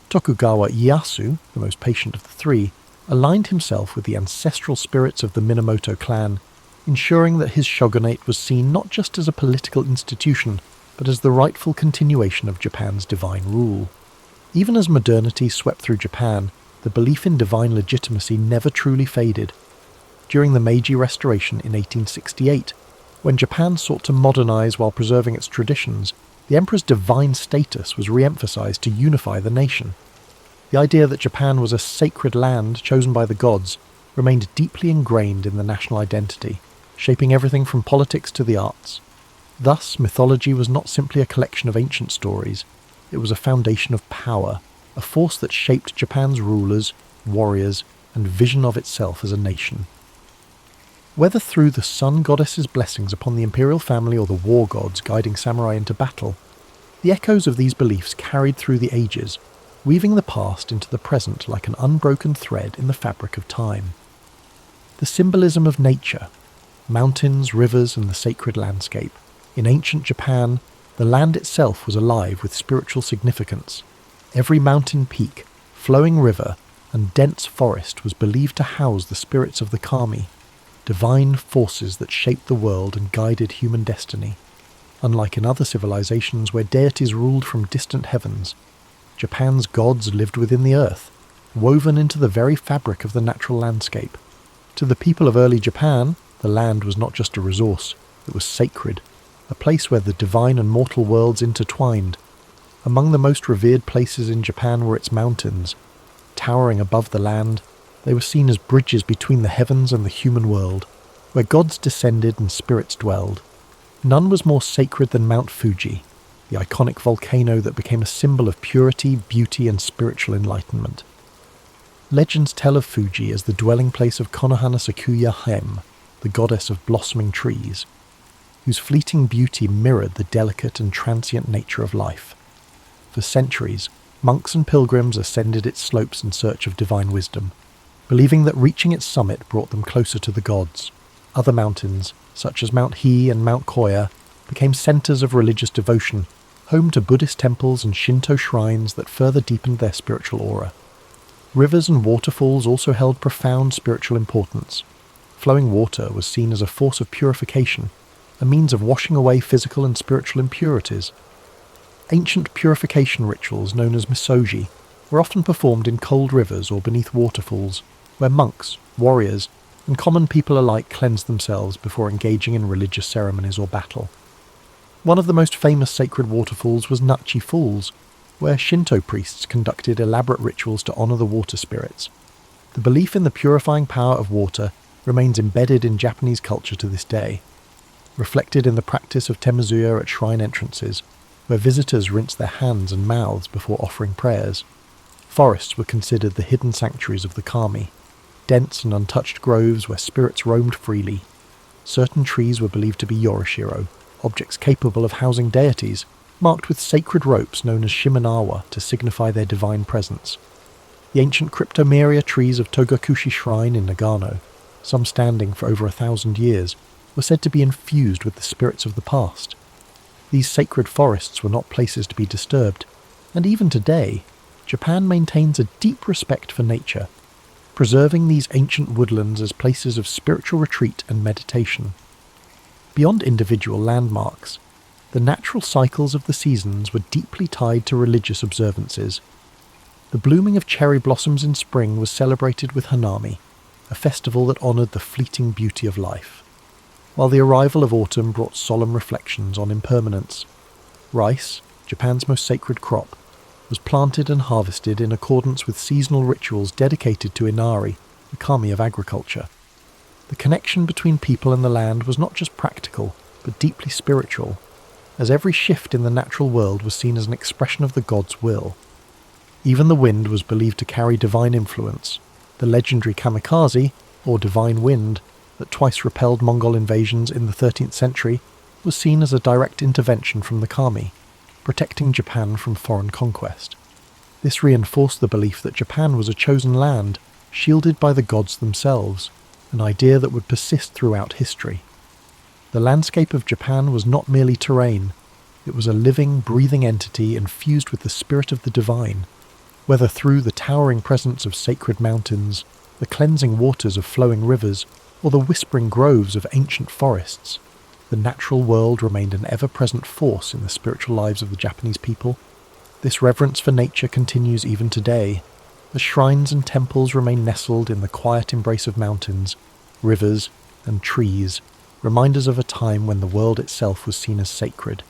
Tokugawa Ieyasu, the most patient of the three, aligned himself with the ancestral spirits of the Minamoto clan, ensuring that his shogunate was seen not just as a political institution, but as the rightful continuation of Japan's divine rule. Even as modernity swept through Japan, the belief in divine legitimacy never truly faded. During the Meiji Restoration in 1868, when Japan sought to modernize while preserving its traditions, the emperor's divine status was re-emphasized to unify the nation. The idea that Japan was a sacred land chosen by the gods remained deeply ingrained in the national identity, shaping everything from politics to the arts. Thus, mythology was not simply a collection of ancient stories, it was a foundation of power, a force that shaped Japan's rulers, warriors, and vision of itself as a nation. Whether through the sun goddess's blessings upon the imperial family or the war gods guiding samurai into battle, The echoes of these beliefs carried through the ages, weaving the past into the present like an unbroken thread in the fabric of time. The symbolism of nature, mountains, rivers, and the sacred landscape. In ancient Japan, the land itself was alive with spiritual significance. Every mountain peak, flowing river, and dense forest was believed to house the spirits of the kami, divine forces that shaped the world and guided human destiny. Unlike in other civilizations where deities ruled from distant heavens, Japan's gods lived within the earth, woven into the very fabric of the natural landscape. To the people of early Japan, the land was not just a resource, it was sacred, a place where the divine and mortal worlds intertwined. Among the most revered places in Japan were its mountains. Towering above the land, they were seen as bridges between the heavens and the human world, where gods descended and spirits dwelled. None was more sacred than Mount Fuji, the iconic volcano that became a symbol of purity, beauty, and spiritual enlightenment. Legends tell of Fuji as the dwelling place of Konohana Sakuya Hem, the goddess of blossoming trees, whose fleeting beauty mirrored the delicate and transient nature of life. For centuries, monks and pilgrims ascended its slopes in search of divine wisdom, believing that reaching its summit brought them closer to the gods. Other mountains, such as Mount He and Mount Koya, became centers of religious devotion, home to Buddhist temples and Shinto shrines that further deepened their spiritual aura. Rivers and waterfalls also held profound spiritual importance. Flowing water was seen as a force of purification, a means of washing away physical and spiritual impurities. Ancient purification rituals known as misogi were often performed in cold rivers or beneath waterfalls, where monks, warriors, and common people alike cleansed themselves before engaging in religious ceremonies or battle. One of the most famous sacred waterfalls was Nachi Falls, where Shinto priests conducted elaborate rituals to honor the water spirits. The belief in the purifying power of water remains embedded in Japanese culture to this day, reflected in the practice of temazuya at shrine entrances, where visitors rinse their hands and mouths before offering prayers. Forests were considered the hidden sanctuaries of the kami, dense and untouched groves where spirits roamed freely. Certain trees were believed to be yorishiro, objects capable of housing deities, marked with sacred ropes known as shimenawa to signify their divine presence. The ancient cryptomeria trees of Togakushi Shrine in Nagano, some standing for over 1,000 years, were said to be infused with the spirits of the past. These sacred forests were not places to be disturbed, and even today, Japan maintains a deep respect for nature, preserving these ancient woodlands as places of spiritual retreat and meditation. Beyond individual landmarks, the natural cycles of the seasons were deeply tied to religious observances. The blooming of cherry blossoms in spring was celebrated with Hanami, a festival that honoured the fleeting beauty of life, while the arrival of autumn brought solemn reflections on impermanence. Rice, Japan's most sacred crop, was planted and harvested in accordance with seasonal rituals dedicated to Inari, the kami of agriculture. The connection between people and the land was not just practical, but deeply spiritual, as every shift in the natural world was seen as an expression of the god's will. Even the wind was believed to carry divine influence. The legendary kamikaze, or divine wind, that twice repelled Mongol invasions in the 13th century, was seen as a direct intervention from the kami, protecting Japan from foreign conquest. This reinforced the belief that Japan was a chosen land, shielded by the gods themselves, an idea that would persist throughout history. The landscape of Japan was not merely terrain, it was a living, breathing entity infused with the spirit of the divine. Whether through the towering presence of sacred mountains, the cleansing waters of flowing rivers, or the whispering groves of ancient forests, the natural world remained an ever-present force in the spiritual lives of the Japanese people. This reverence for nature continues even today, as shrines and temples remain nestled in the quiet embrace of mountains, rivers, and trees, reminders of a time when the world itself was seen as sacred.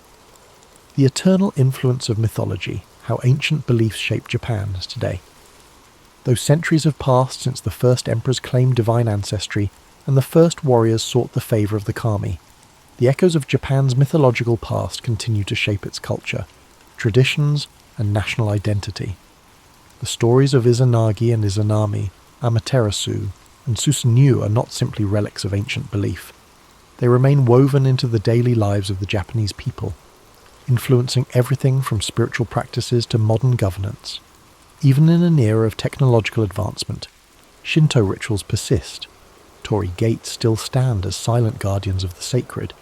The eternal influence of mythology, how ancient beliefs shape Japan today. Though centuries have passed since the first emperors claimed divine ancestry and the first warriors sought the favour of the kami, the echoes of Japan's mythological past continue to shape its culture, traditions, and national identity. The stories of Izanagi and Izanami, Amaterasu, and Susanoo are not simply relics of ancient belief. They remain woven into the daily lives of the Japanese people. influencing everything from spiritual practices to modern governance. Even in an era of technological advancement, Shinto rituals persist. Torii gates still stand as silent guardians of the sacred,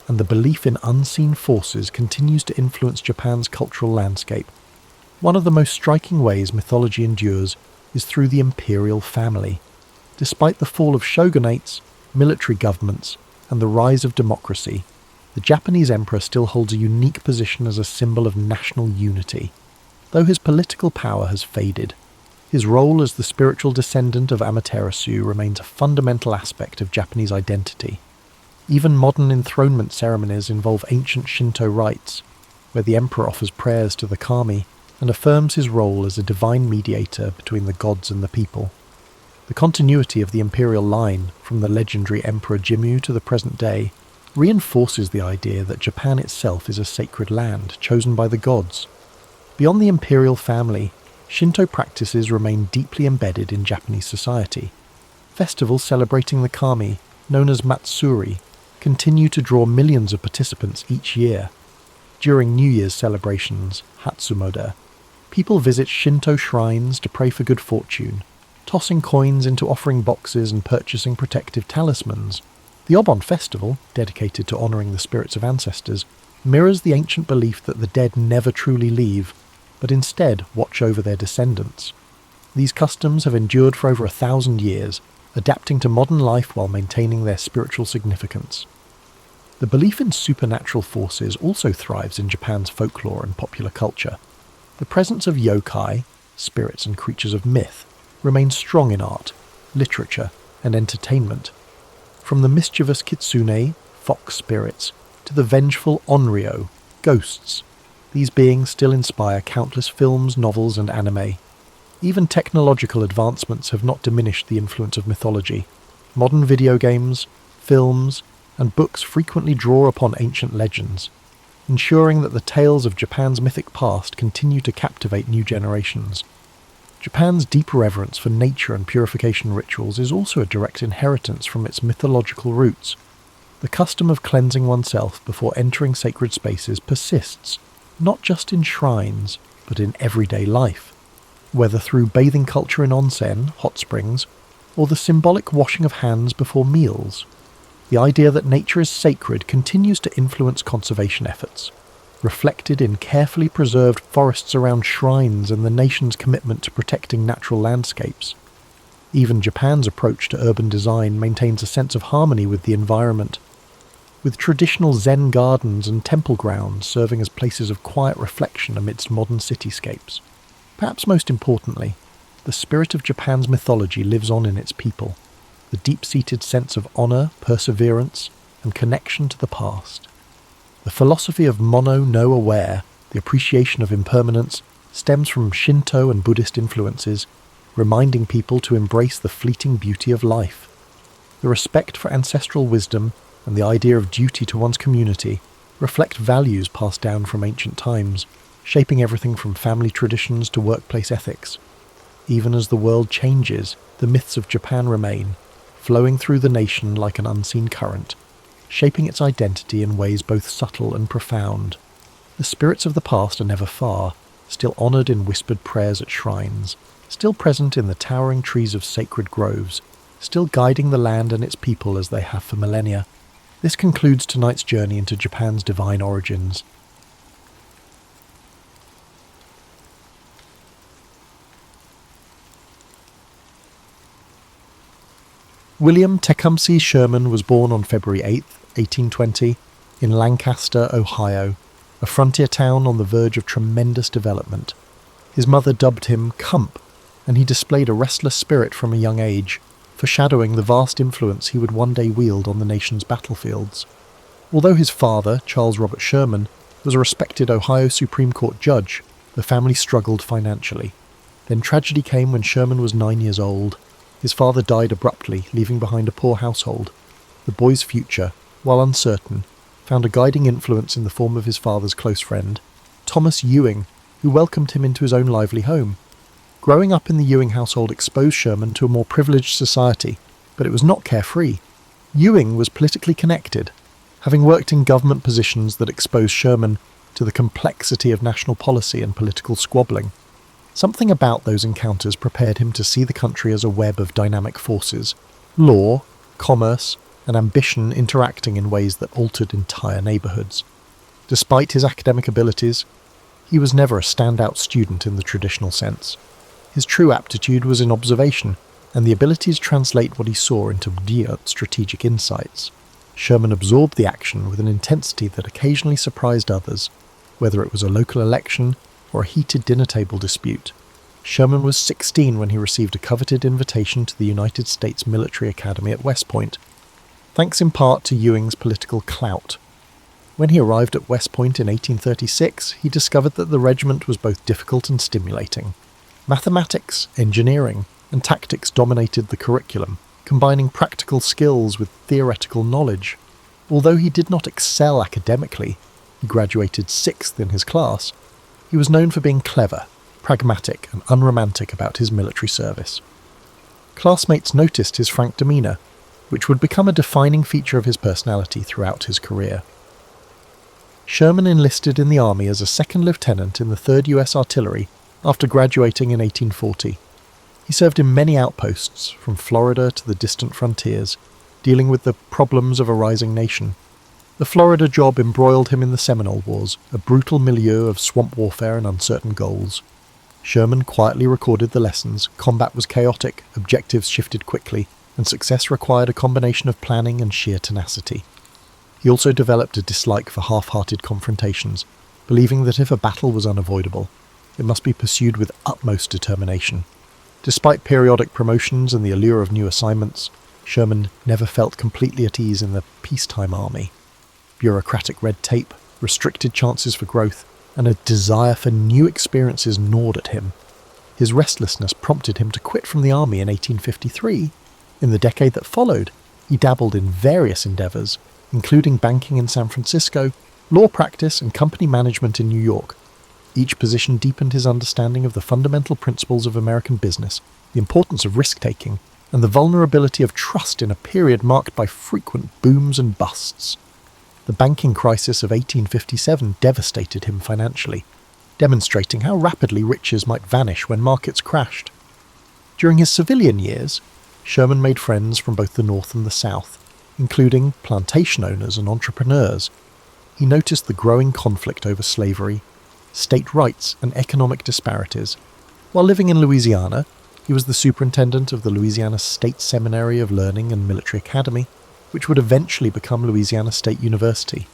and the belief in unseen forces continues to influence Japan's cultural landscape. One of the most striking ways mythology endures is through the imperial family. Despite the fall of shogunates, military governments, and the rise of democracy, the Japanese emperor still holds a unique position as a symbol of national unity. Though his political power has faded, his role as the spiritual descendant of Amaterasu remains a fundamental aspect of Japanese identity. Even modern enthronement ceremonies involve ancient Shinto rites, where the emperor offers prayers to the kami and affirms his role as a divine mediator between the gods and the people. The continuity of the imperial line, from the legendary Emperor Jimmu to the present day, reinforces the idea that Japan itself is a sacred land chosen by the gods. Beyond the imperial family, Shinto practices remain deeply embedded in Japanese society. Festivals celebrating the kami, known as matsuri, continue to draw millions of participants each year. During New Year's celebrations, Hatsumoda, people visit Shinto shrines to pray for good fortune, tossing coins into offering boxes and purchasing protective talismans. The Obon festival, dedicated to honouring the spirits of ancestors, mirrors the ancient belief that the dead never truly leave, but instead watch over their descendants. These customs have endured for over 1,000 years, adapting to modern life while maintaining their spiritual significance. The belief in supernatural forces also thrives in Japan's folklore and popular culture. The presence of yokai, spirits and creatures of myth, remains strong in art, literature, and entertainment. From the mischievous kitsune, fox spirits, to the vengeful onryo, ghosts, these beings still inspire countless films, novels, and anime. Even technological advancements have not diminished the influence of mythology. Modern video games, films, and books frequently draw upon ancient legends, ensuring that the tales of Japan's mythic past continue to captivate new generations. Japan's deep reverence for nature and purification rituals is also a direct inheritance from its mythological roots. The custom of cleansing oneself before entering sacred spaces persists, not just in shrines, but in everyday life. Whether through bathing culture in onsen, hot springs, or the symbolic washing of hands before meals, the idea that nature is sacred continues to influence conservation efforts, reflected in carefully preserved forests around shrines and the nation's commitment to protecting natural landscapes. Even Japan's approach to urban design maintains a sense of harmony with the environment, with traditional Zen gardens and temple grounds serving as places of quiet reflection amidst modern cityscapes. Perhaps most importantly, the spirit of Japan's mythology lives on in its people, the deep-seated sense of honour, perseverance, and connection to the past. The philosophy of mono no aware, the appreciation of impermanence, stems from Shinto and Buddhist influences, reminding people to embrace the fleeting beauty of life. The respect for ancestral wisdom and the idea of duty to one's community reflect values passed down from ancient times, shaping everything from family traditions to workplace ethics. Even as the world changes, the myths of Japan remain, flowing through the nation like an unseen current, shaping its identity in ways both subtle and profound. The spirits of the past are never far, still honoured in whispered prayers at shrines, still present in the towering trees of sacred groves, still guiding the land and its people as they have for millennia. This concludes tonight's journey into Japan's divine origins. William Tecumseh Sherman was born on February 8, 1820, in Lancaster, Ohio, a frontier town on the verge of tremendous development. His mother dubbed him Cump, and he displayed a restless spirit from a young age, foreshadowing the vast influence he would one day wield on the nation's battlefields. Although his father, Charles Robert Sherman, was a respected Ohio Supreme Court judge, the family struggled financially. Then tragedy came when Sherman was 9 years old. His father died abruptly, leaving behind a poor household. The boy's future, while uncertain, found a guiding influence in the form of his father's close friend, Thomas Ewing, who welcomed him into his own lively home. Growing up in the Ewing household exposed Sherman to a more privileged society, but it was not carefree. Ewing was politically connected, having worked in government positions that exposed Sherman to the complexity of national policy and political squabbling. Something about those encounters prepared him to see the country as a web of dynamic forces, law, commerce, and ambition interacting in ways that altered entire neighbourhoods. Despite his academic abilities, he was never a standout student in the traditional sense. His true aptitude was in observation, and the ability to translate what he saw into deep strategic insights. Sherman absorbed the action with an intensity that occasionally surprised others, whether it was a local election or a heated dinner table dispute. Sherman was 16 when he received a coveted invitation to the United States Military Academy at West Point, thanks in part to Ewing's political clout. When he arrived at West Point in 1836, he discovered that the regiment was both difficult and stimulating. Mathematics, engineering, and tactics dominated the curriculum, combining practical skills with theoretical knowledge. Although he did not excel academically, he graduated 6th in his class, he was known for being clever, pragmatic, and unromantic about his military service. Classmates noticed his frank demeanour, which would become a defining feature of his personality throughout his career. Sherman enlisted in the Army as a second lieutenant in the 3rd U.S. Artillery after graduating in 1840. He served in many outposts, from Florida to the distant frontiers, dealing with the problems of a rising nation. The Florida job embroiled him in the Seminole Wars, a brutal milieu of swamp warfare and uncertain goals. Sherman quietly recorded the lessons. Combat was chaotic, objectives shifted quickly, and success required a combination of planning and sheer tenacity. He also developed a dislike for half-hearted confrontations, believing that if a battle was unavoidable, it must be pursued with utmost determination. Despite periodic promotions and the allure of new assignments, Sherman never felt completely at ease in the peacetime army. Bureaucratic red tape, restricted chances for growth, and a desire for new experiences gnawed at him. His restlessness prompted him to quit from the army in 1853. In the decade that followed, he dabbled in various endeavours, including banking in San Francisco, law practice, and company management in New York. Each position deepened his understanding of the fundamental principles of American business, the importance of risk-taking, and the vulnerability of trust in a period marked by frequent booms and busts. The banking crisis of 1857 devastated him financially, demonstrating how rapidly riches might vanish when markets crashed. During his civilian years, Sherman made friends from both the North and the South, including plantation owners and entrepreneurs. He noticed the growing conflict over slavery, state rights, and economic disparities. While living in Louisiana, he was the superintendent of the Louisiana State Seminary of Learning and Military Academy, which would eventually become Louisiana State University.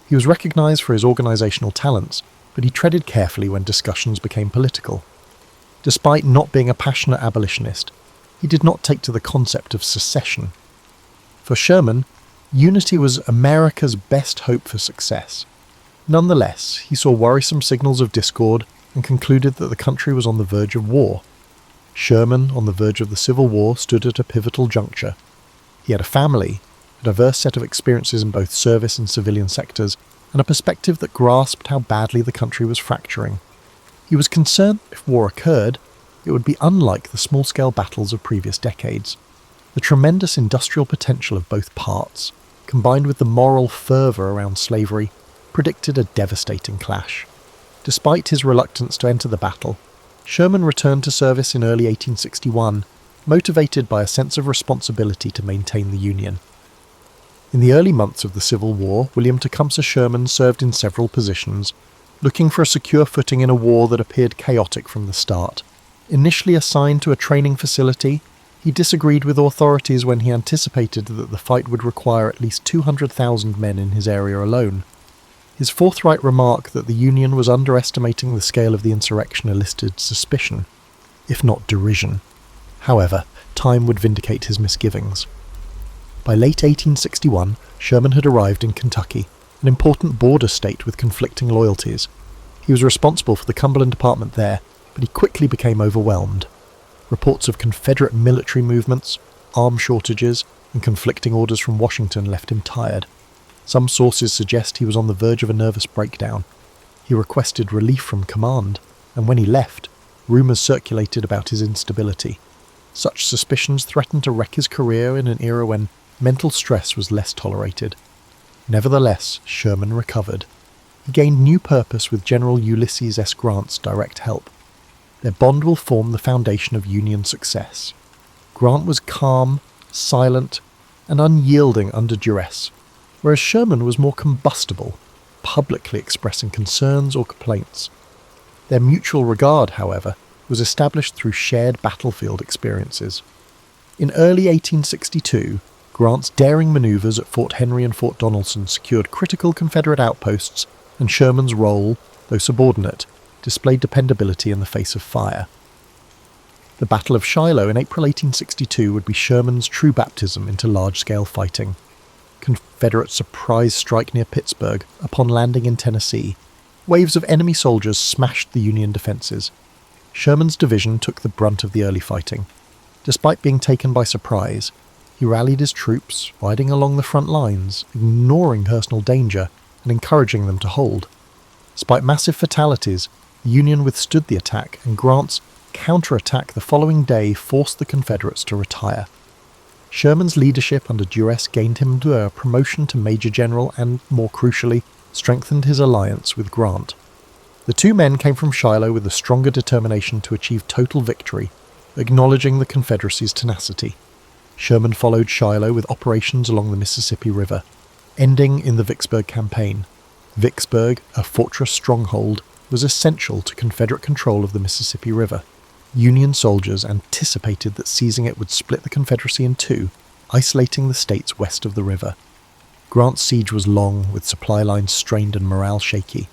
He was recognized for his organizational talents, but he treaded carefully when discussions became political. Despite not being a passionate abolitionist, he did not take to the concept of secession. For Sherman, unity was America's best hope for success. Nonetheless, he saw worrisome signals of discord and concluded that the country was on the verge of war. Sherman, on the verge of the Civil War, stood at a pivotal juncture. He had a family, a diverse set of experiences in both service and civilian sectors, and a perspective that grasped how badly the country was fracturing. He was concerned that if war occurred, it would be unlike the small-scale battles of previous decades. The tremendous industrial potential of both parts, combined with the moral fervour around slavery, predicted a devastating clash. Despite his reluctance to enter the battle, Sherman returned to service in early 1861, motivated by a sense of responsibility to maintain the Union. In the early months of the Civil War, William Tecumseh Sherman served in several positions, looking for a secure footing in a war that appeared chaotic from the start. Initially assigned to a training facility, he disagreed with authorities when he anticipated that the fight would require at least 200,000 men in his area alone. His forthright remark that the Union was underestimating the scale of the insurrection elicited suspicion, if not derision. However, time would vindicate his misgivings. By late 1861, Sherman had arrived in Kentucky, an important border state with conflicting loyalties. He was responsible for the Cumberland Department there, but he quickly became overwhelmed. Reports of Confederate military movements, arms shortages, and conflicting orders from Washington left him tired. Some sources suggest he was on the verge of a nervous breakdown. He requested relief from command, and when he left, rumours circulated about his instability. Such suspicions threatened to wreck his career in an era when mental stress was less tolerated. Nevertheless, Sherman recovered. he gained new purpose with General Ulysses S. Grant's direct help. Their bond will form the foundation of Union success. Grant was calm, silent, and unyielding under duress, whereas Sherman was more combustible, publicly expressing concerns or complaints. Their mutual regard, however, was established through shared battlefield experiences. In early 1862, Grant's daring manoeuvres at Fort Henry and Fort Donelson secured critical Confederate outposts, and Sherman's role, though subordinate, displayed dependability in the face of fire. The Battle of Shiloh in April 1862 would be Sherman's true baptism into large-scale fighting. Confederate surprise strike near Pittsburgh upon landing in Tennessee. Waves of enemy soldiers smashed the Union defences. Sherman's division took the brunt of the early fighting. Despite being taken by surprise, he rallied his troops, riding along the front lines, ignoring personal danger and encouraging them to hold. Despite massive fatalities, the Union withstood the attack, and Grant's counterattack the following day forced the Confederates to retire. Sherman's leadership under duress gained him a promotion to Major General and, more crucially, strengthened his alliance with Grant. The two men came from Shiloh with a stronger determination to achieve total victory, acknowledging the Confederacy's tenacity. Sherman followed Shiloh with operations along the Mississippi River, ending in the Vicksburg campaign. Vicksburg, a fortress stronghold, was essential to Confederate control of the Mississippi River. Union soldiers anticipated that seizing it would split the Confederacy in two, isolating the states west of the river. Grant's siege was long, with supply lines strained and morale shaky.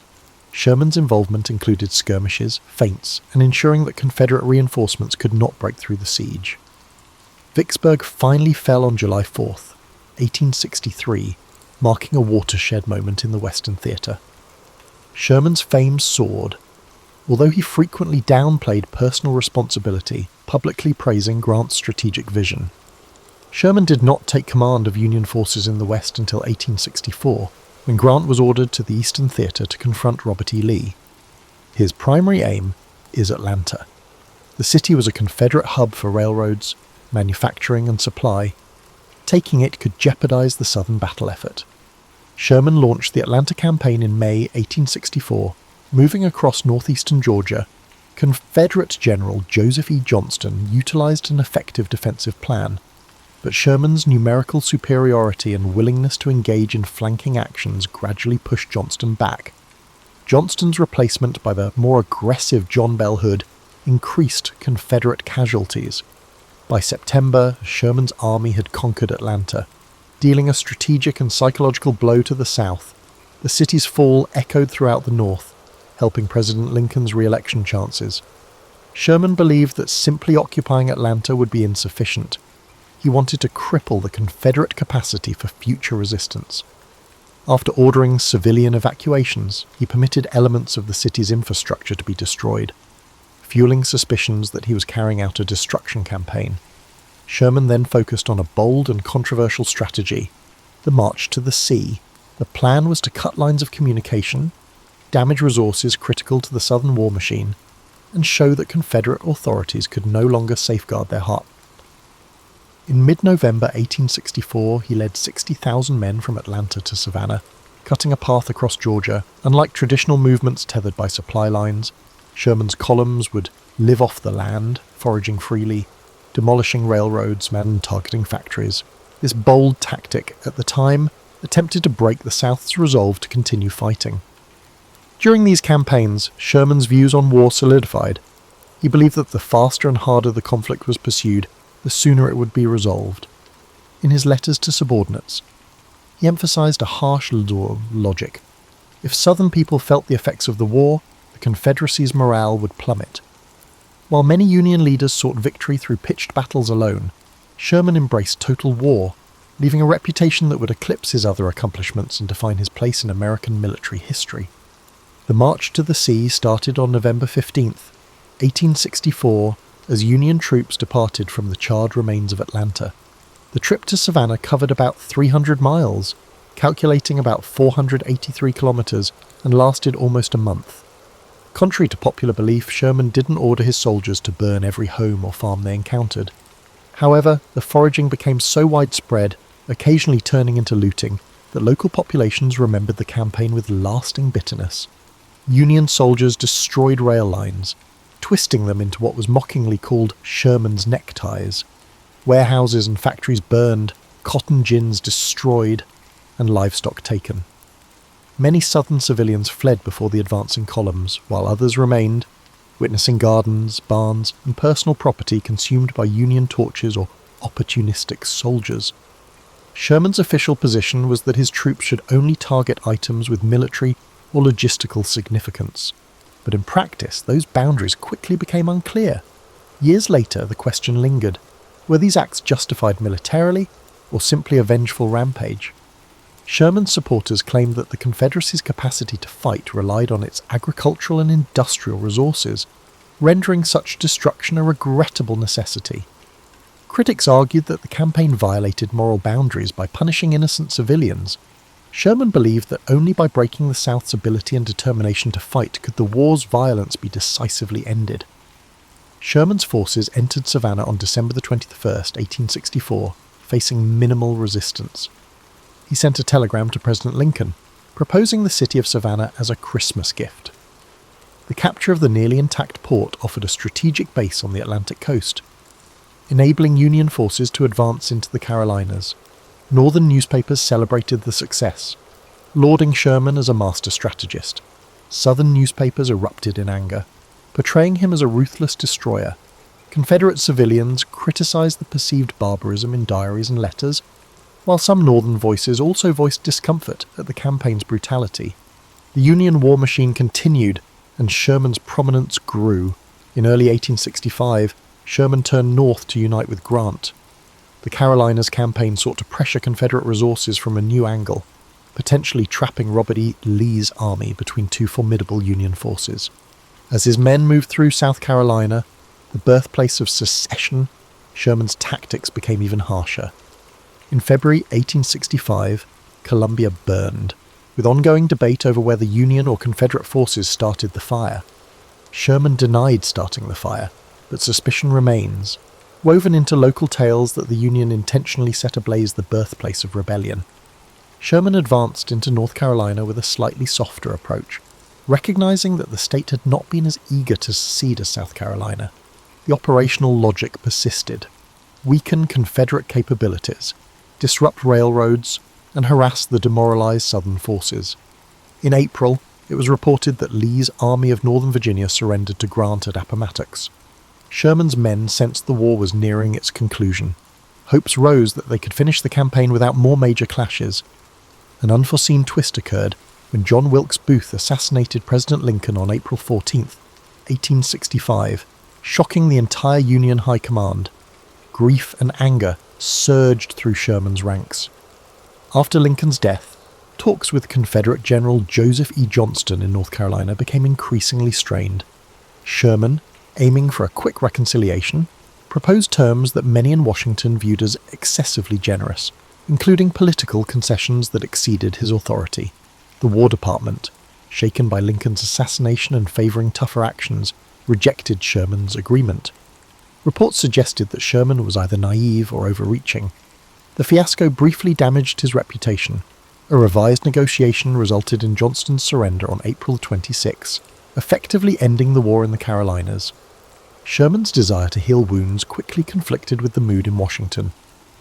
Sherman's involvement included skirmishes, feints, and ensuring that Confederate reinforcements could not break through the siege. Vicksburg finally fell on July 4th, 1863, marking a watershed moment in the Western theatre. Sherman's fame soared, although he frequently downplayed personal responsibility, publicly praising Grant's strategic vision. Sherman did not take command of Union forces in the West until 1864, when Grant was ordered to the Eastern Theatre to confront Robert E. Lee. His primary aim is Atlanta. The city was a Confederate hub for railroads, manufacturing and supply. Taking it could jeopardize the Southern battle effort. Sherman launched the Atlanta campaign in May 1864, moving across northeastern Georgia. Confederate General Joseph E. Johnston utilized an effective defensive plan, but Sherman's numerical superiority and willingness to engage in flanking actions gradually pushed Johnston back. Johnston's replacement by the more aggressive John Bell Hood increased Confederate casualties. By September, Sherman's army had conquered Atlanta, dealing a strategic and psychological blow to the South. The city's fall echoed throughout the North, helping President Lincoln's re-election chances. Sherman believed that simply occupying Atlanta would be insufficient. He wanted to cripple the Confederate capacity for future resistance. After ordering civilian evacuations, he permitted elements of the city's infrastructure to be destroyed, fueling suspicions that he was carrying out a destruction campaign. Sherman then focused on a bold and controversial strategy, the march to the sea. The plan was to cut lines of communication, damage resources critical to the Southern war machine, and show that Confederate authorities could no longer safeguard their heart. In mid-November 1864, he led 60,000 men from Atlanta to Savannah, cutting a path across Georgia. Unlike traditional movements tethered by supply lines, Sherman's columns would live off the land, foraging freely, demolishing railroads and targeting factories. This bold tactic, at the time, attempted to break the South's resolve to continue fighting. During these campaigns, Sherman's views on war solidified. He believed that the faster and harder the conflict was pursued, the sooner it would be resolved. In his letters to subordinates, he emphasized a harsh logic. If Southern people felt the effects of the war, the Confederacy's morale would plummet. While many Union leaders sought victory through pitched battles alone, Sherman embraced total war, leaving a reputation that would eclipse his other accomplishments and define his place in American military history. The march to the sea started on November 15th, 1864, as Union troops departed from the charred remains of Atlanta. The trip to Savannah covered about 300 miles, calculating about 483 kilometers, and lasted almost a month. Contrary to popular belief, Sherman didn't order his soldiers to burn every home or farm they encountered. However, the foraging became so widespread, occasionally turning into looting, that local populations remembered the campaign with lasting bitterness. Union soldiers destroyed rail lines, twisting them into what was mockingly called Sherman's neckties. Warehouses and factories burned, cotton gins destroyed, and livestock taken. Many Southern civilians fled before the advancing columns, while others remained, witnessing gardens, barns, and personal property consumed by Union torches or opportunistic soldiers. Sherman's official position was that his troops should only target items with military or logistical significance. But in practice, those boundaries quickly became unclear. Years later, the question lingered: were these acts justified militarily or simply a vengeful rampage? Sherman's supporters claimed that the Confederacy's capacity to fight relied on its agricultural and industrial resources, rendering such destruction a regrettable necessity. Critics argued that the campaign violated moral boundaries by punishing innocent civilians. Sherman believed that only by breaking the South's ability and determination to fight could the war's violence be decisively ended. Sherman's forces entered Savannah on December 21st, 1864, facing minimal resistance. He sent a telegram to President Lincoln, proposing the city of Savannah as a Christmas gift. The capture of the nearly intact port offered a strategic base on the Atlantic coast, enabling Union forces to advance into the Carolinas. Northern newspapers celebrated the success, lauding Sherman as a master strategist. Southern newspapers erupted in anger, portraying him as a ruthless destroyer. Confederate civilians criticized the perceived barbarism in diaries and letters, while some Northern voices also voiced discomfort at the campaign's brutality. The Union war machine continued, and Sherman's prominence grew. In early 1865, Sherman turned north to unite with Grant. The Carolinas campaign sought to pressure Confederate resources from a new angle, potentially trapping Robert E. Lee's army between two formidable Union forces. As his men moved through South Carolina, the birthplace of secession, Sherman's tactics became even harsher. In February 1865, Columbia burned, with ongoing debate over whether Union or Confederate forces started the fire. Sherman denied starting the fire, but suspicion remains, woven into local tales that the Union intentionally set ablaze the birthplace of rebellion. Sherman advanced into North Carolina with a slightly softer approach, recognizing that the state had not been as eager to secede as South Carolina. The operational logic persisted: weaken Confederate capabilities, disrupt railroads, and harass the demoralized Southern forces. In April, it was reported that Lee's Army of Northern Virginia surrendered to Grant at Appomattox. Sherman's men sensed the war was nearing its conclusion. Hopes rose that they could finish the campaign without more major clashes. An unforeseen twist occurred when John Wilkes Booth assassinated President Lincoln on April 14, 1865, shocking the entire Union High Command. Grief and anger surged through Sherman's ranks. After Lincoln's death, talks with Confederate General Joseph E. Johnston in North Carolina became increasingly strained. Sherman, aiming for a quick reconciliation, proposed terms that many in Washington viewed as excessively generous, including political concessions that exceeded his authority. The War Department, shaken by Lincoln's assassination and favouring tougher actions, rejected Sherman's agreement. Reports suggested that Sherman was either naive or overreaching. The fiasco briefly damaged his reputation. A revised negotiation resulted in Johnston's surrender on April 26, effectively ending the war in the Carolinas. Sherman's desire to heal wounds quickly conflicted with the mood in Washington,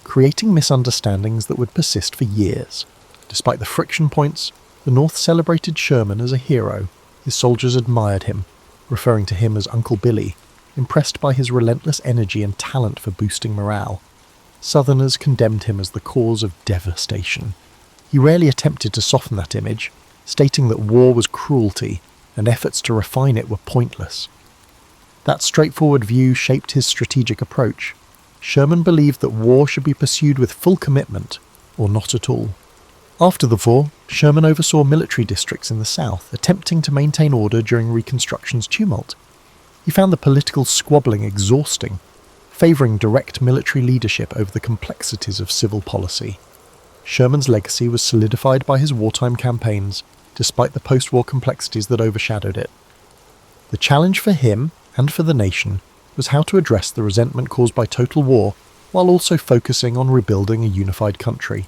creating misunderstandings that would persist for years. Despite the friction points, the North celebrated Sherman as a hero. His soldiers admired him, referring to him as Uncle Billy, impressed by his relentless energy and talent for boosting morale. Southerners condemned him as the cause of devastation. He rarely attempted to soften that image, stating that war was cruelty and efforts to refine it were pointless. That straightforward view shaped his strategic approach. Sherman believed that war should be pursued with full commitment, or not at all. After the war, Sherman oversaw military districts in the South, attempting to maintain order during Reconstruction's tumult. He found the political squabbling exhausting, favouring direct military leadership over the complexities of civil policy. Sherman's legacy was solidified by his wartime campaigns, despite the post-war complexities that overshadowed it. The challenge for him, and for the nation, was how to address the resentment caused by total war, while also focusing on rebuilding a unified country.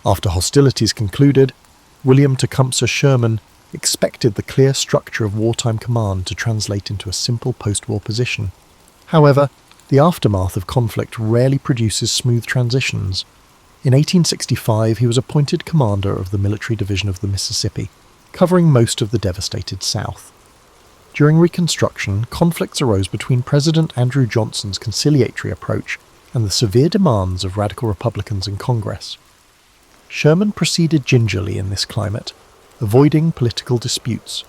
After hostilities concluded, William Tecumseh Sherman expected the clear structure of wartime command to translate into a simple post-war position. However, the aftermath of conflict rarely produces smooth transitions. In 1865, he was appointed commander of the military division of the Mississippi, covering most of the devastated South. During Reconstruction, conflicts arose between President Andrew Johnson's conciliatory approach and the severe demands of radical Republicans in Congress. Sherman proceeded gingerly in this climate, avoiding political disputes.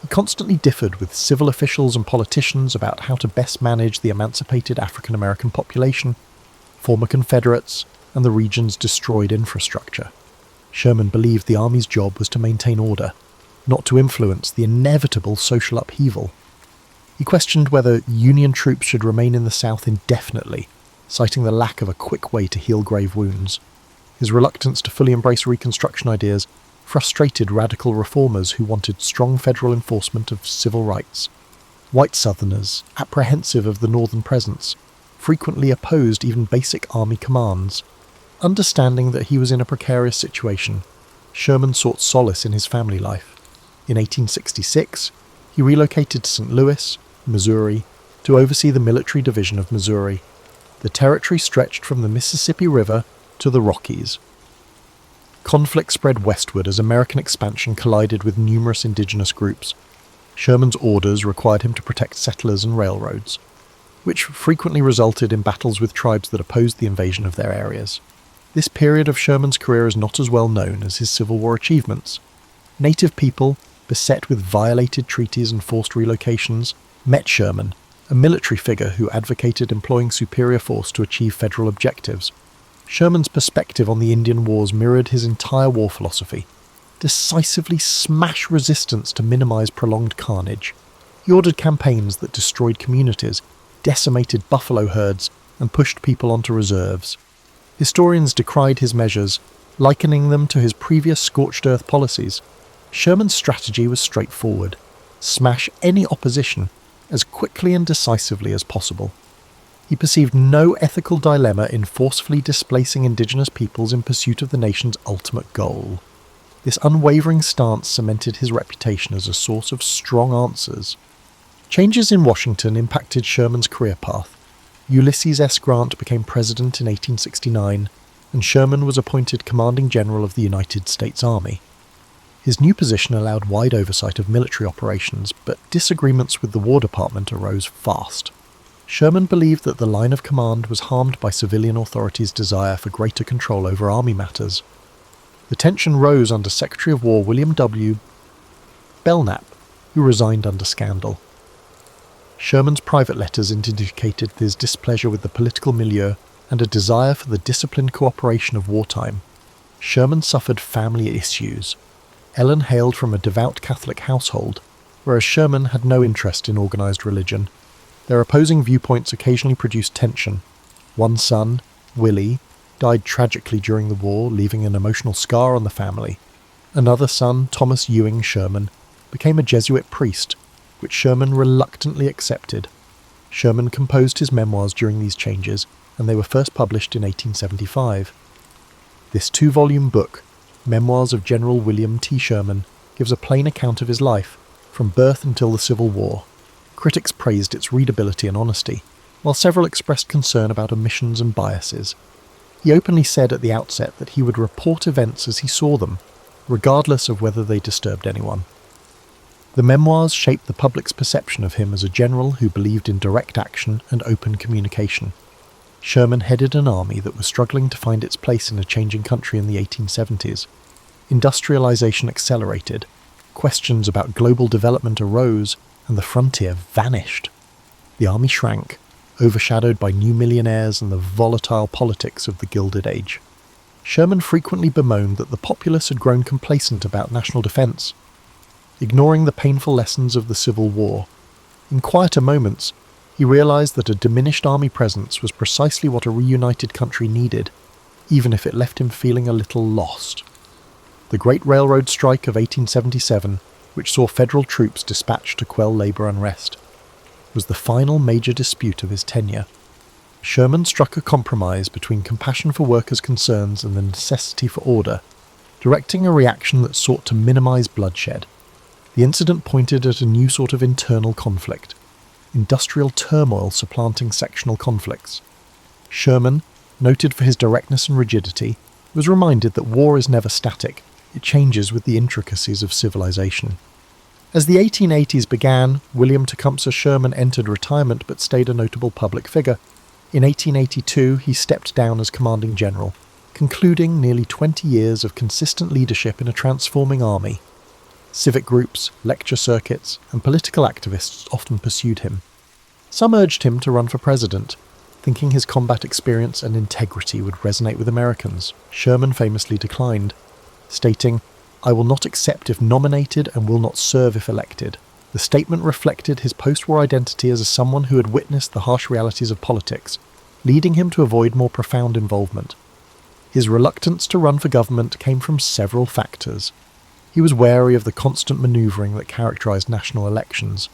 He constantly differed with civil officials and politicians about how to best manage the emancipated African American population, former Confederates, and the region's destroyed infrastructure. Sherman believed the Army's job was to maintain order, not to influence the inevitable social upheaval. He questioned whether Union troops should remain in the South indefinitely, citing the lack of a quick way to heal grave wounds. His reluctance to fully embrace Reconstruction ideas frustrated radical reformers who wanted strong federal enforcement of civil rights. White Southerners, apprehensive of the Northern presence, frequently opposed even basic Army commands. Understanding that he was in a precarious situation, Sherman sought solace in his family life. In 1866, he relocated to St. Louis, Missouri, to oversee the military division of Missouri. The territory stretched from the Mississippi River to the Rockies. Conflict spread westward as American expansion collided with numerous indigenous groups. Sherman's orders required him to protect settlers and railroads, which frequently resulted in battles with tribes that opposed the invasion of their areas. This period of Sherman's career is not as well known as his Civil War achievements. Native people, beset with violated treaties and forced relocations, met Sherman, a military figure who advocated employing superior force to achieve federal objectives. Sherman's perspective on the Indian Wars mirrored his entire war philosophy: decisively smash resistance to minimize prolonged carnage. He ordered campaigns that destroyed communities, decimated buffalo herds, and pushed people onto reserves. Historians decried his measures, likening them to his previous scorched earth policies. Sherman's strategy was straightforward: smash any opposition as quickly and decisively as possible. He perceived no ethical dilemma in forcefully displacing indigenous peoples in pursuit of the nation's ultimate goal. This unwavering stance cemented his reputation as a source of strong answers. Changes in Washington impacted Sherman's career path. Ulysses S. Grant became president in 1869, and Sherman was appointed commanding general of the United States Army. His new position allowed wide oversight of military operations, but disagreements with the War Department arose fast. Sherman believed that the line of command was harmed by civilian authorities' desire for greater control over Army matters. The tension rose under Secretary of War William W. Belknap, who resigned under scandal. Sherman's private letters indicated his displeasure with the political milieu and a desire for the disciplined cooperation of wartime. Sherman suffered family issues. Ellen hailed from a devout Catholic household, whereas Sherman had no interest in organized religion. Their opposing viewpoints occasionally produced tension. One son, Willie, died tragically during the war, leaving an emotional scar on the family. Another son, Thomas Ewing Sherman, became a Jesuit priest, which Sherman reluctantly accepted. Sherman composed his memoirs during these changes, and they were first published in 1875. This 2-volume book, Memoirs of General William T. Sherman, gives a plain account of his life, from birth until the Civil War. Critics praised its readability and honesty, while several expressed concern about omissions and biases. He openly said at the outset that he would report events as he saw them, regardless of whether they disturbed anyone. The memoirs shaped the public's perception of him as a general who believed in direct action and open communication. Sherman headed an army that was struggling to find its place in a changing country in the 1870s. Industrialization accelerated, questions about global development arose, and the frontier vanished. The army shrank, overshadowed by new millionaires and the volatile politics of the Gilded Age. Sherman frequently bemoaned that the populace had grown complacent about national defense, ignoring the painful lessons of the Civil War. In quieter moments, he realized that a diminished army presence was precisely what a reunited country needed, even if it left him feeling a little lost. The Great Railroad Strike of 1877, which saw federal troops dispatched to quell labor unrest, was the final major dispute of his tenure. Sherman struck a compromise between compassion for workers' concerns and the necessity for order, directing a reaction that sought to minimize bloodshed. The incident pointed at a new sort of internal conflict, industrial turmoil supplanting sectional conflicts. Sherman, noted for his directness and rigidity, was reminded that war is never static, it changes with the intricacies of civilization. As the 1880s began, William Tecumseh Sherman entered retirement but stayed a notable public figure. In 1882 he stepped down as commanding general, concluding nearly 20 years of consistent leadership in a transforming army. Civic groups, lecture circuits, and political activists often pursued him. Some urged him to run for president, thinking his combat experience and integrity would resonate with Americans. Sherman famously declined, stating, "I will not accept if nominated and will not serve if elected." The statement reflected his post-war identity as someone who had witnessed the harsh realities of politics, leading him to avoid more profound involvement. His reluctance to run for government came from several factors. He was wary of the constant manoeuvring that characterized national elections.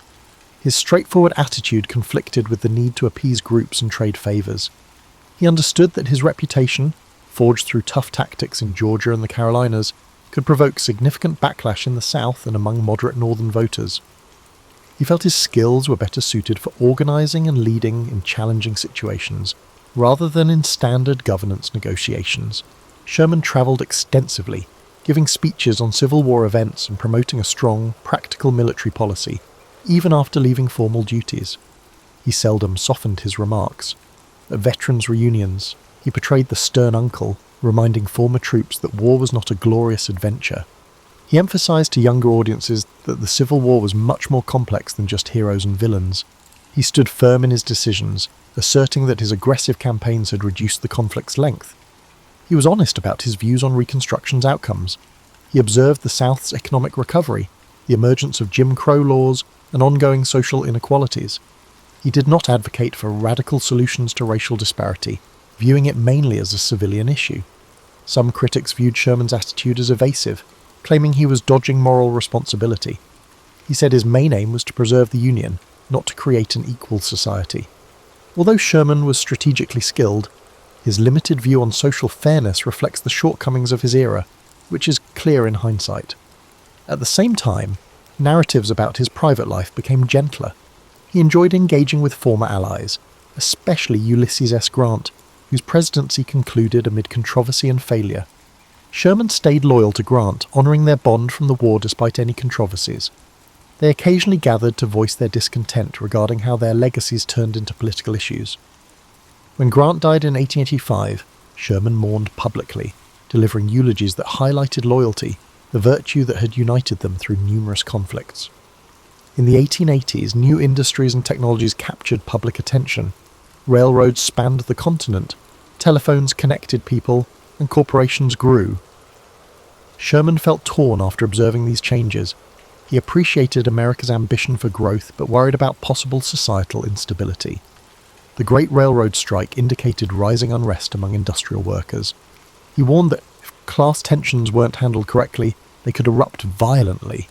His straightforward attitude conflicted with the need to appease groups and trade favors. He understood that his reputation, forged through tough tactics in Georgia and the Carolinas, could provoke significant backlash in the South and among moderate northern voters. He felt his skills were better suited for organizing and leading in challenging situations, rather than in standard governance negotiations. Sherman traveled extensively, giving speeches on Civil War events and promoting a strong, practical military policy, even after leaving formal duties. He seldom softened his remarks. At veterans' reunions, he portrayed the stern uncle, reminding former troops that war was not a glorious adventure. He emphasized to younger audiences that the Civil War was much more complex than just heroes and villains. He stood firm in his decisions, asserting that his aggressive campaigns had reduced the conflict's length. He was honest about his views on Reconstruction's outcomes. He observed the South's economic recovery, the emergence of Jim Crow laws, and ongoing social inequalities. He did not advocate for radical solutions to racial disparity, viewing it mainly as a civilian issue. Some critics viewed Sherman's attitude as evasive, claiming he was dodging moral responsibility. He said his main aim was to preserve the Union, not to create an equal society. Although Sherman was strategically skilled, his limited view on social fairness reflects the shortcomings of his era, which is clear in hindsight. At the same time, narratives about his private life became gentler. He enjoyed engaging with former allies, especially Ulysses S. Grant, whose presidency concluded amid controversy and failure. Sherman stayed loyal to Grant, honouring their bond from the war despite any controversies. They occasionally gathered to voice their discontent regarding how their legacies turned into political issues. When Grant died in 1885, Sherman mourned publicly, delivering eulogies that highlighted loyalty, the virtue that had united them through numerous conflicts. In the 1880s, new industries and technologies captured public attention. Railroads spanned the continent, telephones connected people, and corporations grew. Sherman felt torn after observing these changes. He appreciated America's ambition for growth, but worried about possible societal instability. The Great Railroad Strike indicated rising unrest among industrial workers. He warned that if class tensions weren't handled correctly, they could erupt violently.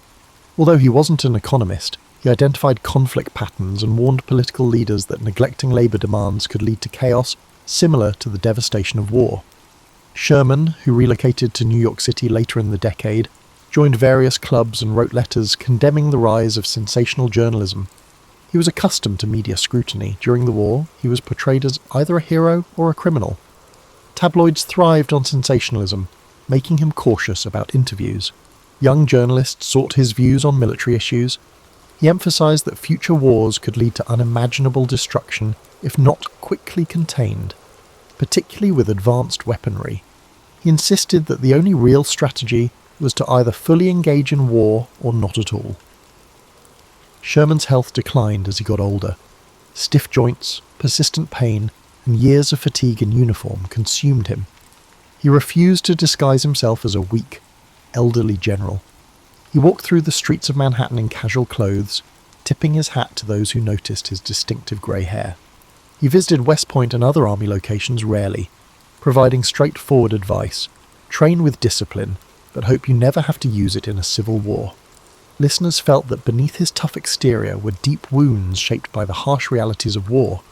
Although he wasn't an economist, he identified conflict patterns and warned political leaders that neglecting labour demands could lead to chaos similar to the devastation of war. Sherman, who relocated to New York City later in the decade, joined various clubs and wrote letters condemning the rise of sensational journalism. He was accustomed to media scrutiny. During the war, he was portrayed as either a hero or a criminal. Tabloids thrived on sensationalism, making him cautious about interviews. Young journalists sought his views on military issues. He emphasized that future wars could lead to unimaginable destruction if not quickly contained, particularly with advanced weaponry. He insisted that the only real strategy was to either fully engage in war or not at all. Sherman's health declined as he got older. Stiff joints, persistent pain, and years of fatigue in uniform consumed him. He refused to disguise himself as a weak, elderly general. He walked through the streets of Manhattan in casual clothes, tipping his hat to those who noticed his distinctive grey hair. He visited West Point and other army locations rarely, providing straightforward advice: train with discipline, but hope you never have to use it in a civil war. Listeners felt that beneath his tough exterior were deep wounds shaped by the harsh realities of war.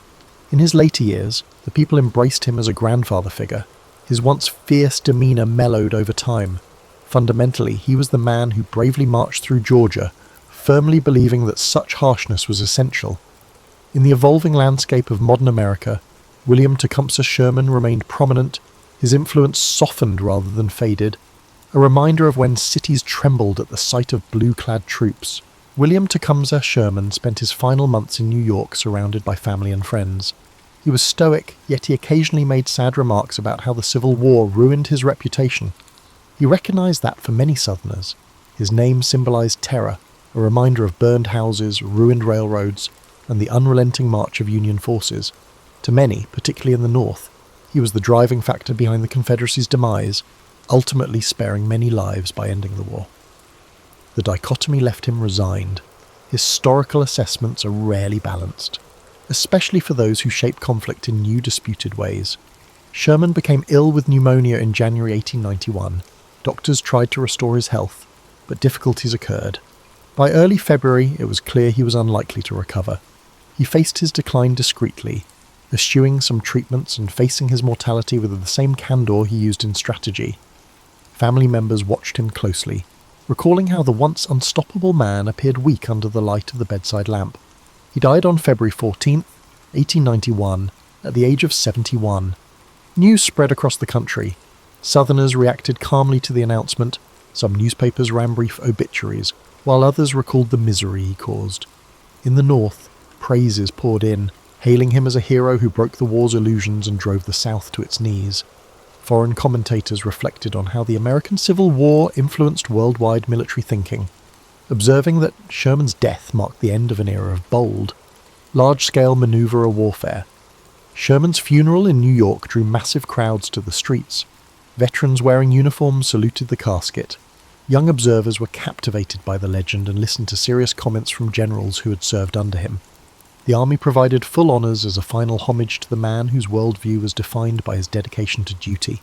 In his later years, the people embraced him as a grandfather figure. His once fierce demeanour mellowed over time. Fundamentally, he was the man who bravely marched through Georgia, firmly believing that such harshness was essential. In the evolving landscape of modern America, William Tecumseh Sherman remained prominent, his influence softened rather than faded, a reminder of when cities trembled at the sight of blue-clad troops. William Tecumseh Sherman spent his final months in New York surrounded by family and friends. He was stoic, yet he occasionally made sad remarks about how the Civil War ruined his reputation. He recognized that for many Southerners, his name symbolized terror, a reminder of burned houses, ruined railroads, and the unrelenting march of Union forces. To many, particularly in the North, he was the driving factor behind the Confederacy's demise, ultimately sparing many lives by ending the war. The dichotomy left him resigned. Historical assessments are rarely balanced, especially for those who shape conflict in new disputed ways. Sherman became ill with pneumonia in January 1891. Doctors tried to restore his health, but difficulties occurred. By early February, it was clear he was unlikely to recover. He faced his decline discreetly, eschewing some treatments and facing his mortality with the same candour he used in strategy. Family members watched him closely, recalling how the once unstoppable man appeared weak under the light of the bedside lamp. He died on February 14, 1891, at the age of 71. News spread across the country. Southerners reacted calmly to the announcement. Some newspapers ran brief obituaries, while others recalled the misery he caused. In the North, praises poured in, hailing him as a hero who broke the war's illusions and drove the South to its knees. Foreign commentators reflected on how the American Civil War influenced worldwide military thinking, observing that Sherman's death marked the end of an era of bold, large-scale maneuver warfare. Sherman's funeral in New York drew massive crowds to the streets. Veterans wearing uniforms saluted the casket. Young observers were captivated by the legend and listened to serious comments from generals who had served under him. The army provided full honours as a final homage to the man whose worldview was defined by his dedication to duty.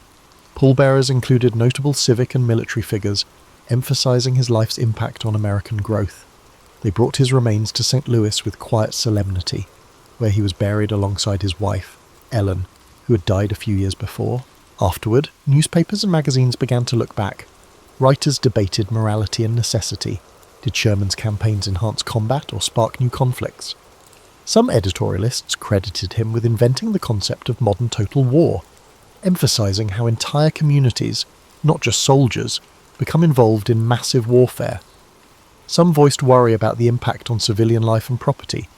Pallbearers included notable civic and military figures, emphasising his life's impact on American growth. They brought his remains to St. Louis with quiet solemnity, where he was buried alongside his wife, Ellen, who had died a few years before. Afterward, newspapers and magazines began to look back. Writers debated morality and necessity. Did Sherman's campaigns enhance combat or spark new conflicts? Some editorialists credited him with inventing the concept of modern total war, emphasising how entire communities, not just soldiers, become involved in massive warfare. Some voiced worry about the impact on civilian life and property,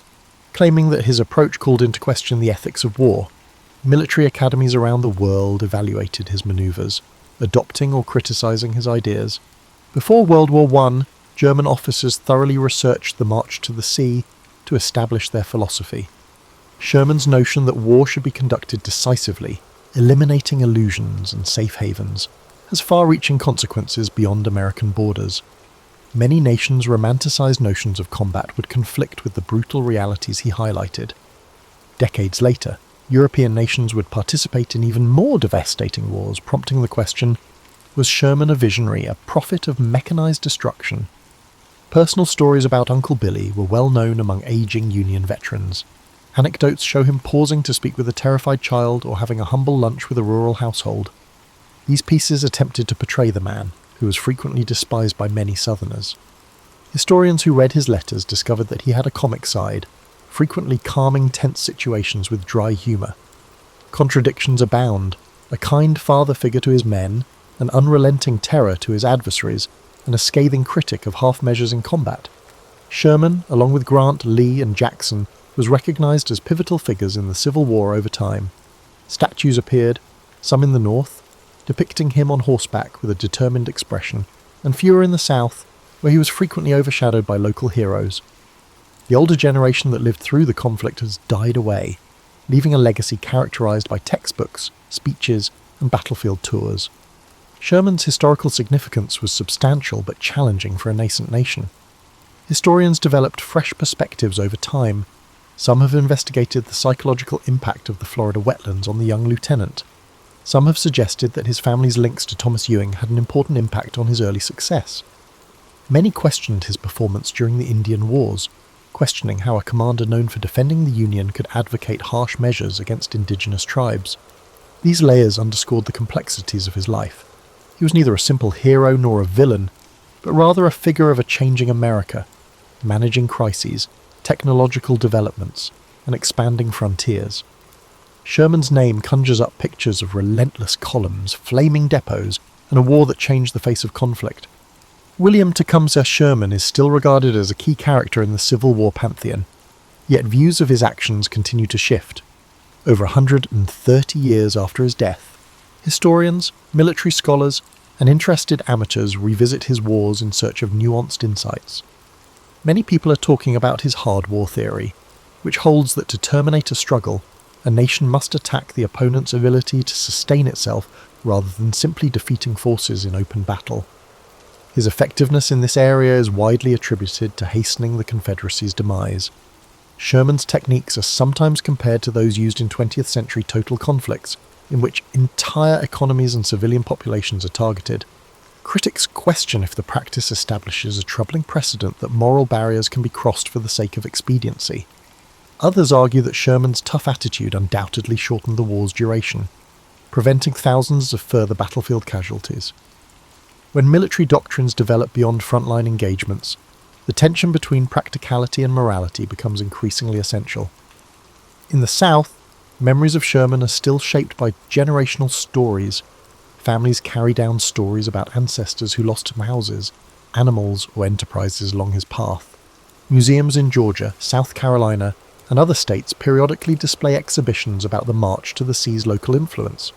claiming that his approach called into question the ethics of war. Military academies around the world evaluated his manoeuvres, adopting or criticising his ideas. Before World War I, German officers thoroughly researched the March to the Sea to establish their philosophy. Sherman's notion that war should be conducted decisively, eliminating illusions and safe havens, has far-reaching consequences beyond American borders. Many nations' romanticised notions of combat would conflict with the brutal realities he highlighted. Decades later, European nations would participate in even more devastating wars, prompting the question, was Sherman a visionary, a prophet of mechanised destruction? Personal stories about Uncle Billy were well known among ageing Union veterans. Anecdotes show him pausing to speak with a terrified child or having a humble lunch with a rural household. These pieces attempted to portray the man, who was frequently despised by many Southerners. Historians who read his letters discovered that he had a comic side, frequently calming tense situations with dry humour. Contradictions abound, a kind father figure to his men, an unrelenting terror to his adversaries, and a scathing critic of half measures in combat. Sherman, along with Grant, Lee, and Jackson, was recognised as pivotal figures in the Civil War over time. Statues appeared, some in the North, depicting him on horseback with a determined expression, and fewer in the South, where he was frequently overshadowed by local heroes. The older generation that lived through the conflict has died away, leaving a legacy characterised by textbooks, speeches, and battlefield tours. Sherman's historical significance was substantial but challenging for a nascent nation. Historians developed fresh perspectives over time. Some have investigated the psychological impact of the Florida wetlands on the young lieutenant. Some have suggested that his family's links to Thomas Ewing had an important impact on his early success. Many questioned his performance during the Indian Wars. questioning how a commander known for defending the Union could advocate harsh measures against indigenous tribes. These layers underscored the complexities of his life. He was neither a simple hero nor a villain, but rather a figure of a changing America, managing crises, technological developments, and expanding frontiers. Sherman's name conjures up pictures of relentless columns, flaming depots, and a war that changed the face of conflict. William Tecumseh Sherman is still regarded as a key character in the Civil War pantheon, yet views of his actions continue to shift. Over 130 years after his death, historians, military scholars, and interested amateurs revisit his wars in search of nuanced insights. Many people are talking about his hard war theory, which holds that to terminate a struggle, a nation must attack the opponent's ability to sustain itself rather than simply defeating forces in open battle. His effectiveness in this area is widely attributed to hastening the Confederacy's demise. Sherman's techniques are sometimes compared to those used in 20th century total conflicts, in which entire economies and civilian populations are targeted. Critics question if the practice establishes a troubling precedent that moral barriers can be crossed for the sake of expediency. Others argue that Sherman's tough attitude undoubtedly shortened the war's duration, preventing thousands of further battlefield casualties. When military doctrines develop beyond frontline engagements, the tension between practicality and morality becomes increasingly essential. In the South, memories of Sherman are still shaped by generational stories. Families carry down stories about ancestors who lost houses, animals, or enterprises along his path. Museums in Georgia, South Carolina, and other states periodically display exhibitions about the march to the sea's local influence.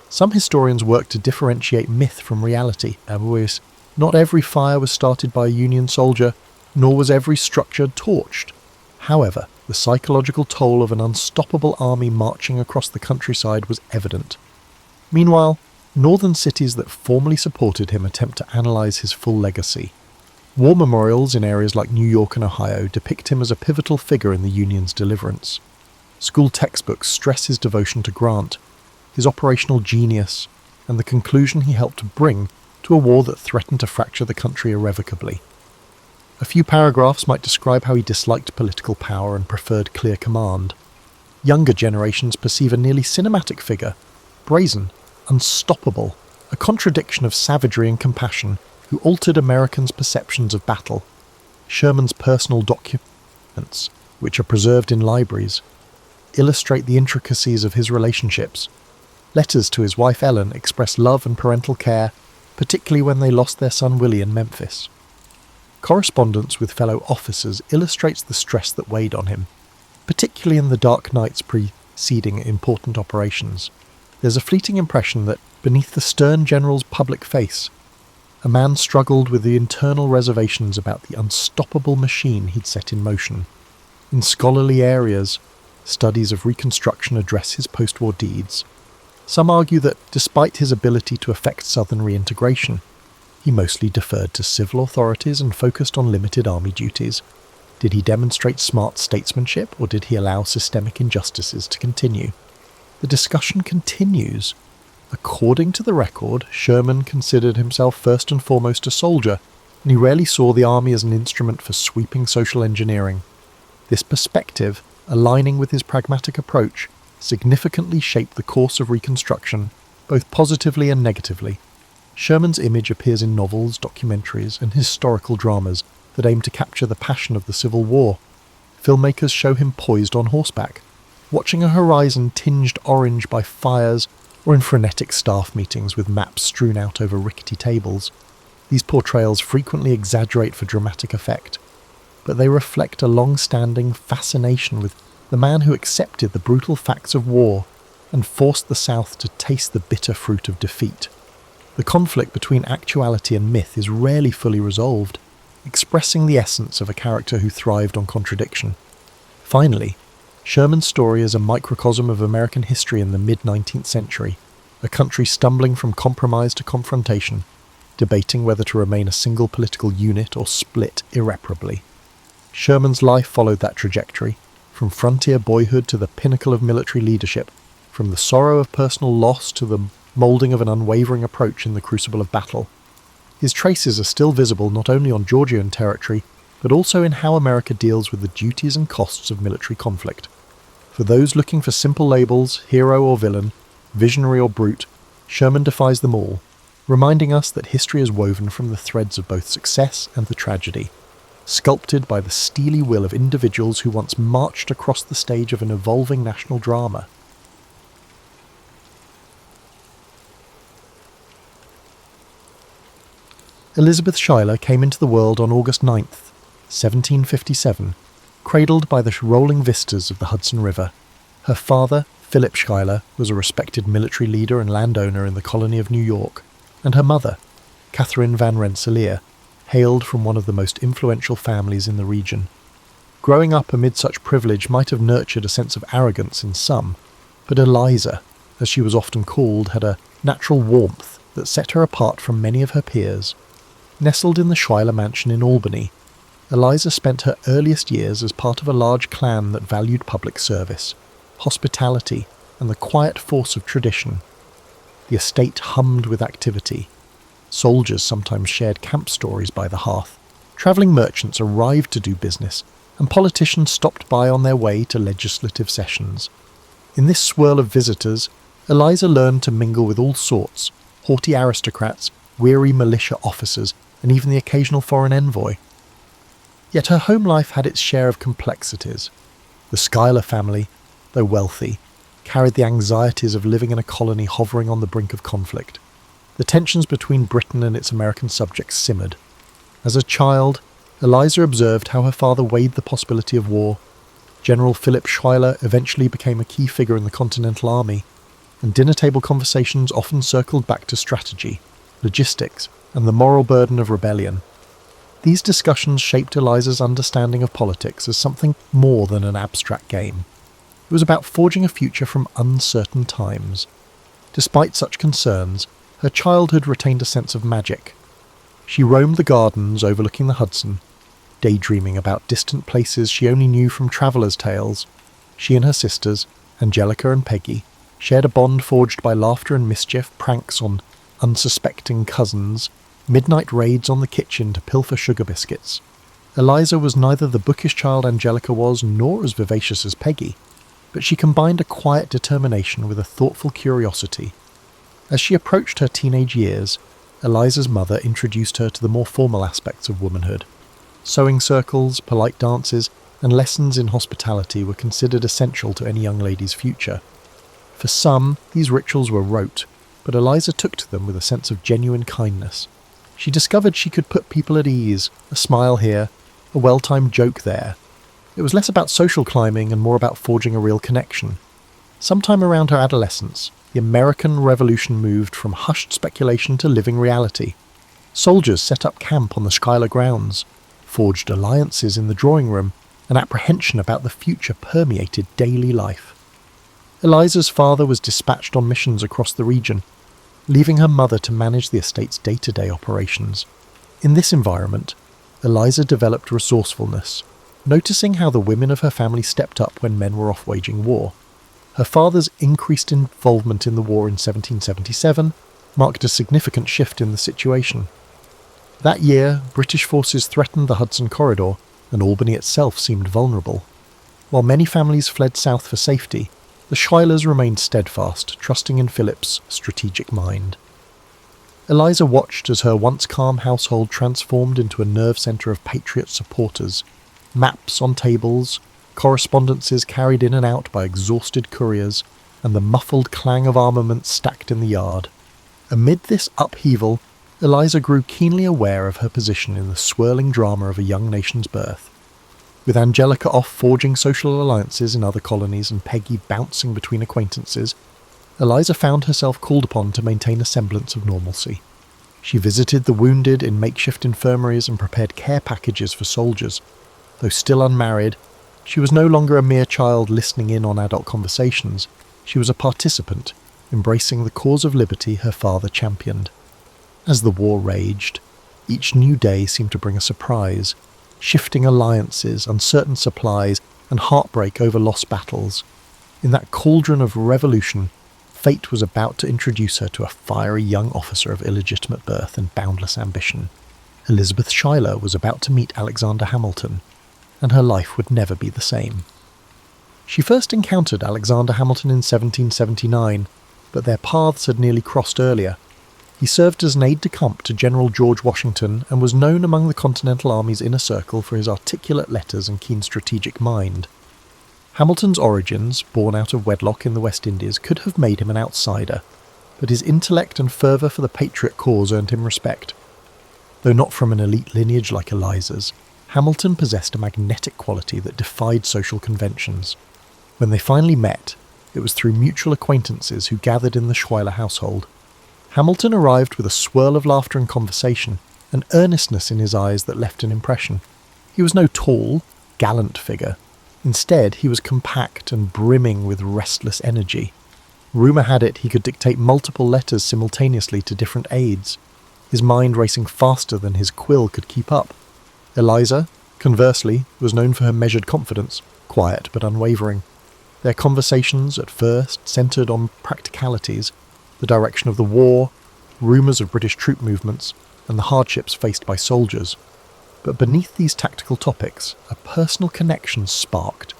Some historians work to differentiate myth from reality. Not every fire was started by a Union soldier, nor was every structure torched. However, the psychological toll of an unstoppable army marching across the countryside was evident. Meanwhile, northern cities that formally supported him attempt to analyse his full legacy. War memorials in areas like New York and Ohio depict him as a pivotal figure in the Union's deliverance. School textbooks stress his devotion to Grant, his operational genius, and the conclusion he helped bring to a war that threatened to fracture the country irrevocably. A few paragraphs might describe how he disliked political power and preferred clear command. Younger generations perceive a nearly cinematic figure, brazen, unstoppable, a contradiction of savagery and compassion, who altered Americans' perceptions of battle. Sherman's personal documents, which are preserved in libraries, illustrate the intricacies of his relationships. Letters to his wife Ellen express love and parental care, particularly when they lost their son Willie in Memphis. Correspondence with fellow officers illustrates the stress that weighed on him, particularly in the dark nights preceding important operations. There's a fleeting impression that, beneath the stern general's public face, a man struggled with the internal reservations about the unstoppable machine he'd set in motion. In scholarly areas, studies of Reconstruction address his post-war deeds. Some argue that, despite his ability to effect Southern reintegration, he mostly deferred to civil authorities and focused on limited army duties. Did he demonstrate smart statesmanship, or did he allow systemic injustices to continue? The discussion continues. According to the record, Sherman considered himself first and foremost a soldier, and he rarely saw the army as an instrument for sweeping social engineering. This perspective, aligning with his pragmatic approach, significantly shaped the course of Reconstruction, both positively and negatively. Sherman's image appears in novels, documentaries, and historical dramas that aim to capture the passion of the Civil War. Filmmakers show him poised on horseback, watching a horizon tinged orange by fires, or in frenetic staff meetings with maps strewn out over rickety tables. These portrayals frequently exaggerate for dramatic effect, but they reflect a long-standing fascination with the man who accepted the brutal facts of war and forced the South to taste the bitter fruit of defeat. The conflict between actuality and myth is rarely fully resolved, expressing the essence of a character who thrived on contradiction. Finally, Sherman's story is a microcosm of American history in the mid-19th century, a country stumbling from compromise to confrontation, debating whether to remain a single political unit or split irreparably. Sherman's life followed that trajectory, from frontier boyhood to the pinnacle of military leadership, from the sorrow of personal loss to the moulding of an unwavering approach in the crucible of battle. His traces are still visible not only on Georgian territory, but also in how America deals with the duties and costs of military conflict. For those looking for simple labels, hero or villain, visionary or brute, Sherman defies them all, reminding us that history is woven from the threads of both success and the tragedy, sculpted by the steely will of individuals who once marched across the stage of an evolving national drama. Elizabeth Schuyler came into the world on August 9th, 1757, cradled by the rolling vistas of the Hudson River. Her father, Philip Schuyler, was a respected military leader and landowner in the colony of New York, and her mother, Catherine Van Rensselaer, hailed from one of the most influential families in the region. Growing up amid such privilege might have nurtured a sense of arrogance in some, but Eliza, as she was often called, had a natural warmth that set her apart from many of her peers. Nestled in the Schuyler mansion in Albany, Eliza spent her earliest years as part of a large clan that valued public service, hospitality, and the quiet force of tradition. The estate hummed with activity. Soldiers sometimes shared camp stories by the hearth. Travelling merchants arrived to do business, and politicians stopped by on their way to legislative sessions. In this swirl of visitors, Eliza learned to mingle with all sorts: haughty aristocrats, weary militia officers, and even the occasional foreign envoy. Yet her home life had its share of complexities. The Schuyler family, though wealthy, carried the anxieties of living in a colony hovering on the brink of conflict. The tensions between Britain and its American subjects simmered. As a child, Eliza observed how her father weighed the possibility of war. General Philip Schuyler eventually became a key figure in the Continental Army, and dinner-table conversations often circled back to strategy, logistics, and the moral burden of rebellion. These discussions shaped Eliza's understanding of politics as something more than an abstract game. It was about forging a future from uncertain times. Despite such concerns, her childhood retained a sense of magic. She roamed the gardens overlooking the Hudson, daydreaming about distant places she only knew from travellers' tales. She and her sisters, Angelica and Peggy, shared a bond forged by laughter and mischief, pranks on unsuspecting cousins, midnight raids on the kitchen to pilfer sugar biscuits. Eliza was neither the bookish child Angelica was, nor as vivacious as Peggy, but she combined a quiet determination with a thoughtful curiosity. As she approached her teenage years, Eliza's mother introduced her to the more formal aspects of womanhood. Sewing circles, polite dances, and lessons in hospitality were considered essential to any young lady's future. For some, these rituals were rote, but Eliza took to them with a sense of genuine kindness. She discovered she could put people at ease, a smile here, a well-timed joke there. It was less about social climbing and more about forging a real connection. Sometime around her adolescence, the American Revolution moved from hushed speculation to living reality. Soldiers set up camp on the Schuyler grounds, forged alliances in the drawing room, and apprehension about the future permeated daily life. Eliza's father was dispatched on missions across the region, leaving her mother to manage the estate's day-to-day operations. In this environment, Eliza developed resourcefulness, noticing how the women of her family stepped up when men were off waging war. Her father's increased involvement in the war in 1777 marked a significant shift in the situation. That year, British forces threatened the Hudson Corridor, and Albany itself seemed vulnerable. While many families fled south for safety, the Schuylers remained steadfast, trusting in Philip's strategic mind. Eliza watched as her once calm household transformed into a nerve centre of patriot supporters. Maps on tables, correspondences carried in and out by exhausted couriers, and the muffled clang of armaments stacked in the yard. Amid this upheaval, Eliza grew keenly aware of her position in the swirling drama of a young nation's birth. With Angelica off forging social alliances in other colonies and Peggy bouncing between acquaintances, Eliza found herself called upon to maintain a semblance of normalcy. She visited the wounded in makeshift infirmaries and prepared care packages for soldiers. Though still unmarried, she was no longer a mere child listening in on adult conversations. She was a participant, embracing the cause of liberty her father championed. As the war raged, each new day seemed to bring a surprise. Shifting alliances, uncertain supplies, and heartbreak over lost battles. In that cauldron of revolution, fate was about to introduce her to a fiery young officer of illegitimate birth and boundless ambition. Elizabeth Schuyler was about to meet Alexander Hamilton, and her life would never be the same. She first encountered Alexander Hamilton in 1779, but their paths had nearly crossed earlier. He served as an aide-de-camp to General George Washington and was known among the Continental Army's inner circle for his articulate letters and keen strategic mind. Hamilton's origins, born out of wedlock in the West Indies, could have made him an outsider, but his intellect and fervour for the patriot cause earned him respect. Though not from an elite lineage like Eliza's, Hamilton possessed a magnetic quality that defied social conventions. When they finally met, it was through mutual acquaintances who gathered in the Schuyler household. Hamilton arrived with a swirl of laughter and conversation, an earnestness in his eyes that left an impression. He was no tall, gallant figure. Instead, he was compact and brimming with restless energy. Rumour had it he could dictate multiple letters simultaneously to different aides, his mind racing faster than his quill could keep up. Eliza, conversely, was known for her measured confidence, quiet but unwavering. Their conversations at first centred on practicalities, the direction of the war, rumours of British troop movements, and the hardships faced by soldiers. But beneath these tactical topics, a personal connection sparked.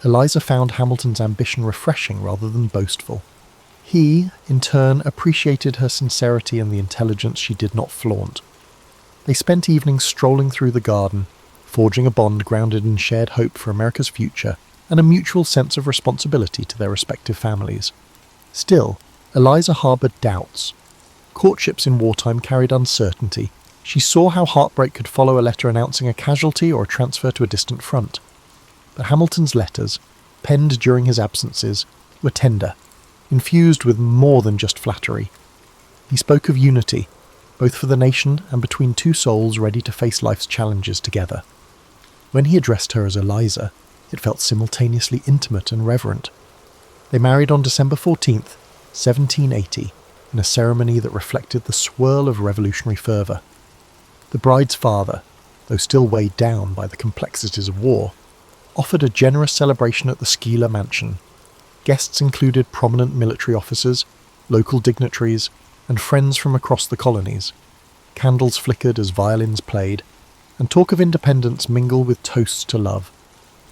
Eliza found Hamilton's ambition refreshing rather than boastful. He, in turn, appreciated her sincerity and the intelligence she did not flaunt. They spent evenings strolling through the garden, forging a bond grounded in shared hope for America's future and a mutual sense of responsibility to their respective families. Still, Eliza harboured doubts. Courtships in wartime carried uncertainty. She saw how heartbreak could follow a letter announcing a casualty or a transfer to a distant front. But Hamilton's letters, penned during his absences, were tender, infused with more than just flattery. He spoke of unity, both for the nation and between two souls ready to face life's challenges together. When he addressed her as Eliza, it felt simultaneously intimate and reverent. They married on December 14th, 1780, in a ceremony that reflected the swirl of revolutionary fervour. The bride's father, though still weighed down by the complexities of war, offered a generous celebration at the Schuyler mansion. Guests included prominent military officers, local dignitaries, and friends from across the colonies. Candles flickered as violins played, and talk of independence mingled with toasts to love.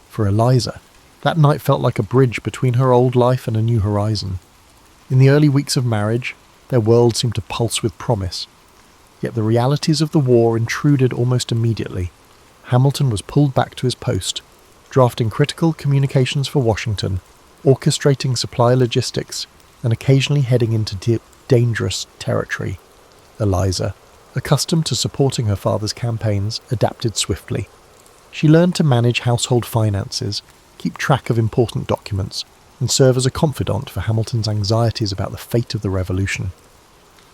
For Eliza, that night felt like a bridge between her old life and a new horizon. In the early weeks of marriage, their world seemed to pulse with promise. Yet the realities of the war intruded almost immediately. Hamilton was pulled back to his post, drafting critical communications for Washington, orchestrating supply logistics, and occasionally heading into dangerous territory. Eliza, accustomed to supporting her father's campaigns, adapted swiftly. She learned to manage household finances, keep track of important documents, and serve as a confidant for Hamilton's anxieties about the fate of the revolution.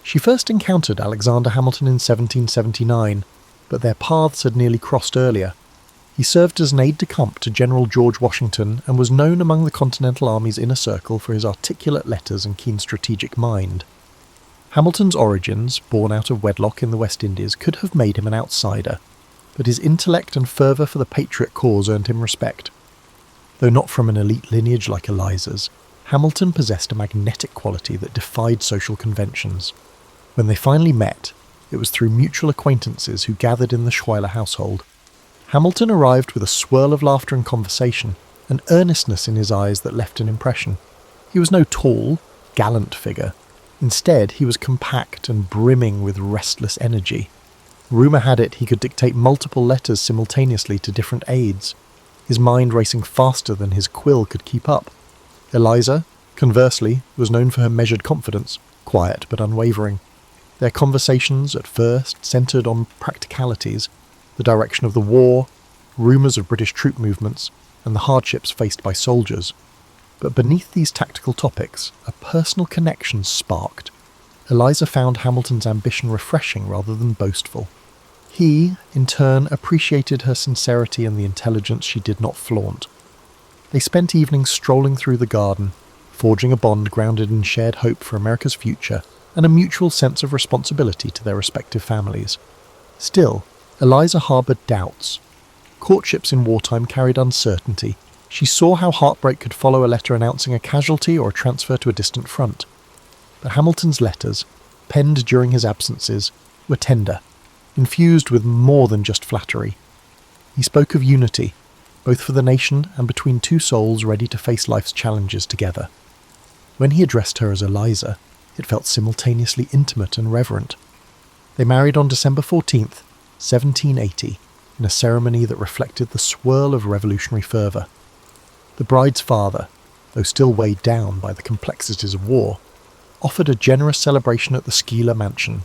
She first encountered Alexander Hamilton in 1779, but their paths had nearly crossed earlier. He served as an aide-de-camp to General George Washington and was known among the Continental Army's inner circle for his articulate letters and keen strategic mind. Hamilton's origins, born out of wedlock in the West Indies, could have made him an outsider, but his intellect and fervour for the patriot cause earned him respect. Though not from an elite lineage like Eliza's, Hamilton possessed a magnetic quality that defied social conventions. When they finally met, it was through mutual acquaintances who gathered in the Schuyler household. Hamilton arrived with a swirl of laughter and conversation, an earnestness in his eyes that left an impression. He was no tall, gallant figure. Instead, he was compact and brimming with restless energy. Rumour had it he could dictate multiple letters simultaneously to different aides, his mind racing faster than his quill could keep up. Eliza, conversely, was known for her measured confidence, quiet but unwavering. Their conversations at first centred on practicalities, the direction of the war, rumours of British troop movements, and the hardships faced by soldiers. But beneath these tactical topics, a personal connection sparked. Eliza found Hamilton's ambition refreshing rather than boastful. He, in turn, appreciated her sincerity and the intelligence she did not flaunt. They spent evenings strolling through the garden, forging a bond grounded in shared hope for America's future and a mutual sense of responsibility to their respective families. Still, Eliza harboured doubts. Courtships in wartime carried uncertainty. She saw how heartbreak could follow a letter announcing a casualty or a transfer to a distant front. But Hamilton's letters, penned during his absences, were tender, infused with more than just flattery. He spoke of unity, both for the nation and between two souls ready to face life's challenges together. When he addressed her as Eliza, it felt simultaneously intimate and reverent. They married on December 14th, 1780, in a ceremony that reflected the swirl of revolutionary fervour. The bride's father, though still weighed down by the complexities of war, offered a generous celebration at the Schuyler mansion.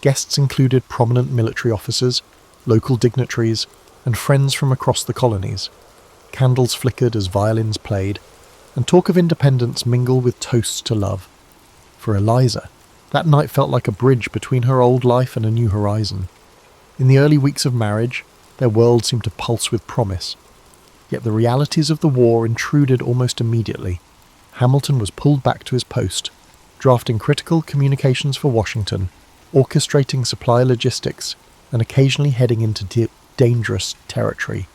Guests included prominent military officers, local dignitaries, and friends from across the colonies. Candles flickered as violins played, and talk of independence mingled with toasts to love. For Eliza, that night felt like a bridge between her old life and a new horizon. In the early weeks of marriage, their world seemed to pulse with promise. Yet the realities of the war intruded almost immediately. Hamilton was pulled back to his post, drafting critical communications for Washington, orchestrating supply logistics, and occasionally heading into dangerous territory.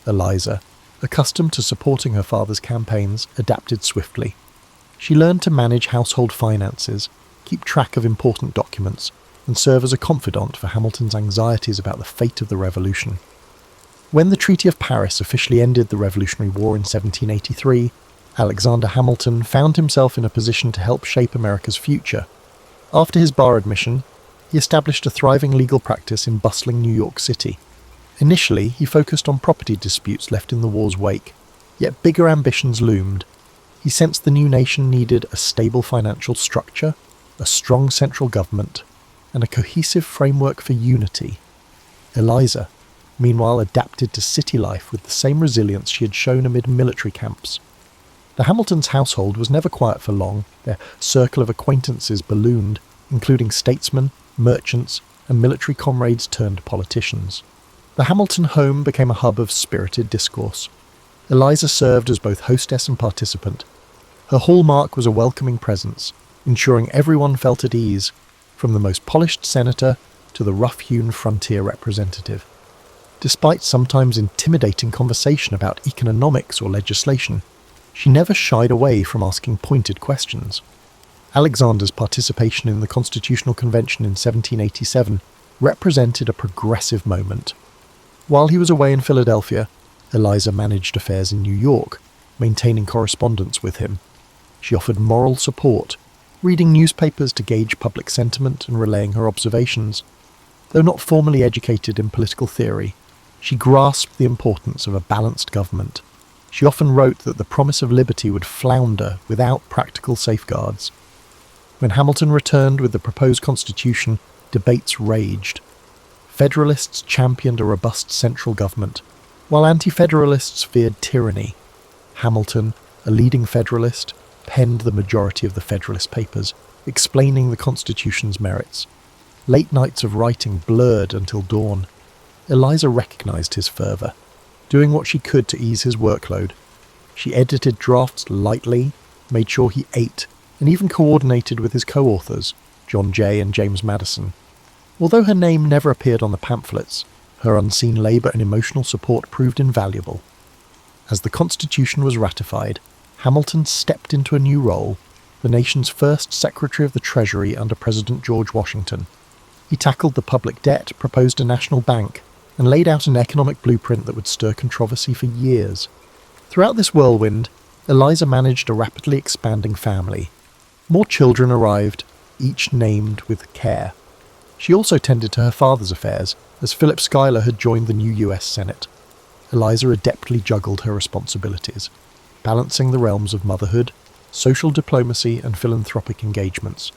Eliza, accustomed to supporting her father's campaigns, adapted swiftly. She learned to manage household finances, keep track of important documents, and serve as a confidant for Hamilton's anxieties about the fate of the revolution. When the Treaty of Paris officially ended the Revolutionary War in 1783, Alexander Hamilton found himself in a position to help shape America's future. After his bar admission, he established a thriving legal practice in bustling New York City. Initially, he focused on property disputes left in the war's wake, yet bigger ambitions loomed. He sensed the new nation needed a stable financial structure, a strong central government, and a cohesive framework for unity. Eliza, meanwhile, adapted to city life with the same resilience she had shown amid military camps. The Hamiltons' household was never quiet for long. Their circle of acquaintances ballooned, including statesmen, merchants, and military comrades turned politicians. The Hamilton home became a hub of spirited discourse. Eliza served as both hostess and participant. Her hallmark was a welcoming presence, ensuring everyone felt at ease, from the most polished senator to the rough-hewn frontier representative. Despite sometimes intimidating conversation about economics or legislation, she never shied away from asking pointed questions. Alexander's participation in the Constitutional Convention in 1787 represented a progressive moment. While he was away in Philadelphia, Eliza managed affairs in New York, maintaining correspondence with him. She offered moral support, reading newspapers to gauge public sentiment and relaying her observations. Though not formally educated in political theory, she grasped the importance of a balanced government. She often wrote that the promise of liberty would flounder without practical safeguards. When Hamilton returned with the proposed constitution, debates raged. Federalists championed a robust central government, while anti-federalists feared tyranny. Hamilton, a leading Federalist, penned the majority of the Federalist Papers, explaining the Constitution's merits. Late nights of writing blurred until dawn. Eliza recognized his fervour, doing what she could to ease his workload. She edited drafts lightly, made sure he ate, and even coordinated with his co-authors, John Jay and James Madison. Although her name never appeared on the pamphlets, her unseen labour and emotional support proved invaluable. As the Constitution was ratified, Hamilton stepped into a new role, the nation's first Secretary of the Treasury under President George Washington. He tackled the public debt, proposed a national bank, and laid out an economic blueprint that would stir controversy for years. Throughout this whirlwind, Eliza managed a rapidly expanding family. More children arrived, each named with care. She also tended to her father's affairs, as Philip Schuyler had joined the new US Senate. Eliza adeptly juggled her responsibilities, balancing the realms of motherhood, social diplomacy, and philanthropic engagements.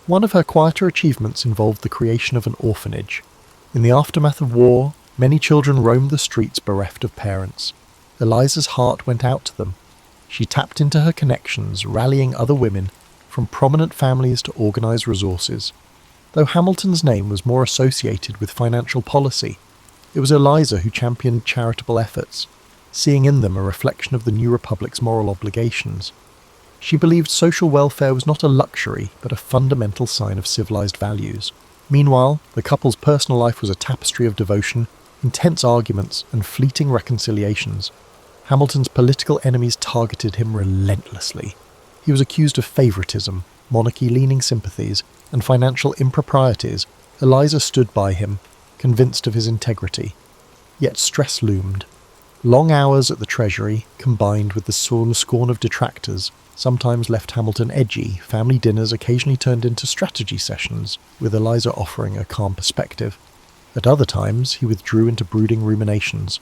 One of her quieter achievements involved the creation of an orphanage. In the aftermath of war, many children roamed the streets bereft of parents. Eliza's heart went out to them. She tapped into her connections, rallying other women from prominent families to organise resources. Though Hamilton's name was more associated with financial policy, it was Eliza who championed charitable efforts, seeing in them a reflection of the new republic's moral obligations. She believed social welfare was not a luxury, but a fundamental sign of civilized values. Meanwhile, the couple's personal life was a tapestry of devotion, intense arguments, and fleeting reconciliations. Hamilton's political enemies targeted him relentlessly. He was accused of favouritism, monarchy-leaning sympathies, and financial improprieties, Eliza stood by him, convinced of his integrity. Yet stress loomed. Long hours at the Treasury, combined with the scorn of detractors, sometimes left Hamilton edgy. Family dinners occasionally turned into strategy sessions, with Eliza offering a calm perspective. At other times, he withdrew into brooding ruminations.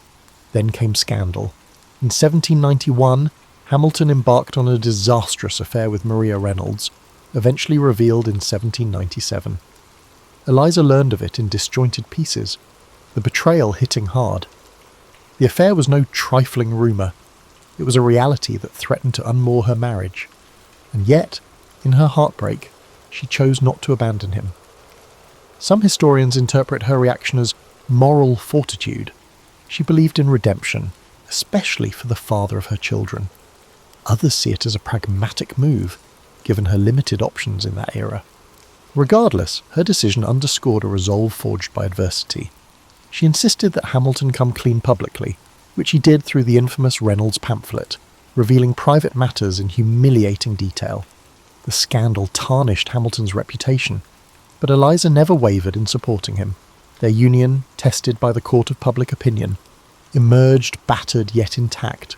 Then came scandal. In 1791, Hamilton embarked on a disastrous affair with Maria Reynolds, eventually revealed in 1797. Eliza learned of it in disjointed pieces, the betrayal hitting hard. The affair was no trifling rumour. It was a reality that threatened to unmoor her marriage. And yet, in her heartbreak, she chose not to abandon him. Some historians interpret her reaction as moral fortitude. She believed in redemption, especially for the father of her children. Others see it as a pragmatic move, given her limited options in that era. Regardless, her decision underscored a resolve forged by adversity. She insisted that Hamilton come clean publicly, which he did through the infamous Reynolds pamphlet, revealing private matters in humiliating detail. The scandal tarnished Hamilton's reputation, but Eliza never wavered in supporting him. Their union, tested by the court of public opinion, emerged battered yet intact.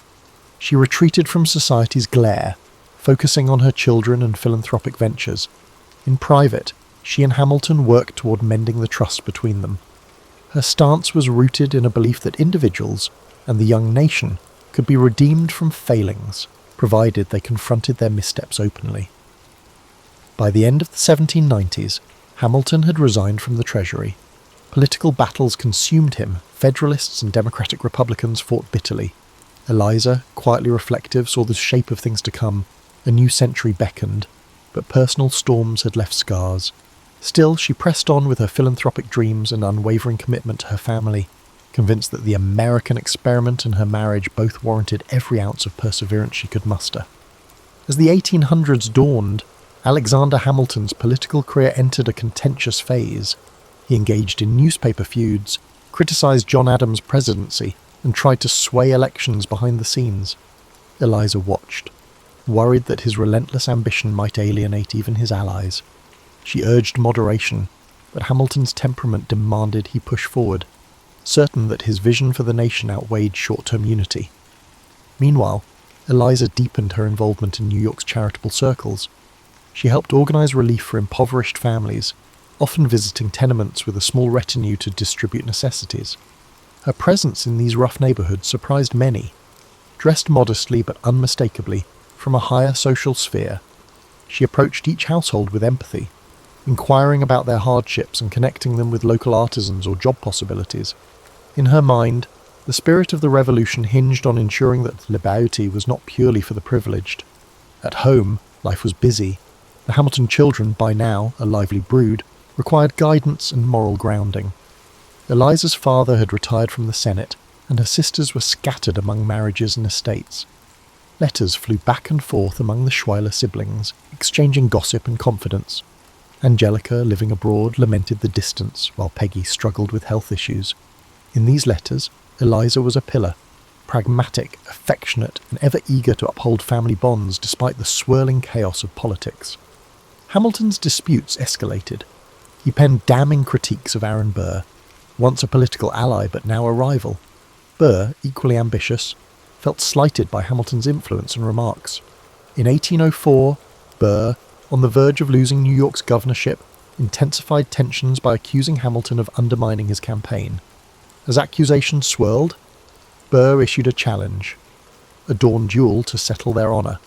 She retreated from society's glare, focusing on her children and philanthropic ventures. In private, she and Hamilton worked toward mending the trust between them. Her stance was rooted in a belief that individuals and the young nation could be redeemed from failings, provided they confronted their missteps openly. By the end of the 1790s, Hamilton had resigned from the Treasury. Political battles consumed him. Federalists and Democratic Republicans fought bitterly. Eliza, quietly reflective, saw the shape of things to come. A new century beckoned, but personal storms had left scars. Still, she pressed on with her philanthropic dreams and unwavering commitment to her family, convinced that the American experiment and her marriage both warranted every ounce of perseverance she could muster. As the 1800s dawned, Alexander Hamilton's political career entered a contentious phase. He engaged in newspaper feuds, criticised John Adams' presidency, and tried to sway elections behind the scenes. Eliza watched, worried that his relentless ambition might alienate even his allies. She urged moderation, but Hamilton's temperament demanded he push forward, certain that his vision for the nation outweighed short-term unity. Meanwhile, Eliza deepened her involvement in New York's charitable circles. She helped organize relief for impoverished families, often visiting tenements with a small retinue to distribute necessities. Her presence in these rough neighborhoods surprised many. Dressed modestly but unmistakably from a higher social sphere, she approached each household with empathy, inquiring about their hardships and connecting them with local artisans or job possibilities. In her mind, the spirit of the revolution hinged on ensuring that liberty was not purely for the privileged. At home, life was busy. The Hamilton children, by now a lively brood, required guidance and moral grounding. Eliza's father had retired from the Senate, and her sisters were scattered among marriages and estates. Letters flew back and forth among the Schuyler siblings, exchanging gossip and confidence. Angelica, living abroad, lamented the distance, while Peggy struggled with health issues. In these letters, Eliza was a pillar, pragmatic, affectionate, and ever eager to uphold family bonds despite the swirling chaos of politics. Hamilton's disputes escalated. He penned damning critiques of Aaron Burr, once a political ally but now a rival. Burr, equally ambitious, felt slighted by Hamilton's influence and remarks. In 1804, Burr, on the verge of losing New York's governorship, intensified tensions by accusing Hamilton of undermining his campaign. As accusations swirled, Burr issued a challenge, a dawn duel to settle their honour.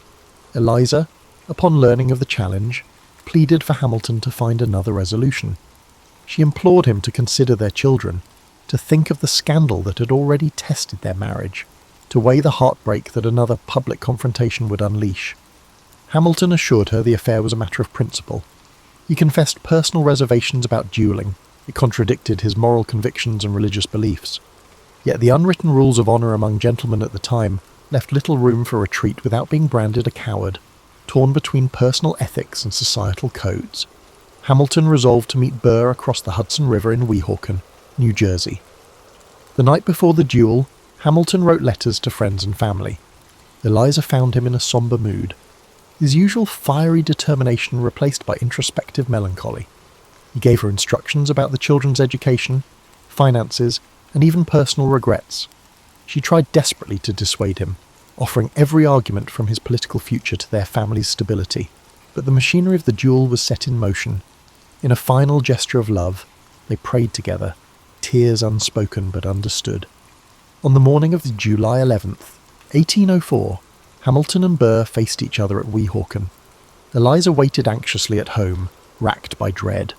Eliza, upon learning of the challenge, pleaded for Hamilton to find another resolution. She implored him to consider their children, to think of the scandal that had already tested their marriage, to weigh the heartbreak that another public confrontation would unleash. Hamilton assured her the affair was a matter of principle. He confessed personal reservations about duelling. It contradicted his moral convictions and religious beliefs. Yet the unwritten rules of honour among gentlemen at the time left little room for retreat without being branded a coward. Torn between personal ethics and societal codes, Hamilton resolved to meet Burr across the Hudson River in Weehawken, New Jersey. The night before the duel, Hamilton wrote letters to friends and family. Eliza found him in a sombre mood, his usual fiery determination replaced by introspective melancholy. He gave her instructions about the children's education, finances, and even personal regrets. She tried desperately to dissuade him, offering every argument from his political future to their family's stability. But the machinery of the duel was set in motion. In a final gesture of love, they prayed together, tears unspoken but understood. On the morning of July 11th, 1804, Hamilton and Burr faced each other at Weehawken. Eliza waited anxiously at home, racked by dread.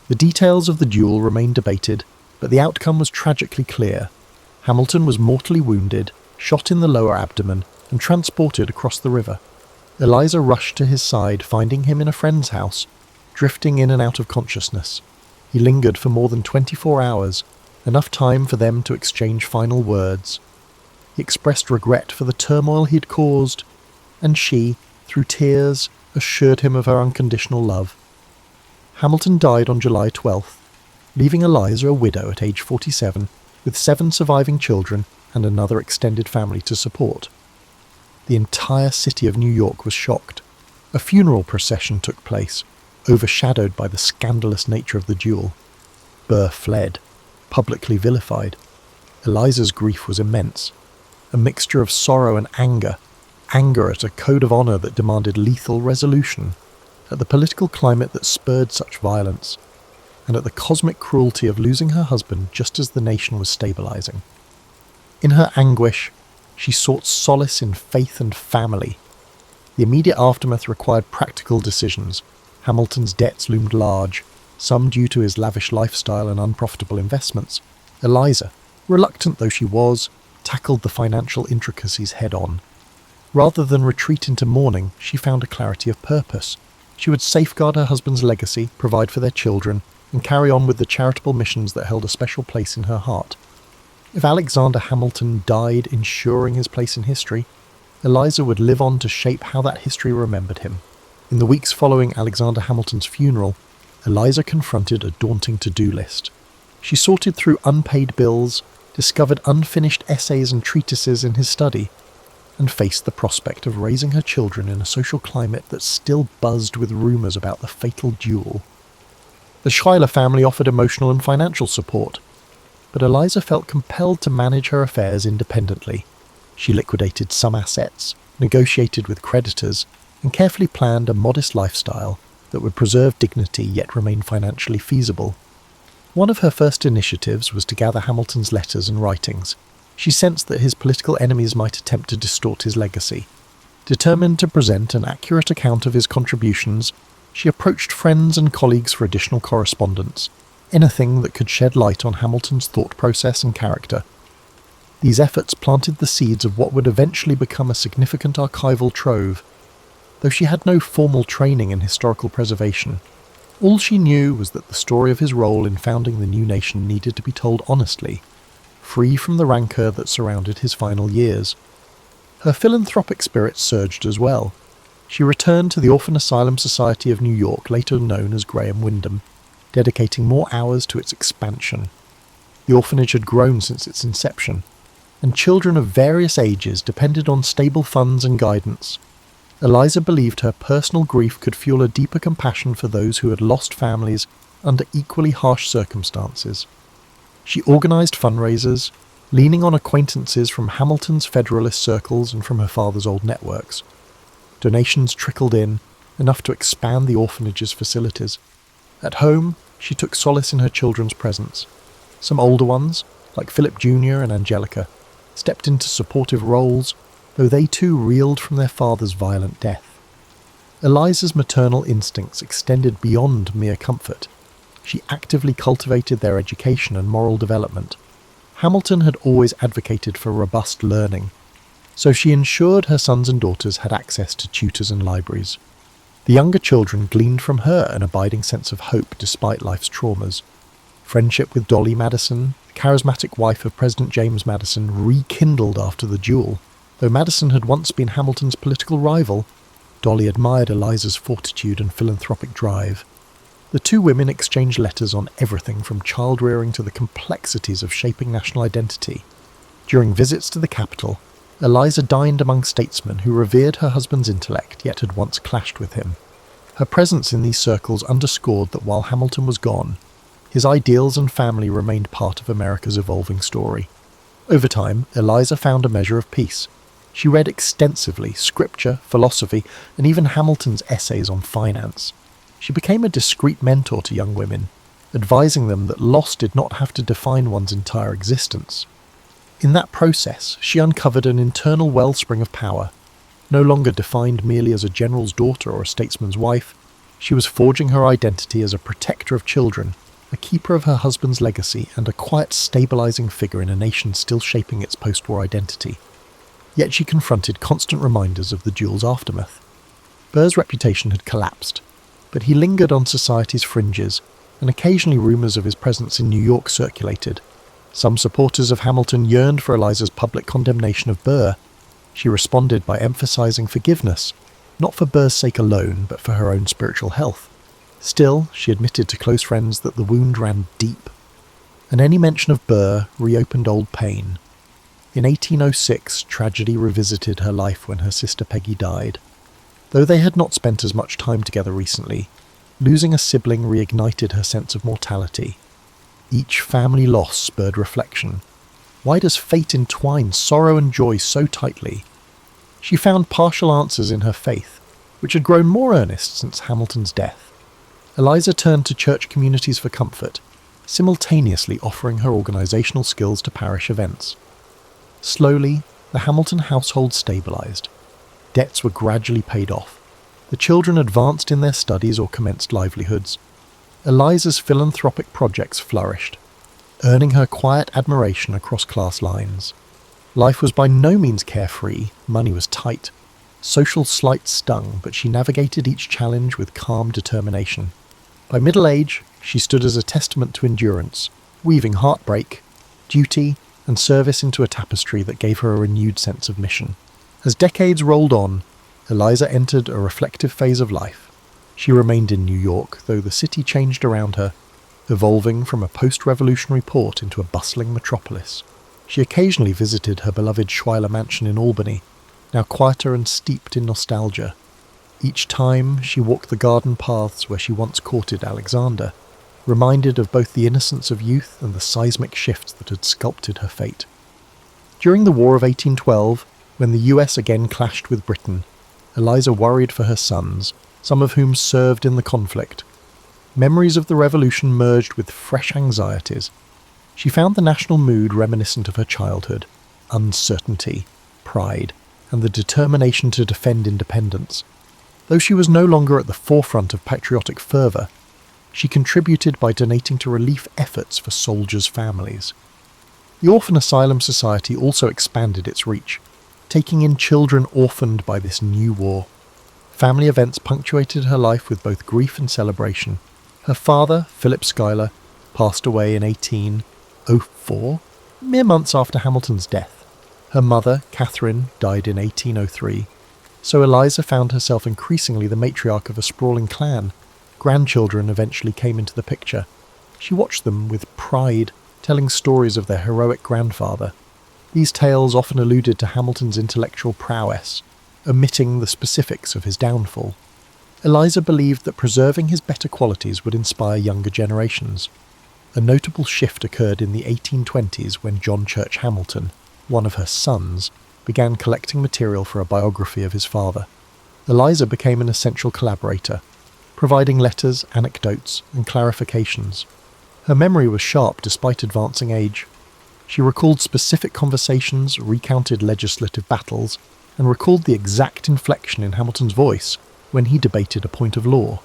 The details of the duel remained debated, but the outcome was tragically clear. Hamilton was mortally wounded, shot in the lower abdomen, and transported across the river. Eliza rushed to his side, finding him in a friend's house, drifting in and out of consciousness. He lingered for more than 24 hours, enough time for them to exchange final words. He expressed regret for the turmoil he'd caused, and she, through tears, assured him of her unconditional love. Hamilton died on July 12th, leaving Eliza a widow at age 47, with 7 surviving children and another extended family to support. The entire city of New York was shocked. A funeral procession took place, overshadowed by the scandalous nature of the duel. Burr fled, publicly vilified. Eliza's grief was immense, a mixture of sorrow and anger at a code of honour that demanded lethal resolution, at the political climate that spurred such violence, and at the cosmic cruelty of losing her husband just as the nation was stabilising. In her anguish, she sought solace in faith and family. The immediate aftermath required practical decisions. Hamilton's debts loomed large, some due to his lavish lifestyle and unprofitable investments. Eliza, reluctant though she was, tackled the financial intricacies head-on. Rather than retreat into mourning, she found a clarity of purpose. She would safeguard her husband's legacy, provide for their children, and carry on with the charitable missions that held a special place in her heart. If Alexander Hamilton died ensuring his place in history, Eliza would live on to shape how that history remembered him. In the weeks following Alexander Hamilton's funeral, Eliza confronted a daunting to-do list. She sorted through unpaid bills, discovered unfinished essays and treatises in his study, and faced the prospect of raising her children in a social climate that still buzzed with rumours about the fatal duel. The Schuyler family offered emotional and financial support, but Eliza felt compelled to manage her affairs independently. She liquidated some assets, negotiated with creditors, and carefully planned a modest lifestyle that would preserve dignity yet remain financially feasible. One of her first initiatives was to gather Hamilton's letters and writings. She sensed that his political enemies might attempt to distort his legacy. Determined to present an accurate account of his contributions, she approached friends and colleagues for additional correspondence, anything that could shed light on Hamilton's thought process and character. These efforts planted the seeds of what would eventually become a significant archival trove. Though she had no formal training in historical preservation, all she knew was that the story of his role in founding the new nation needed to be told honestly, free from the rancour that surrounded his final years. Her philanthropic spirit surged as well. She returned to the Orphan Asylum Society of New York, later known as Graham Windham, dedicating more hours to its expansion. The orphanage had grown since its inception, and children of various ages depended on stable funds and guidance. Eliza believed her personal grief could fuel a deeper compassion for those who had lost families under equally harsh circumstances. She organised fundraisers, leaning on acquaintances from Hamilton's Federalist circles and from her father's old networks. Donations trickled in, enough to expand the orphanage's facilities. At home, she took solace in her children's presence. Some older ones, like Philip Jr. and Angelica, stepped into supportive roles, though they too reeled from their father's violent death. Eliza's maternal instincts extended beyond mere comfort. She actively cultivated their education and moral development. Hamilton had always advocated for robust learning, so she ensured her sons and daughters had access to tutors and libraries. The younger children gleaned from her an abiding sense of hope despite life's traumas. Friendship with Dolly Madison, the charismatic wife of President James Madison, rekindled after the duel. Though Madison had once been Hamilton's political rival, Dolly admired Eliza's fortitude and philanthropic drive. The two women exchanged letters on everything from child-rearing to the complexities of shaping national identity. During visits to the capital, Eliza dined among statesmen who revered her husband's intellect yet had once clashed with him. Her presence in these circles underscored that while Hamilton was gone, his ideals and family remained part of America's evolving story. Over time, Eliza found a measure of peace. She read extensively scripture, philosophy, and even Hamilton's essays on finance. She became a discreet mentor to young women, advising them that loss did not have to define one's entire existence. In that process, she uncovered an internal wellspring of power. No longer defined merely as a general's daughter or a statesman's wife, she was forging her identity as a protector of children, a keeper of her husband's legacy, and a quiet, stabilizing figure in a nation still shaping its post-war identity. Yet she confronted constant reminders of the duel's aftermath. Burr's reputation had collapsed, but he lingered on society's fringes, and occasionally rumours of his presence in New York circulated. Some supporters of Hamilton yearned for Eliza's public condemnation of Burr. She responded by emphasising forgiveness, not for Burr's sake alone, but for her own spiritual health. Still, she admitted to close friends that the wound ran deep, and any mention of Burr reopened old pain. In 1806, tragedy revisited her life when her sister Peggy died. Though they had not spent as much time together recently, losing a sibling reignited her sense of mortality. Each family loss spurred reflection. Why does fate entwine sorrow and joy so tightly? She found partial answers in her faith, which had grown more earnest since Hamilton's death. Eliza turned to church communities for comfort, simultaneously offering her organisational skills to parish events. Slowly, the Hamilton household stabilised. Debts were gradually paid off. The children advanced in their studies or commenced livelihoods. Eliza's philanthropic projects flourished, earning her quiet admiration across class lines. Life was by no means carefree, money was tight. Social slights stung, but she navigated each challenge with calm determination. By middle age, she stood as a testament to endurance, weaving heartbreak, duty, and service into a tapestry that gave her a renewed sense of mission. As decades rolled on, Eliza entered a reflective phase of life. She remained in New York, though the city changed around her, evolving from a post-revolutionary port into a bustling metropolis. She occasionally visited her beloved Schuyler mansion in Albany, now quieter and steeped in nostalgia. Each time she walked the garden paths where she once courted Alexander, reminded of both the innocence of youth and the seismic shifts that had sculpted her fate. During the War of 1812, when the US again clashed with Britain, Eliza worried for her sons, some of whom served in the conflict. Memories of the revolution merged with fresh anxieties. She found the national mood reminiscent of her childhood: uncertainty, pride, and the determination to defend independence. Though she was no longer at the forefront of patriotic fervour, she contributed by donating to relief efforts for soldiers' families. The Orphan Asylum Society also expanded its reach, taking in children orphaned by this new war. Family events punctuated her life with both grief and celebration. Her father, Philip Schuyler, passed away in 1804, mere months after Hamilton's death. Her mother, Catherine, died in 1803, so Eliza found herself increasingly the matriarch of a sprawling clan. Grandchildren eventually came into the picture. She watched them with pride, telling stories of their heroic grandfather. These tales often alluded to Hamilton's intellectual prowess, omitting the specifics of his downfall. Eliza believed that preserving his better qualities would inspire younger generations. A notable shift occurred in the 1820s when John Church Hamilton, one of her sons, began collecting material for a biography of his father. Eliza became an essential collaborator, providing letters, anecdotes, and clarifications. Her memory was sharp despite advancing age. She recalled specific conversations, recounted legislative battles, and recalled the exact inflection in Hamilton's voice when he debated a point of law.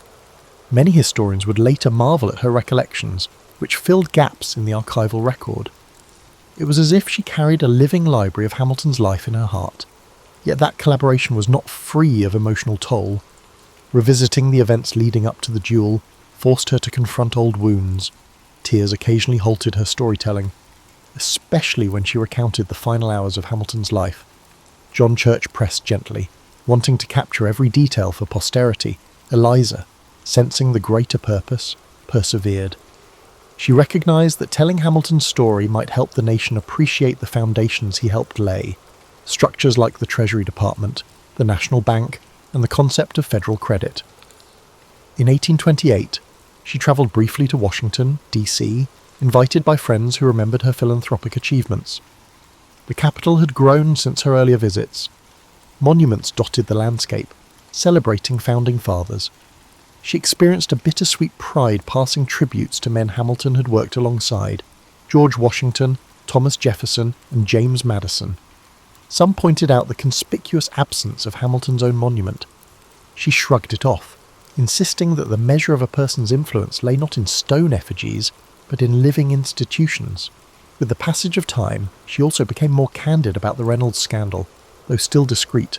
Many historians would later marvel at her recollections, which filled gaps in the archival record. It was as if she carried a living library of Hamilton's life in her heart. Yet that collaboration was not free of emotional toll. Revisiting the events leading up to the duel forced her to confront old wounds. Tears occasionally halted her storytelling, especially when she recounted the final hours of Hamilton's life. John Church pressed gently, wanting to capture every detail for posterity. Eliza, sensing the greater purpose, persevered. She recognised that telling Hamilton's story might help the nation appreciate the foundations he helped lay, structures like the Treasury Department, the National Bank, and the concept of federal credit. In 1828, she travelled briefly to Washington, D.C., invited by friends who remembered her philanthropic achievements. The capital had grown since her earlier visits. Monuments dotted the landscape, celebrating founding fathers. She experienced a bittersweet pride passing tributes to men Hamilton had worked alongside: George Washington, Thomas Jefferson, and James Madison. Some pointed out the conspicuous absence of Hamilton's own monument. She shrugged it off, insisting that the measure of a person's influence lay not in stone effigies, but in living institutions. With the passage of time, she also became more candid about the Reynolds scandal, though still discreet.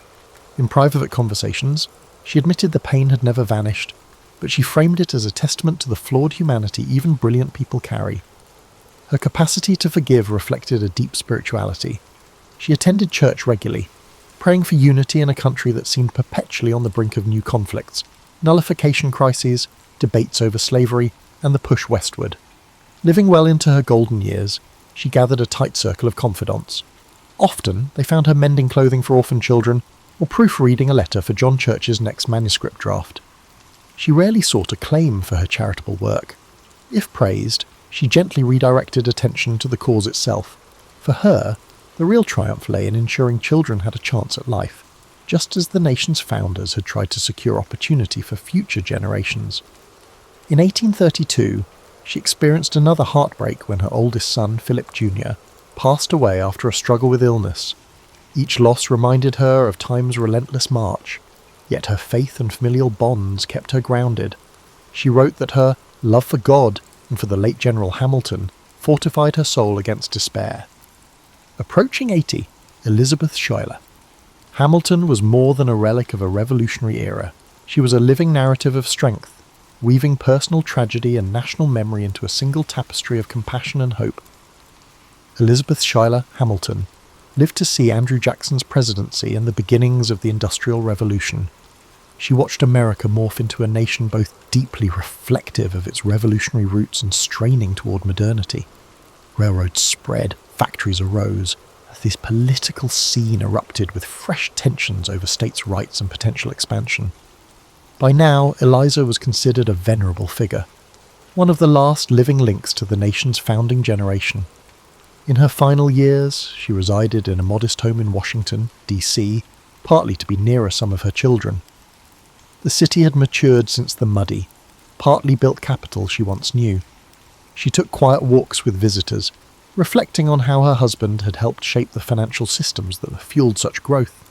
In private conversations, she admitted the pain had never vanished, but she framed it as a testament to the flawed humanity even brilliant people carry. Her capacity to forgive reflected a deep spirituality. She attended church regularly, praying for unity in a country that seemed perpetually on the brink of new conflicts, nullification crises, debates over slavery, and the push westward. Living well into her golden years, she gathered a tight circle of confidants. Often, they found her mending clothing for orphan children or proofreading a letter for John Church's next manuscript draft. She rarely sought acclaim for her charitable work. If praised, she gently redirected attention to the cause itself. For her, the real triumph lay in ensuring children had a chance at life, just as the nation's founders had tried to secure opportunity for future generations. In 1832, she experienced another heartbreak when her oldest son, Philip Jr., passed away after a struggle with illness. Each loss reminded her of time's relentless march, yet her faith and familial bonds kept her grounded. She wrote that her love for God and for the late General Hamilton fortified her soul against despair. Approaching 80, Elizabeth Schuyler. Hamilton was more than a relic of a revolutionary era. She was a living narrative of strength, weaving personal tragedy and national memory into a single tapestry of compassion and hope. Elizabeth Schuyler Hamilton lived to see Andrew Jackson's presidency and the beginnings of the Industrial Revolution. She watched America morph into a nation both deeply reflective of its revolutionary roots and straining toward modernity. Railroads spread, factories arose, as this political scene erupted with fresh tensions over states' rights and potential expansion. By now, Eliza was considered a venerable figure, one of the last living links to the nation's founding generation. In her final years, she resided in a modest home in Washington, D.C., partly to be nearer some of her children. The city had matured since the muddy, partly built capital she once knew. She took quiet walks with visitors, reflecting on how her husband had helped shape the financial systems that fueled such growth.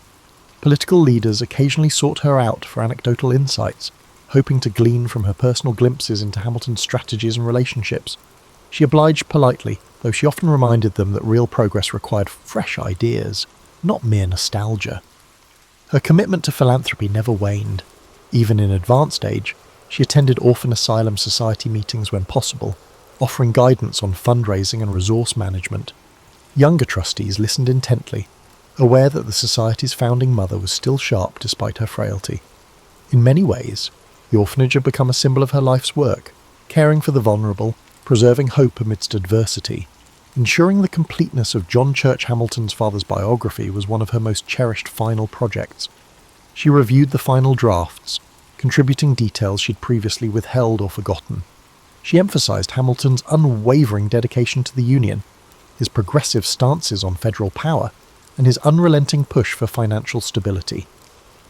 Political leaders occasionally sought her out for anecdotal insights, hoping to glean from her personal glimpses into Hamilton's strategies and relationships. She obliged politely, though she often reminded them that real progress required fresh ideas, not mere nostalgia. Her commitment to philanthropy never waned. Even in advanced age, she attended Orphan Asylum Society meetings when possible, offering guidance on fundraising and resource management. Younger trustees listened intently, aware that the Society's founding mother was still sharp despite her frailty. In many ways, the orphanage had become a symbol of her life's work, caring for the vulnerable, preserving hope amidst adversity. Ensuring the completeness of John Church Hamilton's father's biography was one of her most cherished final projects. She reviewed the final drafts, contributing details she'd previously withheld or forgotten. She emphasized Hamilton's unwavering dedication to the Union, his progressive stances on federal power, and his unrelenting push for financial stability.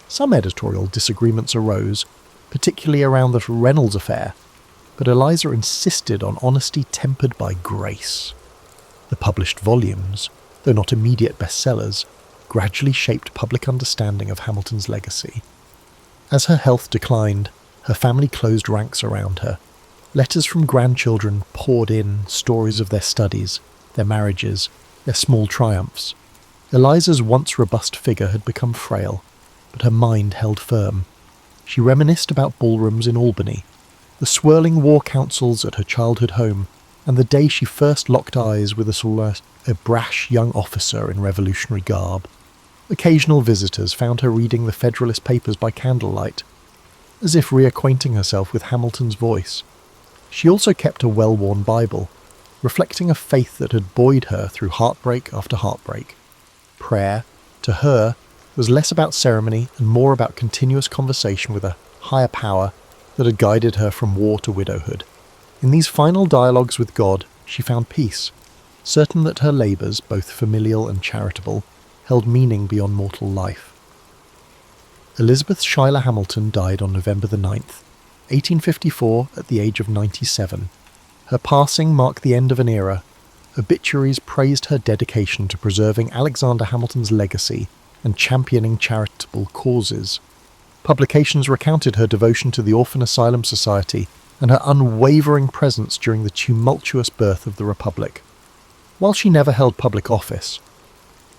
Some editorial disagreements arose, particularly around the Reynolds affair, but Eliza insisted on honesty tempered by grace. The published volumes, though not immediate bestsellers, gradually shaped public understanding of Hamilton's legacy. As her health declined, her family closed ranks around her. Letters from grandchildren poured in, stories of their studies, their marriages, their small triumphs. Eliza's once robust figure had become frail, but her mind held firm. She reminisced about ballrooms in Albany, the swirling war councils at her childhood home, and the day she first locked eyes with a brash young officer in revolutionary garb. Occasional visitors found her reading the Federalist Papers by candlelight, as if reacquainting herself with Hamilton's voice. She also kept a well-worn Bible, reflecting a faith that had buoyed her through heartbreak after heartbreak. Prayer, to her, was less about ceremony and more about continuous conversation with a higher power, that had guided her from war to widowhood. In these final dialogues with God, she found peace, certain that her labours, both familial and charitable, held meaning beyond mortal life. Elizabeth Schuyler Hamilton died on November the 9th, 1854, at the age of 97. Her passing marked the end of an era. Obituaries praised her dedication to preserving Alexander Hamilton's legacy and championing charitable causes. Publications recounted her devotion to the Orphan Asylum Society and her unwavering presence during the tumultuous birth of the Republic. While she never held public office,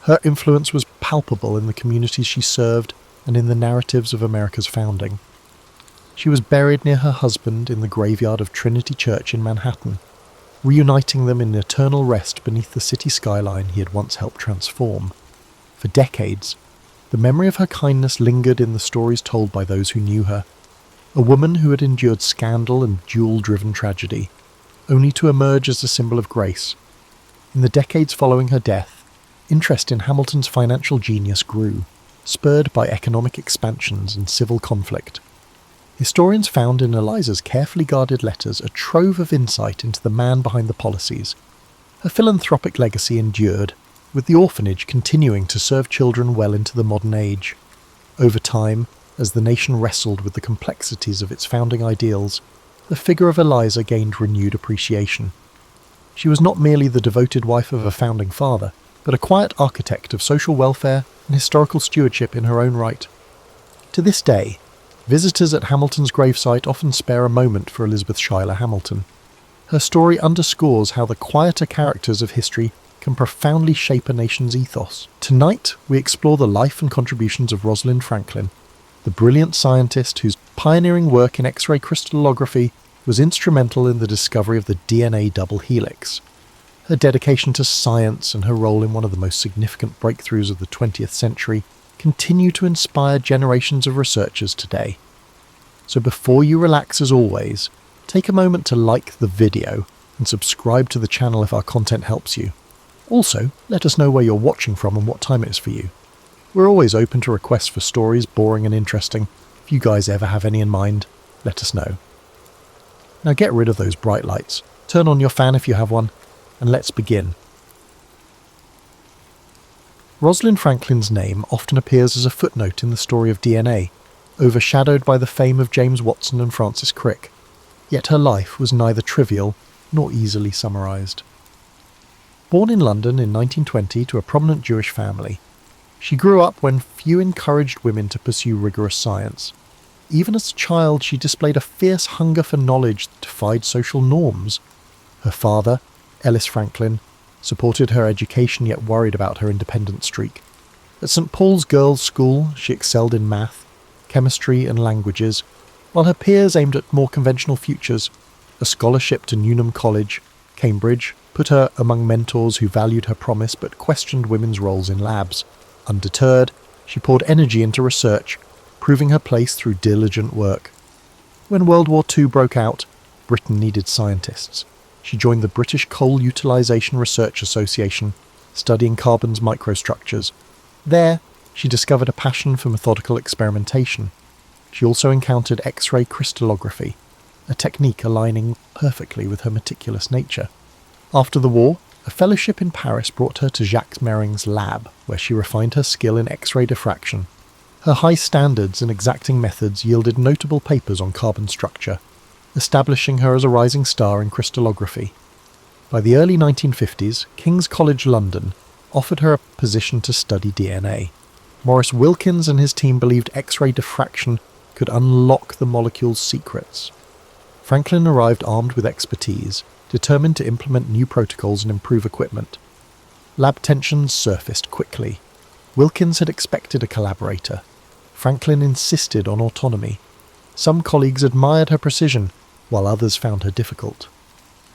her influence was palpable in the communities she served and in the narratives of America's founding. She was buried near her husband in the graveyard of Trinity Church in Manhattan, reuniting them in eternal rest beneath the city skyline he had once helped transform. For decades, the memory of her kindness lingered in the stories told by those who knew her, a woman who had endured scandal and duel-driven tragedy, only to emerge as a symbol of grace. In the decades following her death, interest in Hamilton's financial genius grew, spurred by economic expansions and civil conflict. Historians found in Eliza's carefully guarded letters a trove of insight into the man behind the policies. Her philanthropic legacy endured, with the orphanage continuing to serve children well into the modern age. Over time, as the nation wrestled with the complexities of its founding ideals, the figure of Eliza gained renewed appreciation. She was not merely the devoted wife of a founding father, but a quiet architect of social welfare and historical stewardship in her own right. To this day, visitors at Hamilton's gravesite often spare a moment for Elizabeth Schuyler Hamilton. Her story underscores how the quieter characters of history can profoundly shape a nation's ethos. Tonight, we explore the life and contributions of Rosalind Franklin, the brilliant scientist whose pioneering work in X-ray crystallography was instrumental in the discovery of the DNA double helix. Her dedication to science and her role in one of the most significant breakthroughs of the 20th century continue to inspire generations of researchers today. So before you relax, as always, take a moment to like the video and subscribe to the channel if our content helps you. Also, let us know where you're watching from and what time it is for you. We're always open to requests for stories boring and interesting. If you guys ever have any in mind, let us know. Now get rid of those bright lights, turn on your fan if you have one, and let's begin. Rosalind Franklin's name often appears as a footnote in the story of DNA, overshadowed by the fame of James Watson and Francis Crick. Yet her life was neither trivial nor easily summarised. Born in London in 1920 to a prominent Jewish family, she grew up when few encouraged women to pursue rigorous science. Even as a child, she displayed a fierce hunger for knowledge that defied social norms. Her father, Ellis Franklin, supported her education yet worried about her independent streak. At St. Paul's Girls' School, she excelled in math, chemistry and languages, while her peers aimed at more conventional futures. A scholarship to Newnham College, Cambridge, put her among mentors who valued her promise but questioned women's roles in labs. Undeterred, she poured energy into research, proving her place through diligent work. When World War II broke out, Britain needed scientists. She joined the British Coal Utilisation Research Association, studying carbon's microstructures. There, she discovered a passion for methodical experimentation. She also encountered X-ray crystallography, a technique aligning perfectly with her meticulous nature. After the war, a fellowship in Paris brought her to Jacques Méring's lab, where she refined her skill in X-ray diffraction. Her high standards and exacting methods yielded notable papers on carbon structure, establishing her as a rising star in crystallography. By the early 1950s, King's College London offered her a position to study DNA. Maurice Wilkins and his team believed X-ray diffraction could unlock the molecule's secrets. Franklin arrived armed with expertise, determined to implement new protocols and improve equipment. Lab tensions surfaced quickly. Wilkins had expected a collaborator. Franklin insisted on autonomy. Some colleagues admired her precision, while others found her difficult.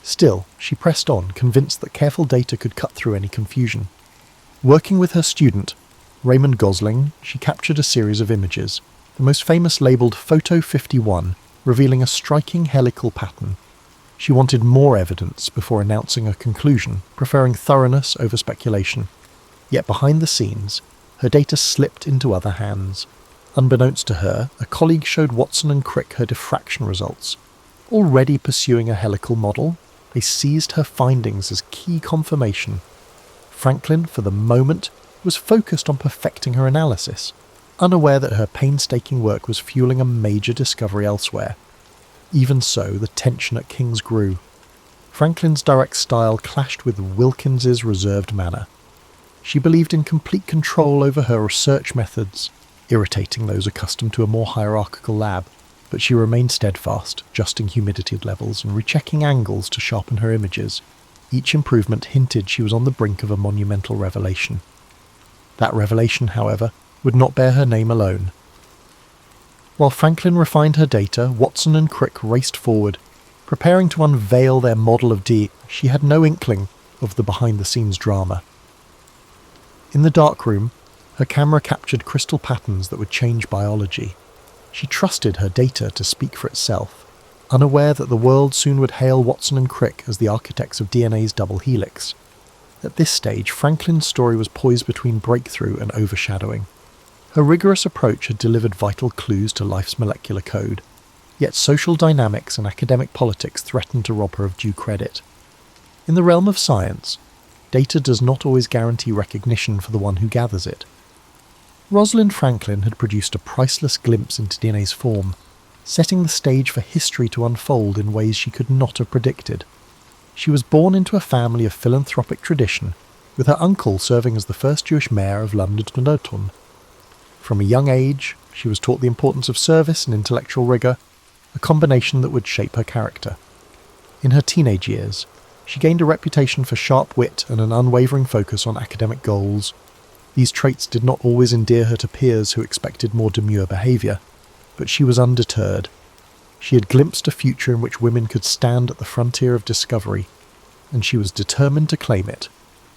Still, she pressed on, convinced that careful data could cut through any confusion. Working with her student, Raymond Gosling, she captured a series of images, the most famous labelled Photo 51, revealing a striking helical pattern. She wanted more evidence before announcing a conclusion, preferring thoroughness over speculation. Yet behind the scenes, her data slipped into other hands. Unbeknownst to her, a colleague showed Watson and Crick her diffraction results. Already pursuing a helical model, they seized her findings as key confirmation. Franklin, for the moment, was focused on perfecting her analysis, unaware that her painstaking work was fueling a major discovery elsewhere. Even so, the tension at King's grew. Franklin's direct style clashed with Wilkins's reserved manner. She believed in complete control over her research methods, irritating those accustomed to a more hierarchical lab, but she remained steadfast, adjusting humidity levels and rechecking angles to sharpen her images. Each improvement hinted she was on the brink of a monumental revelation. That revelation, however, would not bear her name alone. While Franklin refined her data, Watson and Crick raced forward, preparing to unveil their model of D. She had no inkling of the behind-the-scenes drama. In the darkroom, her camera captured crystal patterns that would change biology. She trusted her data to speak for itself, unaware that the world soon would hail Watson and Crick as the architects of DNA's double helix. At this stage, Franklin's story was poised between breakthrough and overshadowing. Her rigorous approach had delivered vital clues to life's molecular code, yet social dynamics and academic politics threatened to rob her of due credit. In the realm of science, data does not always guarantee recognition for the one who gathers it. Rosalind Franklin had produced a priceless glimpse into DNA's form, setting the stage for history to unfold in ways she could not have predicted. She was born into a family of philanthropic tradition, with her uncle serving as the first Jewish mayor of London. From a young age, she was taught the importance of service and intellectual rigour, a combination that would shape her character. In her teenage years, she gained a reputation for sharp wit and an unwavering focus on academic goals. These traits did not always endear her to peers who expected more demure behaviour, but she was undeterred. She had glimpsed a future in which women could stand at the frontier of discovery, and she was determined to claim it.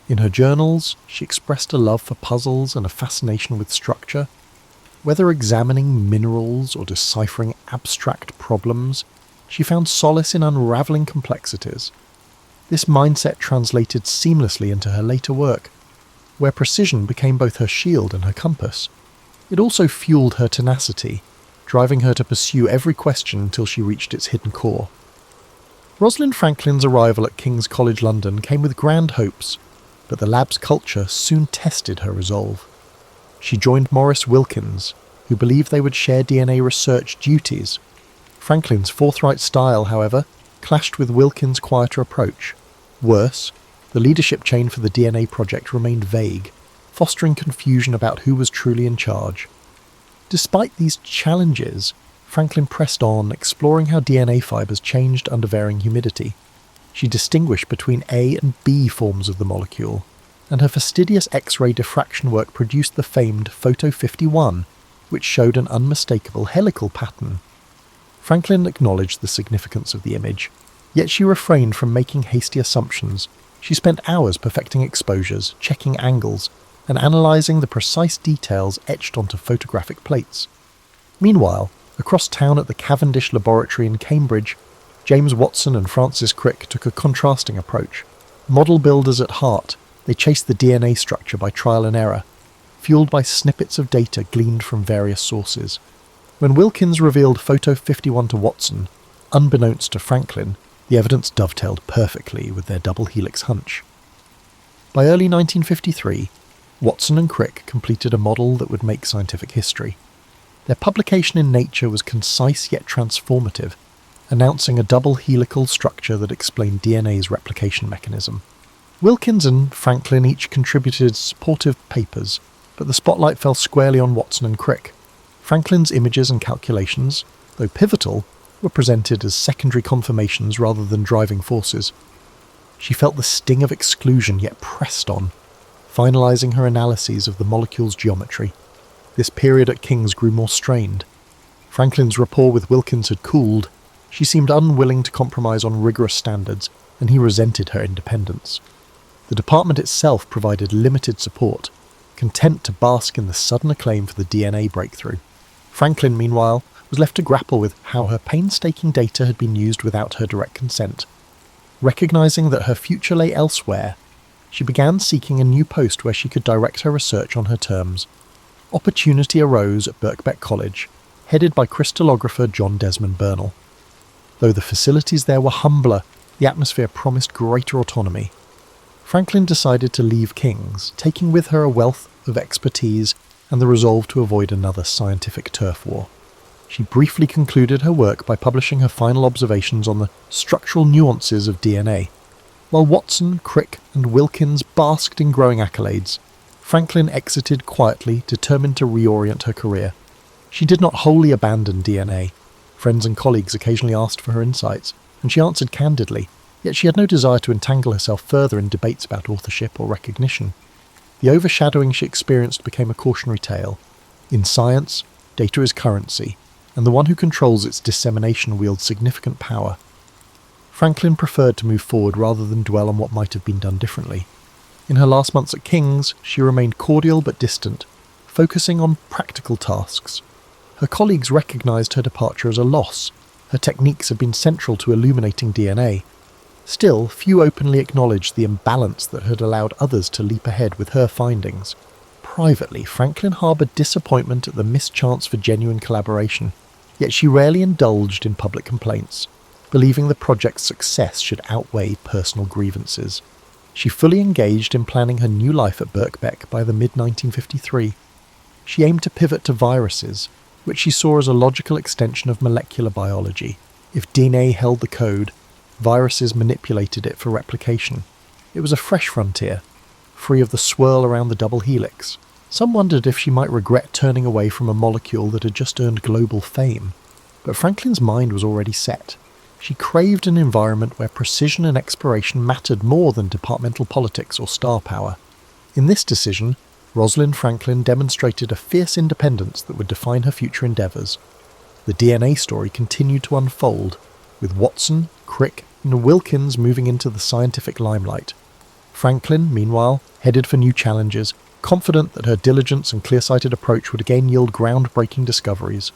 In her journals, she expressed a love for puzzles and a fascination with structure. Whether examining minerals or deciphering abstract problems, she found solace in unravelling complexities. This mindset translated seamlessly into her later work, where precision became both her shield and her compass. It also fueled her tenacity, driving her to pursue every question until she reached its hidden core. Rosalind Franklin's arrival at King's College London came with grand hopes, but the lab's culture soon tested her resolve. She joined Maurice Wilkins, who believed they would share DNA research duties. Franklin's forthright style, however, clashed with Wilkins' quieter approach. Worse, the leadership chain for the DNA project remained vague, fostering confusion about who was truly in charge. Despite these challenges, Franklin pressed on, exploring how DNA fibers changed under varying humidity. She distinguished between A and B forms of the molecule, and her fastidious X-ray diffraction work produced the famed Photo 51, which showed an unmistakable helical pattern. Franklin acknowledged the significance of the image, yet she refrained from making hasty assumptions. She spent hours perfecting exposures, checking angles, and analysing the precise details etched onto photographic plates. Meanwhile, across town at the Cavendish Laboratory in Cambridge, James Watson and Francis Crick took a contrasting approach. Model builders at heart, they chased the DNA structure by trial and error, fueled by snippets of data gleaned from various sources. When Wilkins revealed Photo 51 to Watson, unbeknownst to Franklin, the evidence dovetailed perfectly with their double helix hunch. By early 1953, Watson and Crick completed a model that would make scientific history. Their publication in Nature was concise yet transformative, announcing a double helical structure that explained DNA's replication mechanism. Wilkins and Franklin each contributed supportive papers, but the spotlight fell squarely on Watson and Crick. Franklin's images and calculations, though pivotal, were presented as secondary confirmations rather than driving forces. She felt the sting of exclusion, yet pressed on, finalising her analyses of the molecule's geometry. This period at King's grew more strained. Franklin's rapport with Wilkins had cooled. She seemed unwilling to compromise on rigorous standards, and he resented her independence. The department itself provided limited support, content to bask in the sudden acclaim for the DNA breakthrough. Franklin, meanwhile, was left to grapple with how her painstaking data had been used without her direct consent. Recognising that her future lay elsewhere, she began seeking a new post where she could direct her research on her terms. opportunity arose at Birkbeck College, headed by crystallographer John Desmond Burnell. Though the facilities there were humbler, the atmosphere promised greater autonomy. Franklin decided to leave King's, taking with her a wealth of expertise and the resolve to avoid another scientific turf war. She briefly concluded her work by publishing her final observations on the structural nuances of DNA. While Watson, Crick, and Wilkins basked in growing accolades, Franklin exited quietly, determined to reorient her career. She did not wholly abandon DNA. Friends and colleagues occasionally asked for her insights, and she answered candidly, yet she had no desire to entangle herself further in debates about authorship or recognition. The overshadowing she experienced became a cautionary tale. In science, data is currency, and the one who controls its dissemination wields significant power. Franklin preferred to move forward rather than dwell on what might have been done differently. In her last months at King's, she remained cordial but distant, focusing on practical tasks. Her colleagues recognised her departure as a loss. Her techniques had been central to illuminating DNA. Still, few openly acknowledged the imbalance that had allowed others to leap ahead with her findings. Privately, Franklin harboured disappointment at the missed chance for genuine collaboration, yet she rarely indulged in public complaints, believing the project's success should outweigh personal grievances. She fully engaged in planning her new life at Birkbeck by the mid-1953. She aimed to pivot to viruses, which she saw as a logical extension of molecular biology. If DNA held the code, viruses manipulated it for replication. It was a fresh frontier, free of the swirl around the double helix. Some wondered if she might regret turning away from a molecule that had just earned global fame. But Franklin's mind was already set. She craved an environment where precision and exploration mattered more than departmental politics or star power. In this decision, Rosalind Franklin demonstrated a fierce independence that would define her future endeavours. The DNA story continued to unfold, with Watson, Crick, and Wilkins moving into the scientific limelight. Franklin, meanwhile, headed for new challenges, confident that her diligence and clear-sighted approach would again yield groundbreaking discoveries.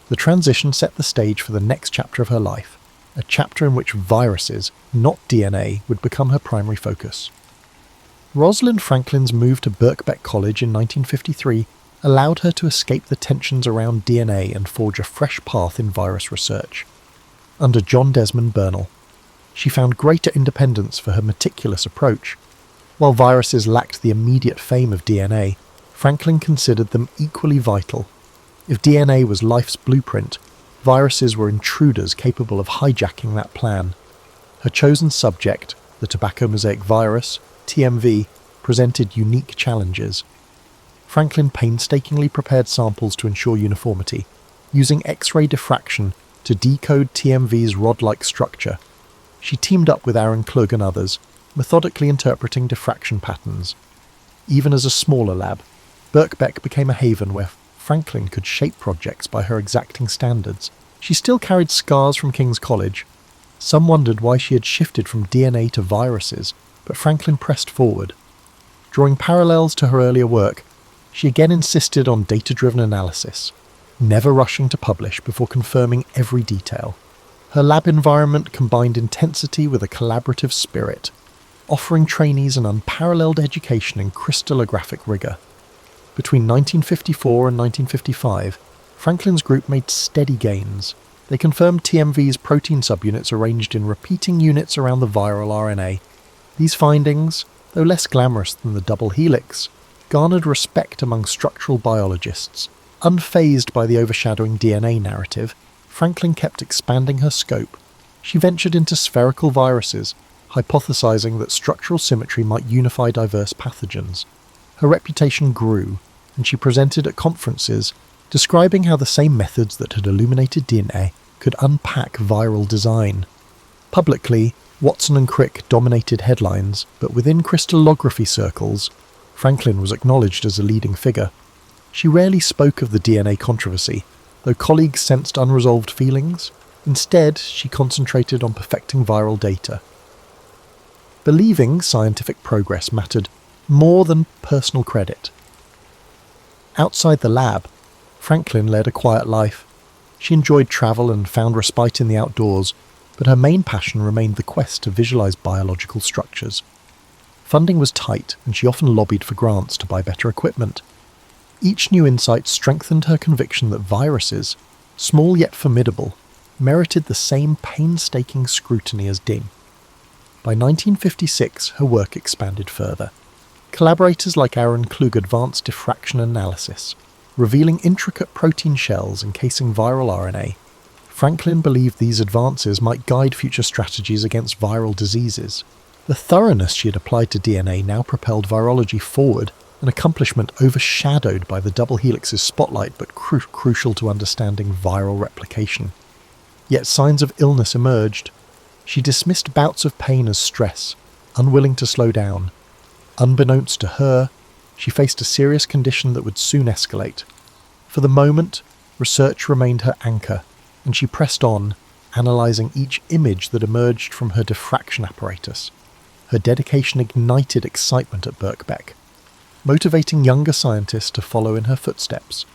The transition set the stage for the next chapter of her life, a chapter in which viruses, not DNA, would become her primary focus. Rosalind Franklin's move to Birkbeck College in 1953 allowed her to escape the tensions around DNA and forge a fresh path in virus research. Under John Desmond Burnell, she found greater independence for her meticulous approach. While viruses lacked the immediate fame of DNA, Franklin considered them equally vital. If DNA was life's blueprint, viruses were intruders capable of hijacking that plan. Her chosen subject, the tobacco mosaic virus, TMV, presented unique challenges. Franklin painstakingly prepared samples to ensure uniformity, using X-ray diffraction to decode TMV's rod-like structure. She teamed up with Aaron Klug and others, methodically interpreting diffraction patterns. Even as a smaller lab, Birkbeck became a haven where Franklin could shape projects by her exacting standards. She still carried scars from King's College. Some wondered why she had shifted from DNA to viruses, but Franklin pressed forward. Drawing parallels to her earlier work, she again insisted on data-driven analysis, never rushing to publish before confirming every detail. Her lab environment combined intensity with a collaborative spirit, offering trainees an unparalleled education in crystallographic rigour. Between 1954 and 1955, Franklin's group made steady gains. They confirmed TMV's protein subunits arranged in repeating units around the viral RNA. These findings, though less glamorous than the double helix, garnered respect among structural biologists. Unfazed by the overshadowing DNA narrative, Franklin kept expanding her scope. She ventured into spherical viruses, hypothesizing that structural symmetry might unify diverse pathogens. Her reputation grew, and she presented at conferences, describing how the same methods that had illuminated DNA could unpack viral design. Publicly, Watson and Crick dominated headlines, but within crystallography circles, Franklin was acknowledged as a leading figure. She rarely spoke of the DNA controversy, though colleagues sensed unresolved feelings. Instead, she concentrated on perfecting viral data. Believing scientific progress mattered more than personal credit. Outside the lab, Franklin led a quiet life. She enjoyed travel and found respite in the outdoors, but her main passion remained the quest to visualize biological structures. Funding was tight, and she often lobbied for grants to buy better equipment. Each new insight strengthened her conviction that viruses, small yet formidable, merited the same painstaking scrutiny as Ding. By 1956, her work expanded further. Collaborators like Aaron Klug advanced diffraction analysis, revealing intricate protein shells encasing viral RNA. Franklin believed these advances might guide future strategies against viral diseases. The thoroughness she had applied to DNA now propelled virology forward, an accomplishment overshadowed by the double helix's spotlight but crucial to understanding viral replication. Yet signs of illness emerged. She dismissed bouts of pain as stress, unwilling to slow down. Unbeknownst to her, she faced a serious condition that would soon escalate. For the moment, research remained her anchor, and she pressed on, analysing each image that emerged from her diffraction apparatus. Her dedication ignited excitement at Birkbeck, motivating younger scientists to follow in her footsteps.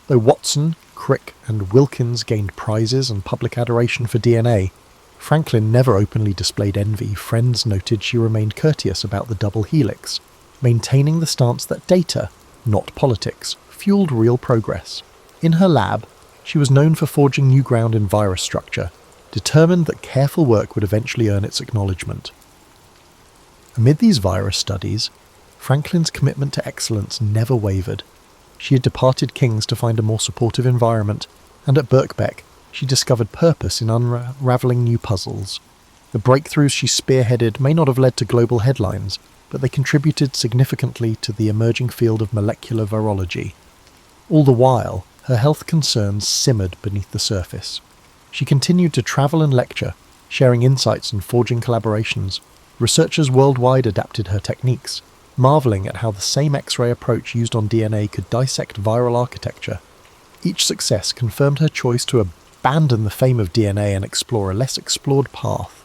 Though Watson, Crick, and Wilkins gained prizes and public adoration for DNA, Franklin never openly displayed envy. Friends noted she remained courteous about the double helix, maintaining the stance that data, not politics, fueled real progress. In her lab, she was known for forging new ground in virus structure, determined that careful work would eventually earn its acknowledgement. Amid these virus studies, Franklin's commitment to excellence never wavered. She had departed King's to find a more supportive environment, and at Birkbeck, she discovered purpose in unravelling new puzzles. The breakthroughs she spearheaded may not have led to global headlines, but they contributed significantly to the emerging field of molecular virology. All the while, her health concerns simmered beneath the surface. She continued to travel and lecture, sharing insights and forging collaborations. Researchers worldwide adapted her techniques, marvelling at how the same X-ray approach used on DNA could dissect viral architecture. Each success confirmed her choice to abandon the fame of DNA and explore a less explored path.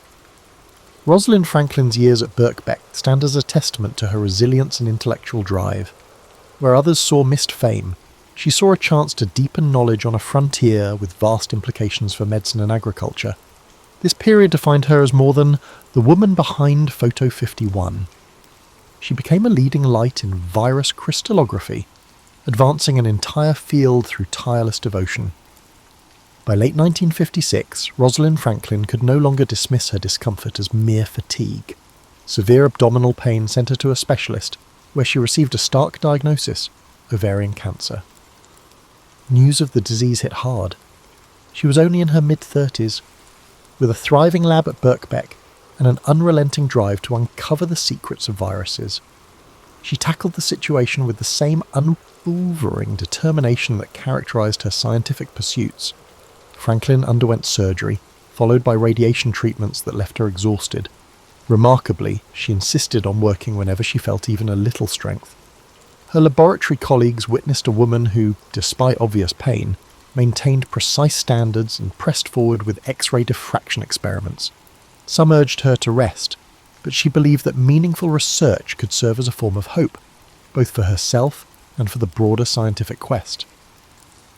Rosalind Franklin's years at Birkbeck stand as a testament to her resilience and intellectual drive. Where others saw missed fame, she saw a chance to deepen knowledge on a frontier with vast implications for medicine and agriculture. This period defined her as more than the woman behind Photo 51. She became a leading light in virus crystallography, advancing an entire field through tireless devotion. By late 1956, Rosalind Franklin could no longer dismiss her discomfort as mere fatigue. Severe abdominal pain sent her to a specialist, where she received a stark diagnosis: ovarian cancer. News of the disease hit hard. She was only in her mid-30s, with a thriving lab at Birkbeck and an unrelenting drive to uncover the secrets of viruses. She tackled the situation with the same unwavering determination that characterized her scientific pursuits. Franklin underwent surgery, followed by radiation treatments that left her exhausted. Remarkably, she insisted on working whenever she felt even a little strength. Her laboratory colleagues witnessed a woman who, despite obvious pain, maintained precise standards and pressed forward with X-ray diffraction experiments. Some urged her to rest, but she believed that meaningful research could serve as a form of hope, both for herself and for the broader scientific quest.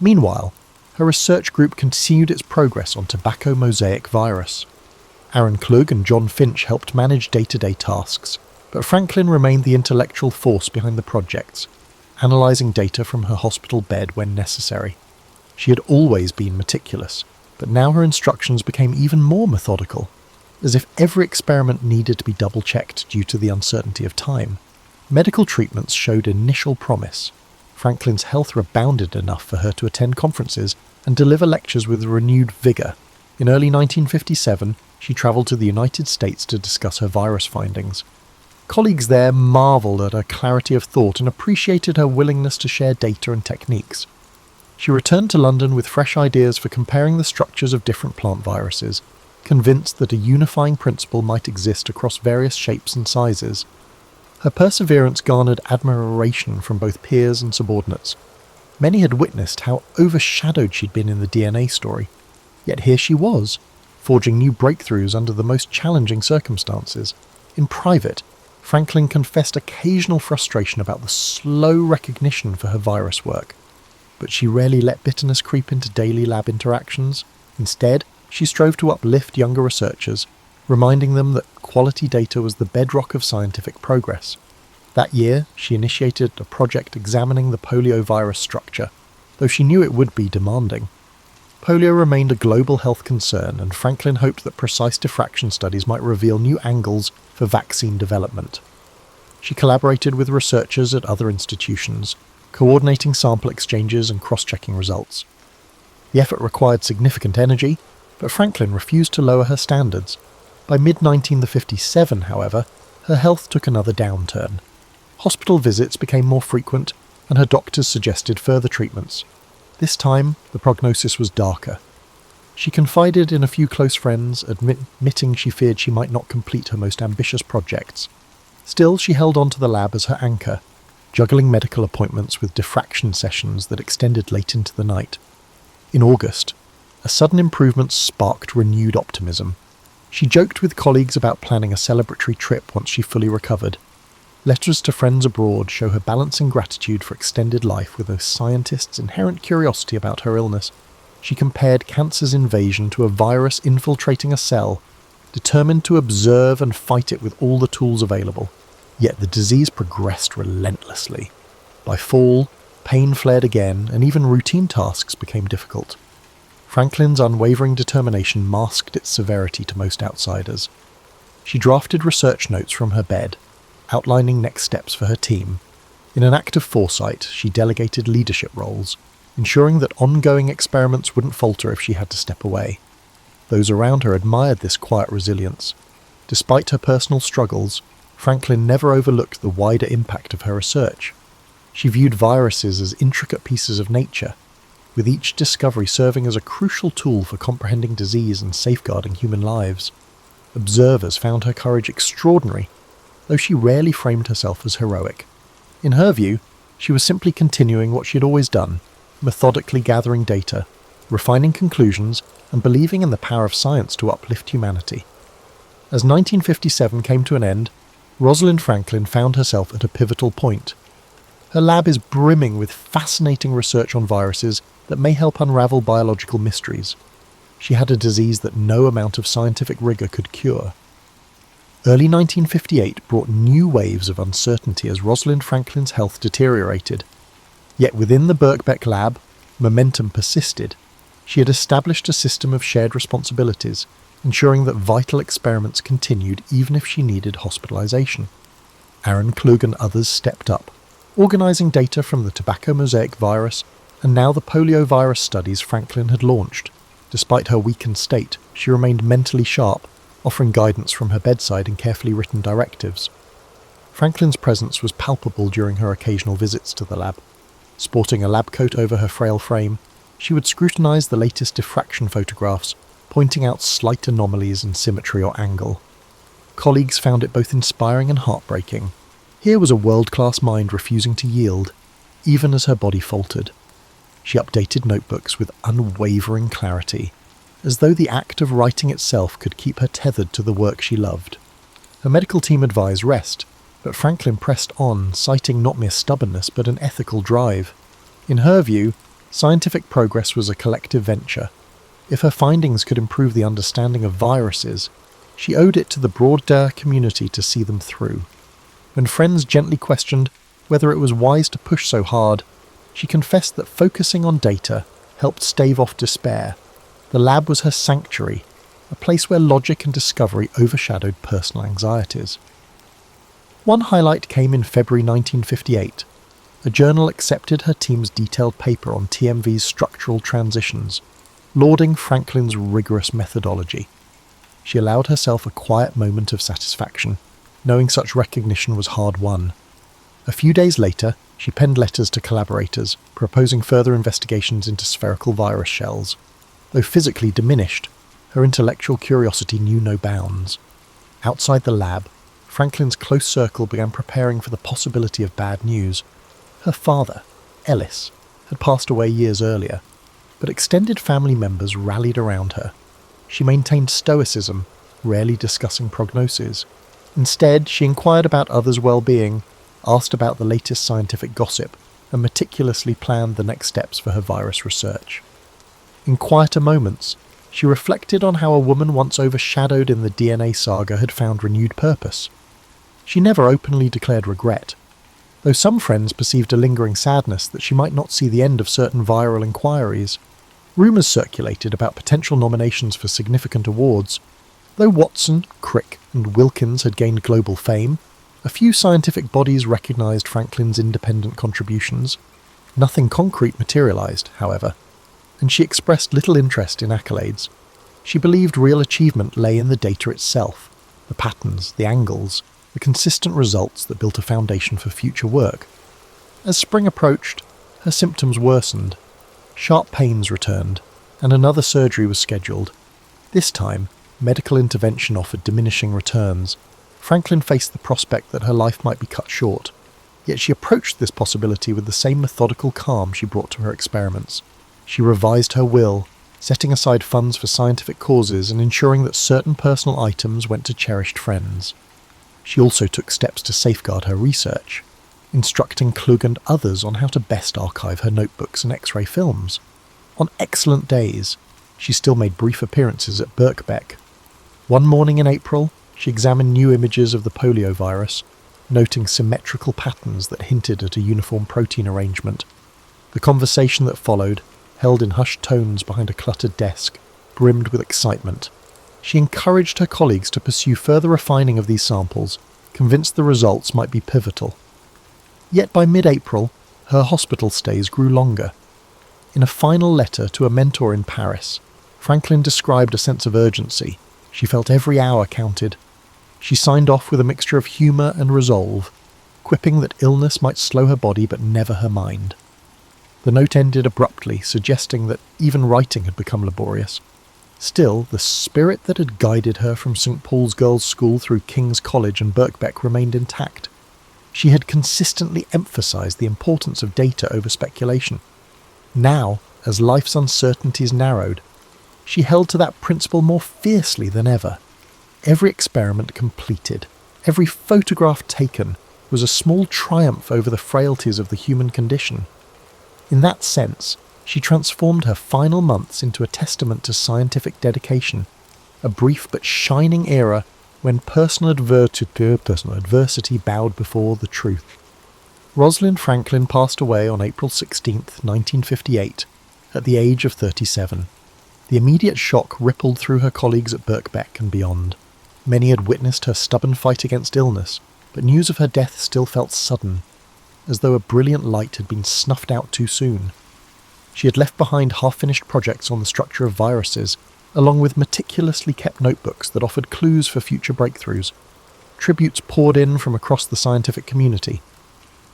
Meanwhile, her research group continued its progress on tobacco mosaic virus. Aaron Klug and John Finch helped manage day-to-day tasks, but Franklin remained the intellectual force behind the projects, analysing data from her hospital bed when necessary. She had always been meticulous, but now her instructions became even more methodical, as if every experiment needed to be double-checked due to the uncertainty of time. Medical treatments showed initial promise. Franklin's health rebounded enough for her to attend conferences and deliver lectures with renewed vigour. In early 1957, she travelled to the United States to discuss her virus findings. Colleagues there marvelled at her clarity of thought and appreciated her willingness to share data and techniques. She returned to London with fresh ideas for comparing the structures of different plant viruses, convinced that a unifying principle might exist across various shapes and sizes. Her perseverance garnered admiration from both peers and subordinates. Many had witnessed how overshadowed she'd been in the DNA story, yet here she was, forging new breakthroughs under the most challenging circumstances. In private, Franklin confessed occasional frustration about the slow recognition for her virus work, but she rarely let bitterness creep into daily lab interactions. Instead, she strove to uplift younger researchers, reminding them that quality data was the bedrock of scientific progress. That year, she initiated a project examining the poliovirus structure, though she knew it would be demanding. Polio remained a global health concern, and Franklin hoped that precise diffraction studies might reveal new angles for vaccine development. She collaborated with researchers at other institutions, coordinating sample exchanges and cross-checking results. The effort required significant energy, but Franklin refused to lower her standards. By mid-1957, however, her health took another downturn. Hospital visits became more frequent, and her doctors suggested further treatments. This time, the prognosis was darker. She confided in a few close friends, admitting she feared she might not complete her most ambitious projects. Still, she held on to the lab as her anchor, juggling medical appointments with diffraction sessions that extended late into the night. In August, a sudden improvement sparked renewed optimism. She joked with colleagues about planning a celebratory trip once she fully recovered. Letters to friends abroad show her balancing gratitude for extended life with a scientist's inherent curiosity about her illness. She compared cancer's invasion to a virus infiltrating a cell, determined to observe and fight it with all the tools available. Yet the disease progressed relentlessly. By fall, pain flared again, and even routine tasks became difficult. Franklin's unwavering determination masked its severity to most outsiders. She drafted research notes from her bed, outlining next steps for her team. In an act of foresight, she delegated leadership roles, ensuring that ongoing experiments wouldn't falter if she had to step away. Those around her admired this quiet resilience. Despite her personal struggles, Franklin never overlooked the wider impact of her research. She viewed viruses as intricate pieces of nature, with each discovery serving as a crucial tool for comprehending disease and safeguarding human lives. Observers found her courage extraordinary, though she rarely framed herself as heroic. In her view, she was simply continuing what she had always done, methodically gathering data, refining conclusions, and believing in the power of science to uplift humanity. As 1957 came to an end, Rosalind Franklin found herself at a pivotal point. Her lab is brimming with fascinating research on viruses that may help unravel biological mysteries. She had a disease that no amount of scientific rigor could cure. Early 1958 brought new waves of uncertainty as Rosalind Franklin's health deteriorated. Yet within the Birkbeck lab, momentum persisted. She had established a system of shared responsibilities, ensuring that vital experiments continued even if she needed hospitalization. Aaron Klug and others stepped up, organizing data from the tobacco mosaic virus and now the poliovirus studies Franklin had launched. Despite her weakened state, she remained mentally sharp, offering guidance from her bedside in carefully written directives. Franklin's presence was palpable during her occasional visits to the lab. Sporting a lab coat over her frail frame, she would scrutinize the latest diffraction photographs, pointing out slight anomalies in symmetry or angle. Colleagues found it both inspiring and heartbreaking. Here was a world-class mind refusing to yield, even as her body faltered. She updated notebooks with unwavering clarity, as though the act of writing itself could keep her tethered to the work she loved. Her medical team advised rest, but Franklin pressed on, citing not mere stubbornness but an ethical drive. In her view, scientific progress was a collective venture. If her findings could improve the understanding of viruses, she owed it to the broader community to see them through. When friends gently questioned whether it was wise to push so hard, she confessed that focusing on data helped stave off despair. The lab was her sanctuary, a place where logic and discovery overshadowed personal anxieties. One highlight came in February 1958. A journal accepted her team's detailed paper on TMV's structural transitions, lauding Franklin's rigorous methodology. She allowed herself a quiet moment of satisfaction, knowing such recognition was hard-won. A few days later, she penned letters to collaborators, proposing further investigations into spherical virus shells. Though physically diminished, her intellectual curiosity knew no bounds. Outside the lab, Franklin's close circle began preparing for the possibility of bad news. Her father, Ellis, had passed away years earlier, but extended family members rallied around her. She maintained stoicism, rarely discussing prognoses. Instead, she inquired about others' well-being, asked about the latest scientific gossip, and meticulously planned the next steps for her virus research. In quieter moments, she reflected on how a woman once overshadowed in the DNA saga had found renewed purpose. She never openly declared regret, though some friends perceived a lingering sadness that she might not see the end of certain viral inquiries. Rumours circulated about potential nominations for significant awards. Though Watson, Crick and Wilkins had gained global fame, a few scientific bodies recognised Franklin's independent contributions. Nothing concrete materialised, however, and she expressed little interest in accolades. She believed real achievement lay in the data itself, the patterns, the angles, the consistent results that built a foundation for future work. As spring approached, her symptoms worsened. Sharp pains returned, and another surgery was scheduled. This time, medical intervention offered diminishing returns. Franklin faced the prospect that her life might be cut short, yet she approached this possibility with the same methodical calm she brought to her experiments. She revised her will, setting aside funds for scientific causes and ensuring that certain personal items went to cherished friends. She also took steps to safeguard her research, instructing Klug and others on how to best archive her notebooks and X-ray films. On excellent days, she still made brief appearances at Birkbeck. One morning in April, she examined new images of the polio virus, noting symmetrical patterns that hinted at a uniform protein arrangement. The conversation that followed, held in hushed tones behind a cluttered desk, brimmed with excitement. She encouraged her colleagues to pursue further refining of these samples, convinced the results might be pivotal. Yet by mid-April, her hospital stays grew longer. In a final letter to a mentor in Paris, Franklin described a sense of urgency. She felt every hour counted. She signed off with a mixture of humour and resolve, quipping that illness might slow her body but never her mind. The note ended abruptly, suggesting that even writing had become laborious. Still, the spirit that had guided her from St. Paul's Girls' School through King's College and Birkbeck remained intact. She had consistently emphasised the importance of data over speculation. Now, as life's uncertainties narrowed, she held to that principle more fiercely than ever. Every experiment completed, every photograph taken, was a small triumph over the frailties of the human condition. In that sense, she transformed her final months into a testament to scientific dedication, a brief but shining era when personal adversity bowed before the truth. Rosalind Franklin passed away on April 16, 1958, at the age of 37. The immediate shock rippled through her colleagues at Birkbeck and beyond. Many had witnessed her stubborn fight against illness, but news of her death still felt sudden, as though a brilliant light had been snuffed out too soon. She had left behind half-finished projects on the structure of viruses, along with meticulously kept notebooks that offered clues for future breakthroughs. Tributes poured in from across the scientific community.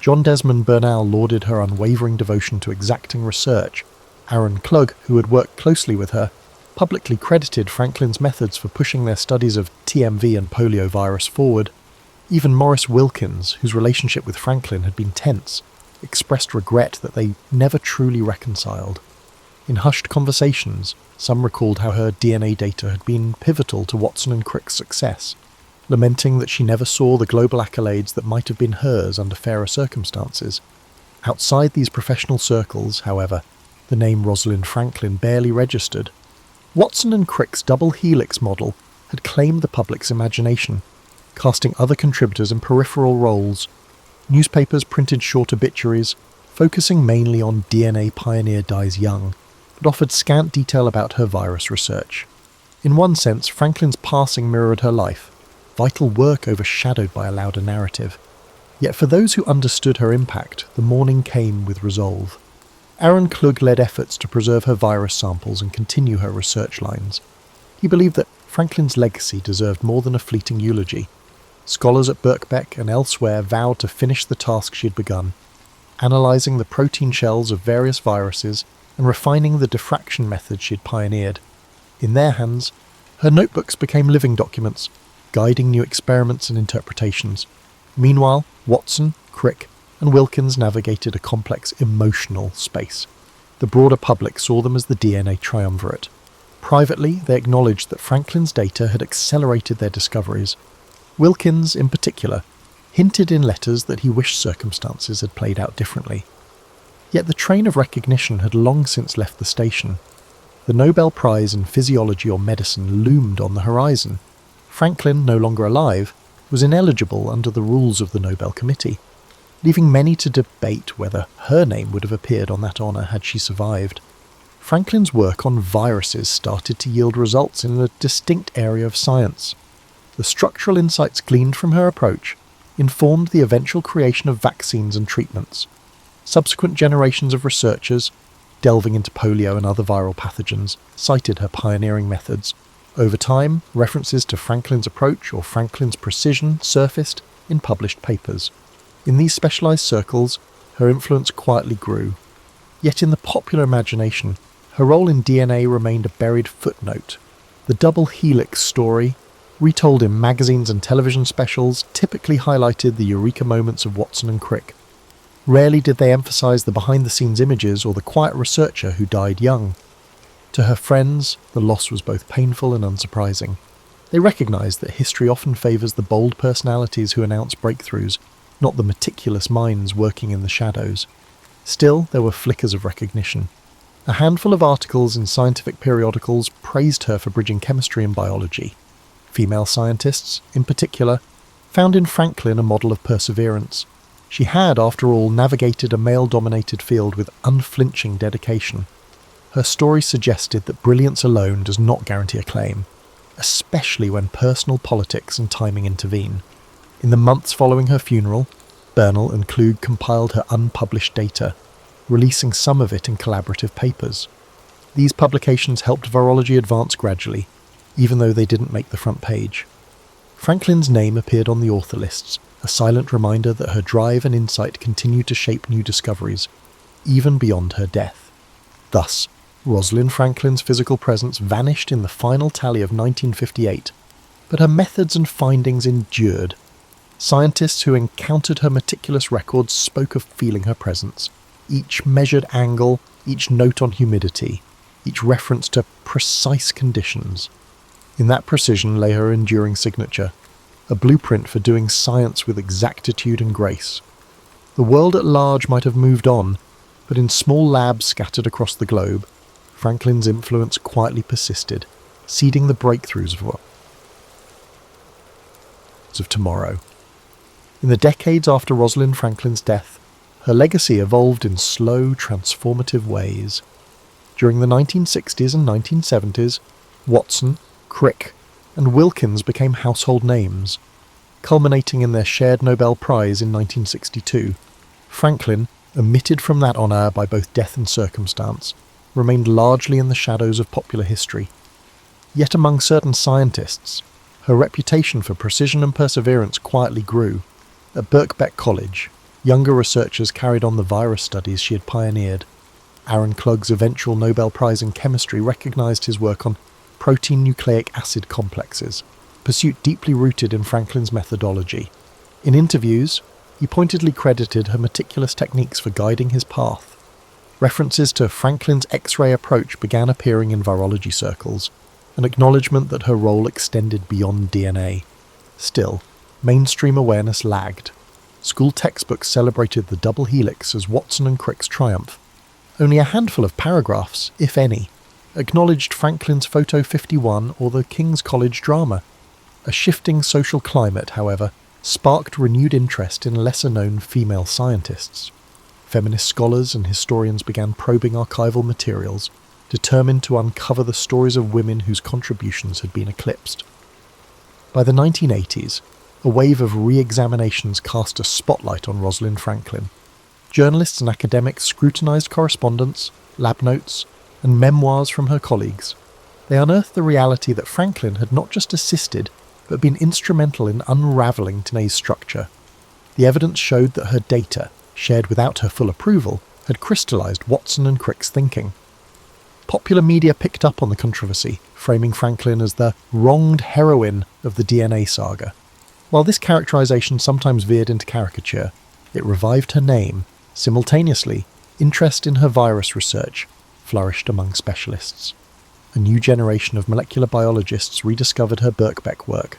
John Desmond Bernal lauded her unwavering devotion to exacting research. Aaron Klug, who had worked closely with her, publicly credited Franklin's methods for pushing their studies of TMV and poliovirus forward. Even Maurice Wilkins, whose relationship with Franklin had been tense, expressed regret that they never truly reconciled. In hushed conversations, some recalled how her DNA data had been pivotal to Watson and Crick's success, lamenting that she never saw the global accolades that might have been hers under fairer circumstances. Outside these professional circles, however, the name Rosalind Franklin barely registered. Watson and Crick's double helix model had claimed the public's imagination, casting other contributors in peripheral roles. Newspapers printed short obituaries, focusing mainly on DNA pioneer dies young, but offered scant detail about her virus research. In one sense, Franklin's passing mirrored her life, vital work overshadowed by a louder narrative. Yet for those who understood her impact, the mourning came with resolve. Aaron Klug led efforts to preserve her virus samples and continue her research lines. He believed that Franklin's legacy deserved more than a fleeting eulogy. Scholars at Birkbeck and elsewhere vowed to finish the task she had begun, analysing the protein shells of various viruses and refining the diffraction methods she had pioneered. In their hands, her notebooks became living documents, guiding new experiments and interpretations. Meanwhile, Watson, Crick, and Wilkins navigated a complex emotional space. The broader public saw them as the DNA triumvirate. Privately, they acknowledged that Franklin's data had accelerated their discoveries. Wilkins, in particular, hinted in letters that he wished circumstances had played out differently. Yet the train of recognition had long since left the station. The Nobel Prize in Physiology or Medicine loomed on the horizon. Franklin, no longer alive, was ineligible under the rules of the Nobel Committee. leaving many to debate whether her name would have appeared on that honour had she survived. Franklin's work on viruses started to yield results in a distinct area of science. The structural insights gleaned from her approach informed the eventual creation of vaccines and treatments. Subsequent generations of researchers, delving into polio and other viral pathogens, cited her pioneering methods. Over time, references to Franklin's approach or Franklin's precision surfaced in published papers. In these specialised circles, her influence quietly grew. Yet in the popular imagination, her role in DNA remained a buried footnote. The double helix story, retold in magazines and television specials, typically highlighted the eureka moments of Watson and Crick. Rarely did they emphasise the behind-the-scenes images or the quiet researcher who died young. To her friends, the loss was both painful and unsurprising. They recognised that history often favours the bold personalities who announce breakthroughs, not the meticulous minds working in the shadows. Still, there were flickers of recognition. A handful of articles in scientific periodicals praised her for bridging chemistry and biology. Female scientists, in particular, found in Franklin a model of perseverance. She had, after all, navigated a male-dominated field with unflinching dedication. Her story suggested that brilliance alone does not guarantee acclaim, especially when personal politics and timing intervene. In the months following her funeral, Bernal and Klug compiled her unpublished data, releasing some of it in collaborative papers. These publications helped virology advance gradually, even though they didn't make the front page. Franklin's name appeared on the author lists, a silent reminder that her drive and insight continued to shape new discoveries, even beyond her death. Thus, Rosalind Franklin's physical presence vanished in the final tally of 1958, but her methods and findings endured. Scientists who encountered her meticulous records spoke of feeling her presence. Each measured angle, each note on humidity, each reference to precise conditions. In that precision lay her enduring signature, a blueprint for doing science with exactitude and grace. The world at large might have moved on, but in small labs scattered across the globe, Franklin's influence quietly persisted, seeding the breakthroughs of tomorrow. In the decades after Rosalind Franklin's death, her legacy evolved in slow, transformative ways. During the 1960s and 1970s, Watson, Crick, and Wilkins became household names, culminating in their shared Nobel Prize in 1962. Franklin, omitted from that honour by both death and circumstance, remained largely in the shadows of popular history. Yet among certain scientists, her reputation for precision and perseverance quietly grew. At Birkbeck College, younger researchers carried on the virus studies she had pioneered. Aaron Klug's eventual Nobel Prize in Chemistry recognised his work on protein nucleic acid complexes, a pursuit deeply rooted in Franklin's methodology. In interviews, he pointedly credited her meticulous techniques for guiding his path. References to Franklin's X-ray approach began appearing in virology circles, an acknowledgement that her role extended beyond DNA. Still, mainstream awareness lagged. School textbooks celebrated the double helix as Watson and Crick's triumph. Only a handful of paragraphs, if any, acknowledged Franklin's Photo 51 or the King's College drama. A shifting social climate, however, sparked renewed interest in lesser-known female scientists. Feminist scholars and historians began probing archival materials, determined to uncover the stories of women whose contributions had been eclipsed. By the 1980s, a wave of re-examinations cast a spotlight on Rosalind Franklin. Journalists and academics scrutinised correspondence, lab notes, and memoirs from her colleagues. They unearthed the reality that Franklin had not just assisted, but been instrumental in unravelling today's structure. The evidence showed that her data, shared without her full approval, had crystallised Watson and Crick's thinking. Popular media picked up on the controversy, framing Franklin as the wronged heroine of the DNA saga. While this characterisation sometimes veered into caricature, it revived her name. Simultaneously, interest in her virus research flourished among specialists. A new generation of molecular biologists rediscovered her Birkbeck work,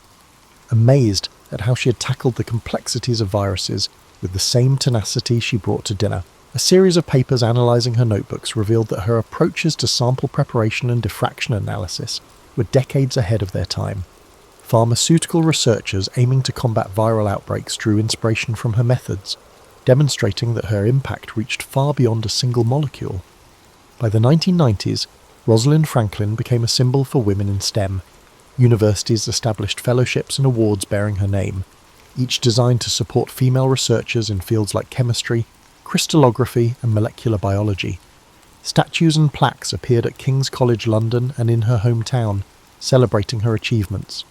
amazed at how she had tackled the complexities of viruses with the same tenacity she brought to dinner. A series of papers analysing her notebooks revealed that her approaches to sample preparation and diffraction analysis were decades ahead of their time. Pharmaceutical researchers aiming to combat viral outbreaks drew inspiration from her methods. demonstrating that her impact reached far beyond a single molecule. By the 1990s, Rosalind Franklin became a symbol for women in STEM. Universities established fellowships and awards bearing her name, each designed to support female researchers in fields like chemistry, crystallography, and molecular biology. Statues and plaques appeared at King's College London and in her hometown, celebrating her achievements.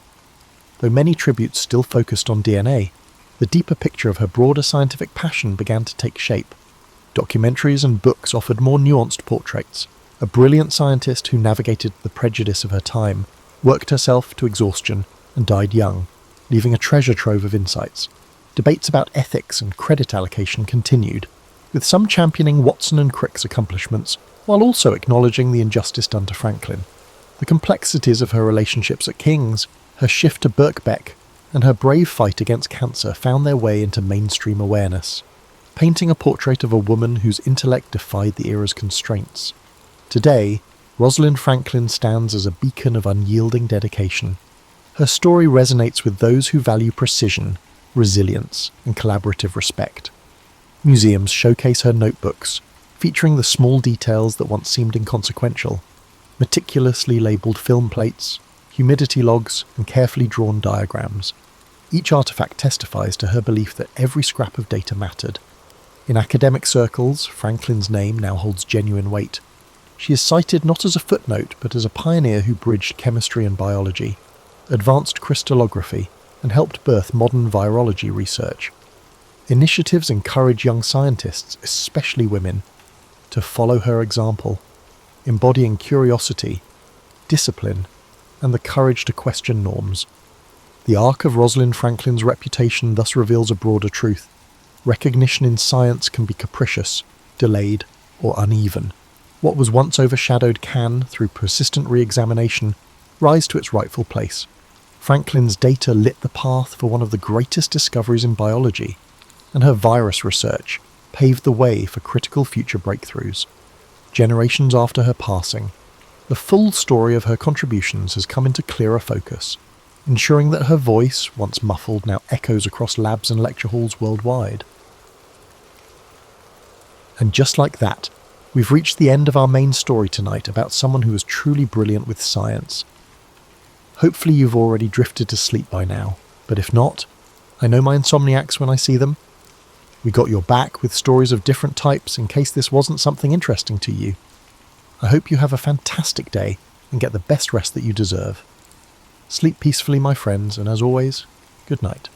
Though many tributes still focused on DNA, the deeper picture of her broader scientific passion began to take shape. Documentaries and books offered more nuanced portraits. A brilliant scientist who navigated the prejudice of her time, worked herself to exhaustion, and died young, leaving a treasure trove of insights. Debates about ethics and credit allocation continued, with some championing Watson and Crick's accomplishments, while also acknowledging the injustice done to Franklin. The complexities of her relationships at King's, her shift to Birkbeck, and her brave fight against cancer found their way into mainstream awareness, painting a portrait of a woman whose intellect defied the era's constraints. Today, Rosalind Franklin stands as a beacon of unyielding dedication. Her story resonates with those who value precision, resilience, and collaborative respect. Museums showcase her notebooks, featuring the small details that once seemed inconsequential, meticulously labelled film plates, humidity logs, and carefully drawn diagrams. Each artifact testifies to her belief that every scrap of data mattered. In academic circles, Franklin's name now holds genuine weight. She is cited not as a footnote, but as a pioneer who bridged chemistry and biology, advanced crystallography, and helped birth modern virology research. Initiatives encourage young scientists, especially women, to follow her example, embodying curiosity, discipline, and the courage to question norms. The arc of Rosalind Franklin's reputation thus reveals a broader truth. Recognition in science can be capricious, delayed, or uneven. What was once overshadowed can, through persistent re-examination, rise to its rightful place. Franklin's data lit the path for one of the greatest discoveries in biology, and her virus research paved the way for critical future breakthroughs. Generations after her passing, the full story of her contributions has come into clearer focus, ensuring that her voice, once muffled, now echoes across labs and lecture halls worldwide. And just like that, we've reached the end of our main story tonight about someone who was truly brilliant with science. Hopefully you've already drifted to sleep by now, but if not, I know my insomniacs when I see them. We got your back with stories of different types in case this wasn't something interesting to you. I hope you have a fantastic day and get the best rest that you deserve. Sleep peacefully, my friends, and as always, good night.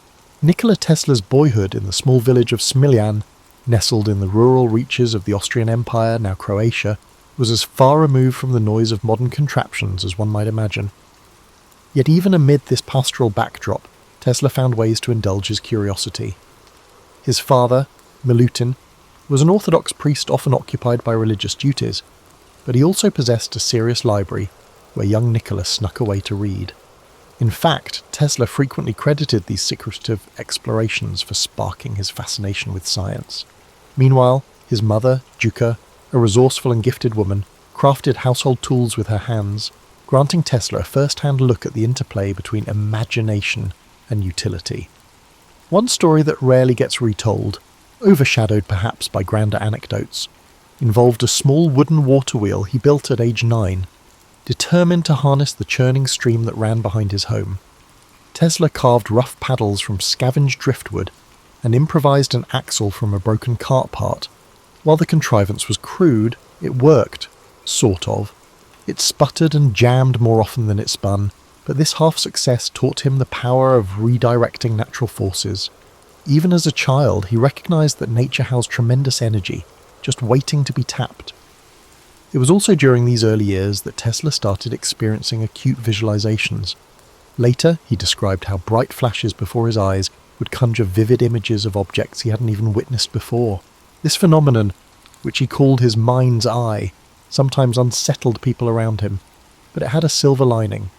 Nikola Tesla's boyhood in the small village of Smiljan, nestled in the rural reaches of the Austrian Empire, now Croatia, was as far removed from the noise of modern contraptions as one might imagine. Yet even amid this pastoral backdrop, Tesla found ways to indulge his curiosity. His father, Milutin, was an Orthodox priest often occupied by religious duties, but he also possessed a serious library where young Nikola snuck away to read. In fact, Tesla frequently credited these secretive explorations for sparking his fascination with science. Meanwhile, his mother, Juka, a resourceful and gifted woman, crafted household tools with her hands, granting Tesla a first-hand look at the interplay between imagination and utility. One story that rarely gets retold, overshadowed perhaps by grander anecdotes, involved a small wooden water wheel he built at age 9, determined to harness the churning stream that ran behind his home. Tesla carved rough paddles from scavenged driftwood and improvised an axle from a broken cart part. While the contrivance was crude, it worked, sort of. It sputtered and jammed more often than it spun, but this half-success taught him the power of redirecting natural forces. Even as a child, he recognized that nature housed tremendous energy, just waiting to be tapped. It was also during these early years that Tesla started experiencing acute visualizations. Later, he described how bright flashes before his eyes would conjure vivid images of objects he hadn't even witnessed before. This phenomenon, which he called his mind's eye, sometimes unsettled people around him, but it had a silver lining.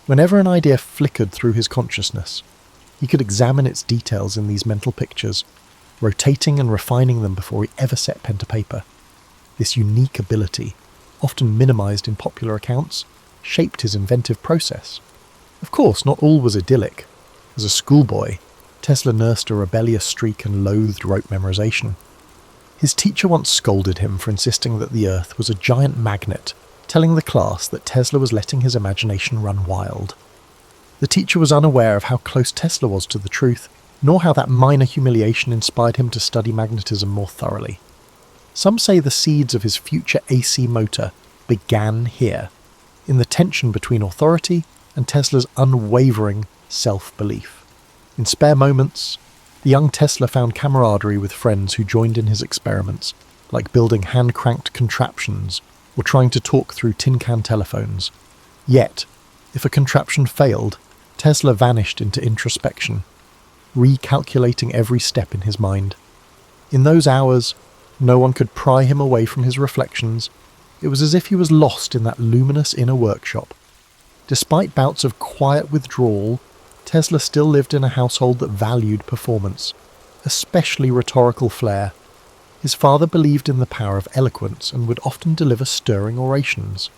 Whenever an idea flickered through his consciousness, he could examine its details in these mental pictures, rotating and refining them before he ever set pen to paper. This unique ability, often minimized in popular accounts, shaped his inventive process. Of course, not all was idyllic. As a schoolboy, Tesla nursed a rebellious streak and loathed rote memorization. His teacher once scolded him for insisting that the Earth was a giant magnet, telling the class that Tesla was letting his imagination run wild. The teacher was unaware of how close Tesla was to the truth, nor how that minor humiliation inspired him to study magnetism more thoroughly. Some say the seeds of his future AC motor began here, in the tension between authority and Tesla's unwavering self-belief. In spare moments, the young Tesla found camaraderie with friends who joined in his experiments, like building hand-cranked contraptions or trying to talk through tin can telephones. Yet, if a contraption failed, Tesla vanished into introspection, recalculating every step in his mind. In those hours, no one could pry him away from his reflections. It was as if he was lost in that luminous inner workshop. Despite bouts of quiet withdrawal, Tesla still lived in a household that valued performance, especially rhetorical flair. His father believed in the power of eloquence and would often deliver stirring orations.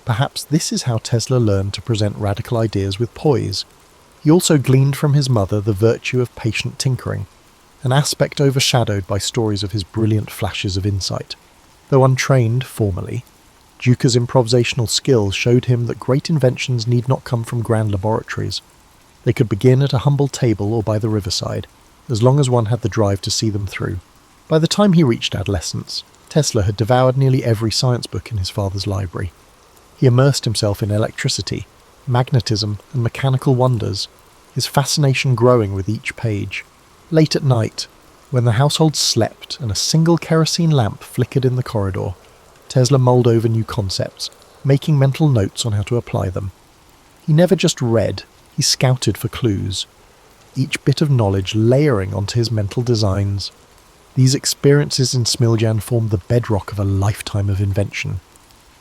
Perhaps this is how Tesla learned to present radical ideas with poise. He also gleaned from his mother the virtue of patient tinkering, an aspect overshadowed by stories of his brilliant flashes of insight. Though untrained formally, Duca's improvisational skills showed him that great inventions need not come from grand laboratories. They could begin at a humble table or by the riverside, as long as one had the drive to see them through. By the time he reached adolescence, Tesla had devoured nearly every science book in his father's library. He immersed himself in electricity, magnetism, and mechanical wonders, his fascination growing with each page. Late at night, when the household slept and a single kerosene lamp flickered in the corridor, Tesla mulled over new concepts, making mental notes on how to apply them. He never just read, he scouted for clues, each bit of knowledge layering onto his mental designs. These experiences in Smiljan formed the bedrock of a lifetime of invention.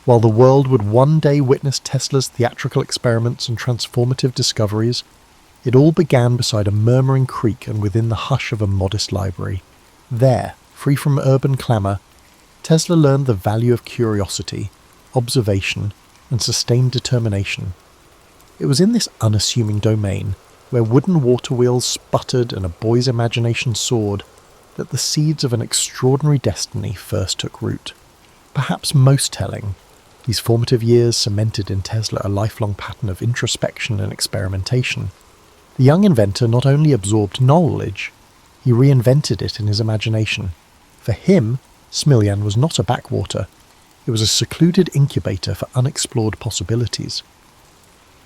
While the world would one day witness Tesla's theatrical experiments and transformative discoveries, it all began beside a murmuring creek and within the hush of a modest library. There, free from urban clamour, Tesla learned the value of curiosity, observation, and sustained determination. It was in this unassuming domain, where wooden water wheels sputtered and a boy's imagination soared, that the seeds of an extraordinary destiny first took root. Perhaps most telling, these formative years cemented in Tesla a lifelong pattern of introspection and experimentation. The young inventor not only absorbed knowledge, he reinvented it in his imagination. For him, Smiljan was not a backwater. It was a secluded incubator for unexplored possibilities.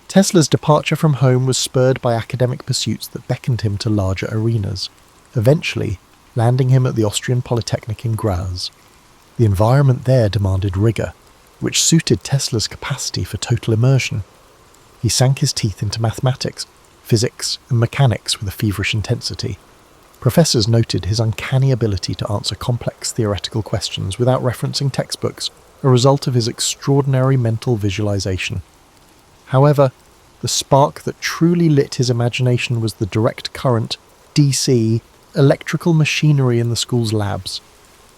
Tesla's departure from home was spurred by academic pursuits that beckoned him to larger arenas, eventually landing him at the Austrian Polytechnic in Graz. The environment there demanded rigour, which suited Tesla's capacity for total immersion. He sank his teeth into mathematics, physics, and mechanics with a feverish intensity. Professors noted his uncanny ability to answer complex theoretical questions without referencing textbooks, a result of his extraordinary mental visualization. However, the spark that truly lit his imagination was the direct current, DC, electrical machinery in the school's labs.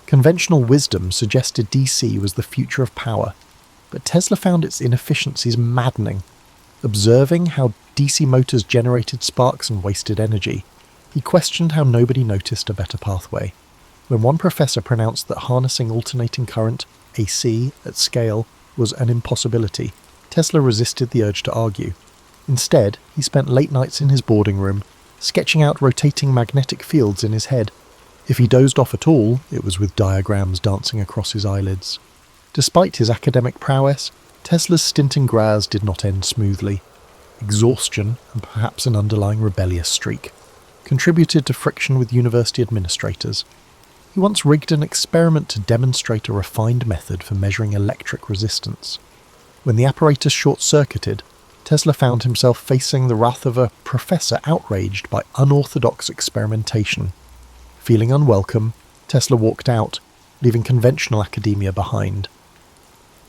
Conventional wisdom suggested DC was the future of power, but Tesla found its inefficiencies maddening. Observing how DC motors generated sparks and wasted energy, he questioned how nobody noticed a better pathway. When one professor pronounced that harnessing alternating current, AC, at scale, was an impossibility, Tesla resisted the urge to argue. Instead, he spent late nights in his boarding room, sketching out rotating magnetic fields in his head. If he dozed off at all, it was with diagrams dancing across his eyelids. Despite his academic prowess, Tesla's stint in Graz did not end smoothly. Exhaustion, and perhaps an underlying rebellious streak, contributed to friction with university administrators. He once rigged an experiment to demonstrate a refined method for measuring electric resistance. When the apparatus short-circuited, Tesla found himself facing the wrath of a professor outraged by unorthodox experimentation. Feeling unwelcome, Tesla walked out, leaving conventional academia behind.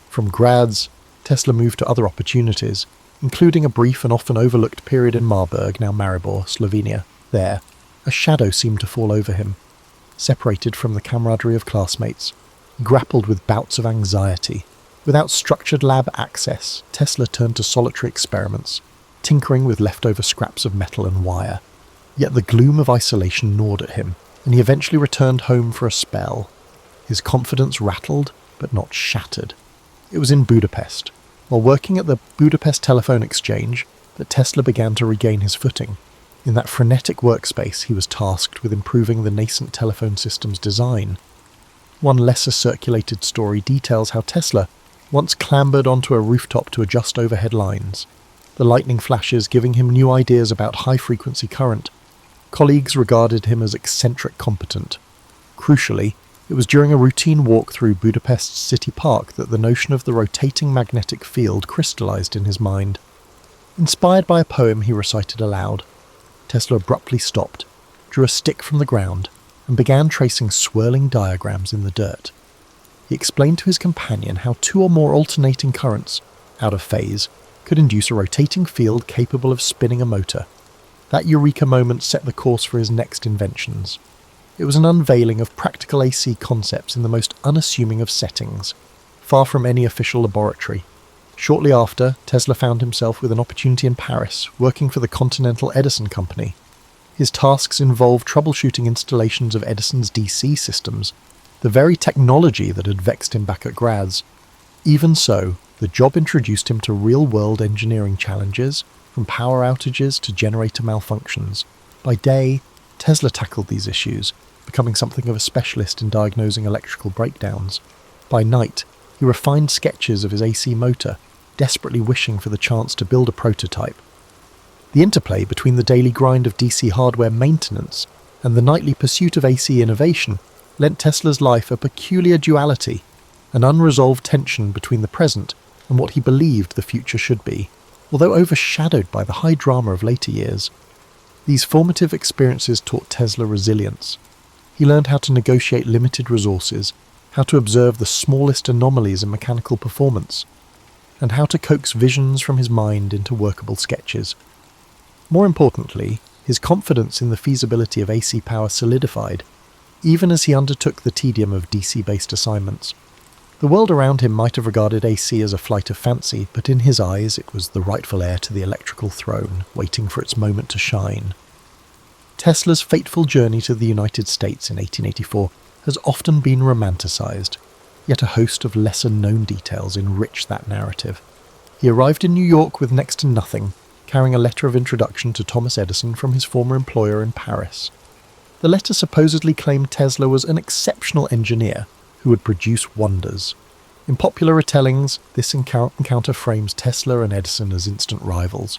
From Graz, Tesla moved to other opportunities, including a brief and often overlooked period in Marburg, now Maribor, Slovenia. There, a shadow seemed to fall over him. Separated from the camaraderie of classmates, he grappled with bouts of anxiety. Without structured lab access, Tesla turned to solitary experiments, tinkering with leftover scraps of metal and wire. Yet the gloom of isolation gnawed at him, and he eventually returned home for a spell. His confidence rattled, but not shattered. It was in Budapest, while working at the Budapest Telephone Exchange, that Tesla began to regain his footing. In that frenetic workspace, he was tasked with improving the nascent telephone system's design. One lesser circulated story details how Tesla once clambered onto a rooftop to adjust overhead lines, the lightning flashes giving him new ideas about high-frequency current. Colleagues regarded him as eccentric competent. Crucially, it was during a routine walk through Budapest's city park that the notion of the rotating magnetic field crystallized in his mind. Inspired by a poem he recited aloud, Tesla abruptly stopped, drew a stick from the ground, and began tracing swirling diagrams in the dirt. He explained to his companion how 2 or more alternating currents, out of phase, could induce a rotating field capable of spinning a motor. That eureka moment set the course for his next inventions. It was an unveiling of practical AC concepts in the most unassuming of settings, far from any official laboratory. Shortly after, Tesla found himself with an opportunity in Paris, working for the Continental Edison Company. His tasks involved troubleshooting installations of Edison's DC systems, the very technology that had vexed him back at Graz. Even so, the job introduced him to real-world engineering challenges, from power outages to generator malfunctions. By day, Tesla tackled these issues, becoming something of a specialist in diagnosing electrical breakdowns. By night, he refined sketches of his AC motor, desperately wishing for the chance to build a prototype. The interplay between the daily grind of DC hardware maintenance and the nightly pursuit of AC innovation lent Tesla's life a peculiar duality, an unresolved tension between the present and what he believed the future should be, although overshadowed by the high drama of later years. These formative experiences taught Tesla resilience. He learned how to negotiate limited resources, how to observe the smallest anomalies in mechanical performance, and how to coax visions from his mind into workable sketches. More importantly, his confidence in the feasibility of AC power solidified, even as he undertook the tedium of DC-based assignments. The world around him might have regarded AC as a flight of fancy, but in his eyes it was the rightful heir to the electrical throne, waiting for its moment to shine. Tesla's fateful journey to the United States in 1884 has often been romanticized, yet a host of lesser-known details enrich that narrative. He arrived in New York with next to nothing, carrying a letter of introduction to Thomas Edison from his former employer in Paris. The letter supposedly claimed Tesla was an exceptional engineer who would produce wonders. In popular retellings, this encounter frames Tesla and Edison as instant rivals.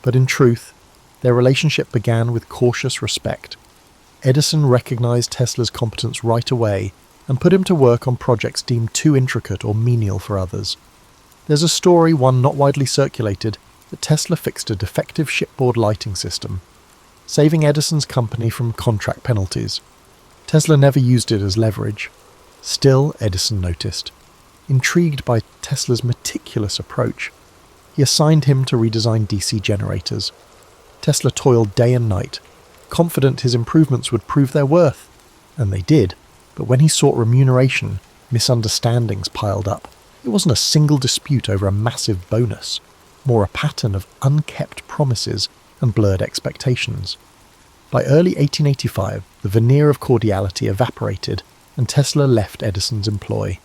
But in truth, their relationship began with cautious respect. Edison recognized Tesla's competence right away and put him to work on projects deemed too intricate or menial for others. There's a story, one not widely circulated, that Tesla fixed a defective shipboard lighting system, saving Edison's company from contract penalties. Tesla never used it as leverage. Still, Edison noticed. Intrigued by Tesla's meticulous approach, he assigned him to redesign DC generators. Tesla toiled day and night, confident his improvements would prove their worth. And they did, but when he sought remuneration, misunderstandings piled up. It wasn't a single dispute over a massive bonus, more a pattern of unkept promises and blurred expectations. By early 1885, the veneer of cordiality evaporated, and Tesla left Edison's employ.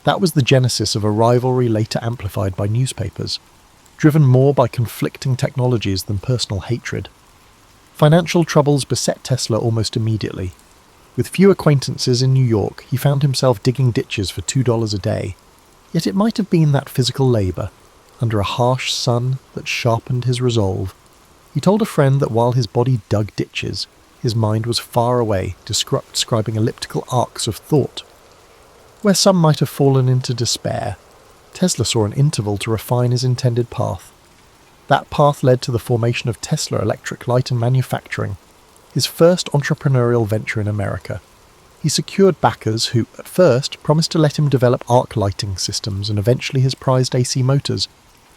That was the genesis of a rivalry later amplified by newspapers, driven more by conflicting technologies than personal hatred. Financial troubles beset Tesla almost immediately. With few acquaintances in New York, he found himself digging ditches for $2 a day. Yet it might have been that physical labour, under a harsh sun, that sharpened his resolve. He told a friend that while his body dug ditches, his mind was far away, describing elliptical arcs of thought. Where some might have fallen into despair, Tesla saw an interval to refine his intended path. That path led to the formation of Tesla Electric Light and Manufacturing, his first entrepreneurial venture in America. He secured backers who, at first, promised to let him develop arc lighting systems and eventually his prized AC motors.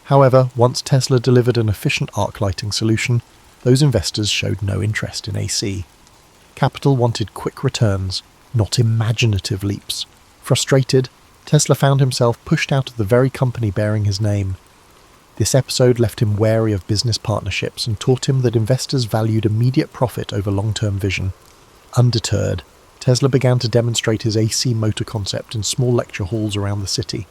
However, once Tesla delivered an efficient arc lighting solution, those investors showed no interest in AC. Capital wanted quick returns, not imaginative leaps. Frustrated, Tesla found himself pushed out of the very company bearing his name. This episode left him wary of business partnerships and taught him that investors valued immediate profit over long-term vision. Undeterred, Tesla began to demonstrate his AC motor concept in small lecture halls around the city.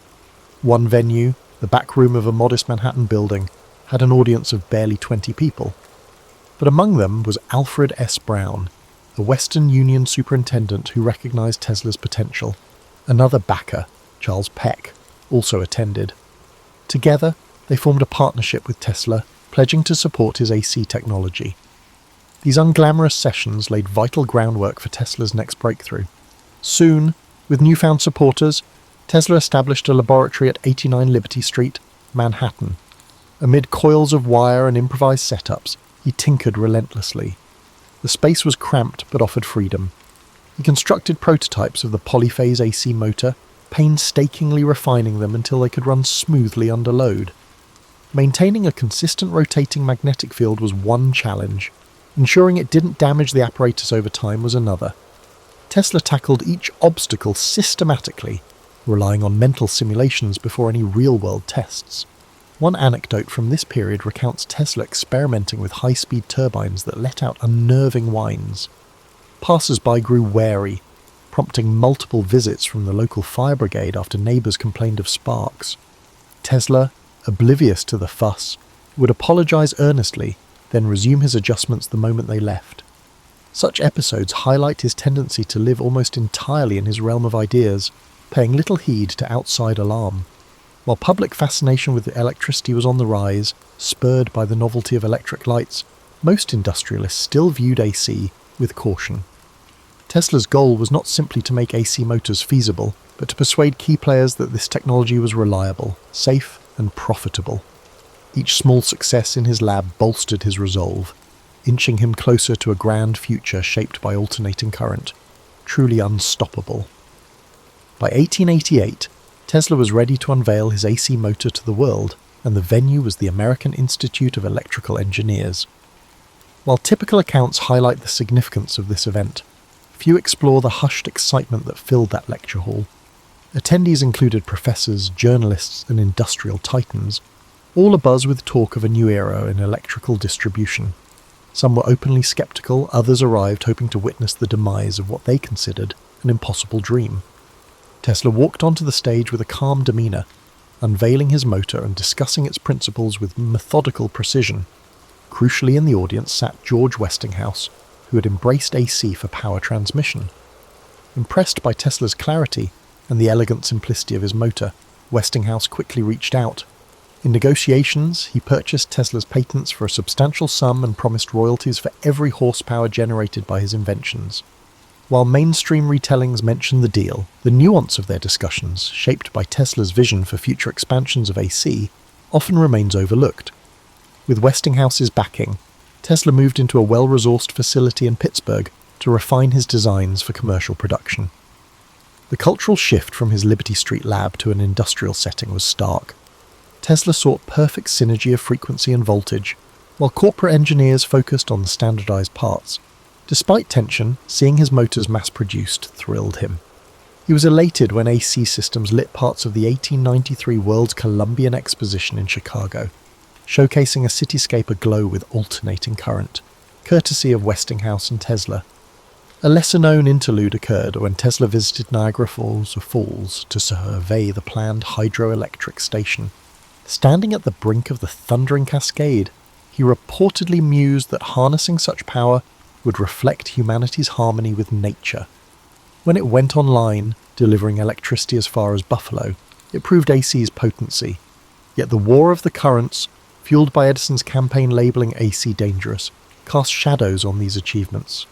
One venue, the back room of a modest Manhattan building, had an audience of barely 20 people. But among them was Alfred S. Brown, the Western Union superintendent who recognized Tesla's potential. Another backer, Charles Peck, also attended. Together, they formed a partnership with Tesla, pledging to support his AC technology. These unglamorous sessions laid vital groundwork for Tesla's next breakthrough. Soon, with newfound supporters, Tesla established a laboratory at 89 Liberty Street, Manhattan. Amid coils of wire and improvised setups, he tinkered relentlessly. The space was cramped but offered freedom. He constructed prototypes of the polyphase AC motor, painstakingly refining them until they could run smoothly under load. Maintaining a consistent rotating magnetic field was one challenge. Ensuring it didn't damage the apparatus over time was another. Tesla tackled each obstacle systematically, relying on mental simulations before any real-world tests. One anecdote from this period recounts Tesla experimenting with high-speed turbines that let out unnerving whines. Passers-by grew wary, prompting multiple visits from the local fire brigade after neighbours complained of sparks. Tesla, oblivious to the fuss, would apologise earnestly, then resume his adjustments the moment they left. Such episodes highlight his tendency to live almost entirely in his realm of ideas, paying little heed to outside alarm. While public fascination with electricity was on the rise, spurred by the novelty of electric lights, most industrialists still viewed AC with caution. Tesla's goal was not simply to make AC motors feasible, but to persuade key players that this technology was reliable, safe, and profitable. Each small success in his lab bolstered his resolve, inching him closer to a grand future shaped by alternating current, truly unstoppable. By 1888, Tesla was ready to unveil his AC motor to the world, and the venue was the American Institute of Electrical Engineers. While typical accounts highlight the significance of this event, few explore the hushed excitement that filled that lecture hall. Attendees included professors, journalists, and industrial titans, all abuzz with talk of a new era in electrical distribution. Some were openly skeptical, others arrived hoping to witness the demise of what they considered an impossible dream. Tesla walked onto the stage with a calm demeanour, unveiling his motor and discussing its principles with methodical precision. Crucially in the audience sat George Westinghouse, who had embraced AC for power transmission. Impressed by Tesla's clarity and the elegant simplicity of his motor, Westinghouse quickly reached out. In negotiations, he purchased Tesla's patents for a substantial sum and promised royalties for every horsepower generated by his inventions. While mainstream retellings mention the deal, the nuance of their discussions, shaped by Tesla's vision for future expansions of AC, often remains overlooked. With Westinghouse's backing, Tesla moved into a well-resourced facility in Pittsburgh to refine his designs for commercial production. The cultural shift from his Liberty Street lab to an industrial setting was stark. Tesla sought perfect synergy of frequency and voltage, while corporate engineers focused on the standardized parts. Despite tension, seeing his motors mass-produced thrilled him. He was elated when AC systems lit parts of the 1893 World's Columbian Exposition in Chicago, showcasing a cityscape aglow with alternating current, courtesy of Westinghouse and Tesla. A lesser-known interlude occurred when Tesla visited Niagara Falls to survey the planned hydroelectric station. Standing at the brink of the thundering cascade, he reportedly mused that harnessing such power would reflect humanity's harmony with nature. When it went online, delivering electricity as far as Buffalo, it proved AC's potency. Yet the war of the currents, fueled by Edison's campaign labelling AC dangerous, cast shadows on these achievements.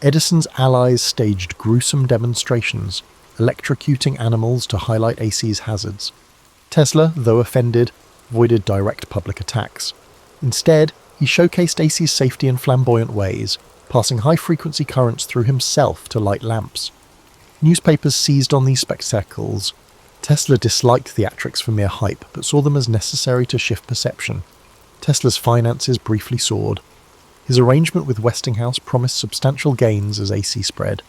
Edison's allies staged gruesome demonstrations, electrocuting animals to highlight AC's hazards. Tesla, though offended, avoided direct public attacks. Instead, he showcased AC's safety in flamboyant ways, passing high-frequency currents through himself to light lamps. Newspapers seized on these spectacles. Tesla disliked theatrics for mere hype, but saw them as necessary to shift perception. Tesla's finances briefly soared. His arrangement with Westinghouse promised substantial gains as AC spread.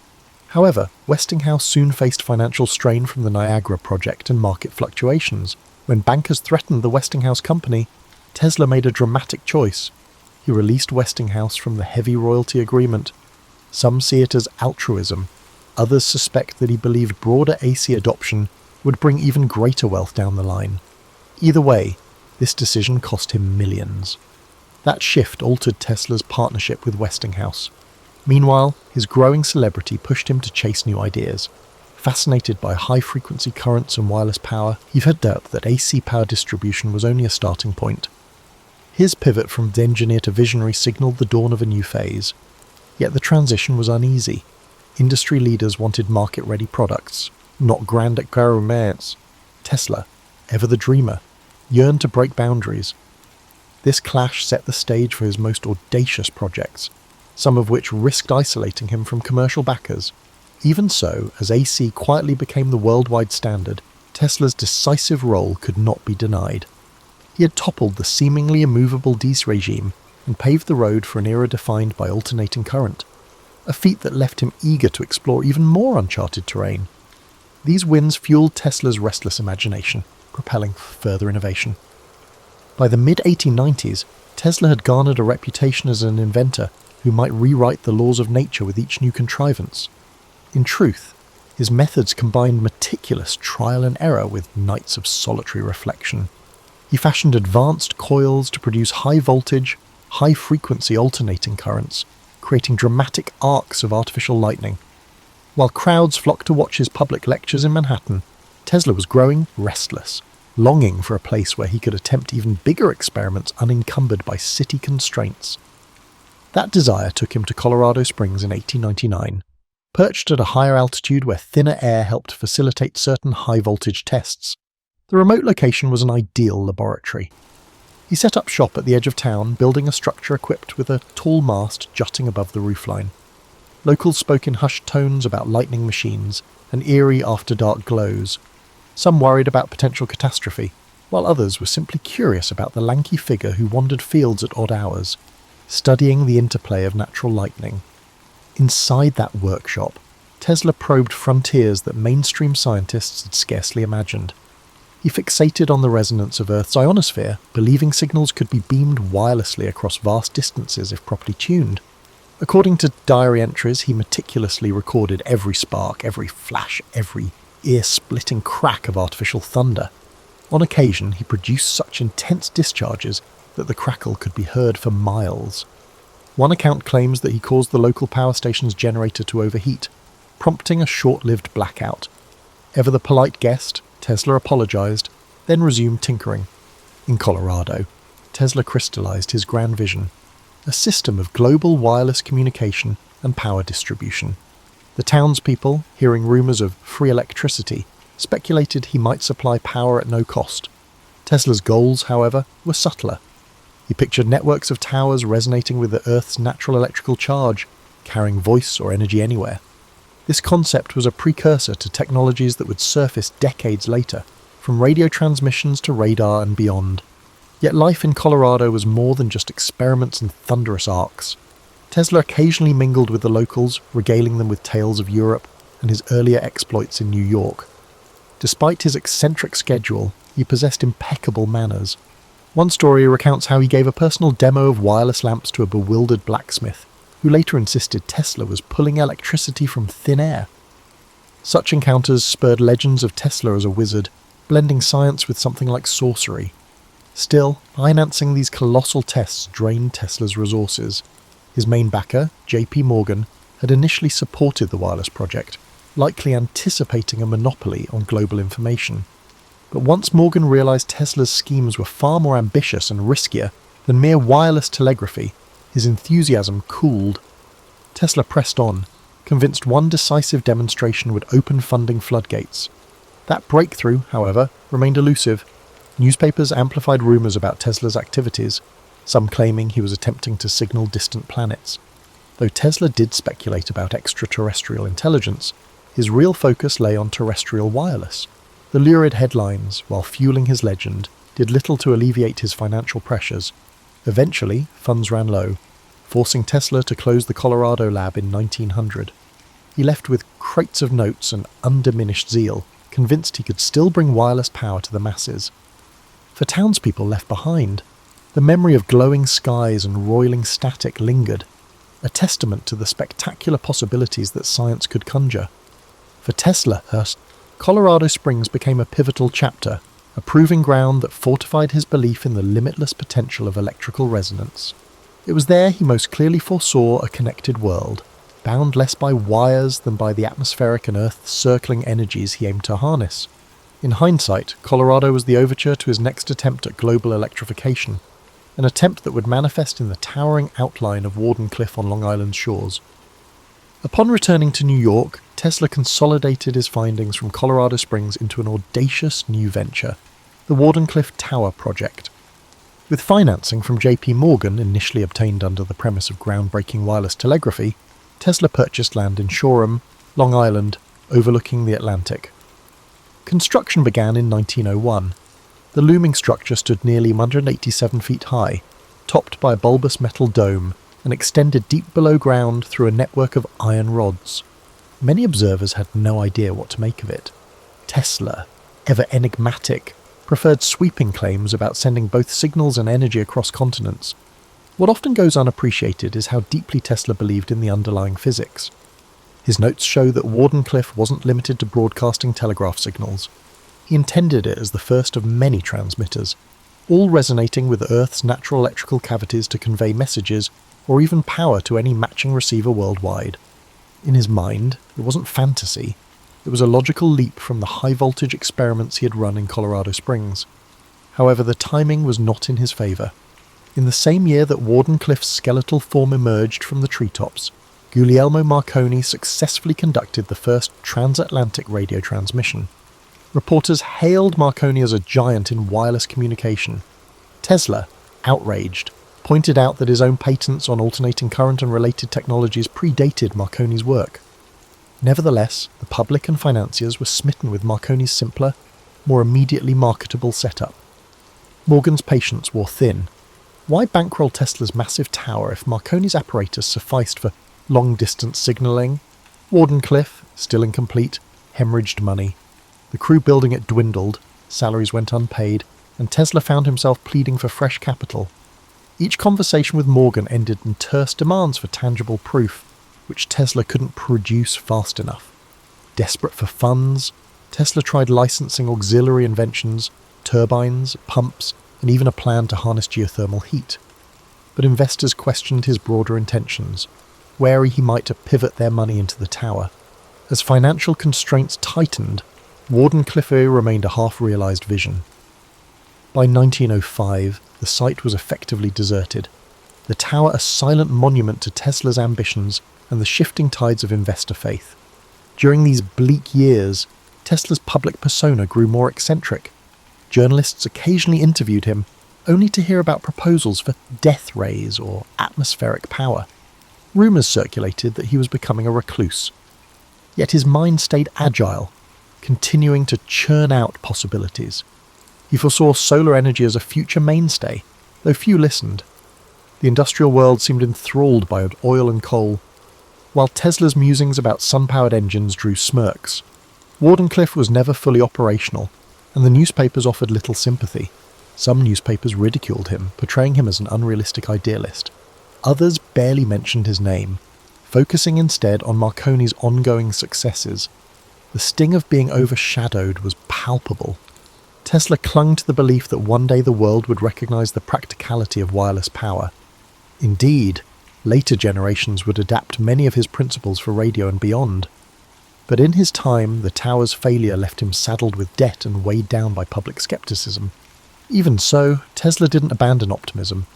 However, Westinghouse soon faced financial strain from the Niagara project and market fluctuations, When bankers threatened the Westinghouse Company, Tesla made a dramatic choice. He released Westinghouse from the heavy royalty agreement. Some see it as altruism. Others suspect that he believed broader AC adoption would bring even greater wealth down the line. Either way, this decision cost him millions. That shift altered Tesla's partnership with Westinghouse. Meanwhile, his growing celebrity pushed him to chase new ideas. Fascinated by high-frequency currents and wireless power, he found out that AC power distribution was only a starting point. His pivot from engineer to visionary signalled the dawn of a new phase. Yet the transition was uneasy. Industry leaders wanted market-ready products, not grand experiments. Tesla, ever the dreamer, yearned to break boundaries. This clash set the stage for his most audacious projects, some of which risked isolating him from commercial backers. Even so, as AC quietly became the worldwide standard, Tesla's decisive role could not be denied. He had toppled the seemingly immovable DC regime and paved the road for an era defined by alternating current, a feat that left him eager to explore even more uncharted terrain. These wins fueled Tesla's restless imagination, propelling further innovation. By the mid-1890s, Tesla had garnered a reputation as an inventor who might rewrite the laws of nature with each new contrivance. In truth, his methods combined meticulous trial and error with nights of solitary reflection. He fashioned advanced coils to produce high-voltage, high-frequency alternating currents, creating dramatic arcs of artificial lightning. While crowds flocked to watch his public lectures in Manhattan, Tesla was growing restless, longing for a place where he could attempt even bigger experiments unencumbered by city constraints. That desire took him to Colorado Springs in 1899. Perched at a higher altitude where thinner air helped facilitate certain high-voltage tests, the remote location was an ideal laboratory. He set up shop at the edge of town, building a structure equipped with a tall mast jutting above the roofline. Locals spoke in hushed tones about lightning machines and eerie after-dark glows. Some worried about potential catastrophe, while others were simply curious about the lanky figure who wandered fields at odd hours, studying the interplay of natural lightning. Inside that workshop, Tesla probed frontiers that mainstream scientists had scarcely imagined. He fixated on the resonance of Earth's ionosphere, believing signals could be beamed wirelessly across vast distances if properly tuned. According to diary entries, he meticulously recorded every spark, every flash, every ear-splitting crack of artificial thunder. On occasion, he produced such intense discharges that the crackle could be heard for miles. One account claims that he caused the local power station's generator to overheat, prompting a short-lived blackout. Ever the polite guest, Tesla apologized, then resumed tinkering. In Colorado, Tesla crystallized his grand vision, a system of global wireless communication and power distribution. The townspeople, hearing rumors of free electricity, speculated he might supply power at no cost. Tesla's goals, however, were subtler. He pictured networks of towers resonating with the Earth's natural electrical charge, carrying voice or energy anywhere. This concept was a precursor to technologies that would surface decades later, from radio transmissions to radar and beyond. Yet life in Colorado was more than just experiments and thunderous arcs. Tesla occasionally mingled with the locals, regaling them with tales of Europe and his earlier exploits in New York. Despite his eccentric schedule, he possessed impeccable manners. One story recounts how he gave a personal demo of wireless lamps to a bewildered blacksmith, who later insisted Tesla was pulling electricity from thin air. Such encounters spurred legends of Tesla as a wizard, blending science with something like sorcery. Still, financing these colossal tests drained Tesla's resources. His main backer, J.P. Morgan, had initially supported the wireless project, likely anticipating a monopoly on global information. But once Morgan realized Tesla's schemes were far more ambitious and riskier than mere wireless telegraphy, his enthusiasm cooled. Tesla pressed on, convinced one decisive demonstration would open funding floodgates. That breakthrough, however, remained elusive. Newspapers amplified rumors about Tesla's activities, some claiming he was attempting to signal distant planets. Though Tesla did speculate about extraterrestrial intelligence, his real focus lay on terrestrial wireless. The lurid headlines, while fueling his legend, did little to alleviate his financial pressures. Eventually, funds ran low, forcing Tesla to close the Colorado lab in 1900. He left with crates of notes and undiminished zeal, convinced he could still bring wireless power to the masses. For townspeople left behind, the memory of glowing skies and roiling static lingered, a testament to the spectacular possibilities that science could conjure. For Tesla, thus, Colorado Springs became a pivotal chapter, a proving ground that fortified his belief in the limitless potential of electrical resonance. It was there he most clearly foresaw a connected world, bound less by wires than by the atmospheric and earth-circling energies he aimed to harness. In hindsight, Colorado was the overture to his next attempt at global electrification, an attempt that would manifest in the towering outline of Wardenclyffe on Long Island's shores. Upon returning to New York, Tesla consolidated his findings from Colorado Springs into an audacious new venture, the Wardenclyffe Tower Project. With financing from J.P. Morgan, initially obtained under the premise of groundbreaking wireless telegraphy, Tesla purchased land in Shoreham, Long Island, overlooking the Atlantic. Construction began in 1901. The looming structure stood nearly 187 feet high, topped by a bulbous metal dome, and extended deep below ground through a network of iron rods. Many observers had no idea what to make of it. Tesla, ever enigmatic, preferred sweeping claims about sending both signals and energy across continents. What often goes unappreciated is how deeply Tesla believed in the underlying physics. His notes show that Wardenclyffe wasn't limited to broadcasting telegraph signals. He intended it as the first of many transmitters, all resonating with Earth's natural electrical cavities to convey messages or even power to any matching receiver worldwide. In his mind, it wasn't fantasy. It was a logical leap from the high-voltage experiments he had run in Colorado Springs. However, the timing was not in his favour. In the same year that Wardenclyffe's skeletal form emerged from the treetops, Guglielmo Marconi successfully conducted the first transatlantic radio transmission. Reporters hailed Marconi as a giant in wireless communication. Tesla, outraged, pointed out that his own patents on alternating current and related technologies predated Marconi's work. Nevertheless, the public and financiers were smitten with Marconi's simpler, more immediately marketable setup. Morgan's patience wore thin. Why bankroll Tesla's massive tower if Marconi's apparatus sufficed for long-distance signalling? Wardenclyffe, still incomplete, hemorrhaged money. The crew building it dwindled, salaries went unpaid, and Tesla found himself pleading for fresh capital. Each conversation with Morgan ended in terse demands for tangible proof, which Tesla couldn't produce fast enough. Desperate for funds, Tesla tried licensing auxiliary inventions, turbines, pumps, and even a plan to harness geothermal heat. But investors questioned his broader intentions, wary he might pivot their money into the tower. As financial constraints tightened, Wardenclyffe remained a half-realised vision. By 1905, the site was effectively deserted, the tower a silent monument to Tesla's ambitions and the shifting tides of investor faith. During these bleak years, Tesla's public persona grew more eccentric. Journalists occasionally interviewed him, only to hear about proposals for death rays or atmospheric power. Rumours circulated that he was becoming a recluse. Yet his mind stayed agile, continuing to churn out possibilities. He foresaw solar energy as a future mainstay, though few listened. The industrial world seemed enthralled by oil and coal, while Tesla's musings about sun-powered engines drew smirks. Wardenclyffe was never fully operational, and the newspapers offered little sympathy. Some newspapers ridiculed him, portraying him as an unrealistic idealist. Others barely mentioned his name, focusing instead on Marconi's ongoing successes. The sting of being overshadowed was palpable. Tesla clung to the belief that one day the world would recognize the practicality of wireless power. Indeed, later generations would adapt many of his principles for radio and beyond. But in his time, the tower's failure left him saddled with debt and weighed down by public skepticism. Even so, Tesla didn't abandon optimism.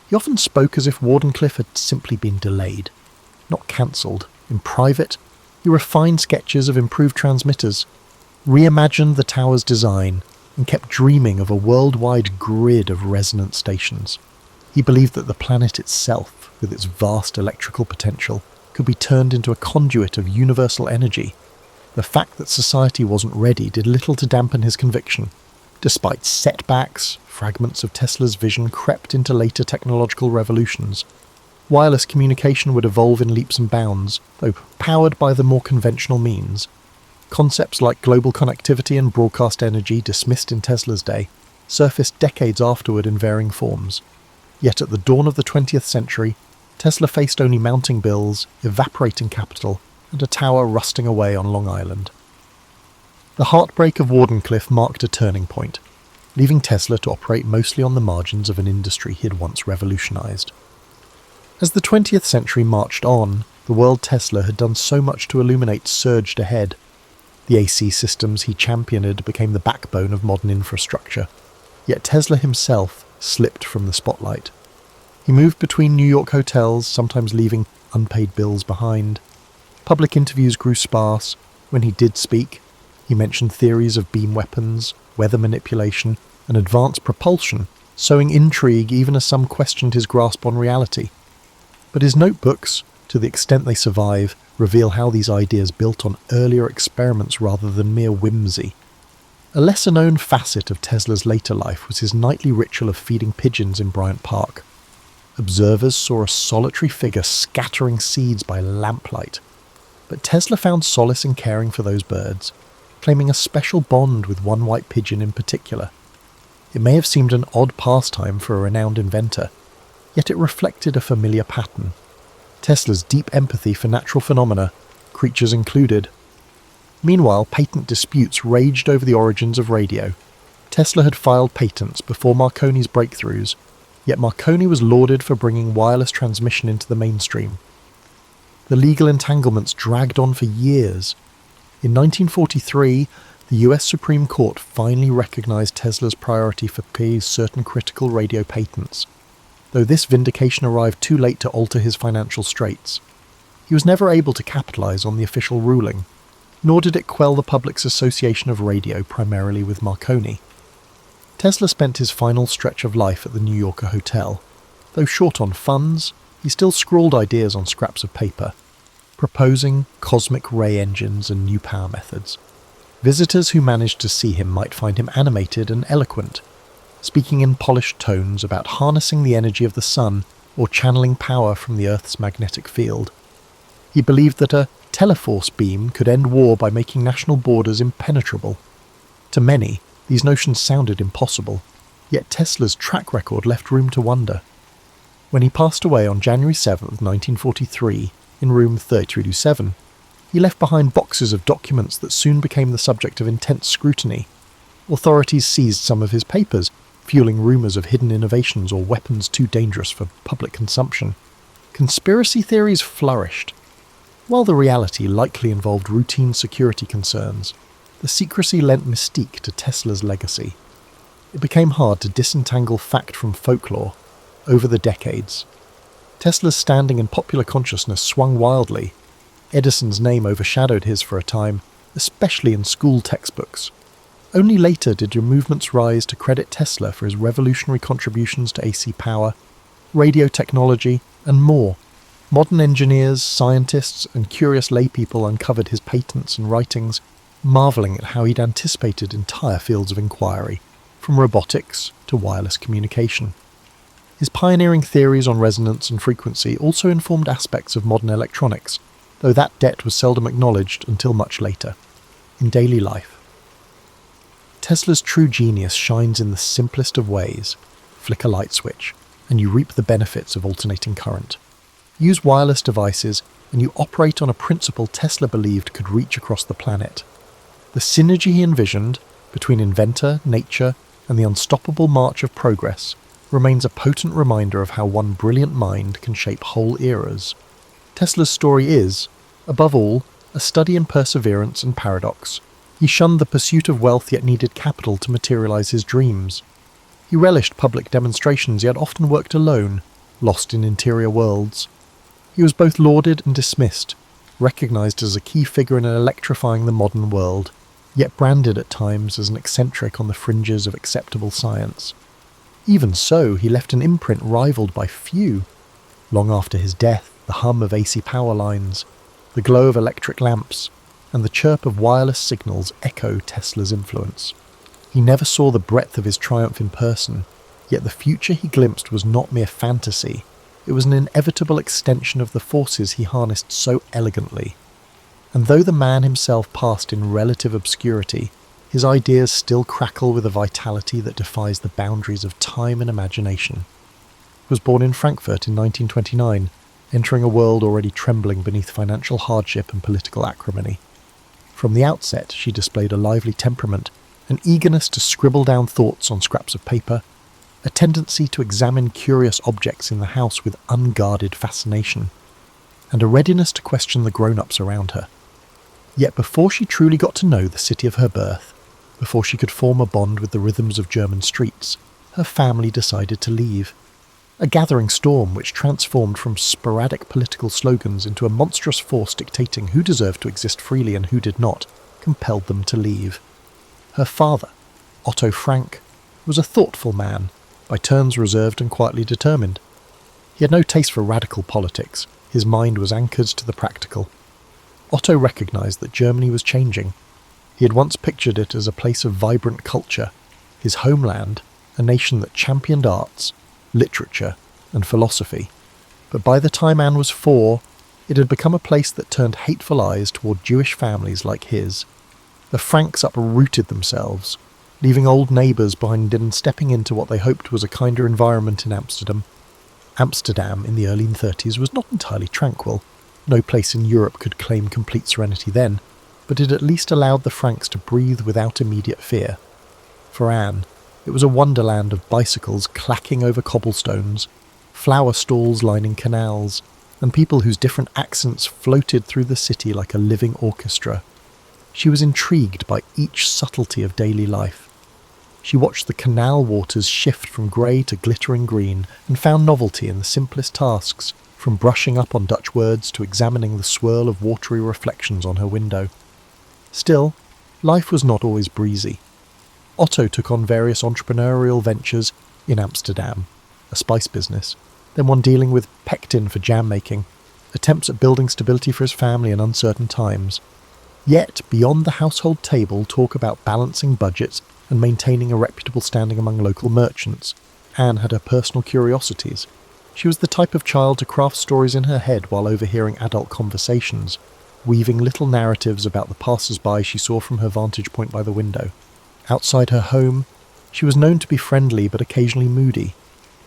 He often spoke as if Wardenclyffe had simply been delayed, not cancelled. In private, he refined sketches of improved transmitters, reimagined the tower's design, and kept dreaming of a worldwide grid of resonant stations. He believed that the planet itself, with its vast electrical potential, could be turned into a conduit of universal energy. The fact that society wasn't ready did little to dampen his conviction. Despite setbacks, fragments of Tesla's vision crept into later technological revolutions. Wireless communication would evolve in leaps and bounds, though powered by the more conventional means. Concepts like global connectivity and broadcast energy, dismissed in Tesla's day, surfaced decades afterward in varying forms. Yet at the dawn of the 20th century, Tesla faced only mounting bills, evaporating capital, and a tower rusting away on Long Island. The heartbreak of Wardenclyffe marked a turning point, leaving Tesla to operate mostly on the margins of an industry he had once revolutionized. As the 20th century marched on, the world Tesla had done so much to illuminate surged ahead. The AC systems he championed became the backbone of modern infrastructure, yet Tesla himself slipped from the spotlight. He moved between New York hotels, sometimes leaving unpaid bills behind. Public interviews grew sparse. When he did speak, he mentioned theories of beam weapons, weather manipulation, and advanced propulsion, sowing intrigue even as some questioned his grasp on reality. But his notebooks, to the extent they survive, reveal how these ideas built on earlier experiments rather than mere whimsy. A lesser-known facet of Tesla's later life was his nightly ritual of feeding pigeons in Bryant Park. Observers saw a solitary figure scattering seeds by lamplight, but Tesla found solace in caring for those birds, claiming a special bond with one white pigeon in particular. It may have seemed an odd pastime for a renowned inventor, yet it reflected a familiar pattern. Tesla's deep empathy for natural phenomena, creatures included. Meanwhile, patent disputes raged over the origins of radio. Tesla had filed patents before Marconi's breakthroughs, yet Marconi was lauded for bringing wireless transmission into the mainstream. The legal entanglements dragged on for years. In 1943, the US Supreme Court finally recognized Tesla's priority for certain critical radio patents, though this vindication arrived too late to alter his financial straits. He was never able to capitalize on the official ruling, nor did it quell the public's association of radio primarily with Marconi. Tesla spent his final stretch of life at the New Yorker hotel. Though short on funds, he still scrawled ideas on scraps of paper, proposing cosmic ray engines and new power methods. Visitors who managed to see him might find him animated and eloquent, speaking in polished tones about harnessing the energy of the sun or channeling power from the Earth's magnetic field. He believed that a teleforce beam could end war by making national borders impenetrable. To many, these notions sounded impossible, yet Tesla's track record left room to wonder. When he passed away on January 7, 1943, in room 3327, he left behind boxes of documents that soon became the subject of intense scrutiny. Authorities seized some of his papers, fueling rumours of hidden innovations or weapons too dangerous for public consumption. Conspiracy theories flourished. While the reality likely involved routine security concerns, the secrecy lent mystique to Tesla's legacy. It became hard to disentangle fact from folklore over the decades. Tesla's standing in popular consciousness swung wildly. Edison's name overshadowed his for a time, especially in school textbooks. Only later did movements rise to credit Tesla for his revolutionary contributions to AC power, radio technology, and more. Modern engineers, scientists, and curious laypeople uncovered his patents and writings, marvelling at how he'd anticipated entire fields of inquiry, from robotics to wireless communication. His pioneering theories on resonance and frequency also informed aspects of modern electronics, though that debt was seldom acknowledged until much later, in daily life. Tesla's true genius shines in the simplest of ways. Flick a light switch, and you reap the benefits of alternating current. Use wireless devices, and you operate on a principle Tesla believed could reach across the planet. The synergy he envisioned between inventor, nature, and the unstoppable march of progress remains a potent reminder of how one brilliant mind can shape whole eras. Tesla's story is, above all, a study in perseverance and paradox. He shunned the pursuit of wealth yet needed capital to materialize his dreams. He relished public demonstrations yet often worked alone, lost in interior worlds. He was both lauded and dismissed, recognized as a key figure in electrifying the modern world, yet branded at times as an eccentric on the fringes of acceptable science. Even so, he left an imprint rivaled by few. Long after his death, the hum of AC power lines, the glow of electric lamps, and the chirp of wireless signals echo Tesla's influence. He never saw the breadth of his triumph in person, yet the future he glimpsed was not mere fantasy. It was an inevitable extension of the forces he harnessed so elegantly. And though the man himself passed in relative obscurity, His ideas still crackle with a vitality that defies the boundaries of time and imagination. He was born in Frankfurt in 1929, entering a world already trembling beneath financial hardship and political acrimony. From the outset, she displayed a lively temperament, an eagerness to scribble down thoughts on scraps of paper, a tendency to examine curious objects in the house with unguarded fascination, and a readiness to question the grown-ups around her. Yet before she truly got to know the city of her birth, before she could form a bond with the rhythms of German streets, her family decided to leave. A gathering storm which transformed from sporadic political slogans into a monstrous force dictating who deserved to exist freely and who did not, compelled them to leave. Her father, Otto Frank, was a thoughtful man, by turns reserved and quietly determined. He had no taste for radical politics. His mind was anchored to the practical. Otto recognised that Germany was changing. He had once pictured it as a place of vibrant culture, his homeland, a nation that championed arts, literature, and philosophy. But by the time Anne was 4, it had become a place that turned hateful eyes toward Jewish families like his. The Franks uprooted themselves, leaving old neighbours behind and stepping into what they hoped was a kinder environment in Amsterdam. Amsterdam in the early 30s was not entirely tranquil. No place in Europe could claim complete serenity then, but it at least allowed the Franks to breathe without immediate fear. For Anne, it was a wonderland of bicycles clacking over cobblestones, flower stalls lining canals, and people whose different accents floated through the city like a living orchestra. She was intrigued by each subtlety of daily life. She watched the canal waters shift from grey to glittering green and found novelty in the simplest tasks, from brushing up on Dutch words to examining the swirl of watery reflections on her window. Still, life was not always breezy. Otto took on various entrepreneurial ventures in Amsterdam, a spice business, then one dealing with pectin for jam making, attempts at building stability for his family in uncertain times. Yet, beyond the household table, talk about balancing budgets and maintaining a reputable standing among local merchants, Anne had her personal curiosities. She was the type of child to craft stories in her head while overhearing adult conversations, weaving little narratives about the passers-by she saw from her vantage point by the window. Outside her home, she was known to be friendly but occasionally moody,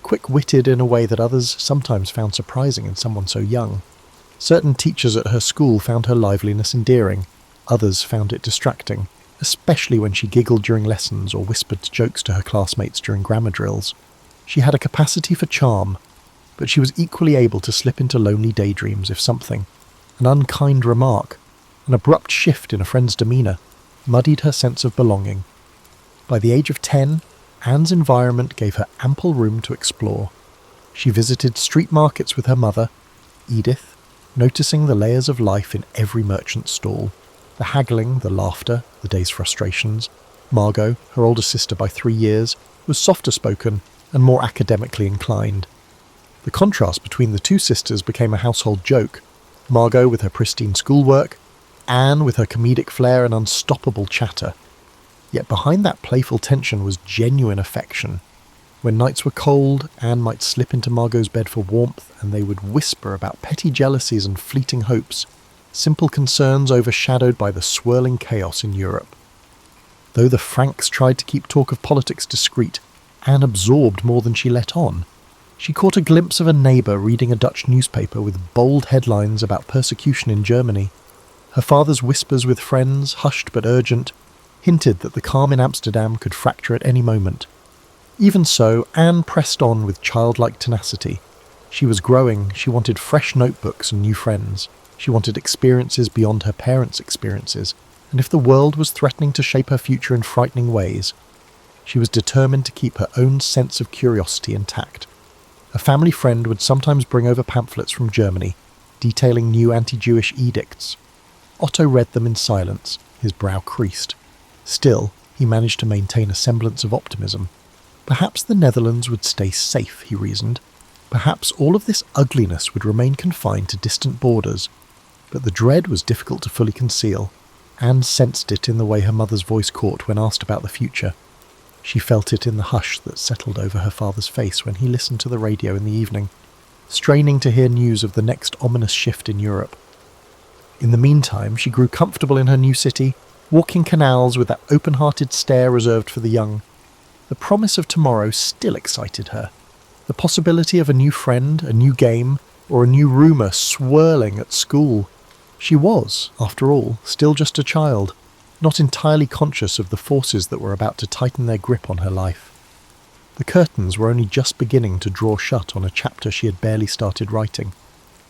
quick-witted in a way that others sometimes found surprising in someone so young. Certain teachers at her school found her liveliness endearing, others found it distracting, especially when she giggled during lessons or whispered jokes to her classmates during grammar drills. She had a capacity for charm, but she was equally able to slip into lonely daydreams if something, an unkind remark, an abrupt shift in a friend's demeanour, muddied her sense of belonging. By the age of 10, Anne's environment gave her ample room to explore. She visited street markets with her mother, Edith, noticing the layers of life in every merchant's stall, the haggling, the laughter, the day's frustrations. Margot, her older sister by 3 years, was softer spoken and more academically inclined. The contrast between the two sisters became a household joke, Margot with her pristine schoolwork, Anne with her comedic flair and unstoppable chatter. Yet behind that playful tension was genuine affection. When nights were cold, Anne might slip into Margot's bed for warmth, and they would whisper about petty jealousies and fleeting hopes, simple concerns overshadowed by the swirling chaos in Europe. Though the Franks tried to keep talk of politics discreet, Anne absorbed more than she let on. She caught a glimpse of a neighbour reading a Dutch newspaper with bold headlines about persecution in Germany. Her father's whispers with friends, hushed but urgent, hinted that the calm in Amsterdam could fracture at any moment. Even so, Anne pressed on with childlike tenacity. She was growing, she wanted fresh notebooks and new friends. She wanted experiences beyond her parents' experiences, and if the world was threatening to shape her future in frightening ways, she was determined to keep her own sense of curiosity intact. A family friend would sometimes bring over pamphlets from Germany, detailing new anti-Jewish edicts. Otto read them in silence, his brow creased. Still, he managed to maintain a semblance of optimism. Perhaps the Netherlands would stay safe, he reasoned. Perhaps all of this ugliness would remain confined to distant borders. But the dread was difficult to fully conceal. Anne sensed it in the way her mother's voice caught when asked about the future. She felt it in the hush that settled over her father's face when he listened to the radio in the evening, straining to hear news of the next ominous shift in Europe. In the meantime, she grew comfortable in her new city, Walking canals with that open-hearted stare reserved for the young. The promise of tomorrow still excited her. The possibility of a new friend, a new game, or a new rumour swirling at school. She was, after all, still just a child, not entirely conscious of the forces that were about to tighten their grip on her life. The curtains were only just beginning to draw shut on a chapter she had barely started writing.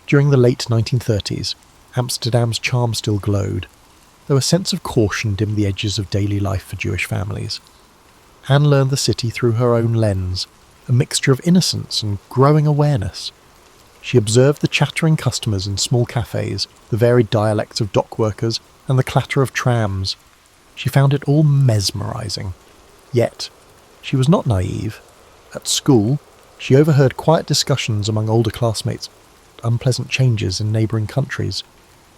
During the late 1930s, Amsterdam's charm still glowed, though a sense of caution dimmed the edges of daily life for Jewish families. Anne learned the city through her own lens, a mixture of innocence and growing awareness. She observed the chattering customers in small cafes, the varied dialects of dock workers, and the clatter of trams. She found it all mesmerising. Yet, she was not naive. At school, she overheard quiet discussions among older classmates, unpleasant changes in neighbouring countries.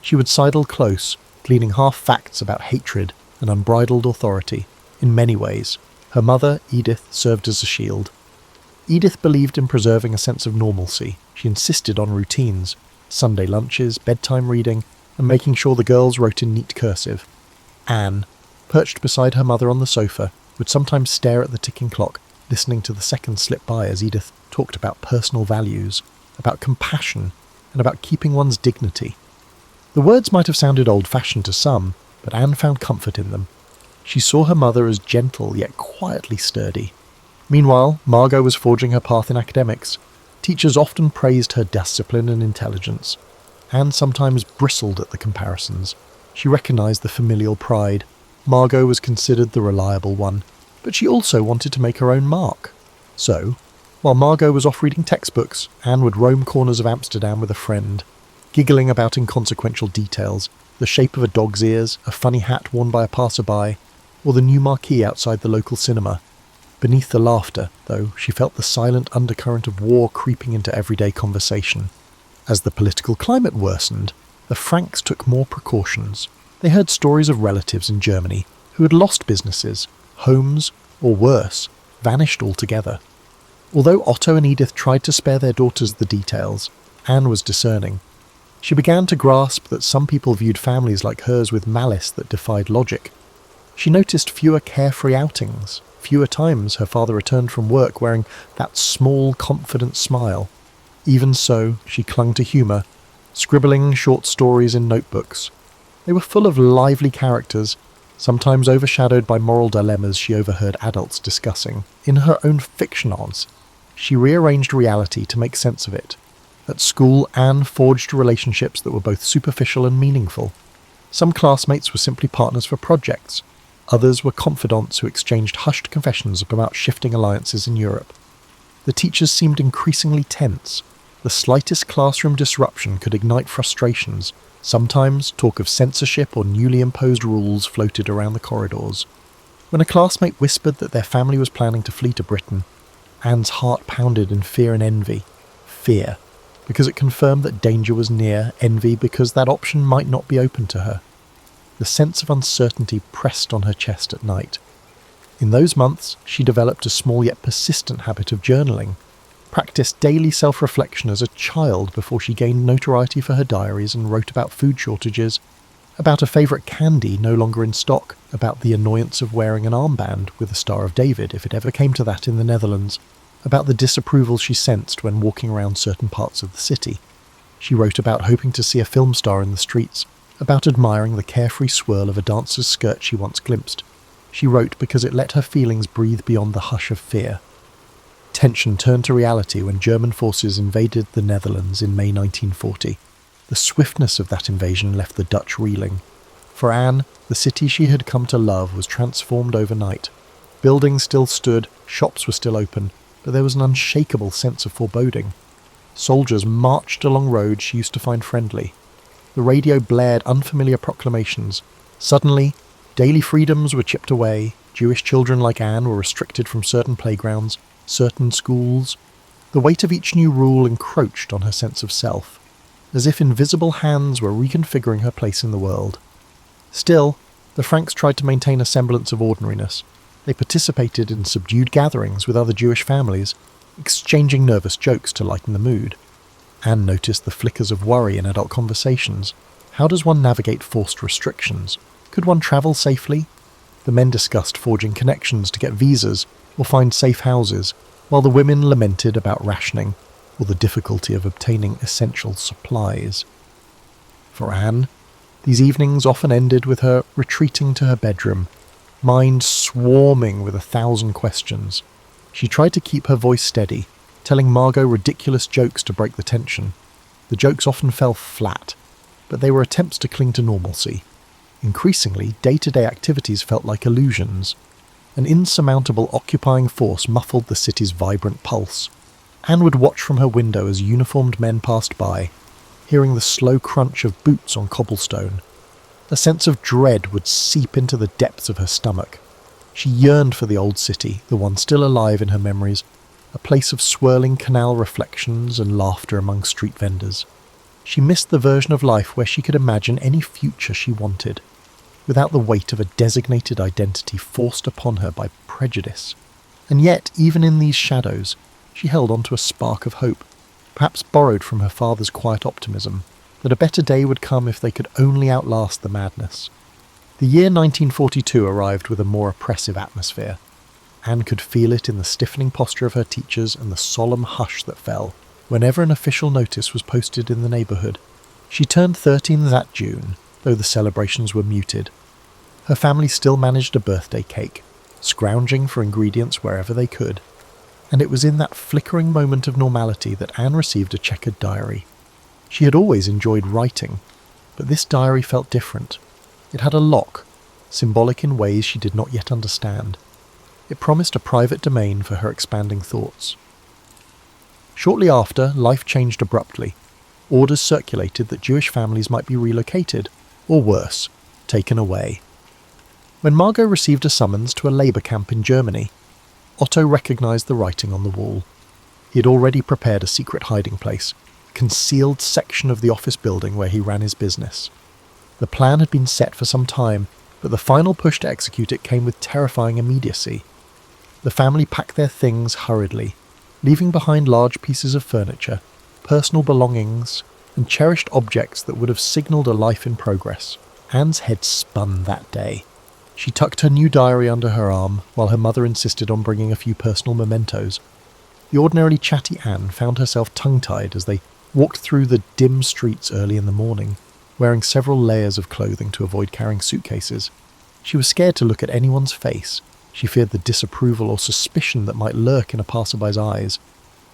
She would sidle close, gleaning half-facts about hatred and unbridled authority. In many ways, her mother, Edith, served as a shield. Edith believed in preserving a sense of normalcy. She insisted on routines, Sunday lunches, bedtime reading, and making sure the girls wrote in neat cursive. Anne, perched beside her mother on the sofa, would sometimes stare at the ticking clock, listening to the seconds slip by as Edith talked about personal values, about compassion, and about keeping one's dignity. The words might have sounded old-fashioned to some, but Anne found comfort in them. She saw her mother as gentle yet quietly sturdy. Meanwhile, Margot was forging her path in academics. Teachers often praised her discipline and intelligence. Anne sometimes bristled at the comparisons. She recognised the familial pride. Margot was considered the reliable one, but she also wanted to make her own mark. So, while Margot was off reading textbooks, Anne would roam corners of Amsterdam with a friend, giggling about inconsequential details, the shape of a dog's ears, a funny hat worn by a passerby, or the new marquee outside the local cinema. Beneath the laughter, though, she felt the silent undercurrent of war creeping into everyday conversation. As the political climate worsened, the Franks took more precautions. They heard stories of relatives in Germany who had lost businesses, homes, or worse, vanished altogether. Although Otto and Edith tried to spare their daughters the details, Anne was discerning. She began to grasp that some people viewed families like hers with malice that defied logic. She noticed fewer carefree outings, fewer times her father returned from work wearing that small, confident smile. Even so, she clung to humour, scribbling short stories in notebooks. They were full of lively characters, sometimes overshadowed by moral dilemmas she overheard adults discussing. In her own fictionals, she rearranged reality to make sense of it. At school, Anne forged relationships that were both superficial and meaningful. Some classmates were simply partners for projects. Others were confidants who exchanged hushed confessions about shifting alliances in Europe. The teachers seemed increasingly tense. The slightest classroom disruption could ignite frustrations. Sometimes talk of censorship or newly imposed rules floated around the corridors. When a classmate whispered that their family was planning to flee to Britain, Anne's heart pounded in fear and envy. Fear, because it confirmed that danger was near, envy because that option might not be open to her. The sense of uncertainty pressed on her chest at night. In those months, she developed a small yet persistent habit of journaling, practiced daily self-reflection as a child before she gained notoriety for her diaries and wrote about food shortages, about a favourite candy no longer in stock, about the annoyance of wearing an armband with a Star of David if it ever came to that in the Netherlands, about the disapproval she sensed when walking around certain parts of the city. She wrote about hoping to see a film star in the streets, about admiring the carefree swirl of a dancer's skirt she once glimpsed. She wrote because it let her feelings breathe beyond the hush of fear. Tension turned to reality when German forces invaded the Netherlands in May 1940. The swiftness of that invasion left the Dutch reeling. For Anne, the city she had come to love was transformed overnight. Buildings still stood, shops were still open, but there was an unshakable sense of foreboding. Soldiers marched along roads she used to find friendly. The radio blared unfamiliar proclamations. Suddenly, daily freedoms were chipped away. Jewish children like Anne were restricted from certain playgrounds, certain schools. The weight of each new rule encroached on her sense of self, as if invisible hands were reconfiguring her place in the world. Still, the Franks tried to maintain a semblance of ordinariness. They participated in subdued gatherings with other Jewish families, exchanging nervous jokes to lighten the mood. Anne noticed the flickers of worry in adult conversations. How does one navigate forced restrictions? Could one travel safely? The men discussed forging connections to get visas or find safe houses, while the women lamented about rationing or the difficulty of obtaining essential supplies. For Anne, these evenings often ended with her retreating to her bedroom, mind swarming with 1,000 questions. She tried to keep her voice steady, telling Margot ridiculous jokes to break the tension. The jokes often fell flat, but they were attempts to cling to normalcy. Increasingly, day-to-day activities felt like illusions. An insurmountable occupying force muffled the city's vibrant pulse. Anne would watch from her window as uniformed men passed by, hearing the slow crunch of boots on cobblestone. A sense of dread would seep into the depths of her stomach. She yearned for the old city, the one still alive in her memories, a place of swirling canal reflections and laughter among street vendors. She missed the version of life where she could imagine any future she wanted, without the weight of a designated identity forced upon her by prejudice. And yet, even in these shadows, she held on to a spark of hope, perhaps borrowed from her father's quiet optimism, that a better day would come if they could only outlast the madness. The year 1942 arrived with a more oppressive atmosphere. Anne could feel it in the stiffening posture of her teachers and the solemn hush that fell whenever an official notice was posted in the neighbourhood. She turned 13 that June, though the celebrations were muted. Her family still managed a birthday cake, scrounging for ingredients wherever they could, and it was in that flickering moment of normality that Anne received a checkered diary. She had always enjoyed writing, but this diary felt different. It had a lock, symbolic in ways she did not yet understand. It promised a private domain for her expanding thoughts. Shortly after, life changed abruptly. Orders circulated that Jewish families might be relocated, or worse, taken away. When Margot received a summons to a labour camp in Germany, Otto recognised the writing on the wall. He had already prepared a secret hiding place, a concealed section of the office building where he ran his business. The plan had been set for some time, but the final push to execute it came with terrifying immediacy. The family packed their things hurriedly, leaving behind large pieces of furniture, personal belongings, and cherished objects that would have signalled a life in progress. Anne's head spun that day. She tucked her new diary under her arm, while her mother insisted on bringing a few personal mementos. The ordinarily chatty Anne found herself tongue-tied as they walked through the dim streets early in the morning, wearing several layers of clothing to avoid carrying suitcases. She was scared to look at anyone's face. She feared the disapproval or suspicion that might lurk in a passerby's eyes.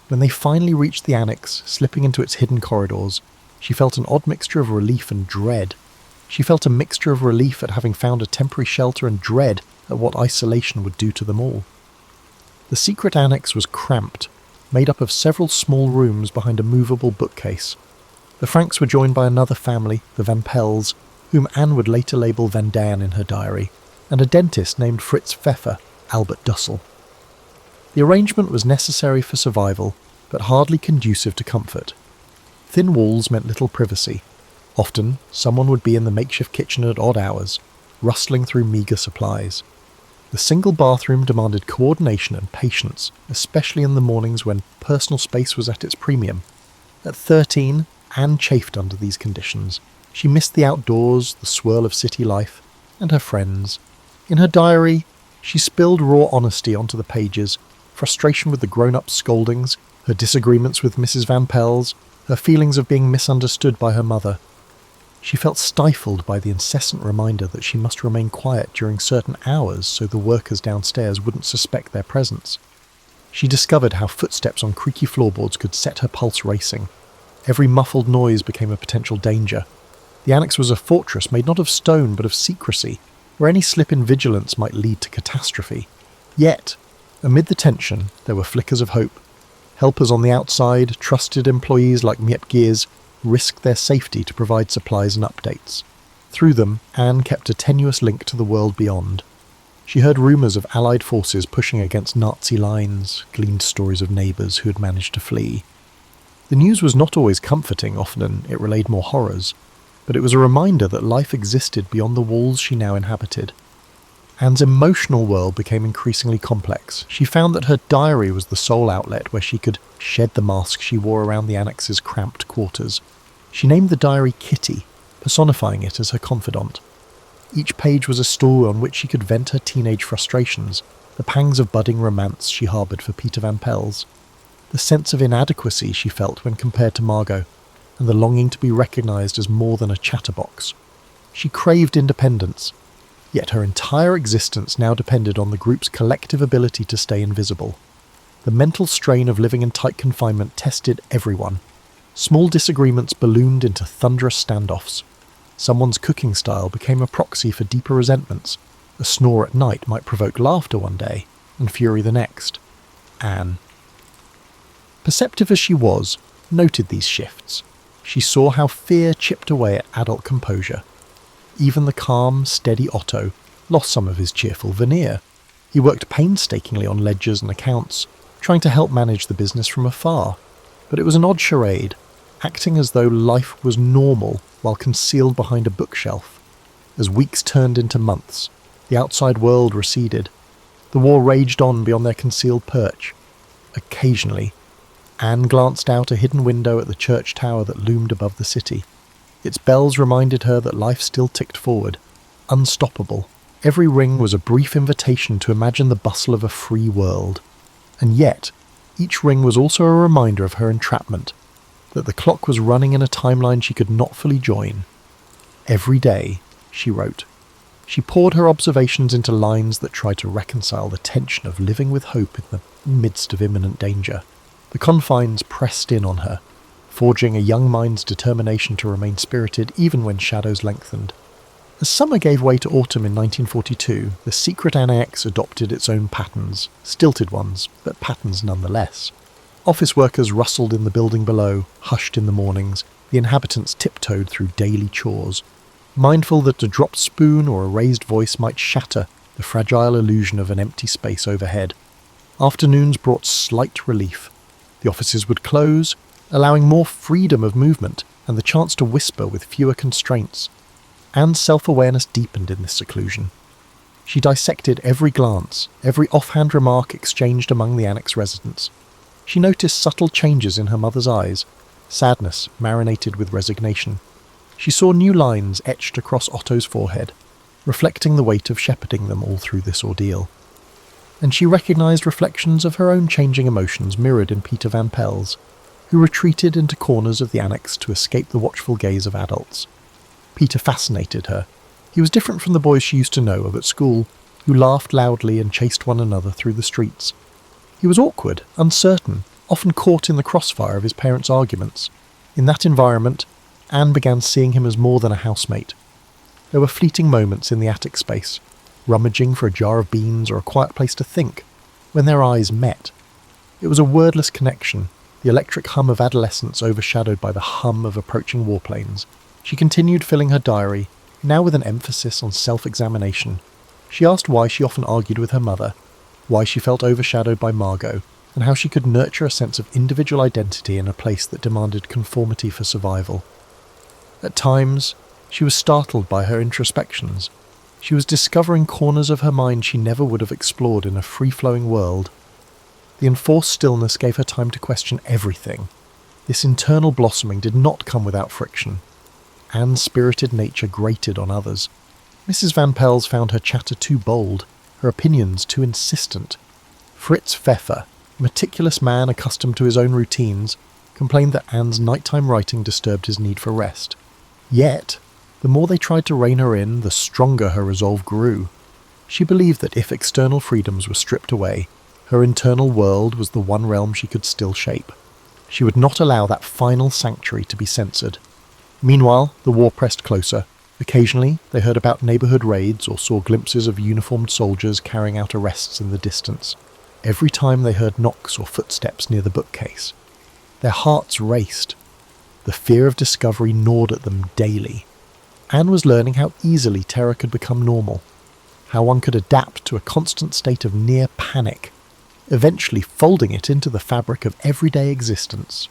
When they finally reached the annex, slipping into its hidden corridors, she felt an odd mixture of relief and dread. She felt a mixture of relief at having found a temporary shelter and dread at what isolation would do to them all. The secret annex was cramped, made up of several small rooms behind a movable bookcase. The Franks were joined by another family, the Van Pels, whom Anne would later label Van Daen in her diary, and a dentist named Fritz Pfeffer, Albert Dussel. The arrangement was necessary for survival, but hardly conducive to comfort. Thin walls meant little privacy. Often, someone would be in the makeshift kitchen at odd hours, rustling through meagre supplies. The single bathroom demanded coordination and patience, especially in the mornings when personal space was at its premium. At 13, Anne chafed under these conditions. She missed the outdoors, the swirl of city life, and her friends. In her diary, she spilled raw honesty onto the pages, frustration with the grown-up scoldings, her disagreements with Mrs. Van Pels, her feelings of being misunderstood by her mother. She felt stifled by the incessant reminder that she must remain quiet during certain hours so the workers downstairs wouldn't suspect their presence. She discovered how footsteps on creaky floorboards could set her pulse racing. Every muffled noise became a potential danger. The annex was a fortress made not of stone but of secrecy, where any slip in vigilance might lead to catastrophe. Yet, amid the tension, there were flickers of hope. Helpers on the outside, trusted employees like Miep Gears, risked their safety to provide supplies and updates. Through them, Anne kept a tenuous link to the world beyond. She heard rumours of Allied forces pushing against Nazi lines, gleaned stories of neighbours who had managed to flee. The news was not always comforting, often it relayed more horrors, but it was a reminder that life existed beyond the walls she now inhabited. Anne's emotional world became increasingly complex. She found that her diary was the sole outlet where she could shed the mask she wore around the annex's cramped quarters. She named the diary Kitty, personifying it as her confidant. Each page was a story on which she could vent her teenage frustrations, the pangs of budding romance she harboured for Peter Van Pels, the sense of inadequacy she felt when compared to Margot, and the longing to be recognised as more than a chatterbox. She craved independence, yet her entire existence now depended on the group's collective ability to stay invisible. The mental strain of living in tight confinement tested everyone. Small disagreements ballooned into thunderous standoffs. Someone's cooking style became a proxy for deeper resentments. A snore at night might provoke laughter one day, and fury the next. Anne, perceptive as she was, noted these shifts. She saw how fear chipped away at adult composure. Even the calm, steady Otto lost some of his cheerful veneer. He worked painstakingly on ledgers and accounts, trying to help manage the business from afar. But it was an odd charade, acting as though life was normal while concealed behind a bookshelf. As weeks turned into months, the outside world receded. The war raged on beyond their concealed perch. Occasionally, Anne glanced out a hidden window at the church tower that loomed above the city. Its bells reminded her that life still ticked forward, unstoppable. Every ring was a brief invitation to imagine the bustle of a free world. And yet, each ring was also a reminder of her entrapment, that the clock was running in a timeline she could not fully join. Every day, she wrote. She poured her observations into lines that tried to reconcile the tension of living with hope in the midst of imminent danger. The confines pressed in on her, forging a young mind's determination to remain spirited even when shadows lengthened. As summer gave way to autumn in 1942, the secret annex adopted its own patterns, stilted ones, but patterns nonetheless. Office workers rustled in the building below, hushed in the mornings. The inhabitants tiptoed through daily chores, mindful that a dropped spoon or a raised voice might shatter the fragile illusion of an empty space overhead. Afternoons brought slight relief. The offices would close, allowing more freedom of movement and the chance to whisper with fewer constraints. Anne's self-awareness deepened in this seclusion. She dissected every glance, every offhand remark exchanged among the annex residents. She noticed subtle changes in her mother's eyes, sadness marinated with resignation. She saw new lines etched across Otto's forehead, reflecting the weight of shepherding them all through this ordeal. And she recognised reflections of her own changing emotions mirrored in Peter Van Pels, who retreated into corners of the annex to escape the watchful gaze of adults. Peter fascinated her. He was different from the boys she used to know of at school, who laughed loudly and chased one another through the streets. He was awkward, uncertain, often caught in the crossfire of his parents' arguments. In that environment, Anne began seeing him as more than a housemate. There were fleeting moments in the attic space, rummaging for a jar of beans or a quiet place to think, when their eyes met. It was a wordless connection, the electric hum of adolescence overshadowed by the hum of approaching warplanes. She continued filling her diary, now with an emphasis on self-examination. She asked why she often argued with her mother, why she felt overshadowed by Margot, and how she could nurture a sense of individual identity in a place that demanded conformity for survival. At times, she was startled by her introspections. She was discovering corners of her mind she never would have explored in a free-flowing world. The enforced stillness gave her time to question everything. This internal blossoming did not come without friction. Anne's spirited nature grated on others. Mrs. Van Pels found her chatter too bold, her opinions too insistent. Fritz Pfeffer, a meticulous man accustomed to his own routines, complained that Anne's nighttime writing disturbed his need for rest. Yet, the more they tried to rein her in, the stronger her resolve grew. She believed that if external freedoms were stripped away, her internal world was the one realm she could still shape. She would not allow that final sanctuary to be censored. Meanwhile, the war pressed closer. Occasionally, they heard about neighbourhood raids or saw glimpses of uniformed soldiers carrying out arrests in the distance. Every time they heard knocks or footsteps near the bookcase, their hearts raced. The fear of discovery gnawed at them daily. Anne was learning how easily terror could become normal, how one could adapt to a constant state of near panic, eventually folding it into the fabric of everyday existence.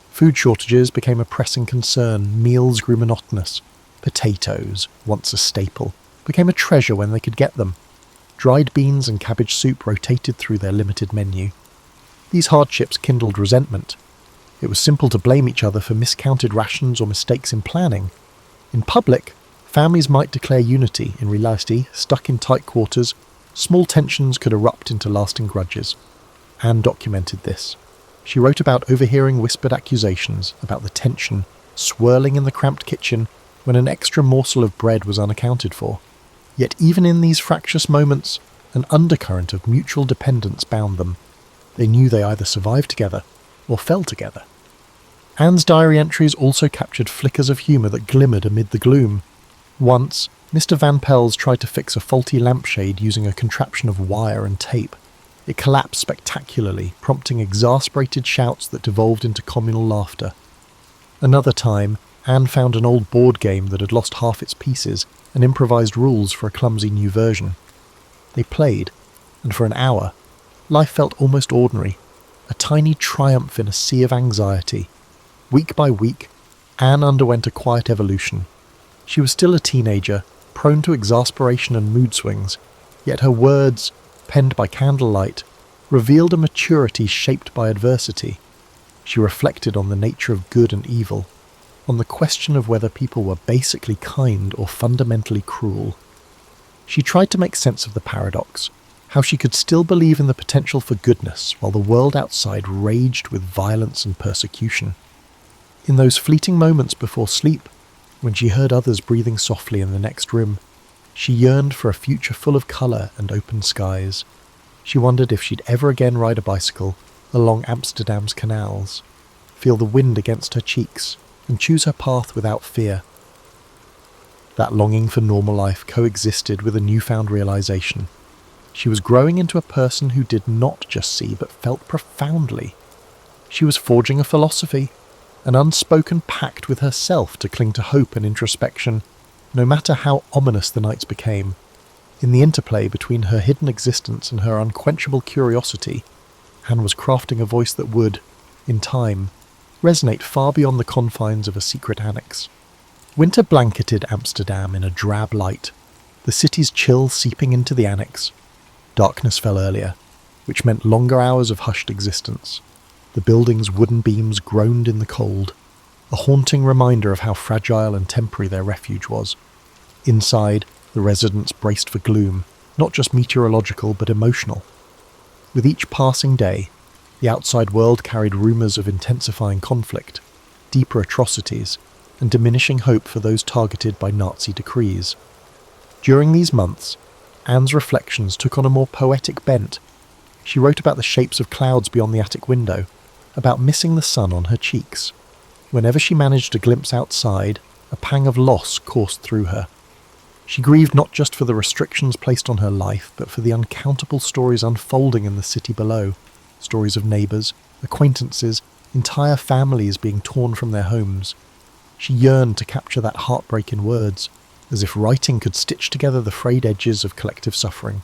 Food shortages became a pressing concern, meals grew monotonous. Potatoes, once a staple, became a treasure when they could get them. Dried beans and cabbage soup rotated through their limited menu. These hardships kindled resentment. It was simple to blame each other for miscounted rations or mistakes in planning. In public, Families might declare unity. In reality, stuck in tight quarters, small tensions could erupt into lasting grudges. Anne documented this. She wrote about overhearing whispered accusations, about the tension swirling in the cramped kitchen when an extra morsel of bread was unaccounted for. Yet even in these fractious moments, an undercurrent of mutual dependence bound them. They knew they either survived together or fell together. Anne's diary entries also captured flickers of humour that glimmered amid the gloom. Once, Mr. Van Pels tried to fix a faulty lampshade using a contraption of wire and tape. It collapsed spectacularly, prompting exasperated shouts that devolved into communal laughter. Another time, Anne found an old board game that had lost half its pieces and improvised rules for a clumsy new version. They played, and for an hour, life felt almost ordinary, a tiny triumph in a sea of anxiety. Week by week, Anne underwent a quiet evolution. She was still a teenager, prone to exasperation and mood swings, yet her words, penned by candlelight, revealed a maturity shaped by adversity. She reflected on the nature of good and evil, on the question of whether people were basically kind or fundamentally cruel. She tried to make sense of the paradox, how she could still believe in the potential for goodness while the world outside raged with violence and persecution. In those fleeting moments before sleep, when she heard others breathing softly in the next room, she yearned for a future full of colour and open skies. She wondered if she'd ever again ride a bicycle along Amsterdam's canals, feel the wind against her cheeks, and choose her path without fear. That longing for normal life coexisted with a newfound realization. She was growing into a person who did not just see but felt profoundly. She was forging a philosophy, an unspoken pact with herself to cling to hope and introspection, no matter how ominous the nights became. In the interplay between her hidden existence and her unquenchable curiosity, Anne was crafting a voice that would, in time, resonate far beyond the confines of a secret annex. Winter blanketed Amsterdam in a drab light, the city's chill seeping into the annex. Darkness fell earlier, which meant longer hours of hushed existence. The building's wooden beams groaned in the cold, a haunting reminder of how fragile and temporary their refuge was. Inside, the residents braced for gloom, not just meteorological but emotional. With each passing day, the outside world carried rumours of intensifying conflict, deeper atrocities, and diminishing hope for those targeted by Nazi decrees. During these months, Anne's reflections took on a more poetic bent. She wrote about the shapes of clouds beyond the attic window, about missing the sun on her cheeks. Whenever she managed a glimpse outside, a pang of loss coursed through her. She grieved not just for the restrictions placed on her life, but for the uncountable stories unfolding in the city below. Stories of neighbours, acquaintances, entire families being torn from their homes. She yearned to capture that heartbreak in words, as if writing could stitch together the frayed edges of collective suffering.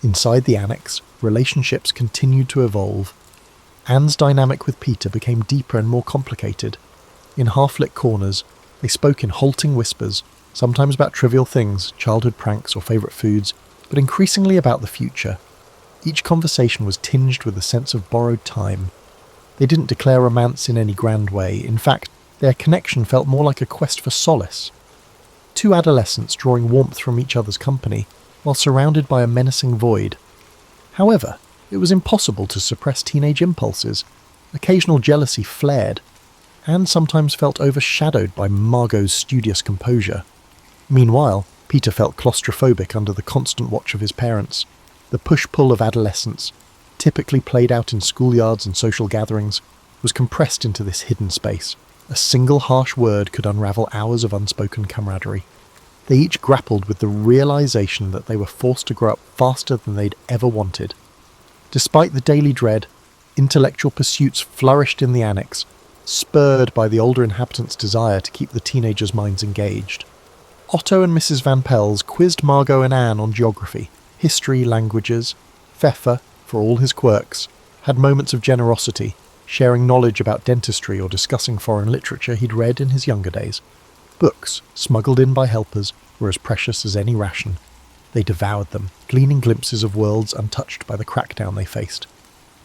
Inside the annex, relationships continued to evolve. Anne's dynamic with Peter became deeper and more complicated. In half-lit corners, they spoke in halting whispers, sometimes about trivial things, childhood pranks or favourite foods, but increasingly about the future. Each conversation was tinged with a sense of borrowed time. They didn't declare romance in any grand way. In fact, their connection felt more like a quest for solace. Two adolescents drawing warmth from each other's company, while surrounded by a menacing void. However, it was impossible to suppress teenage impulses. Occasional jealousy flared. Anne sometimes felt overshadowed by Margot's studious composure. Meanwhile, Peter felt claustrophobic under the constant watch of his parents. The push-pull of adolescence, typically played out in schoolyards and social gatherings, was compressed into this hidden space. A single harsh word could unravel hours of unspoken camaraderie. They each grappled with the realization that they were forced to grow up faster than they'd ever wanted. Despite the daily dread, intellectual pursuits flourished in the annex, spurred by the older inhabitants' desire to keep the teenagers' minds engaged. Otto and Mrs. Van Pels quizzed Margot and Anne on geography, history, languages. Pfeffer, for all his quirks, had moments of generosity, sharing knowledge about dentistry or discussing foreign literature he'd read in his younger days. Books, smuggled in by helpers, were as precious as any ration. They devoured them, gleaning glimpses of worlds untouched by the crackdown they faced.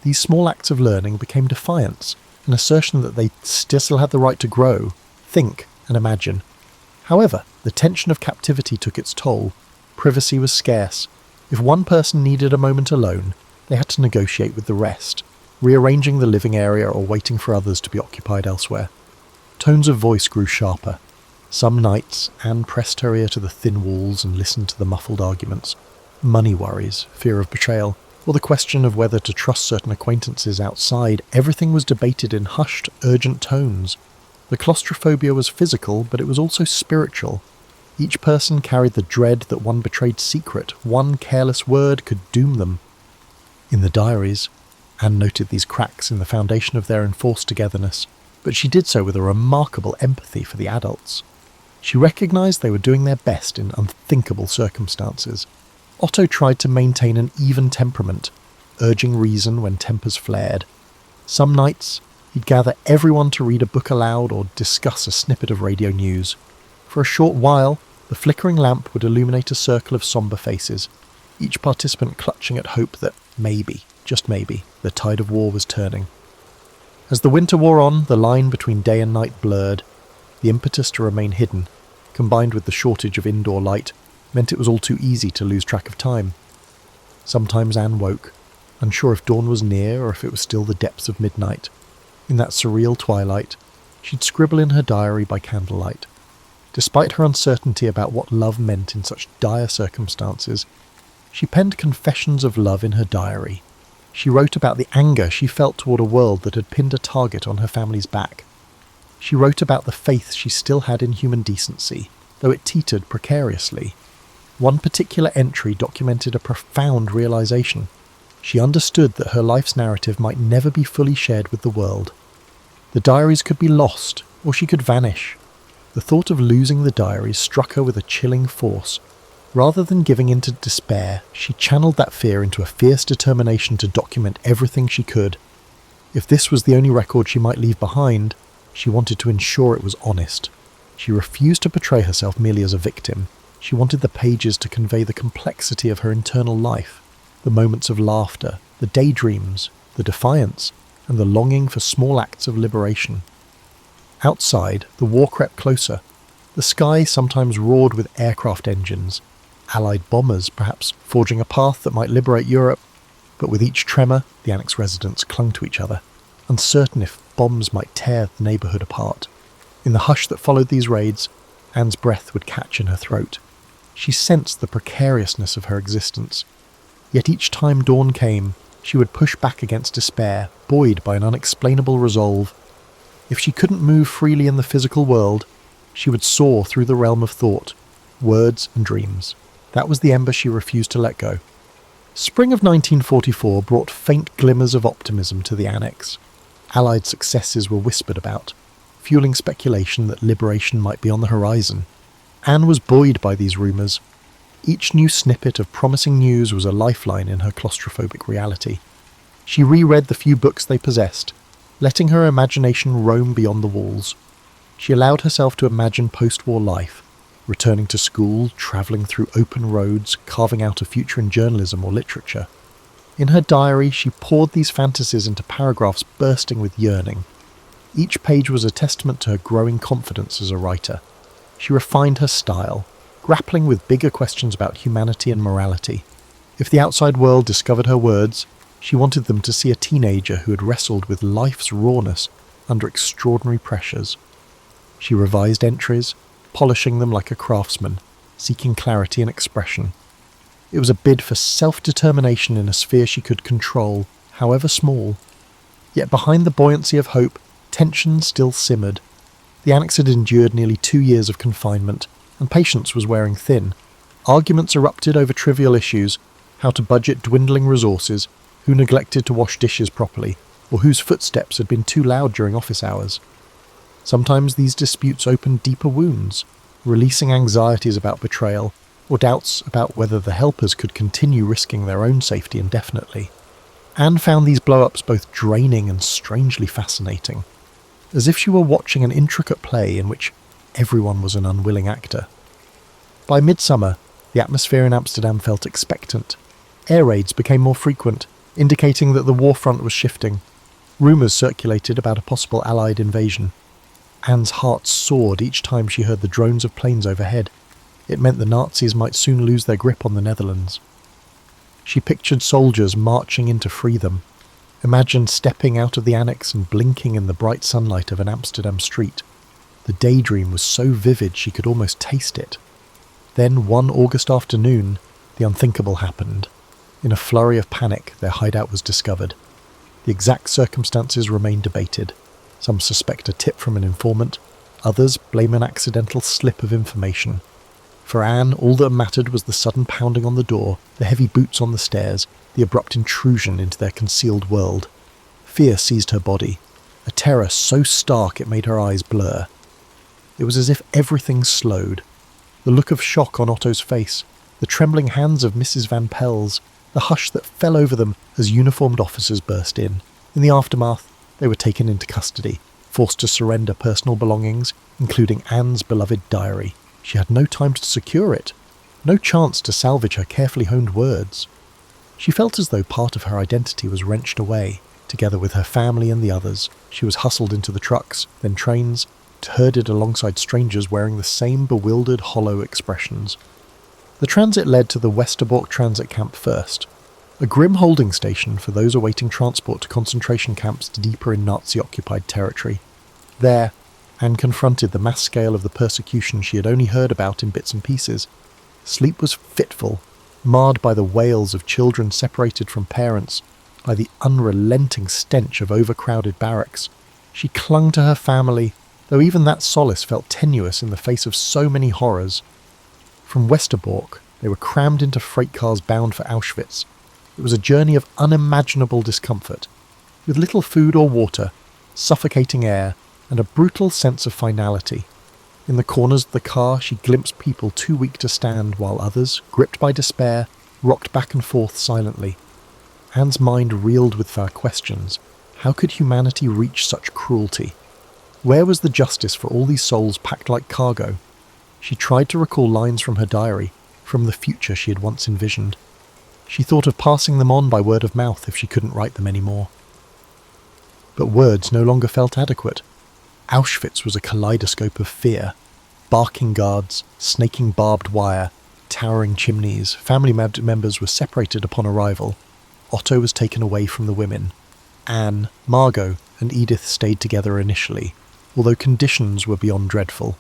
These small acts of learning became defiance, an assertion that they still had the right to grow, think, and imagine. However, the tension of captivity took its toll. Privacy was scarce. If one person needed a moment alone, they had to negotiate with the rest, rearranging the living area or waiting for others to be occupied elsewhere. Tones of voice grew sharper. Some nights, Anne pressed her ear to the thin walls and listened to the muffled arguments. Money worries, fear of betrayal, or the question of whether to trust certain acquaintances outside, everything was debated in hushed, urgent tones. The claustrophobia was physical, but it was also spiritual. Each person carried the dread that one betrayed secret, one careless word could doom them. In the diaries, Anne noted these cracks in the foundation of their enforced togetherness, but she did so with a remarkable empathy for the adults. She recognised they were doing their best in unthinkable circumstances. Otto tried to maintain an even temperament, urging reason when tempers flared. Some nights, he'd gather everyone to read a book aloud or discuss a snippet of radio news. For a short while, the flickering lamp would illuminate a circle of sombre faces, each participant clutching at hope that maybe, just maybe, the tide of war was turning. As the winter wore on, the line between day and night blurred. The impetus to remain hidden, combined with the shortage of indoor light, meant it was all too easy to lose track of time. Sometimes Anne woke, unsure if dawn was near or if it was still the depths of midnight. In that surreal twilight, she'd scribble in her diary by candlelight. Despite her uncertainty about what love meant in such dire circumstances, she penned confessions of love in her diary. She wrote about the anger she felt toward a world that had pinned a target on her family's back. She wrote about the faith she still had in human decency, though it teetered precariously. One particular entry documented a profound realization. She understood that her life's narrative might never be fully shared with the world. The diaries could be lost, or she could vanish. The thought of losing the diaries struck her with a chilling force. Rather than giving in to despair, she channeled that fear into a fierce determination to document everything she could. If this was the only record she might leave behind, she wanted to ensure it was honest. She refused to portray herself merely as a victim. She wanted the pages to convey the complexity of her internal life, the moments of laughter, the daydreams, the defiance, and the longing for small acts of liberation. Outside, the war crept closer. The sky sometimes roared with aircraft engines, Allied bombers perhaps forging a path that might liberate Europe, but with each tremor, the Annex residents clung to each other, uncertain if bombs might tear the neighbourhood apart. In the hush that followed these raids, Anne's breath would catch in her throat. She sensed the precariousness of her existence. Yet each time dawn came, she would push back against despair, buoyed by an unexplainable resolve. If she couldn't move freely in the physical world, she would soar through the realm of thought, words and dreams. That was the ember she refused to let go. Spring of 1944 brought faint glimmers of optimism to the Annex. Allied successes were whispered about, fueling speculation that liberation might be on the horizon. Anne was buoyed by these rumours. Each new snippet of promising news was a lifeline in her claustrophobic reality. She reread the few books they possessed, letting her imagination roam beyond the walls. She allowed herself to imagine post-war life, returning to school, travelling through open roads, carving out a future in journalism or literature. In her diary, she poured these fantasies into paragraphs bursting with yearning. Each page was a testament to her growing confidence as a writer. She refined her style, grappling with bigger questions about humanity and morality. If the outside world discovered her words, she wanted them to see a teenager who had wrestled with life's rawness under extraordinary pressures. She revised entries, polishing them like a craftsman, seeking clarity and expression. It was a bid for self-determination in a sphere she could control, however small. Yet behind the buoyancy of hope, tension still simmered. The Annex had endured nearly 2 years of confinement, and patience was wearing thin. Arguments erupted over trivial issues, how to budget dwindling resources, who neglected to wash dishes properly, or whose footsteps had been too loud during office hours. Sometimes these disputes opened deeper wounds, releasing anxieties about betrayal, or doubts about whether the helpers could continue risking their own safety indefinitely. Anne found these blow-ups both draining and strangely fascinating, as if she were watching an intricate play in which everyone was an unwilling actor. By midsummer, the atmosphere in Amsterdam felt expectant. Air raids became more frequent, indicating that the war front was shifting. Rumours circulated about a possible Allied invasion. Anne's heart soared each time she heard the drones of planes overhead. It meant the Nazis might soon lose their grip on the Netherlands. She pictured soldiers marching in to free them, imagined stepping out of the annex and blinking in the bright sunlight of an Amsterdam street. The daydream was so vivid she could almost taste it. Then, one August afternoon, the unthinkable happened. In a flurry of panic, their hideout was discovered. The exact circumstances remain debated. Some suspect a tip from an informant, others blame an accidental slip of information. For Anne, all that mattered was the sudden pounding on the door, the heavy boots on the stairs, the abrupt intrusion into their concealed world. Fear seized her body, a terror so stark it made her eyes blur. It was as if everything slowed. The look of shock on Otto's face, the trembling hands of Mrs. Van Pels, the hush that fell over them as uniformed officers burst in. In the aftermath, they were taken into custody, forced to surrender personal belongings, including Anne's beloved diary. She had no time to secure it, no chance to salvage her carefully honed words. She felt as though part of her identity was wrenched away. Together with her family and the others, she was hustled into the trucks, then trains, herded alongside strangers wearing the same bewildered, hollow expressions. The transit led to the Westerbork transit camp first, a grim holding station for those awaiting transport to concentration camps deeper in Nazi-occupied territory. There, Anne confronted the mass scale of the persecution she had only heard about in bits and pieces. Sleep was fitful, marred by the wails of children separated from parents, by the unrelenting stench of overcrowded barracks. She clung to her family, though even that solace felt tenuous in the face of so many horrors. From Westerbork, they were crammed into freight cars bound for Auschwitz. It was a journey of unimaginable discomfort, with little food or water, suffocating air, and a brutal sense of finality. In the corners of the car, she glimpsed people too weak to stand, while others, gripped by despair, rocked back and forth silently. Anne's mind reeled with her questions. How could humanity reach such cruelty? Where was the justice for all these souls packed like cargo? She tried to recall lines from her diary, from the future she had once envisioned. She thought of passing them on by word of mouth if she couldn't write them anymore. But words no longer felt adequate. Auschwitz was a kaleidoscope of fear. Barking guards, snaking barbed wire, towering chimneys. Family members were separated upon arrival. Otto was taken away from the women. Anne, Margot, and Edith stayed together initially, although conditions were beyond dreadful.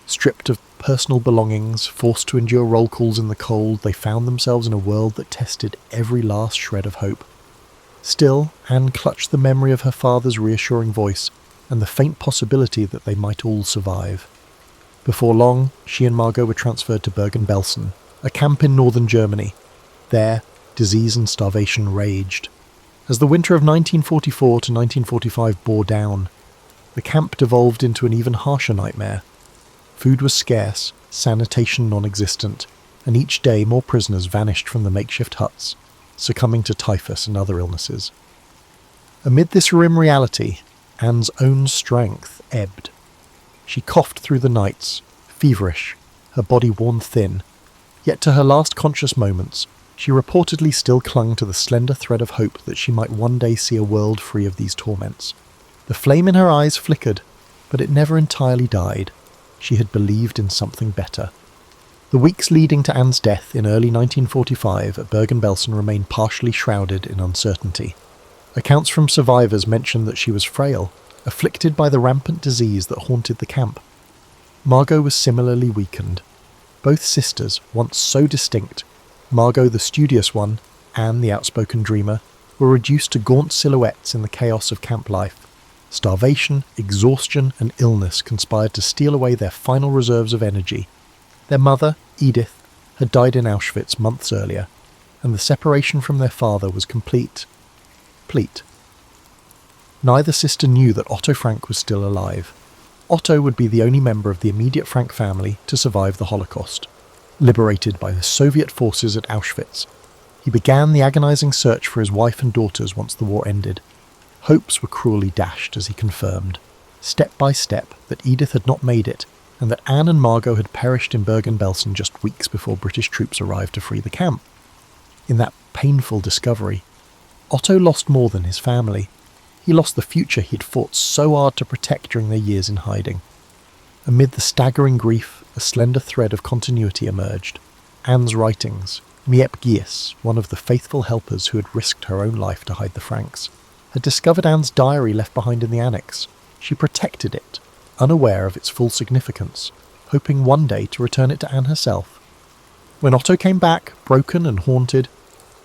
Stripped of personal belongings, forced to endure roll calls in the cold, they found themselves in a world that tested every last shred of hope. Still, Anne clutched the memory of her father's reassuring voice and the faint possibility that they might all survive. Before long, she and Margot were transferred to Bergen-Belsen, a camp in northern Germany. There, disease and starvation raged. As the winter of 1944 to 1945 bore down, the camp devolved into an even harsher nightmare. Food was scarce, sanitation non-existent, and each day more prisoners vanished from the makeshift huts, succumbing to typhus and other illnesses. Amid this grim reality, Anne's own strength ebbed. She coughed through the nights, feverish, her body worn thin, yet to her last conscious moments, she reportedly still clung to the slender thread of hope that she might one day see a world free of these torments. The flame in her eyes flickered, but it never entirely died. She had believed in something better. The weeks leading to Anne's death in early 1945 at Bergen-Belsen remained partially shrouded in uncertainty. Accounts from survivors mentioned that she was frail, afflicted by the rampant disease that haunted the camp. Margot was similarly weakened. Both sisters, once so distinct, Margot the studious one, Anne the outspoken dreamer, were reduced to gaunt silhouettes in the chaos of camp life. Starvation, exhaustion, and illness conspired to steal away their final reserves of energy. Their mother, Edith, had died in Auschwitz months earlier, and the separation from their father was complete. Neither sister knew that Otto Frank was still alive. Otto would be the only member of the immediate Frank family to survive the Holocaust. Liberated by the Soviet forces at Auschwitz, he began the agonizing search for his wife and daughters once the war ended. Hopes were cruelly dashed as he confirmed, step by step, that Edith had not made it, and that Anne and Margot had perished in Bergen-Belsen just weeks before British troops arrived to free the camp. In that painful discovery, Otto lost more than his family. He lost the future he'd fought so hard to protect during their years in hiding. Amid the staggering grief, a slender thread of continuity emerged. Anne's writings, Miep Gies, one of the faithful helpers who had risked her own life to hide the Franks, had discovered Anne's diary left behind in the annex. She protected it, unaware of its full significance, hoping one day to return it to Anne herself. When Otto came back, broken and haunted,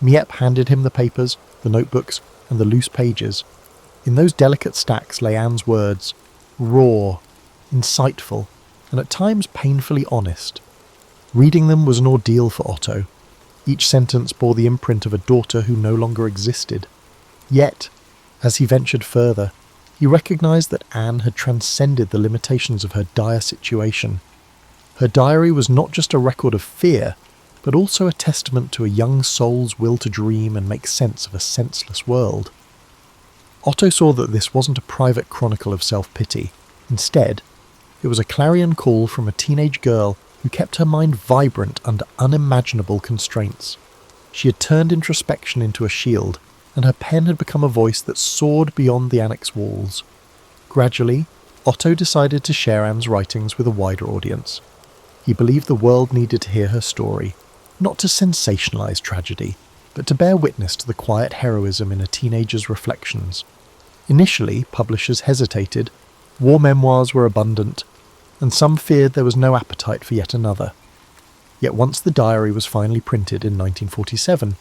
Miep handed him the papers, the notebooks, and the loose pages. In those delicate stacks lay Anne's words, raw, insightful, and at times painfully honest. Reading them was an ordeal for Otto. Each sentence bore the imprint of a daughter who no longer existed. Yet, as he ventured further, he recognised that Anne had transcended the limitations of her dire situation. Her diary was not just a record of fear, but also a testament to a young soul's will to dream and make sense of a senseless world. Otto saw that this wasn't a private chronicle of self-pity. Instead, it was a clarion call from a teenage girl who kept her mind vibrant under unimaginable constraints. She had turned introspection into a shield, and her pen had become a voice that soared beyond the annex walls. Gradually, Otto decided to share Anne's writings with a wider audience. He believed the world needed to hear her story, not to sensationalize tragedy, but to bear witness to the quiet heroism in a teenager's reflections. Initially, publishers hesitated. War memoirs were abundant, and some feared there was no appetite for yet another. Yet once the diary was finally printed in 1947,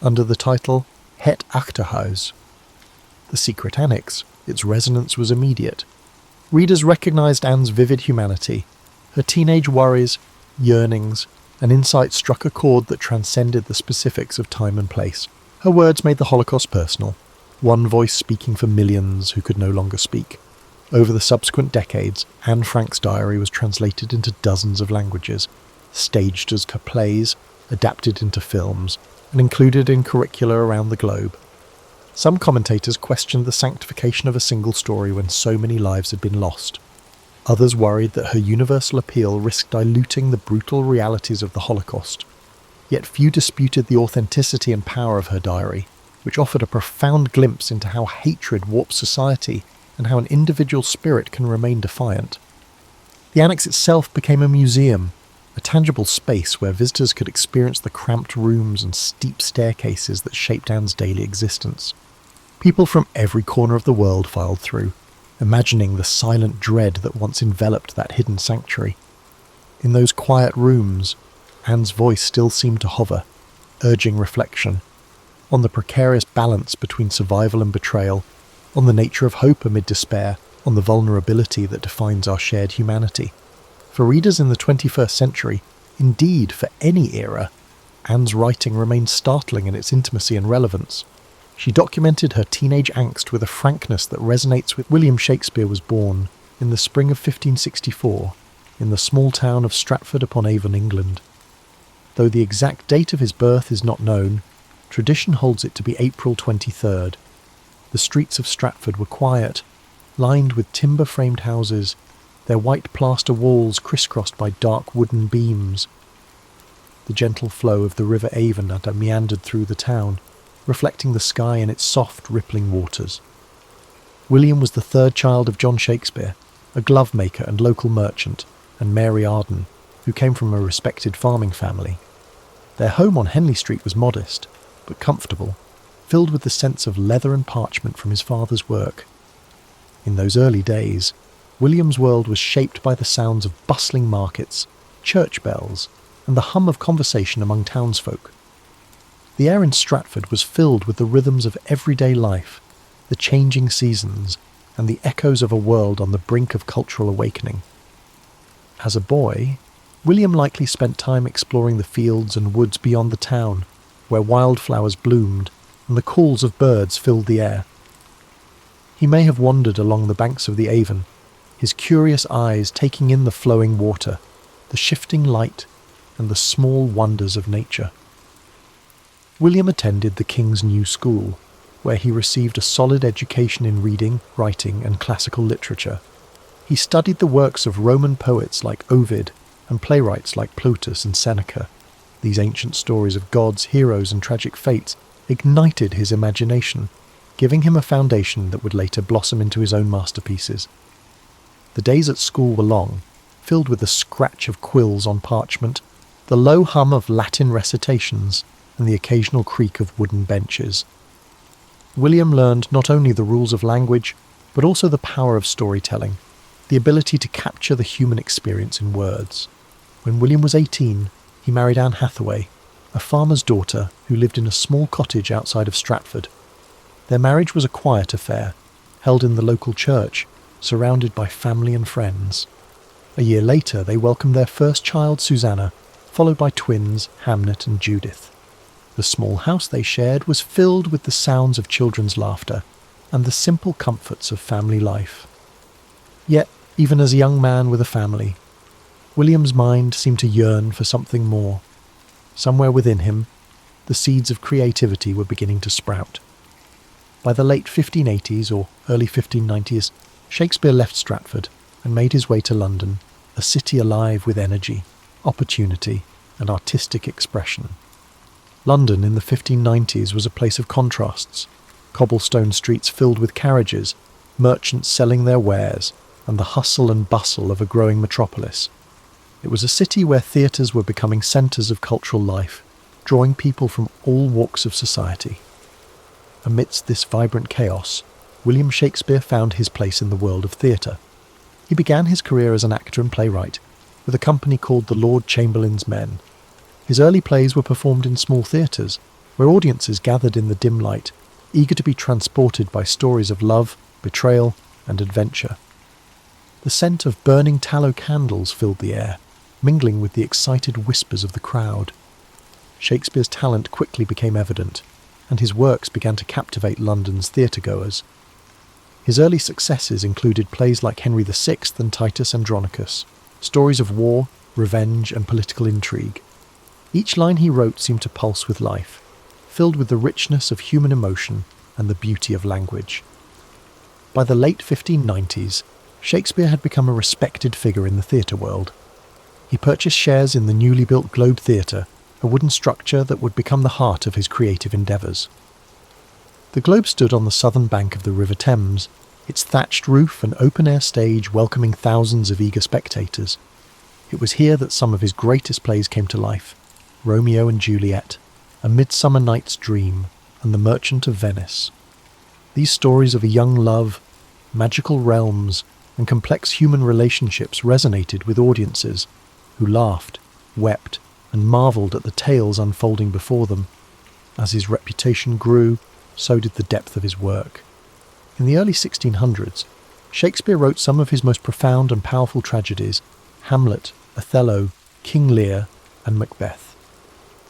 under the title Het Achterhuis, The Secret Annex, its resonance was immediate. Readers recognised Anne's vivid humanity. Her teenage worries, yearnings, and insight struck a chord that transcended the specifics of time and place. Her words made the Holocaust personal, one voice speaking for millions who could no longer speak. Over the subsequent decades, Anne Frank's diary was translated into dozens of languages, staged as plays, adapted into films, and included in curricula around the globe. Some commentators questioned the sanctification of a single story when so many lives had been lost. Others worried that her universal appeal risked diluting the brutal realities of the Holocaust. Yet few disputed the authenticity and power of her diary, which offered a profound glimpse into how hatred warps society and how an individual spirit can remain defiant. The annex itself became a museum, a tangible space where visitors could experience the cramped rooms and steep staircases that shaped Anne's daily existence. People from every corner of the world filed through, imagining the silent dread that once enveloped that hidden sanctuary. In those quiet rooms, Anne's voice still seemed to hover, urging reflection, on the precarious balance between survival and betrayal, on the nature of hope amid despair, on the vulnerability that defines our shared humanity. For readers in the 21st century, indeed for any era, Anne's writing remains startling in its intimacy and relevance. She documented her teenage angst with a frankness that resonates with William Shakespeare was born in the spring of 1564 in the small town of Stratford-upon-Avon, England. Though the exact date of his birth is not known, tradition holds it to be April 23rd. The streets of Stratford were quiet, lined with timber-framed houses, their white plaster walls crisscrossed by dark wooden beams. The gentle flow of the River Avon had meandered through the town, reflecting the sky in its soft, rippling waters. William was the third child of John Shakespeare, a glove-maker and local merchant, and Mary Arden, who came from a respected farming family. Their home on Henley Street was modest, but comfortable, filled with the sense of leather and parchment from his father's work. In those early days, William's world was shaped by the sounds of bustling markets, church bells, and the hum of conversation among townsfolk. The air in Stratford was filled with the rhythms of everyday life, the changing seasons, and the echoes of a world on the brink of cultural awakening. As a boy, William likely spent time exploring the fields and woods beyond the town, where wildflowers bloomed and the calls of birds filled the air. He may have wandered along the banks of the Avon, his curious eyes taking in the flowing water, the shifting light, and the small wonders of nature. William attended the King's New School, where he received a solid education in reading, writing, and classical literature. He studied the works of Roman poets like Ovid and playwrights like Plautus and Seneca. These ancient stories of gods, heroes, and tragic fates ignited his imagination, giving him a foundation that would later blossom into his own masterpieces. The days at school were long, filled with the scratch of quills on parchment, the low hum of Latin recitations, and the occasional creak of wooden benches. William learned not only the rules of language, but also the power of storytelling, the ability to capture the human experience in words. When William was 18, he married Anne Hathaway, a farmer's daughter who lived in a small cottage outside of Stratford. Their marriage was a quiet affair, held in the local church, surrounded by family and friends. A year later, they welcomed their first child, Susanna, followed by twins, Hamnet and Judith. The small house they shared was filled with the sounds of children's laughter and the simple comforts of family life. Yet, even as a young man with a family, William's mind seemed to yearn for something more. Somewhere within him, the seeds of creativity were beginning to sprout. By the late 1580s or early 1590s, Shakespeare left Stratford and made his way to London, a city alive with energy, opportunity, and artistic expression. London in the 1590s was a place of contrasts, cobblestone streets filled with carriages, merchants selling their wares, and the hustle and bustle of a growing metropolis. It was a city where theatres were becoming centres of cultural life, drawing people from all walks of society. Amidst this vibrant chaos, William Shakespeare found his place in the world of theatre. He began his career as an actor and playwright, with a company called the Lord Chamberlain's Men. His early plays were performed in small theatres, where audiences gathered in the dim light, eager to be transported by stories of love, betrayal, and adventure. The scent of burning tallow candles filled the air, mingling with the excited whispers of the crowd. Shakespeare's talent quickly became evident, and his works began to captivate London's theatre-goers. His early successes included plays like Henry VI and Titus Andronicus, stories of war, revenge, and political intrigue. Each line he wrote seemed to pulse with life, filled with the richness of human emotion and the beauty of language. By the late 1590s, Shakespeare had become a respected figure in the theatre world. He purchased shares in the newly built Globe Theatre, a wooden structure that would become the heart of his creative endeavours. The Globe stood on the southern bank of the River Thames, its thatched roof and open-air stage welcoming thousands of eager spectators. It was here that some of his greatest plays came to life: Romeo and Juliet, A Midsummer Night's Dream, and The Merchant of Venice. These stories of a young love, magical realms, and complex human relationships resonated with audiences, who laughed, wept, and marvelled at the tales unfolding before them. As his reputation grew, so did the depth of his work. In the early 1600s, Shakespeare wrote some of his most profound and powerful tragedies: Hamlet, Othello, King Lear, and Macbeth.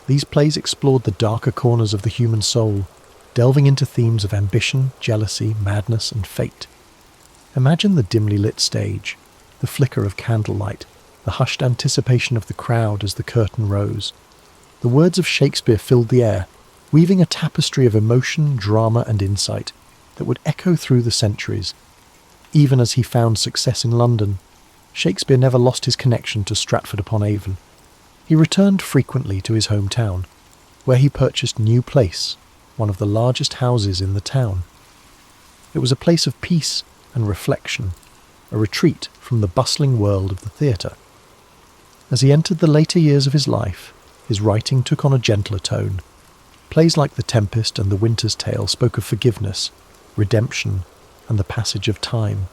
These plays explored the darker corners of the human soul, delving into themes of ambition, jealousy, madness, and fate. Imagine the dimly lit stage, the flicker of candlelight, the hushed anticipation of the crowd as the curtain rose. The words of Shakespeare filled the air, weaving a tapestry of emotion, drama, and insight that would echo through the centuries. Even as he found success in London, Shakespeare never lost his connection to Stratford-upon-Avon. He returned frequently to his hometown, where he purchased New Place, one of the largest houses in the town. It was a place of peace and reflection, a retreat from the bustling world of the theatre. As he entered the later years of his life, his writing took on a gentler tone. Plays like The Tempest and The Winter's Tale spoke of forgiveness, redemption, and the passage of time.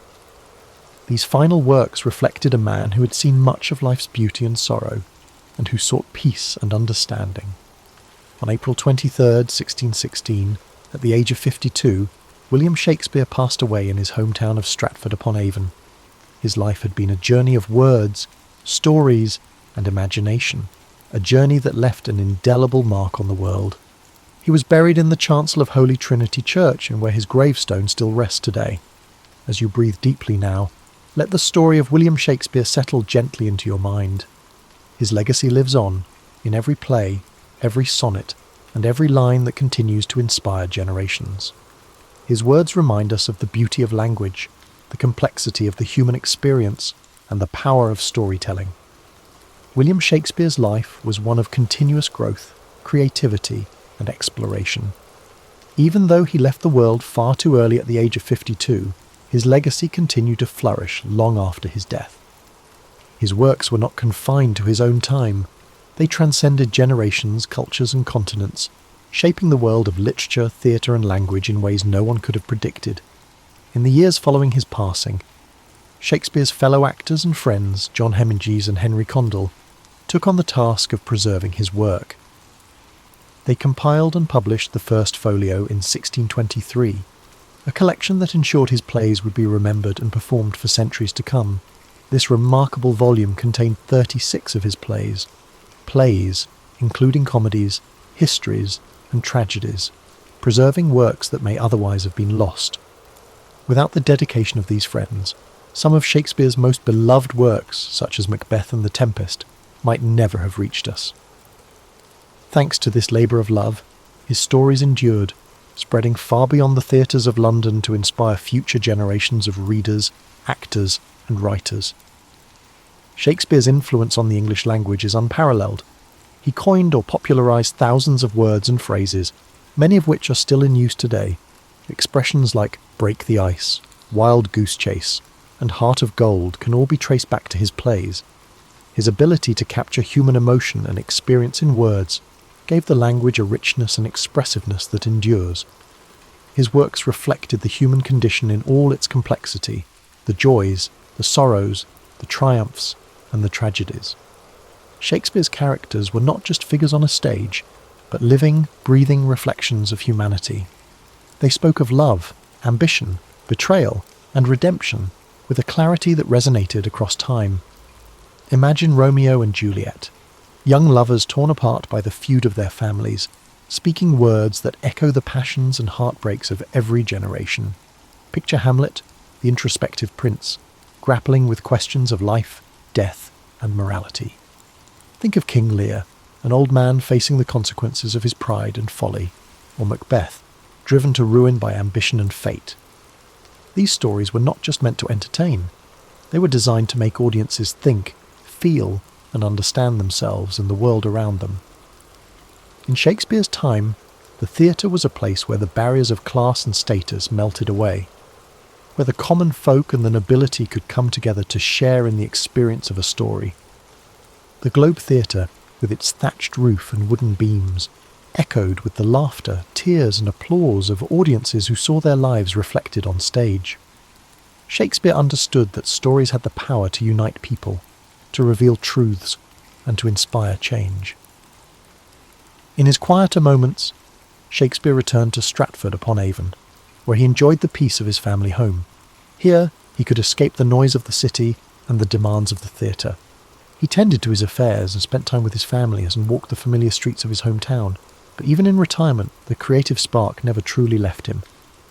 These final works reflected a man who had seen much of life's beauty and sorrow, and who sought peace and understanding. On April 23, 1616, at the age of 52, William Shakespeare passed away in his hometown of Stratford-upon-Avon. His life had been a journey of words, stories, and imagination, a journey that left an indelible mark on the world. He was buried in the chancel of Holy Trinity Church, and where his gravestone still rests today. As you breathe deeply now, let the story of William Shakespeare settle gently into your mind. His legacy lives on, in every play, every sonnet, and every line that continues to inspire generations. His words remind us of the beauty of language, the complexity of the human experience, and the power of storytelling. William Shakespeare's life was one of continuous growth, creativity, and exploration. Even though he left the world far too early at the age of 52, his legacy continued to flourish long after his death. His works were not confined to his own time. They transcended generations, cultures, and continents, shaping the world of literature, theatre, and language in ways no one could have predicted. In the years following his passing, Shakespeare's fellow actors and friends, John Hemingway and Henry Condell, took on the task of preserving his work. They compiled and published the first folio in 1623, a collection that ensured his plays would be remembered and performed for centuries to come. This remarkable volume contained 36 of his plays, including comedies, histories, and tragedies, preserving works that may otherwise have been lost. Without the dedication of these friends, some of Shakespeare's most beloved works, such as Macbeth and The Tempest, might never have reached us. Thanks to this labour of love, his stories endured, spreading far beyond the theatres of London to inspire future generations of readers, actors, and writers. Shakespeare's influence on the English language is unparalleled. He coined or popularised thousands of words and phrases, many of which are still in use today. Expressions like break the ice, wild goose chase, and heart of gold can all be traced back to his plays. His ability to capture human emotion and experience in words gave the language a richness and expressiveness that endures. His works reflected the human condition in all its complexity, the joys, the sorrows, the triumphs, and the tragedies. Shakespeare's characters were not just figures on a stage, but living, breathing reflections of humanity. They spoke of love, ambition, betrayal, and redemption with a clarity that resonated across time. Imagine Romeo and Juliet, young lovers torn apart by the feud of their families, speaking words that echo the passions and heartbreaks of every generation. Picture Hamlet, the introspective prince, grappling with questions of life, death, and morality. Think of King Lear, an old man facing the consequences of his pride and folly, or Macbeth, driven to ruin by ambition and fate. These stories were not just meant to entertain. They were designed to make audiences think, feel, and understand themselves and the world around them. In Shakespeare's time, the theatre was a place where the barriers of class and status melted away, where the common folk and the nobility could come together to share in the experience of a story. The Globe Theatre, with its thatched roof and wooden beams, echoed with the laughter, tears, and applause of audiences who saw their lives reflected on stage. Shakespeare understood that stories had the power to unite people, to reveal truths, and to inspire change. In his quieter moments, Shakespeare returned to Stratford-upon-Avon, where he enjoyed the peace of his family home. Here, he could escape the noise of the city and the demands of the theatre. He tended to his affairs and spent time with his family and walked the familiar streets of his hometown. But even in retirement, the creative spark never truly left him.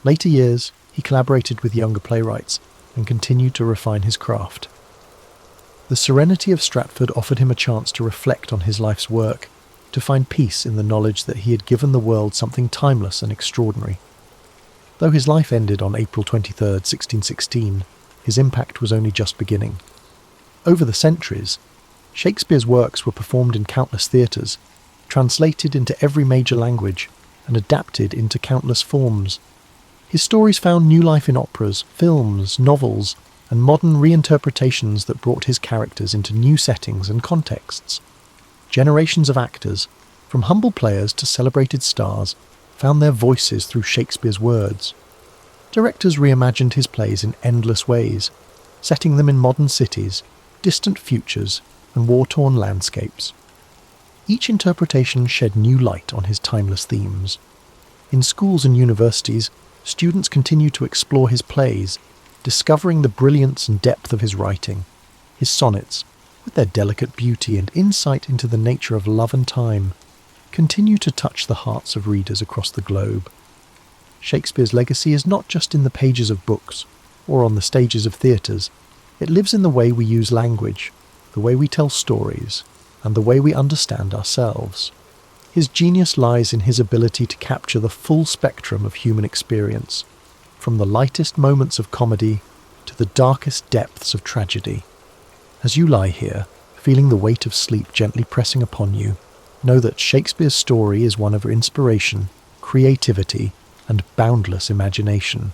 Later years, he collaborated with younger playwrights and continued to refine his craft. The serenity of Stratford offered him a chance to reflect on his life's work, to find peace in the knowledge that he had given the world something timeless and extraordinary. Though his life ended on April 23, 1616, his impact was only just beginning. Over the centuries, Shakespeare's works were performed in countless theatres, translated into every major language, and adapted into countless forms. His stories found new life in operas, films, novels, and modern reinterpretations that brought his characters into new settings and contexts. Generations of actors, from humble players to celebrated stars, found their voices through Shakespeare's words. Directors reimagined his plays in endless ways, setting them in modern cities, distant futures, and war-torn landscapes. Each interpretation shed new light on his timeless themes. In schools and universities, students continue to explore his plays, discovering the brilliance and depth of his writing. His sonnets, with their delicate beauty and insight into the nature of love and time, continue to touch the hearts of readers across the globe. Shakespeare's legacy is not just in the pages of books or on the stages of theatres. It lives in the way we use language, the way we tell stories, and the way we understand ourselves. His genius lies in his ability to capture the full spectrum of human experience, from the lightest moments of comedy to the darkest depths of tragedy. As you lie here, feeling the weight of sleep gently pressing upon you, know that Shakespeare's story is one of inspiration, creativity, and boundless imagination.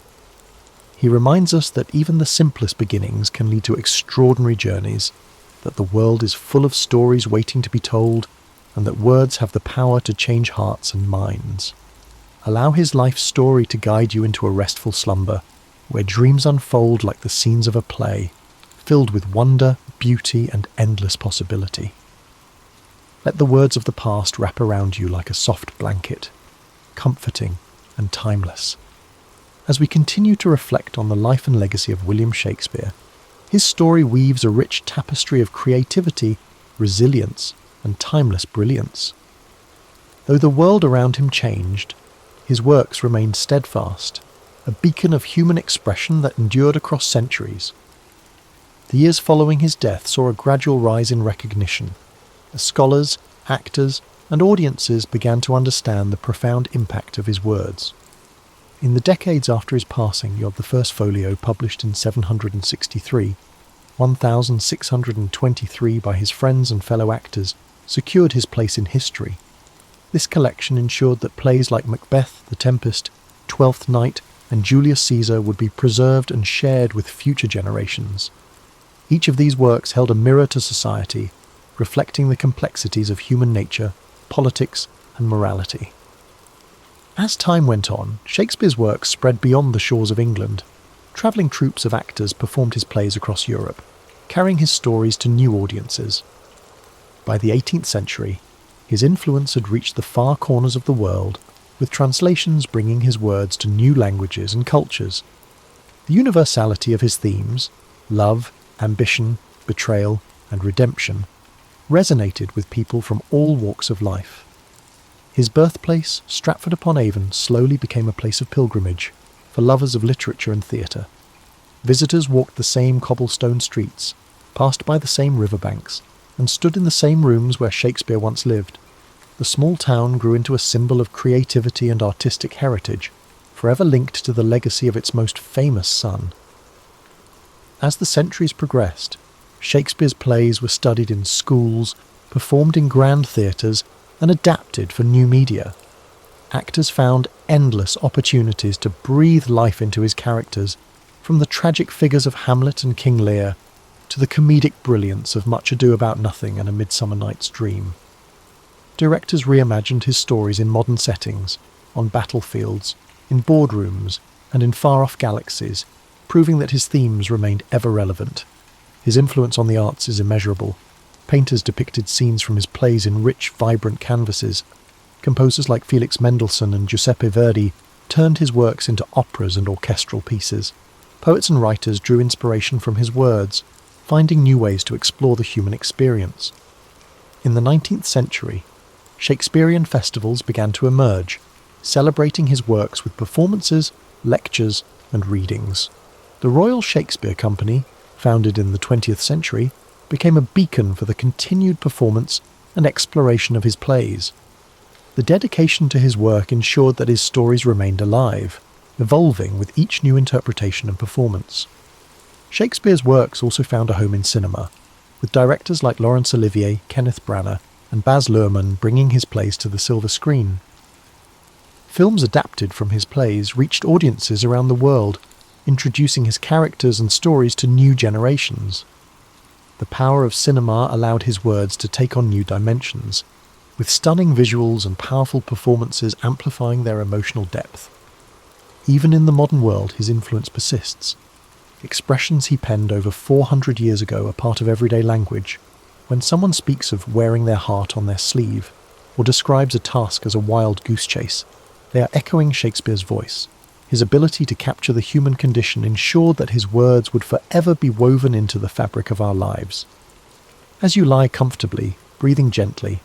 He reminds us that even the simplest beginnings can lead to extraordinary journeys, that the world is full of stories waiting to be told, and that words have the power to change hearts and minds. Allow his life story to guide you into a restful slumber, where dreams unfold like the scenes of a play, filled with wonder, beauty, and endless possibility. Let the words of the past wrap around you like a soft blanket, comforting and timeless. As we continue to reflect on the life and legacy of William Shakespeare, his story weaves a rich tapestry of creativity, resilience, and timeless brilliance. Though the world around him changed, his works remained steadfast, a beacon of human expression that endured across centuries. The years following his death saw a gradual rise in recognition, as scholars, actors, and audiences began to understand the profound impact of his words. In the decades after his passing, you have the first folio published in 763, 1623 by his friends and fellow actors, secured his place in history. This collection ensured that plays like Macbeth, The Tempest, Twelfth Night, and Julius Caesar would be preserved and shared with future generations. Each of these works held a mirror to society, reflecting the complexities of human nature, politics, and morality. As time went on, Shakespeare's works spread beyond the shores of England. Travelling troupes of actors performed his plays across Europe, carrying his stories to new audiences. By the 18th century, his influence had reached the far corners of the world, with translations bringing his words to new languages and cultures. The universality of his themes, love, ambition, betrayal, and redemption, resonated with people from all walks of life. His birthplace, Stratford-upon-Avon, slowly became a place of pilgrimage for lovers of literature and theatre. Visitors walked the same cobblestone streets, passed by the same riverbanks, and stood in the same rooms where Shakespeare once lived. The small town grew into a symbol of creativity and artistic heritage, forever linked to the legacy of its most famous son. As the centuries progressed, Shakespeare's plays were studied in schools, performed in grand theatres, and adapted for new media. Actors found endless opportunities to breathe life into his characters, from the tragic figures of Hamlet and King Lear to the comedic brilliance of Much Ado About Nothing and A Midsummer Night's Dream. Directors reimagined his stories in modern settings, on battlefields, in boardrooms, and in far-off galaxies, proving that his themes remained ever relevant. His influence on the arts is immeasurable. Painters depicted scenes from his plays in rich, vibrant canvases. Composers like Felix Mendelssohn and Giuseppe Verdi turned his works into operas and orchestral pieces. Poets and writers drew inspiration from his words, finding new ways to explore the human experience. In the 19th century, Shakespearean festivals began to emerge, celebrating his works with performances, lectures, and readings. The Royal Shakespeare Company, founded in the 20th century, became a beacon for the continued performance and exploration of his plays. The dedication to his work ensured that his stories remained alive, evolving with each new interpretation and performance. Shakespeare's works also found a home in cinema, with directors like Laurence Olivier, Kenneth Branagh, and Baz Luhrmann bringing his plays to the silver screen. Films adapted from his plays reached audiences around the world, introducing his characters and stories to new generations. The power of cinema allowed his words to take on new dimensions, with stunning visuals and powerful performances amplifying their emotional depth. Even in the modern world, his influence persists. Expressions he penned over 400 years ago are part of everyday language. When someone speaks of wearing their heart on their sleeve, or describes a task as a wild goose chase, they are echoing Shakespeare's voice. His ability to capture the human condition ensured that his words would forever be woven into the fabric of our lives. As you lie comfortably, breathing gently,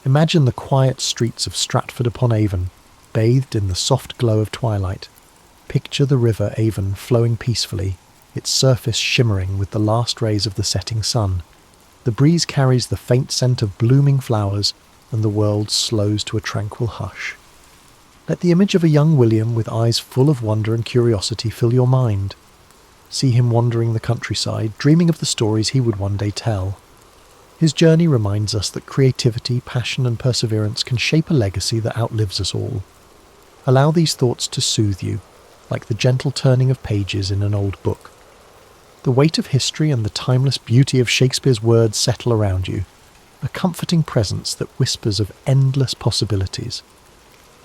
imagine the quiet streets of Stratford-upon-Avon, bathed in the soft glow of twilight. Picture the river Avon flowing peacefully, its surface shimmering with the last rays of the setting sun. The breeze carries the faint scent of blooming flowers, and the world slows to a tranquil hush. Let the image of a young William with eyes full of wonder and curiosity fill your mind. See him wandering the countryside, dreaming of the stories he would one day tell. His journey reminds us that creativity, passion, and perseverance can shape a legacy that outlives us all. Allow these thoughts to soothe you, like the gentle turning of pages in an old book. The weight of history and the timeless beauty of Shakespeare's words settle around you, a comforting presence that whispers of endless possibilities.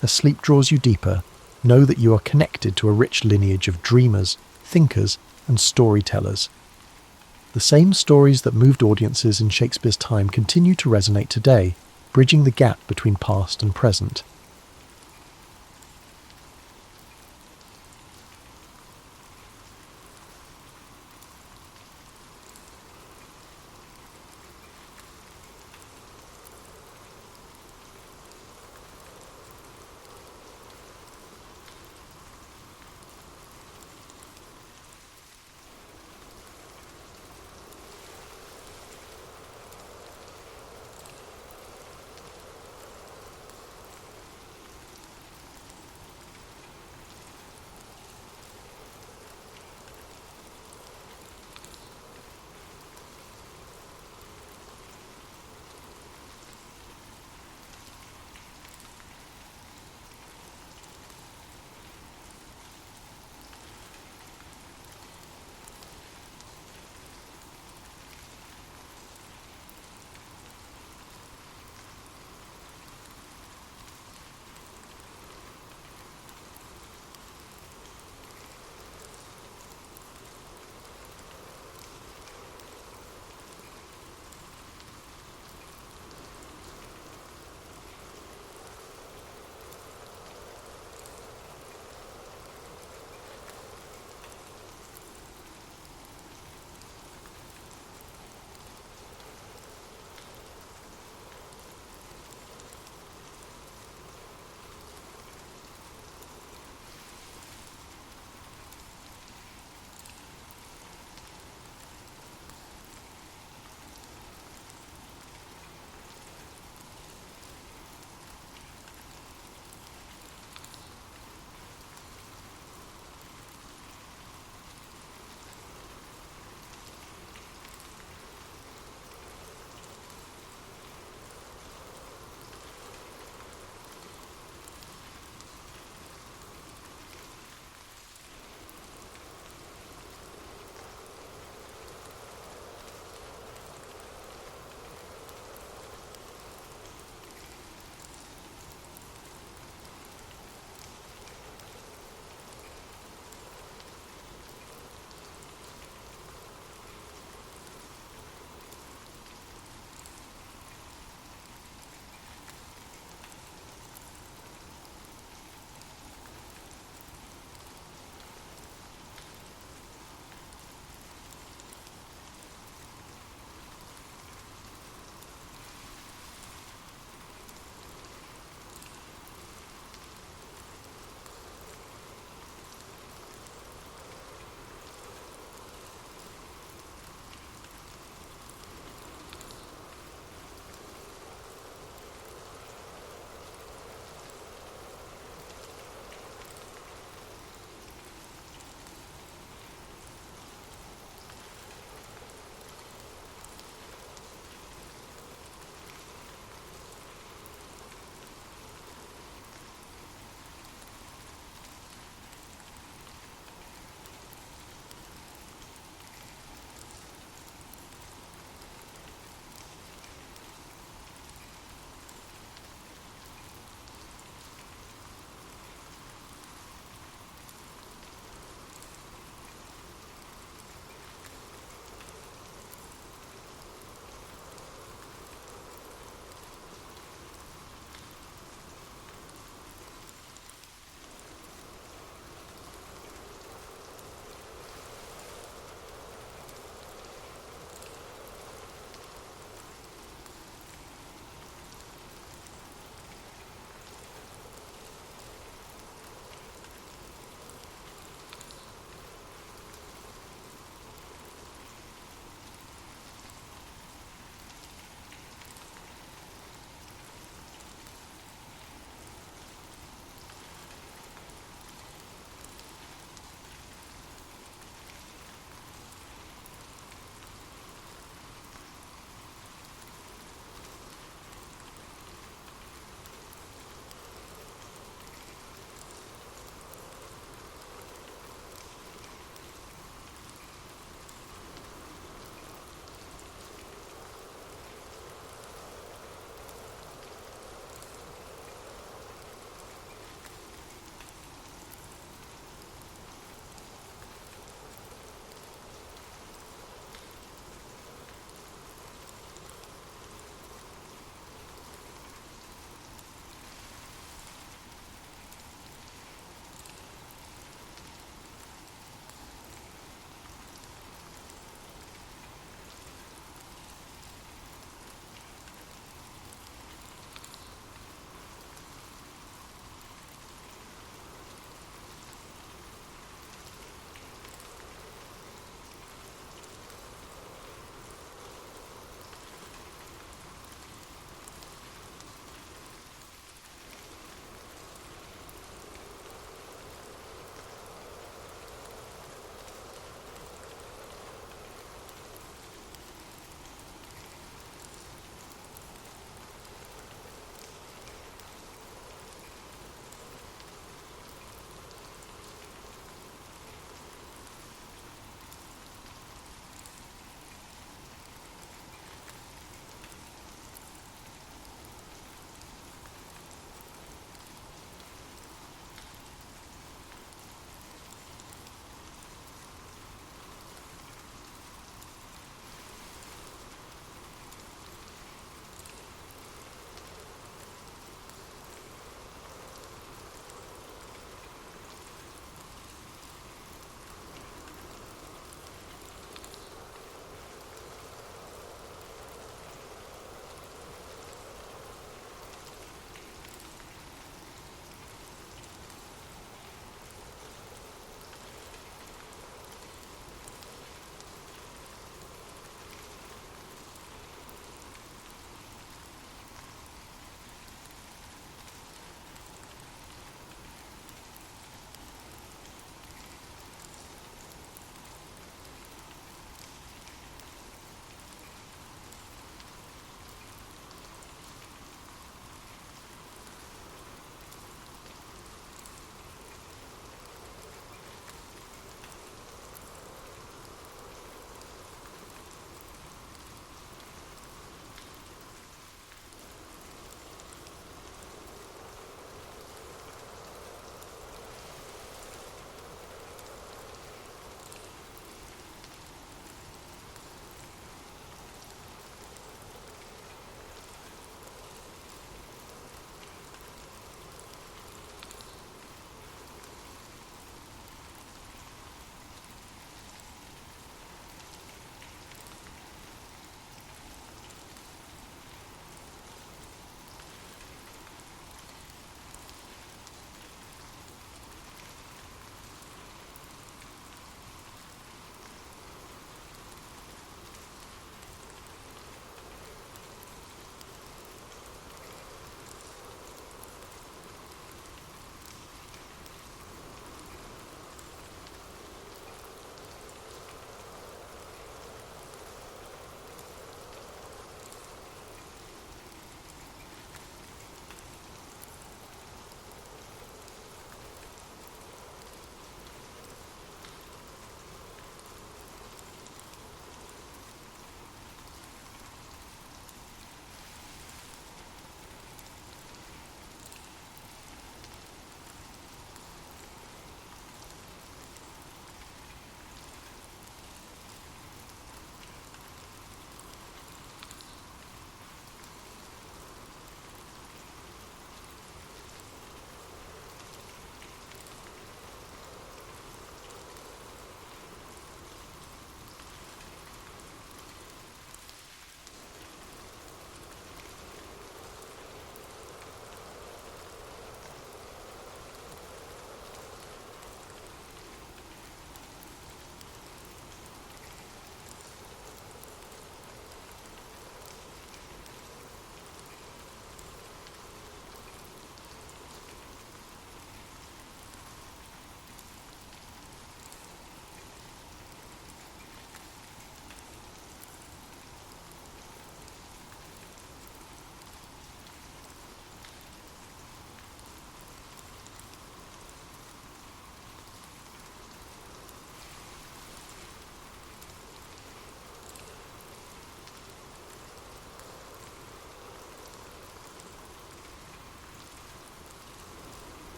As sleep draws you deeper, know that you are connected to a rich lineage of dreamers, thinkers, and storytellers. The same stories that moved audiences in Shakespeare's time continue to resonate today, bridging the gap between past and present.